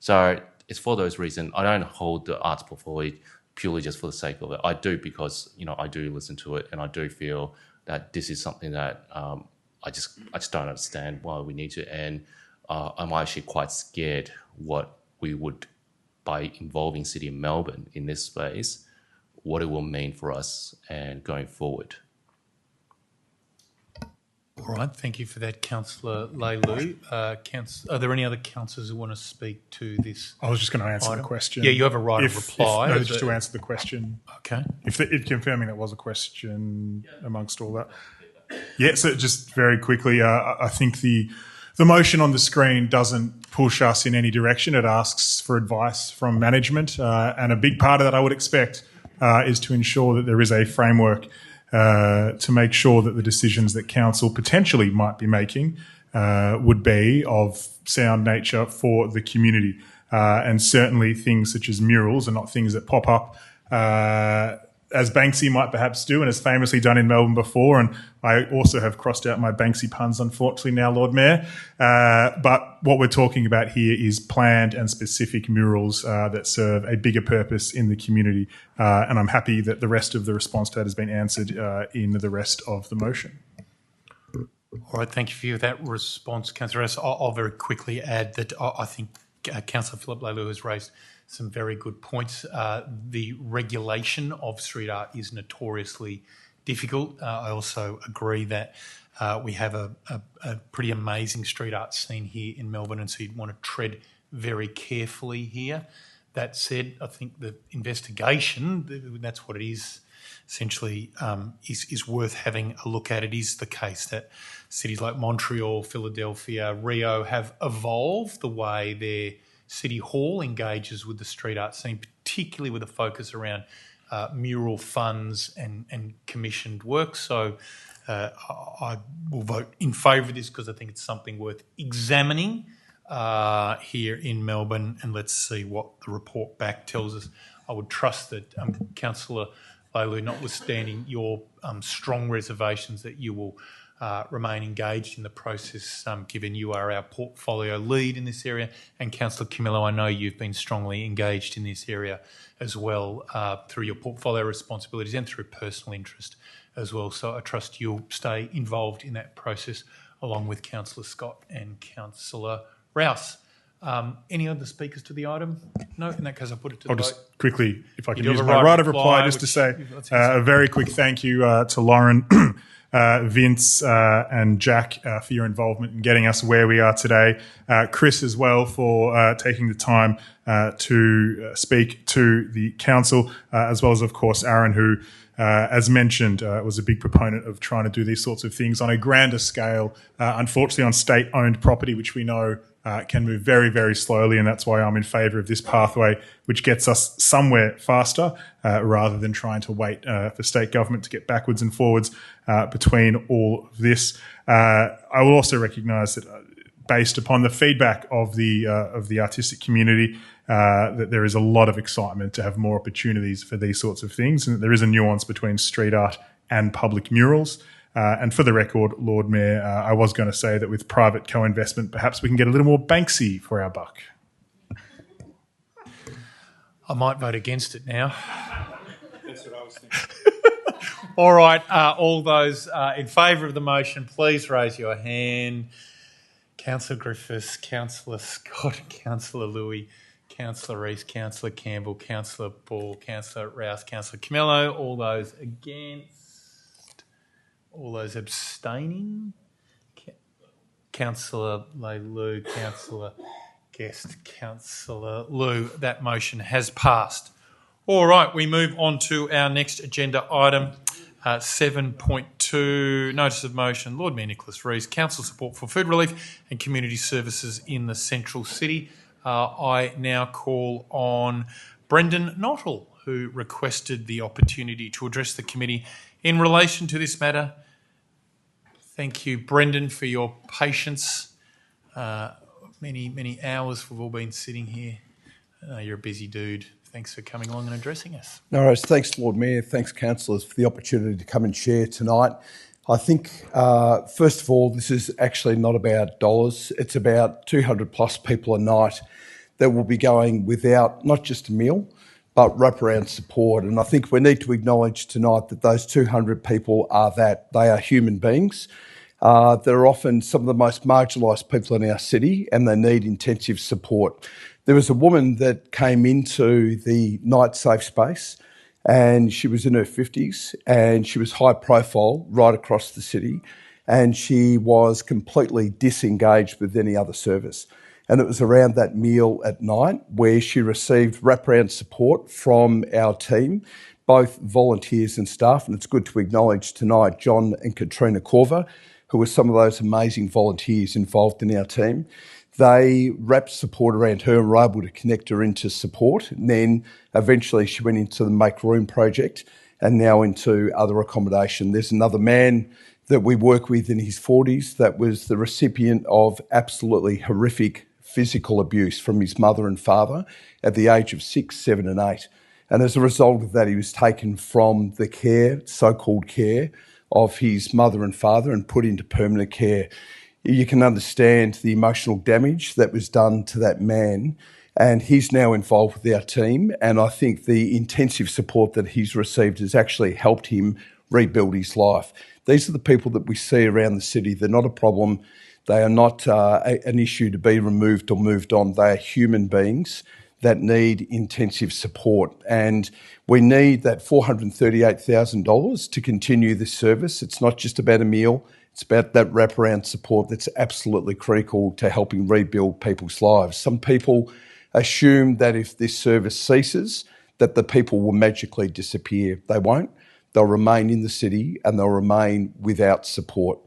So it's for those reasons. I don't hold the arts portfolio purely just for the sake of it. I do because, I do listen to it, and I do feel that this is something that I just don't understand why we need to. And I'm actually quite scared what we would, by involving City of Melbourne in this space, what it will mean for us and going forward.
All right, thank you for that, Councillor Leilu. Are there any other councillors who want to speak to this?
I was just going to answer
item?
the question.
Yeah, you have a right of reply.
Just to answer the question.
Okay.
If confirming that was a question amongst all that. Yeah, so just very quickly, I think the motion on the screen doesn't push us in any direction. It asks for advice from management, and a big part of that I would expect is to ensure that there is a framework to make sure that the decisions that council potentially might be making would be of sound nature for the community. And certainly things such as murals are not things that pop up as Banksy might perhaps do and has famously done in Melbourne before. And I also have crossed out my Banksy puns, unfortunately, now, Lord Mayor. But what we're talking about here is planned and specific murals that serve a bigger purpose in the community. And I'm happy that the rest of the response to that has been answered in the rest of the motion.
All right, thank you for that response, Councillor Rouse. I'll very quickly add that I think Councillor Philip Leilu has raised some very good points. The regulation of street art is notoriously difficult. I also agree that we have a pretty amazing street art scene here in Melbourne, and so you'd want to tread very carefully here. That said, I think the investigation, that's what it is, essentially is worth having a look at. It is the case that cities like Montreal, Philadelphia, Rio have evolved the way their City Hall engages with the street art scene, particularly with a focus around mural funds and commissioned work. So I will vote in favour of this because I think it's something worth examining here in Melbourne, and let's see what the report back tells us. I would trust that Councillor Leilu, notwithstanding your strong reservations, that you will remain engaged in the process, given you are our portfolio lead in this area. And Councillor Camillo, I know you've been strongly engaged in this area as well through your portfolio responsibilities and through personal interest as well. So I trust you'll stay involved in that process along with Councillor Scott and Councillor Rouse. Any other speakers to the item? No? In that case, I'll put it to the vote.
I'll just quickly, if I can
You do
use
have
my
a
right of reply, just to say a very quick thank you to Lauren, Vince and Jack for your involvement in getting us where we are today. Chris as well for taking the time to speak to the council, as well as, of course, Aaron, who, as mentioned, was a big proponent of trying to do these sorts of things on a grander scale, unfortunately on state-owned property, which we know can move very, very slowly, and that's why I'm in favour of this pathway, which gets us somewhere faster rather than trying to wait for state government to get backwards and forwards between all of this. I will also recognise that based upon the feedback of the artistic community, that there is a lot of excitement to have more opportunities for these sorts of things, and that there is a nuance between street art and public murals. And for the record, Lord Mayor, I was going to say that with private co-investment, perhaps we can get a little more Banksy for our buck.
I might vote against it now. That's what I was thinking. All right, all those in favour of the motion, please raise your hand. Councillor Griffiths, Councillor Scott, Councillor Louis, Councillor Rees, Councillor Campbell, Councillor Ball, Councillor Rouse, Councillor Camillo. All those against? All those abstaining? Councillor Leilu, Councillor Guest, Councillor Liu. That motion has passed. All right, we move on to our next agenda item, 7.2, Notice of Motion. Lord Mayor Nicholas Rees, Council support for food relief and community services in the Central City. I now call on Brendan Nottle, who requested the opportunity to address the committee in relation to this matter. Thank you, Brendan, for your patience. Many hours we've all been sitting here. You're a busy dude. Thanks for coming along and addressing us.
No worries. Thanks, Lord Mayor. Thanks, councillors, for the opportunity to come and share tonight. I think, first of all, this is actually not about dollars. It's about 200 plus people a night that will be going without not just a meal, but wraparound support. And I think we need to acknowledge tonight that those 200 people are that. They are human beings. They're often some of the most marginalised people in our city, and they need intensive support. There was a woman that came into the night safe space, and she was in her 50s, and she was high profile right across the city, and she was completely disengaged with any other service. And it was around that meal at night where she received wraparound support from our team, both volunteers and staff. And it's good to acknowledge tonight John and Katrina Corver, who were some of those amazing volunteers involved in our team. They wrapped support around her and were able to connect her into support. And then eventually she went into the Make Room project and now into other accommodation. There's another man that we work with in his 40s that was the recipient of absolutely horrific physical abuse from his mother and father at the age of 6, 7 and 8. And as a result of that, he was taken from the care, so-called care, of his mother and father and put into permanent care. You can understand the emotional damage that was done to that man, and he's now involved with our team. And I think the intensive support that he's received has actually helped him rebuild his life. These are the people that we see around the city. They're not a problem. They are not an issue to be removed or moved on. They are human beings that need intensive support. And we need that $438,000 to continue this service. It's not just about a meal. It's about that wraparound support that's absolutely critical to helping rebuild people's lives. Some people assume that if this service ceases, that the people will magically disappear. They won't. They'll remain in the city and they'll remain without support.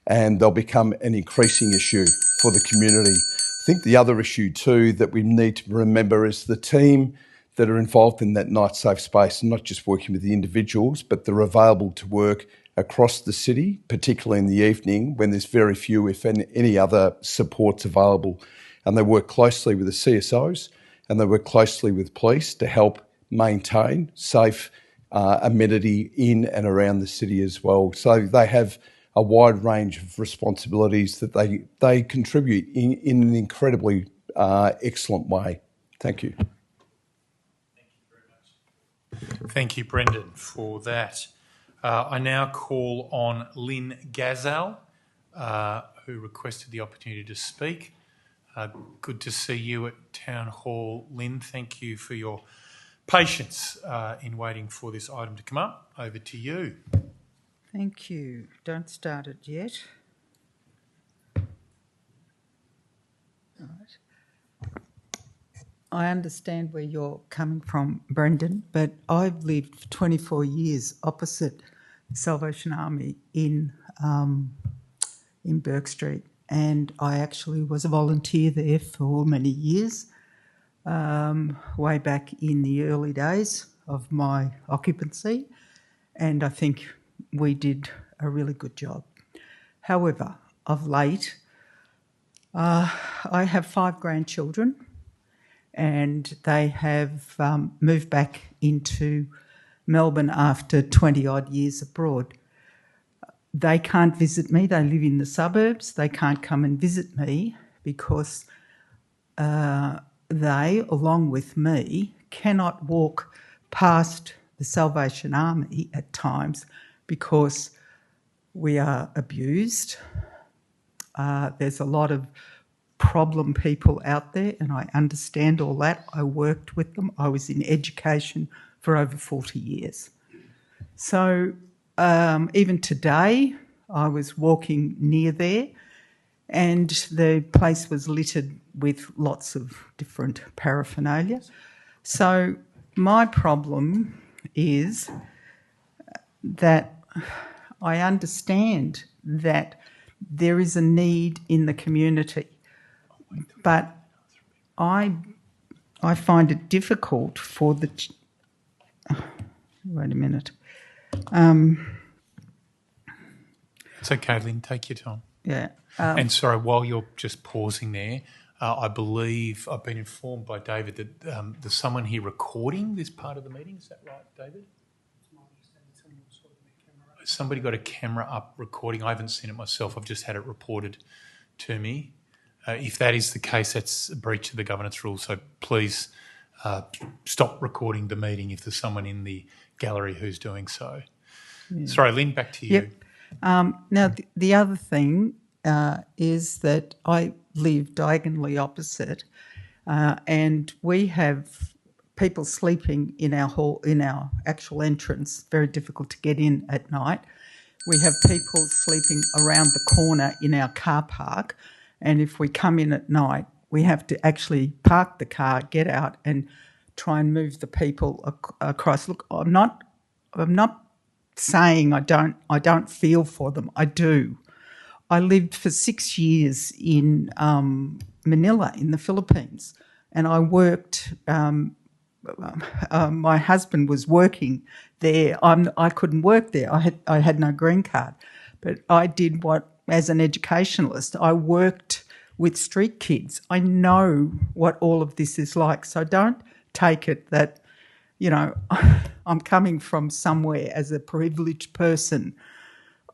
And they'll become an increasing issue for the community. I think the other issue too that we need to remember is the team that are involved in that night safe space, and not just working with the individuals, but they're available to work across the city, particularly in the evening when there's very few, if any other supports available. And they work closely with the CSOs and they work closely with police to help maintain safe amenity in and around the city as well. So they have a wide range of responsibilities that they contribute in an incredibly excellent way. Thank you.
Thank you, Brendan, for that. I now call on Lynn Gazal, who requested the opportunity to speak. Good to see you at Town Hall, Lynn. Thank you for your patience in waiting for this item to come up. Over to you.
Thank you. Don't start it yet. Right. I understand where you're coming from, Brendan, but I've lived for 24 years opposite Salvation Army in Bourke Street, and I actually was a volunteer there for many years, way back in the early days of my occupancy, and I think we did a really good job. However, of late, I have 5 grandchildren, and they have moved back into Melbourne after 20-odd years abroad. They can't visit me. They live in the suburbs. They can't come and visit me because they, along with me, cannot walk past the Salvation Army at times because we are abused. There's a lot of problem people out there, and I understand all that. I worked with them. I was in education for over 40 years. So even today, I was walking near there, and the place was littered with lots of different paraphernalia. So my problem is that I understand that there is a need in the community, but I find it difficult for the... wait a minute.
It's okay, Lynn, take your time.
Yeah.
And sorry, while you're just pausing there, I believe I've been informed by David that there's someone here recording this part of the meeting. Is that right, David? Somebody got a camera up recording. I haven't seen it myself. I've just had it reported to me. If that is the case, that's a breach of the governance rules. So please stop recording the meeting if there's someone in the gallery who's doing so. Yeah. Sorry, Lynn, back to you.
Yep. Now, the other thing is that I live diagonally opposite, and we have people sleeping in our hall, in our actual entrance. Very difficult to get in at night. We have people sleeping around the corner in our car park, and if we come in at night, we have to actually park the car, get out, and try and move the people across. Look, I'm not saying I don't feel for them. I do. I lived for 6 years in Manila in the Philippines, and I worked. My husband was working there. I couldn't work there. I had no green card, but I did what, as an educationalist, I worked with street kids. I know what all of this is like. So don't take it that, you know, I'm coming from somewhere as a privileged person.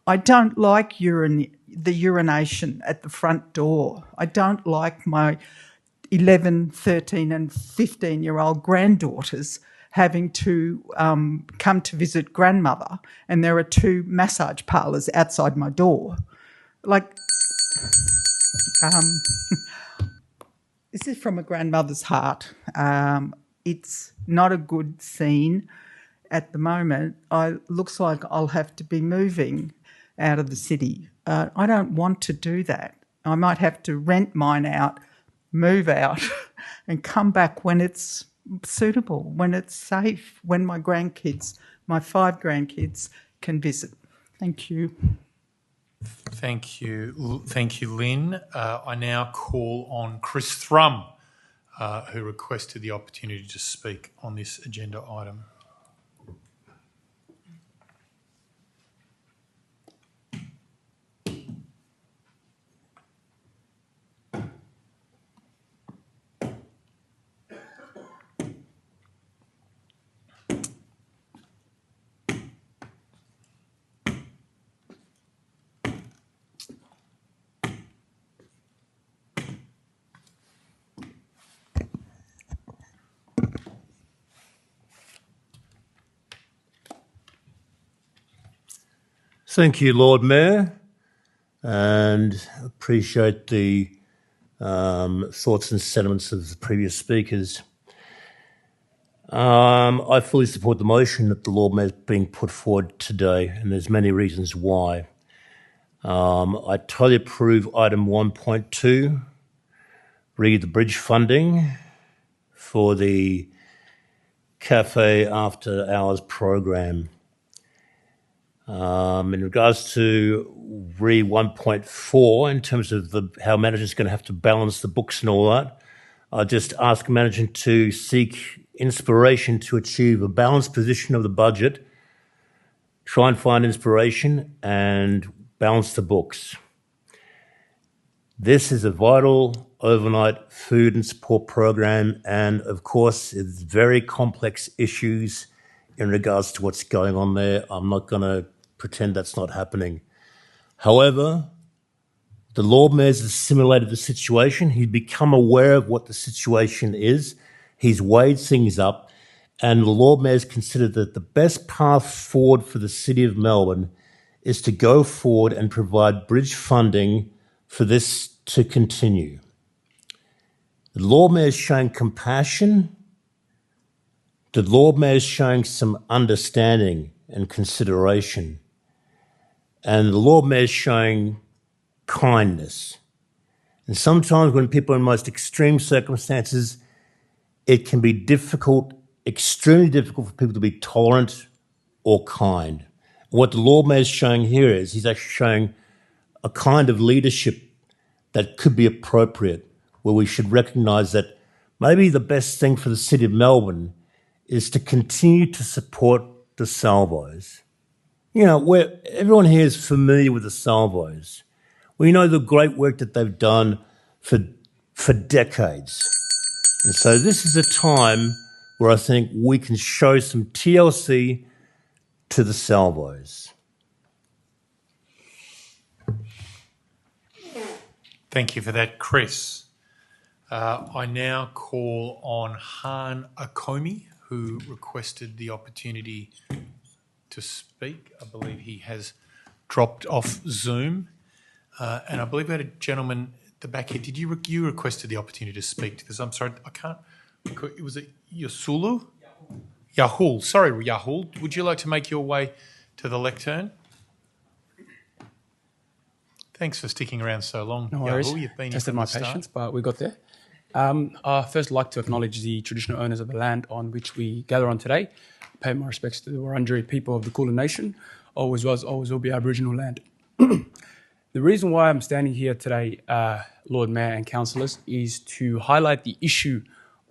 I don't like the urination at the front door. I don't like my 11, 13 and 15-year-old granddaughters having to come to visit grandmother, and there are 2 massage parlours outside my door. Like, this is from a grandmother's heart. It's not a good scene at the moment. Looks like I'll have to be moving out of the city. I don't want to do that. I might have to rent mine out, move out and come back when it's suitable, when it's safe, when my 5 grandkids can visit. Thank you.
Thank you. Thank you, Lynn. I now call on Chris Thrum, who requested the opportunity to speak on this agenda item.
Thank you, Lord Mayor, and appreciate the thoughts and sentiments of the previous speakers. I fully support the motion that the Lord Mayor is being put forward today, and there's many reasons why. I totally approve item 1.2, read the bridge funding for the Cafe After Hours program. In regards to re 1.4, in terms of how management's going to have to balance the books and all that, I just ask management to seek inspiration to achieve a balanced position of the budget, try and find inspiration and balance the books. This is a vital overnight food and support program, and of course it's very complex issues in regards to what's going on there. I'm not going to pretend that's not happening. However, the Lord Mayor's assimilated the situation. He's become aware of what the situation is. He's weighed things up, and the Lord Mayor's considered that the best path forward for the City of Melbourne is to go forward and provide bridge funding for this to continue. The Lord Mayor is showing compassion. The Lord Mayor is showing some understanding and consideration. And the Lord Mayor is showing kindness. And sometimes when people are in most extreme circumstances, it can be difficult, extremely difficult for people to be tolerant or kind. And what the Lord Mayor is showing here is he's actually showing a kind of leadership that could be appropriate, where we should recognise that maybe the best thing for the City of Melbourne is to continue to support the Salvos. You know, everyone here is familiar with the Salvos. We know the great work that they've done for decades. And so this is a time where I think we can show some TLC to the Salvos.
Thank you for that, Chris. I now call on Han Akomi, who requested the opportunity to speak. I believe he has dropped off Zoom. And I believe we had a gentleman at the back here. Did you requested the opportunity to speak to this? I'm sorry, I can't. Was it Yasulu? Yahul. Sorry, Yahul. Would you like to make your way to the lectern? Thanks for sticking around so long.
No worries.
Yahul, you've been here
Tested
from
my
the start.
patience, but we got there. I first like to acknowledge the traditional owners of the land on which we gather on today. Pay my respects to the Wurundjeri people of the Kulin Nation, always was, always will be Aboriginal land. The reason why I'm standing here today, Lord Mayor and councillors, is to highlight the issue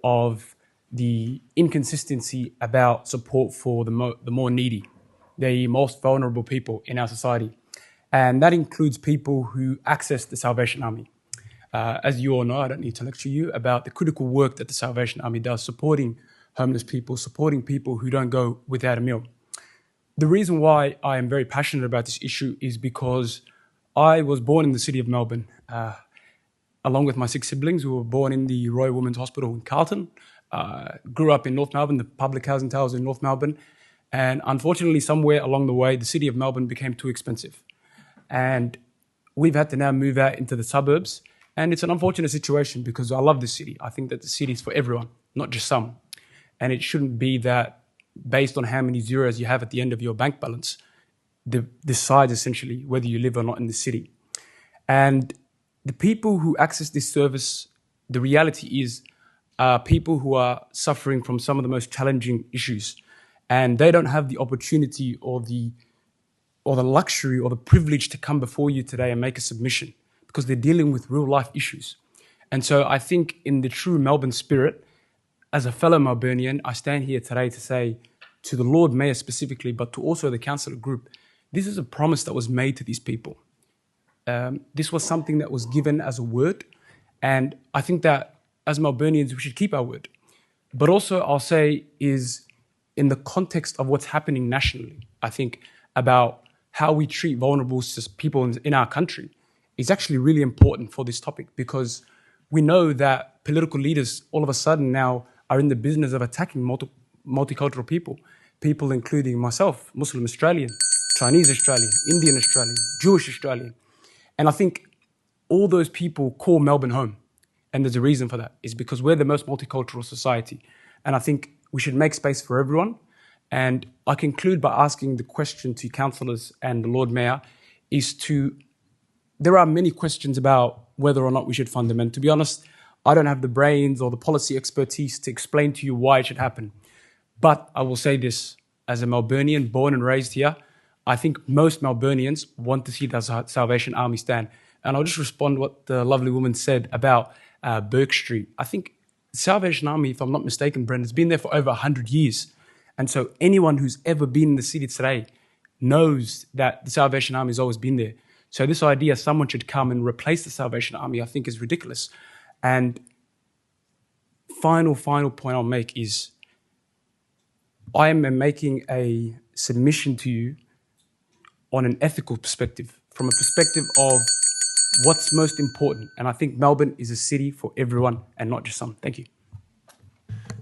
of the inconsistency about support for the more needy, the most vulnerable people in our society. And that includes people who access the Salvation Army. As you all know, I don't need to lecture you about the critical work that the Salvation Army does, supporting homeless people, supporting people who don't go without a meal. The reason why I am very passionate about this issue is because I was born in the city of Melbourne, along with my 6 siblings who were born in the Royal Women's Hospital in Carlton. Grew up in North Melbourne, the public housing towers in North Melbourne. And unfortunately, somewhere along the way, the city of Melbourne became too expensive. And we've had to now move out into the suburbs. And it's an unfortunate situation because I love this city. I think that the city is for everyone, not just some. And it shouldn't be that based on how many zeros you have at the end of your bank balance, decides essentially whether you live or not in the city. And the people who access this service, the reality is people who are suffering from some of the most challenging issues. And they don't have the opportunity or the luxury or the privilege to come before you today and make a submission because they're dealing with real life issues. And so I think in the true Melbourne spirit, as a fellow Melburnian, I stand here today to say to the Lord Mayor specifically, but to also the councillor group, this is a promise that was made to these people. This was something that was given as a word. And I think that as Melburnians, we should keep our word. But also I'll say is in the context of what's happening nationally, I think about how we treat vulnerable people in our country is actually really important for this topic because we know that political leaders all of a sudden now are in the business of attacking multicultural people including myself, Muslim Australian, Chinese Australian, Indian Australian, Jewish Australian. And I think all those people call Melbourne home. And there's a reason for that. It's because we're the most multicultural society. And I think we should make space for everyone. And I conclude by asking the question to councillors and the Lord Mayor there are many questions about whether or not we should fund them. And to be honest, I don't have the brains or the policy expertise to explain to you why it should happen. But I will say this, as a Melburnian born and raised here, I think most Melburnians want to see the Salvation Army stand. And I'll just respond what the lovely woman said about Burke Street. I think the Salvation Army, if I'm not mistaken, Brent, has been there for over 100 years. And so anyone who's ever been in the city today knows that the Salvation Army has always been there. So this idea someone should come and replace the Salvation Army, I think is ridiculous. And final point I'll make is I am making a submission to you on an ethical perspective, from a perspective of what's most important. And I think Melbourne is a city for everyone and not just some. Thank you.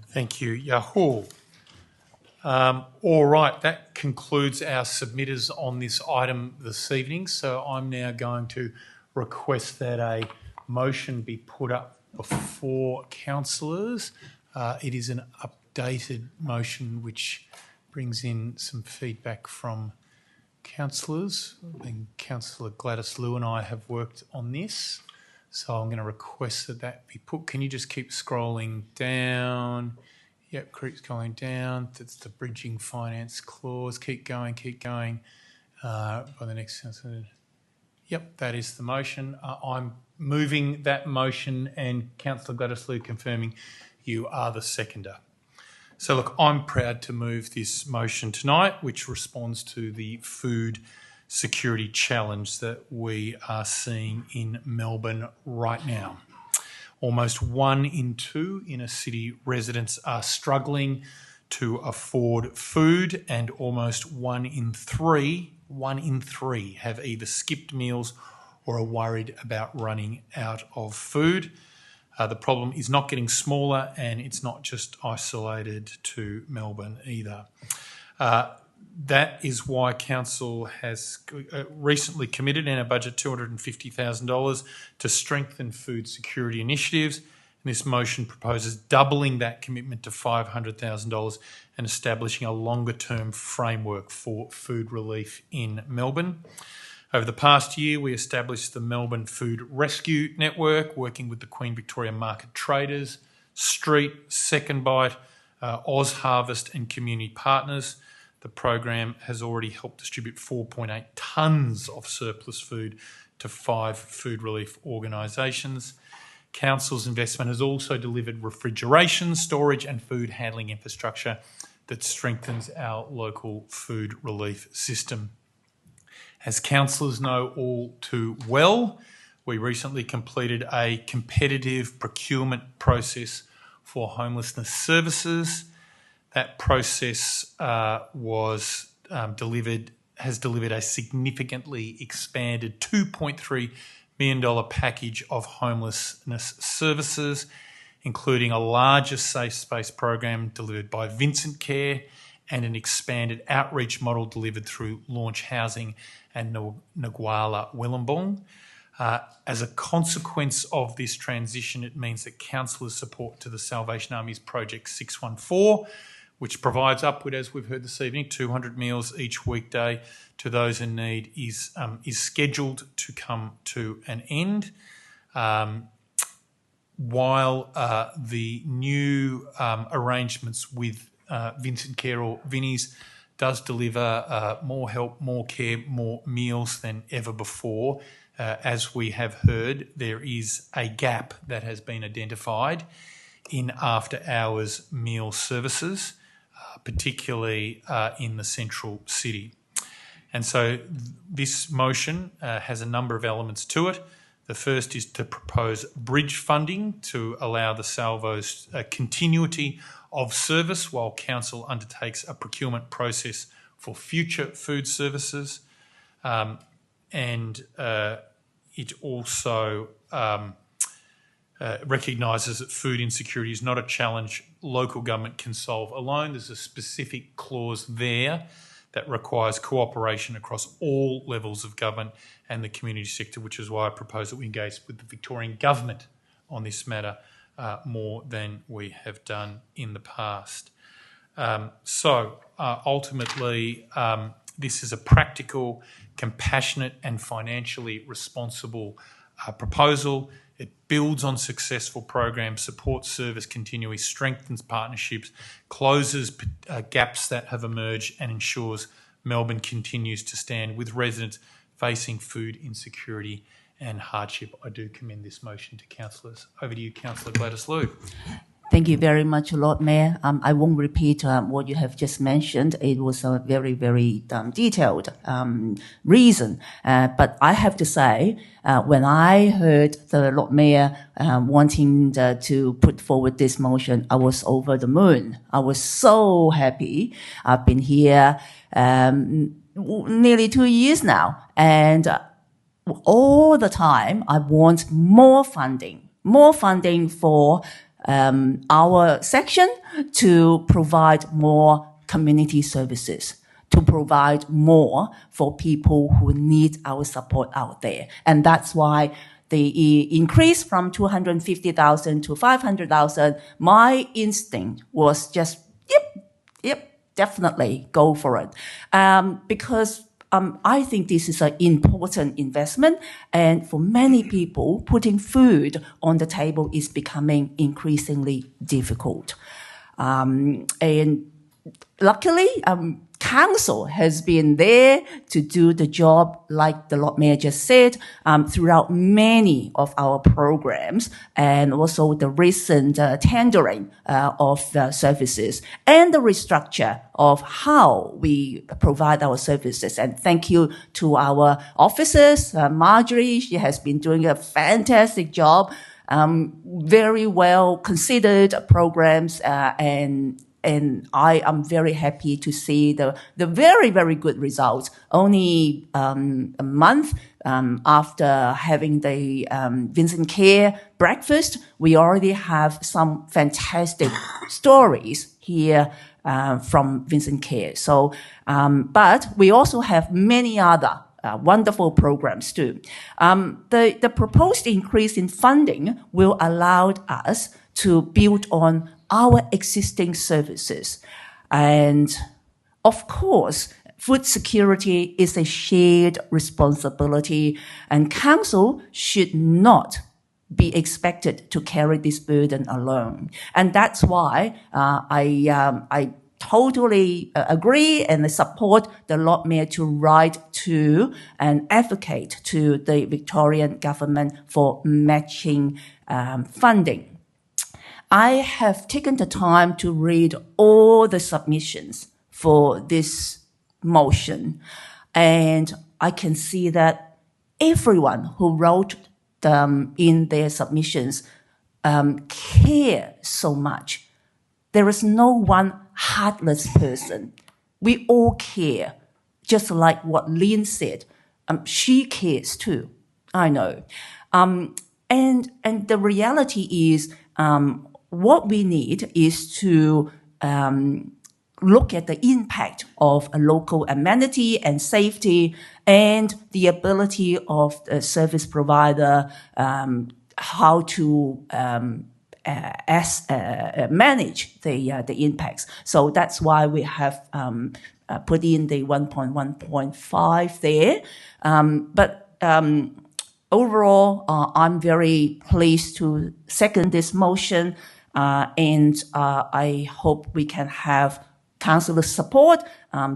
Thank you, Yahul. All right, that concludes our submitters on this item this evening. So I'm now going to request that a motion be put up before councillors. It is an updated motion which brings in some feedback from councillors. And Councillor Gladys Liu and I have worked on this. So I'm going to request that that be put. Can you just keep scrolling down? Yep, keeps going down. That's the bridging finance clause. Keep going. By the next councillor. Yep, that is the motion. I'm moving that motion and Councillor Gladys Liu confirming you are the seconder. So look, I'm proud to move this motion tonight, which responds to the food security challenge that we are seeing in Melbourne right now. Almost 1 in 2 inner city residents are struggling to afford food, and almost 1 in 3 have either skipped meals or are worried about running out of food. The problem is not getting smaller, and it's not just isolated to Melbourne either. That is why Council has recently committed in our budget $250,000 to strengthen food security initiatives. And this motion proposes doubling that commitment to $500,000 and establishing a longer-term framework for food relief in Melbourne. Over the past year, we established the Melbourne Food Rescue Network, working with the Queen Victoria Market Traders, Street, Second Bite, Oz Harvest and community partners. The program has already helped distribute 4.8 tonnes of surplus food to 5 food relief organisations. Council's investment has also delivered refrigeration, storage and food handling infrastructure that strengthens our local food relief system. As councillors know all too well, we recently completed a competitive procurement process for homelessness services. That process has delivered a significantly expanded $2.3 million package of homelessness services, including a larger safe space program delivered by Vincent Care and an expanded outreach model delivered through Launch Housing and Nguala Willambong. As a consequence of this transition, it means that councillors' support to the Salvation Army's Project 614, which provides upward, as we've heard this evening, 200 meals each weekday to those in need, is scheduled to come to an end. While the new arrangements with Vincent Care or Vinnie's does deliver more help, more care, more meals than ever before, as we have heard, there is a gap that has been identified in after-hours meal services, particularly in the central city. And so this motion has a number of elements to it. The first is to propose bridge funding to allow the Salvos continuity of service while council undertakes a procurement process for future food services. And it also recognises that food insecurity is not a challenge local government can solve alone. There's a specific clause there that requires cooperation across all levels of government and the community sector, which is why I propose that we engage with the Victorian government on this matter more than we have done in the past. Ultimately, this is a practical, compassionate and financially responsible proposal. It builds on successful programs, supports service continuity, strengthens partnerships, closes gaps that have emerged and ensures Melbourne continues to stand with residents facing food insecurity and hardship. I do commend this motion to councillors. Over to you, Councillor Gladys Liu.
Thank you very much, Lord Mayor. I won't repeat what you have just mentioned. It was a very, very detailed reason. But I have to say, when I heard the Lord Mayor wanting to put forward this motion, I was over the moon. I was so happy. I've been here nearly 2 years now. And all the time, I want more funding for our section to provide more community services, to provide more for people who need our support out there. And that's why the increase from 250,000 to 500,000, my instinct was just, yep, definitely go for it. Because I think this is an important investment, and for many people, putting food on the table is becoming increasingly difficult. And luckily, council has been there to do the job, like the Lord Mayor just said, throughout many of our programs, and also the recent tendering of the services and the restructure of how we provide our services. And thank you to our officers. Marjorie, she has been doing a fantastic job, very well considered programs, and I am very happy to see the very, very good results. Only a month after having the Vincent Care breakfast, we already have some fantastic stories here from Vincent Care. So, but we also have many other wonderful programs too. The proposed increase in funding will allow us to build on our existing services. And of course, food security is a shared responsibility, and council should not be expected to carry this burden alone. And that's why I totally agree and support the Lord Mayor to write to and advocate to the Victorian government for matching funding. I have taken the time to read all the submissions for this motion, and I can see that everyone who wrote in their submissions care so much. There is no one heartless person. We all care, just like what Lynn said. She cares too, I know. And the reality is what we need is to look at the impact of a local amenity and safety and the ability of the service provider how to manage the impacts. So that's why we have put in the 1.1.5 there. But overall, I'm very pleased to second this motion, and I hope we can have councillor support.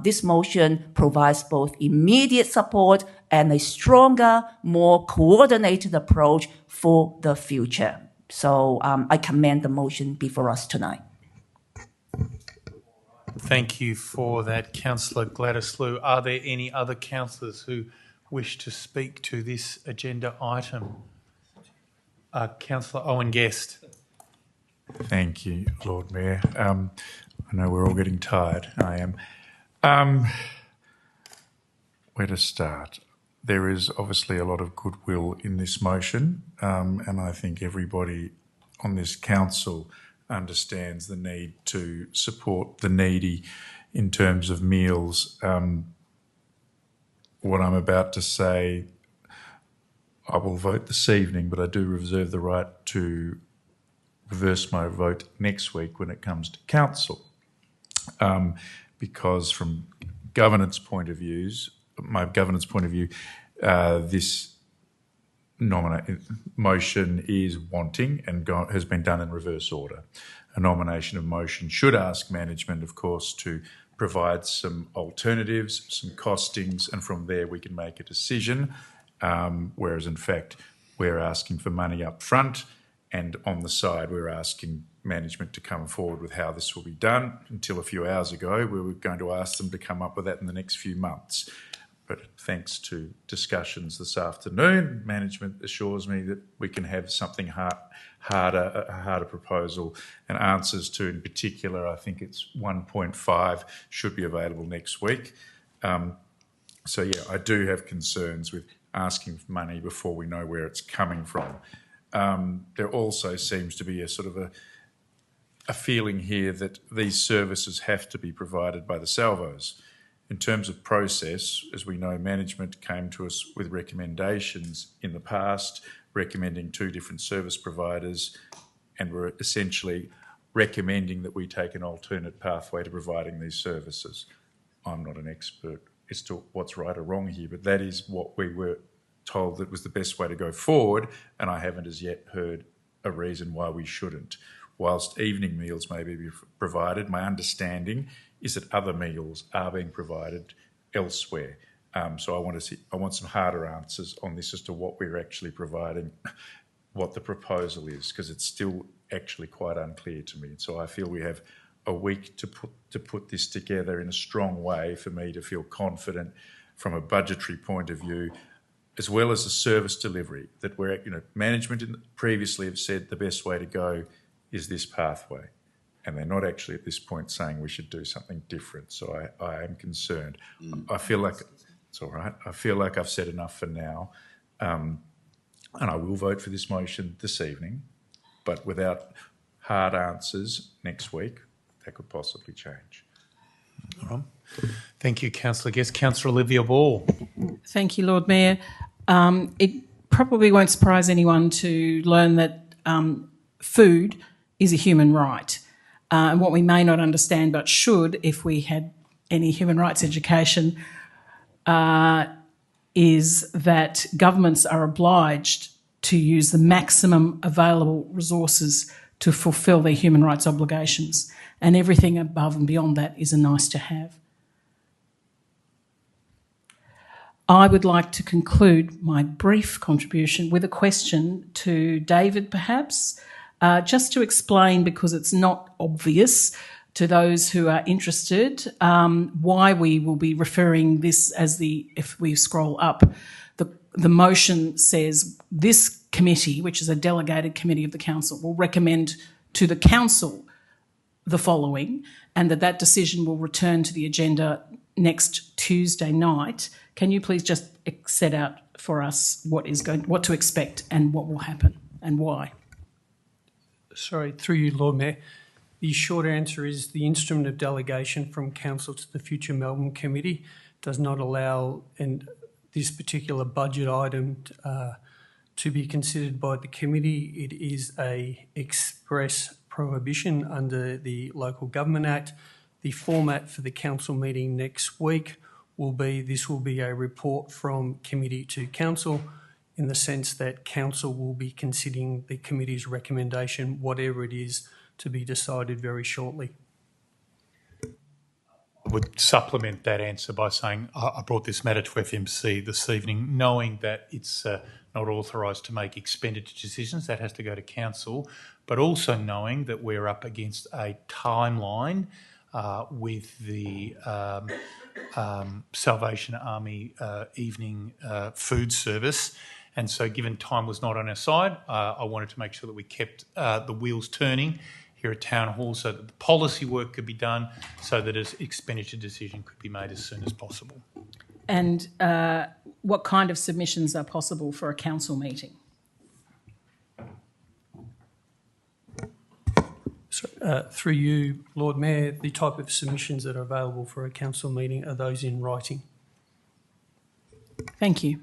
This motion provides both immediate support and a stronger, more coordinated approach for the future. So I commend the motion before us tonight.
Thank you for that, Councillor Gladys Liu. Are there any other councillors who wish to speak to this agenda item? Councillor Owen Guest.
Thank you, Lord Mayor. I know we're all getting tired. I am. Where to start? There is obviously a lot of goodwill in this motion, and I think everybody on this council understands the need to support the needy in terms of meals. What I'm about to say, I will vote this evening, but I do reserve the right to reverse my vote next week when it comes to council. Because from governance point of view, this motion is wanting and has been done in reverse order. A nomination of motion should ask management, of course, to provide some alternatives, some costings, and from there we can make a decision, whereas in fact we're asking for money up front, and on the side we're asking management to come forward with how this will be done. Until a few hours ago we were going to ask them to come up with that in the next few months. But thanks to discussions this afternoon, management assures me that we can have something harder, a harder proposal, and answers to, in particular, I think it's 1.5 should be available next week. So yeah, I do have concerns with asking for money before we know where it's coming from. There also seems to be a sort of a feeling here that these services have to be provided by the salvos. In terms of process, as we know, management came to us with recommendations in the past, recommending 2 different service providers, and were essentially recommending that we take an alternate pathway to providing these services. I'm not an expert as to what's right or wrong here, but that is what we were told that was the best way to go forward, and I haven't as yet heard a reason why we shouldn't. Whilst evening meals may be provided, my understanding is that other meals are being provided elsewhere. So I want some harder answers on this as to what we're actually providing, what the proposal is, because it's still actually quite unclear to me. So I feel we have a week to put this together in a strong way for me to feel confident from a budgetary point of view, as well as the service delivery, that we're, management previously have said the best way to go is this pathway. And they're not actually at this point saying we should do something different. So I am concerned. I feel like it's all right. I feel like I've said enough for now. And I will vote for this motion this evening, but without hard answers next week, that could possibly change.
All right. Thank you, Councillor Guest. Councillor Olivia Ball.
Thank you, Lord Mayor. It probably won't surprise anyone to learn that food is a human right. And what we may not understand but should, if we had any human rights education, is that governments are obliged to use the maximum available resources to fulfil their human rights obligations. And everything above and beyond that is a nice to have. I would like to conclude my brief contribution with a question to David, perhaps, just to explain, because it's not obvious to those who are interested, why we will be referring this as if we scroll up, the motion says this committee, which is a delegated committee of the council, will recommend to the council the following, and that decision will return to the agenda next Tuesday night. Can you please just set out for us what to expect and what will happen and why?
Sorry, through you, Lord Mayor. The short answer is the instrument of delegation from Council to the Future Melbourne Committee does not allow this particular budget item to be considered by the committee. It is a express prohibition under the Local Government Act. The format for the council meeting next week will be a report from committee to council, in the sense that council will be considering the committee's recommendation, whatever it is, to be decided very shortly.
I would supplement that answer by saying I brought this matter to FMC this evening, knowing that it's not authorised to make expenditure decisions. That has to go to council, but also knowing that we're up against a timeline with the Salvation Army evening food service. And so given time was not on our side, I wanted to make sure that we kept the wheels turning here at Town Hall so that the policy work could be done, so that an expenditure decision could be made as soon as possible.
And what kind of submissions are possible for a council meeting?
Through you, Lord Mayor, the type of submissions that are available for a council meeting are those in writing.
Thank you.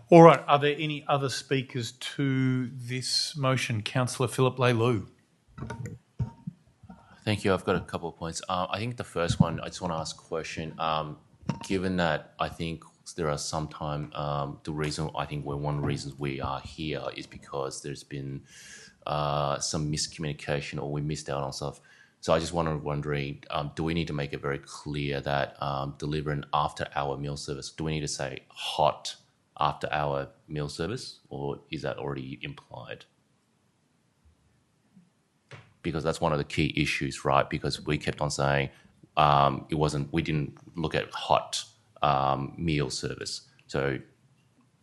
All right, are there any other speakers to this motion? Councillor Philip Leilou.
Thank you. I've got a couple of points. I think the first one, I just want to ask a question. Given that I think there are sometimes one of the reasons we are here is because there's been some miscommunication or we missed out on stuff. So I just wondering, do we need to make it very clear that delivering after-hour meal service, do we need to say hot after-hour meal service, or is that already implied? Because that's one of the key issues, right? Because we kept on saying we didn't look at hot meal service. So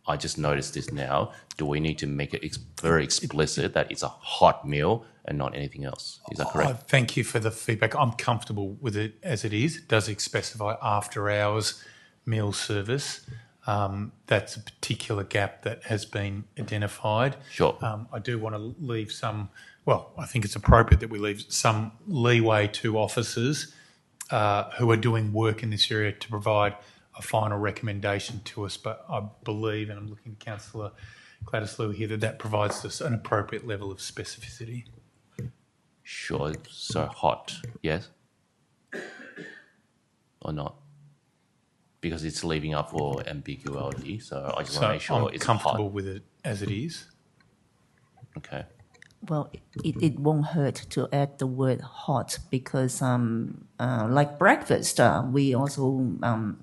I just noticed this now. Do we need to make it very explicit that it's a hot meal and not anything else? Is that correct?
Thank you for the feedback. I'm comfortable with it as it is. It does specify after hours meal service. That's a particular gap that has been identified.
Sure.
I do want to leave I think it's appropriate that we leave some leeway to officers who are doing work in this area to provide a final recommendation to us. But I believe, and I'm looking at Councillor Gladys Liu here, that provides us an appropriate level of specificity.
Sure. So hot, yes? Or not? Because it's leaving up for ambiguity, so I just want to make sure it's
comfortable
hot.
with it as it is.
Okay.
Well, it won't hurt to add the word hot because, like breakfast, we also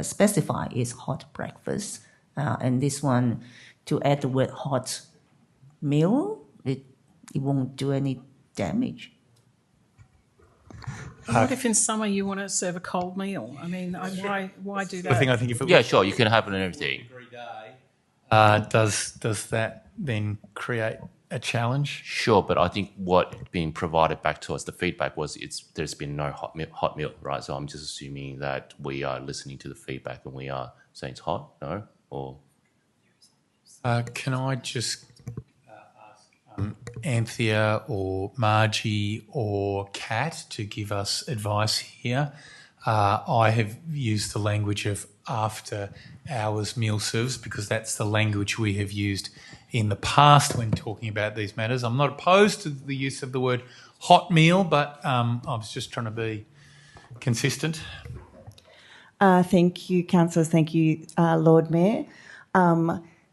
specify is hot breakfast. And this one, to add the word hot meal, it won't do any damage.
What if in summer you want to serve a cold meal? I mean, why do that?
I think if it
sure, you can have it and everything.
Does that then create a challenge?
Sure, but I think what being provided back to us, the feedback was there's been no hot meal, right? So I'm just assuming that we are listening to the feedback and we are saying it's hot, no? Or
can I just ask Anthea or Margie or Kat to give us advice here. I have used the language of after hours meal service because that's the language we have used in the past when talking about these matters. I'm not opposed to the use of the word hot meal, but I was just trying to be consistent.
Thank you, councillors. Thank you, Lord Mayor.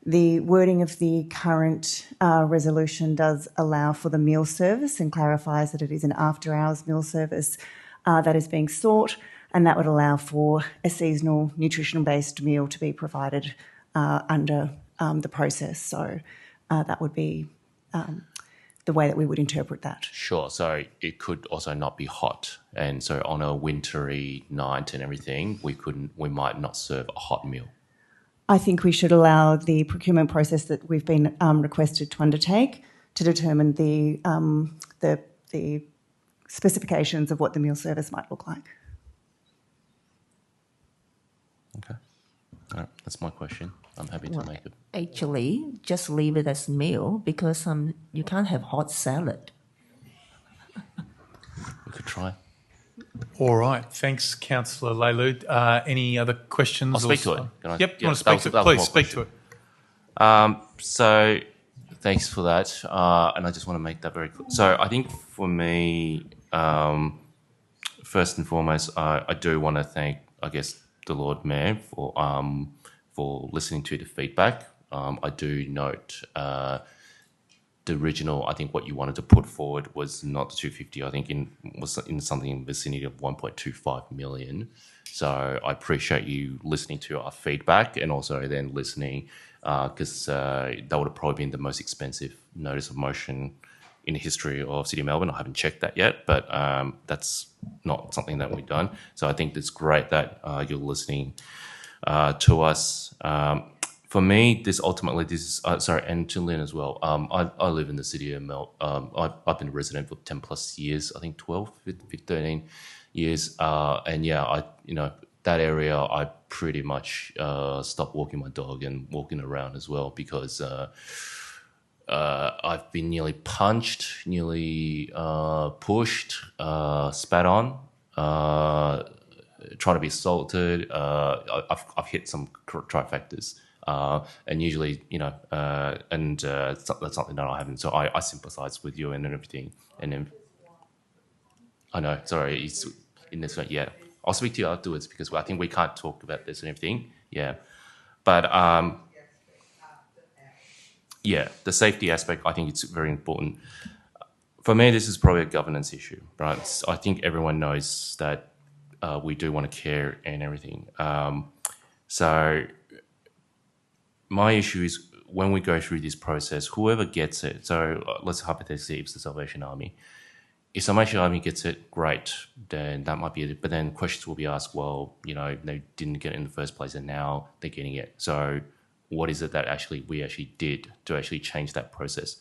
The wording of the current resolution does allow for the meal service and clarifies that it is an after-hours meal service that is being sought, and that would allow for a seasonal nutrition-based meal to be provided under the process. So that would be the way that we would interpret that.
Sure. So it could also not be hot, and so on a wintry night and everything, we might not serve a hot meal.
I think we should allow the procurement process that we've been requested to undertake to determine the specifications of what the meal service might look like.
Okay. All right. That's my question. I'm happy to make it.
Actually, just leave it as meal because you can't have hot salad.
We could try.
All right. Thanks, Councillor Leilu. Any other questions?
I'll speak to it. Can I?
Yep.
Yeah,
Want to speak to it? Please speak to it.
So thanks for that. And I just want to make that very clear. So I think for me, first and foremost, I do want to thank, I guess, the Lord Mayor for listening to the feedback. I do note the original, I think what you wanted to put forward was not the 250. I think was in something in the vicinity of 1.25 million. So I appreciate you listening to our feedback and also then listening because that would have probably been the most expensive notice of motion in the history of City of Melbourne. I haven't checked that yet, but that's not something that we've done. So I think it's great that you're listening to us. For me, and to Lynn as well. I live in the city of Melbourne. I've been a resident for 10 plus years. I think 12, 13 years. And yeah, that area, I pretty much stopped walking my dog and walking around as well because I've been nearly punched, nearly pushed, spat on, trying to be assaulted. I've hit some trifectas. And usually, that's something that I haven't. So I sympathise with you and everything. And then, I know, sorry, it's in this one, yeah. I'll speak to you afterwards because I think we can't talk about this and everything. Yeah. But, yeah, the safety aspect, I think it's very important. For me, this is probably a governance issue, right? I think everyone knows that we do want to care and everything. So my issue is when we go through this process, whoever gets it, so let's hypothetically say it's the Salvation Army. If Salvation Army gets it, great, then that might be it. But then questions will be asked, well, they didn't get it in the first place and now they're getting it. So what is it that we actually did to actually change that process?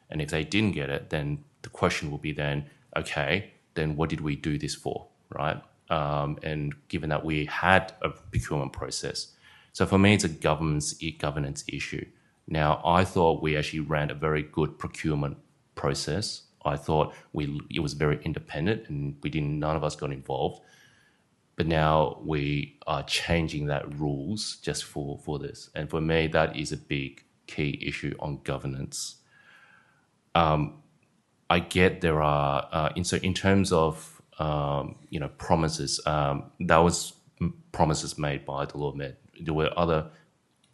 And if they didn't get it, then the question will be then, okay, then what did we do this for, right? And given that we had a procurement process, so for me, it's a governance issue. Now, I thought we actually ran a very good procurement process. I thought it was very independent and none of us got involved. But now we are changing that rules just for this. And for me, that is a big key issue on governance. I get there are, in terms of, promises, that was promises made by the Lord Mayor. There were other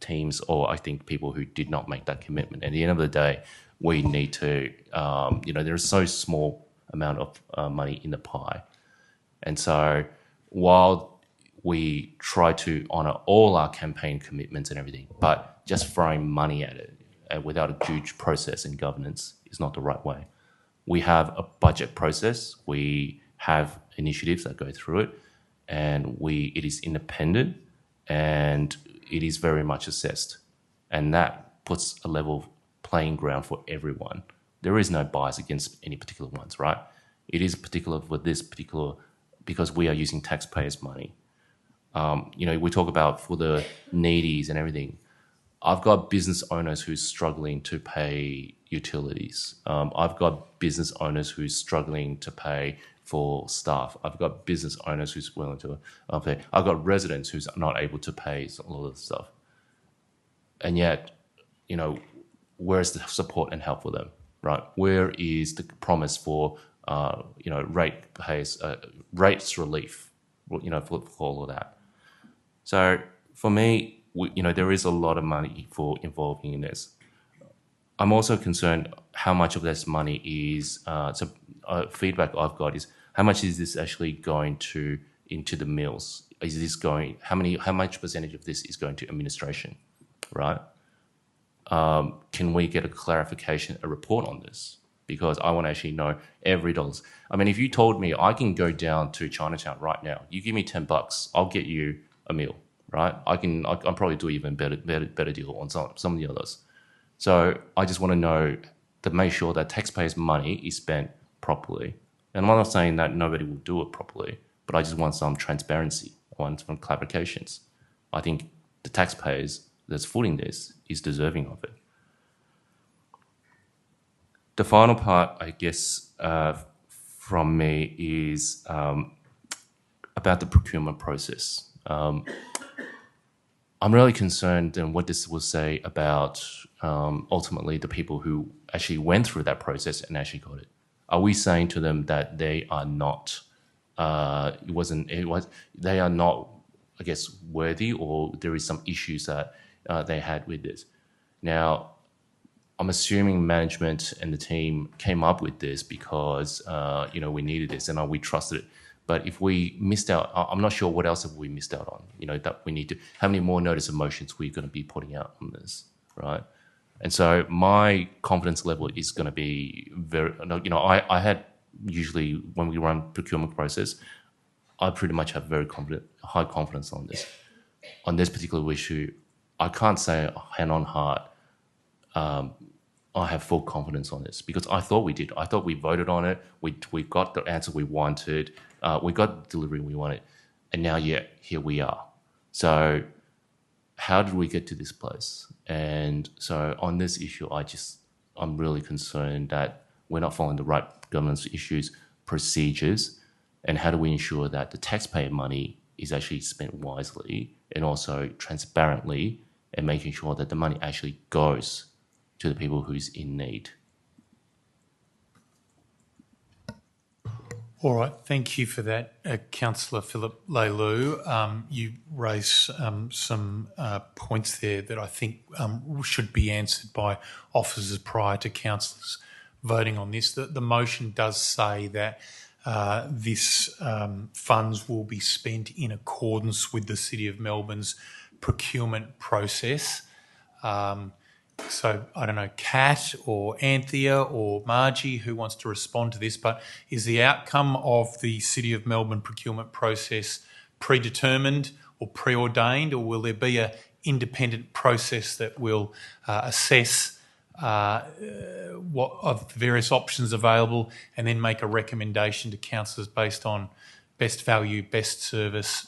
teams or I think people who did not make that commitment. At the end of the day, we need to, there's so small amount of money in the pie. And so while we try to honour all our campaign commitments and everything, but just throwing money at it without a huge process and governance is not the right way. We have a budget process. We have initiatives that go through it, and it is independent. And it is very much assessed. And that puts a level playing ground for everyone. There is no bias against any particular ones, right? It is particular for this particular, because we are using taxpayers' money. We talk about for the needies and everything. I've got business owners who's struggling to pay utilities. I've got business owners who's struggling to pay for staff. I've got business owners who's willing to pay. I've got residents who's not able to pay a lot of the stuff. And yet, where's the support and help for them, right? Where is the promise for, rates relief, for all of that? So for me, there is a lot of money for involving in this. I'm also concerned how much of this money is, feedback I've got is how much is this actually going into the mills? Is this going, how much percentage of this is going to administration, right? Can we get a clarification, a report on this? Because I want to actually know every dollar. I mean, if you told me I can go down to Chinatown right now, you give me $10, I'll get you a meal, right? I'll probably do even better deal on some of the others. So I just want to know to make sure that taxpayers' money is spent properly. And I'm not saying that nobody will do it properly, but I just want some transparency. I want some clarifications. I think the taxpayers that's footing this is deserving of it. The final part, I guess, from me is about the procurement process. I'm really concerned in what this will say about ultimately the people who actually went through that process and actually got it. Are we saying to them that they are not, they are not, I guess, worthy, or there is some issues that they had with this? Now, I'm assuming management and the team came up with this because, we needed this and we trusted it. But if we missed out, I'm not sure what else have we missed out on, that we need to, how many more notice of motions we're going to be putting out on this, right? And so my confidence level is going to be very, I had usually when we run procurement process, I pretty much have high confidence on this. On this particular issue, I can't say hand on heart, I have full confidence on this because I thought we did. I thought we voted on it. We got the answer we wanted. We got the delivery we wanted. And now, here we are. So how did we get to this place? And so on this issue, I'm really concerned that we're not following the right governance issues, procedures, and how do we ensure that the taxpayer money is actually spent wisely and also transparently, and making sure that the money actually goes to the people who's in need.
All right, thank you for that, Councillor Philip Leilu. You raised some points there that I think should be answered by officers prior to councillors voting on this. The motion does say that this funds will be spent in accordance with the City of Melbourne's procurement process. So I don't know, Kat or Anthea or Margie, who wants to respond to this, but is the outcome of the City of Melbourne procurement process predetermined or preordained, or will there be an independent process that will assess what of the various options available and then make a recommendation to councillors based on best value, best service,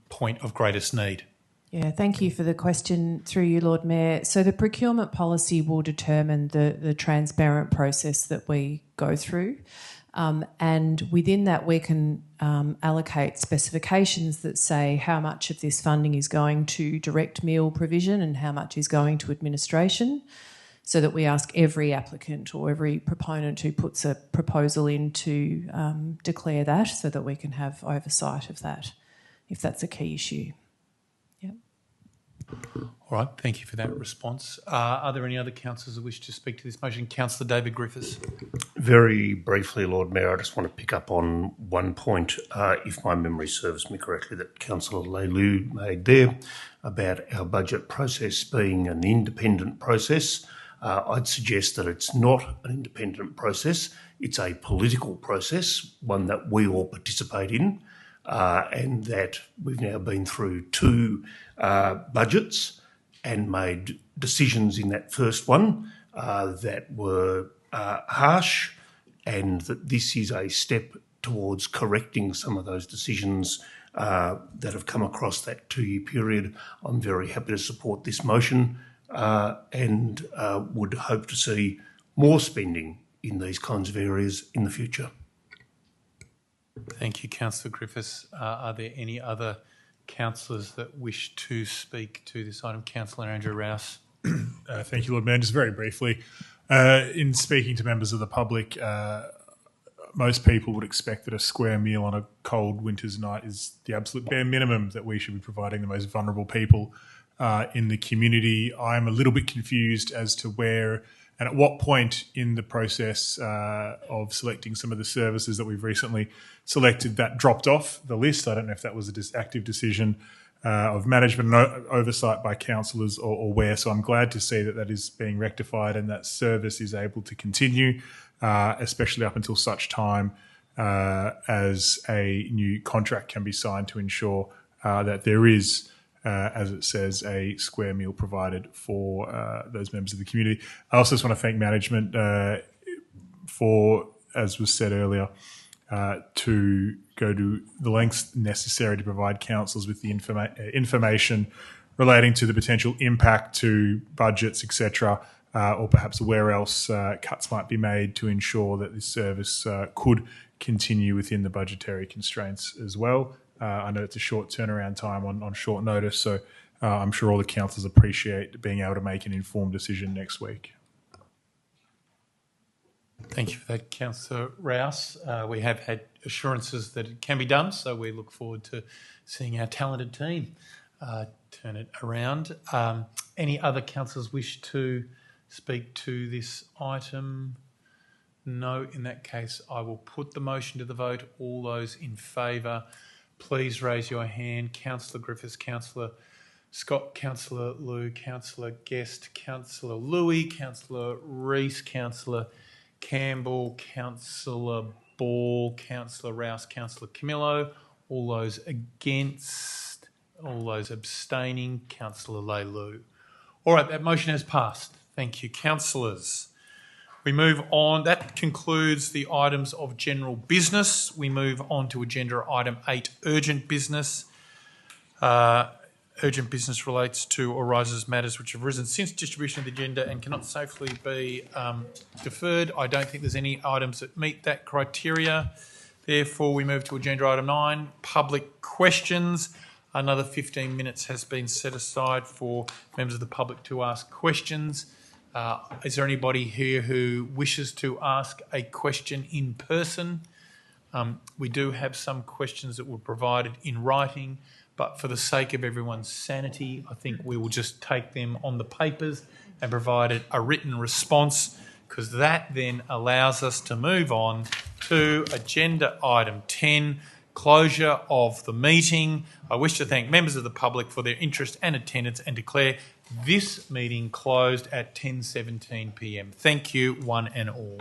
point of greatest need?
Yeah, thank you for the question through you, Lord Mayor. So the procurement policy will determine the transparent process that we go through. And within that, we can allocate specifications that say how much of this funding is going to direct meal provision and how much is going to administration, so that we ask every applicant or every proponent who puts a proposal in to declare that, so that we can have oversight of that, if that's a key issue.
All right, thank you for that response. Are there any other councillors who wish to speak to this motion? Councillor David Griffiths.
Very briefly, Lord Mayor, I just want to pick up on one point, if my memory serves me correctly, that Councillor Leilu made there about our budget process being an independent process. I'd suggest that it's not an independent process. It's a political process, one that we all participate in. And that we've now been through 2 budgets and made decisions in that first one that were harsh, and that this is a step towards correcting some of those decisions that have come across that 2-year period. I'm very happy to support this motion and would hope to see more spending in these kinds of areas in the future.
Thank you, Councillor Griffiths. Are there any other councillors that wish to speak to this item? Councillor Andrew Rouse.
Thank you, Lord Mayor. Just very briefly, in speaking to members of the public, most people would expect that a square meal on a cold winter's night is the absolute bare minimum that we should be providing the most vulnerable people in the community. I'm a little bit confused as to where and at what point in the process of selecting some of the services that we've recently selected that dropped off the list. I don't know if that was an active decision of management and oversight by councillors or where. So I'm glad to see that that is being rectified and that service is able to continue, especially up until such time as a new contract can be signed to ensure that there is, as it says, a square meal provided for those members of the community. I also just want to thank management for, as was said earlier, to go to the lengths necessary to provide councillors with the information relating to the potential impact to budgets, etc., or perhaps where else cuts might be made to ensure that this service could continue within the budgetary constraints as well. I know it's a short turnaround time on short notice, so I'm sure all the councillors appreciate being able to make an informed decision next week.
Thank you for that, Councillor Rouse. We have had assurances that it can be done, so we look forward to seeing our talented team turn it around. Any other councillors wish to speak to this item? No. In that case, I will put the motion to the vote. All those in favour, please raise your hand. Councillor Griffiths, Councillor Scott, Councillor Liu, Councillor Guest, Councillor Louis, Councillor Rees, Councillor Campbell, Councillor Ball, Councillor Rouse, Councillor Camillo. All those against, all those abstaining, Councillor Leilu. All right, that motion has passed. Thank you, councillors. We move on. That concludes the items of general business. We move on to agenda item 8, urgent business. Urgent business relates to or arises matters which have arisen since distribution of the agenda and cannot safely be deferred. I don't think there's any items that meet that criteria. Therefore, we move to agenda item 9, public questions. Another 15 minutes has been set aside for members of the public to ask questions. Is there anybody here who wishes to ask a question in person? We do have some questions that were provided in writing, but for the sake of everyone's sanity, I think we will just take them on the papers and provide a written response, because that then allows us to move on to agenda item 10, closure of the meeting. I wish to thank members of the public for their interest and attendance and declare this meeting closed at 10:17 p.m. Thank you, one and all.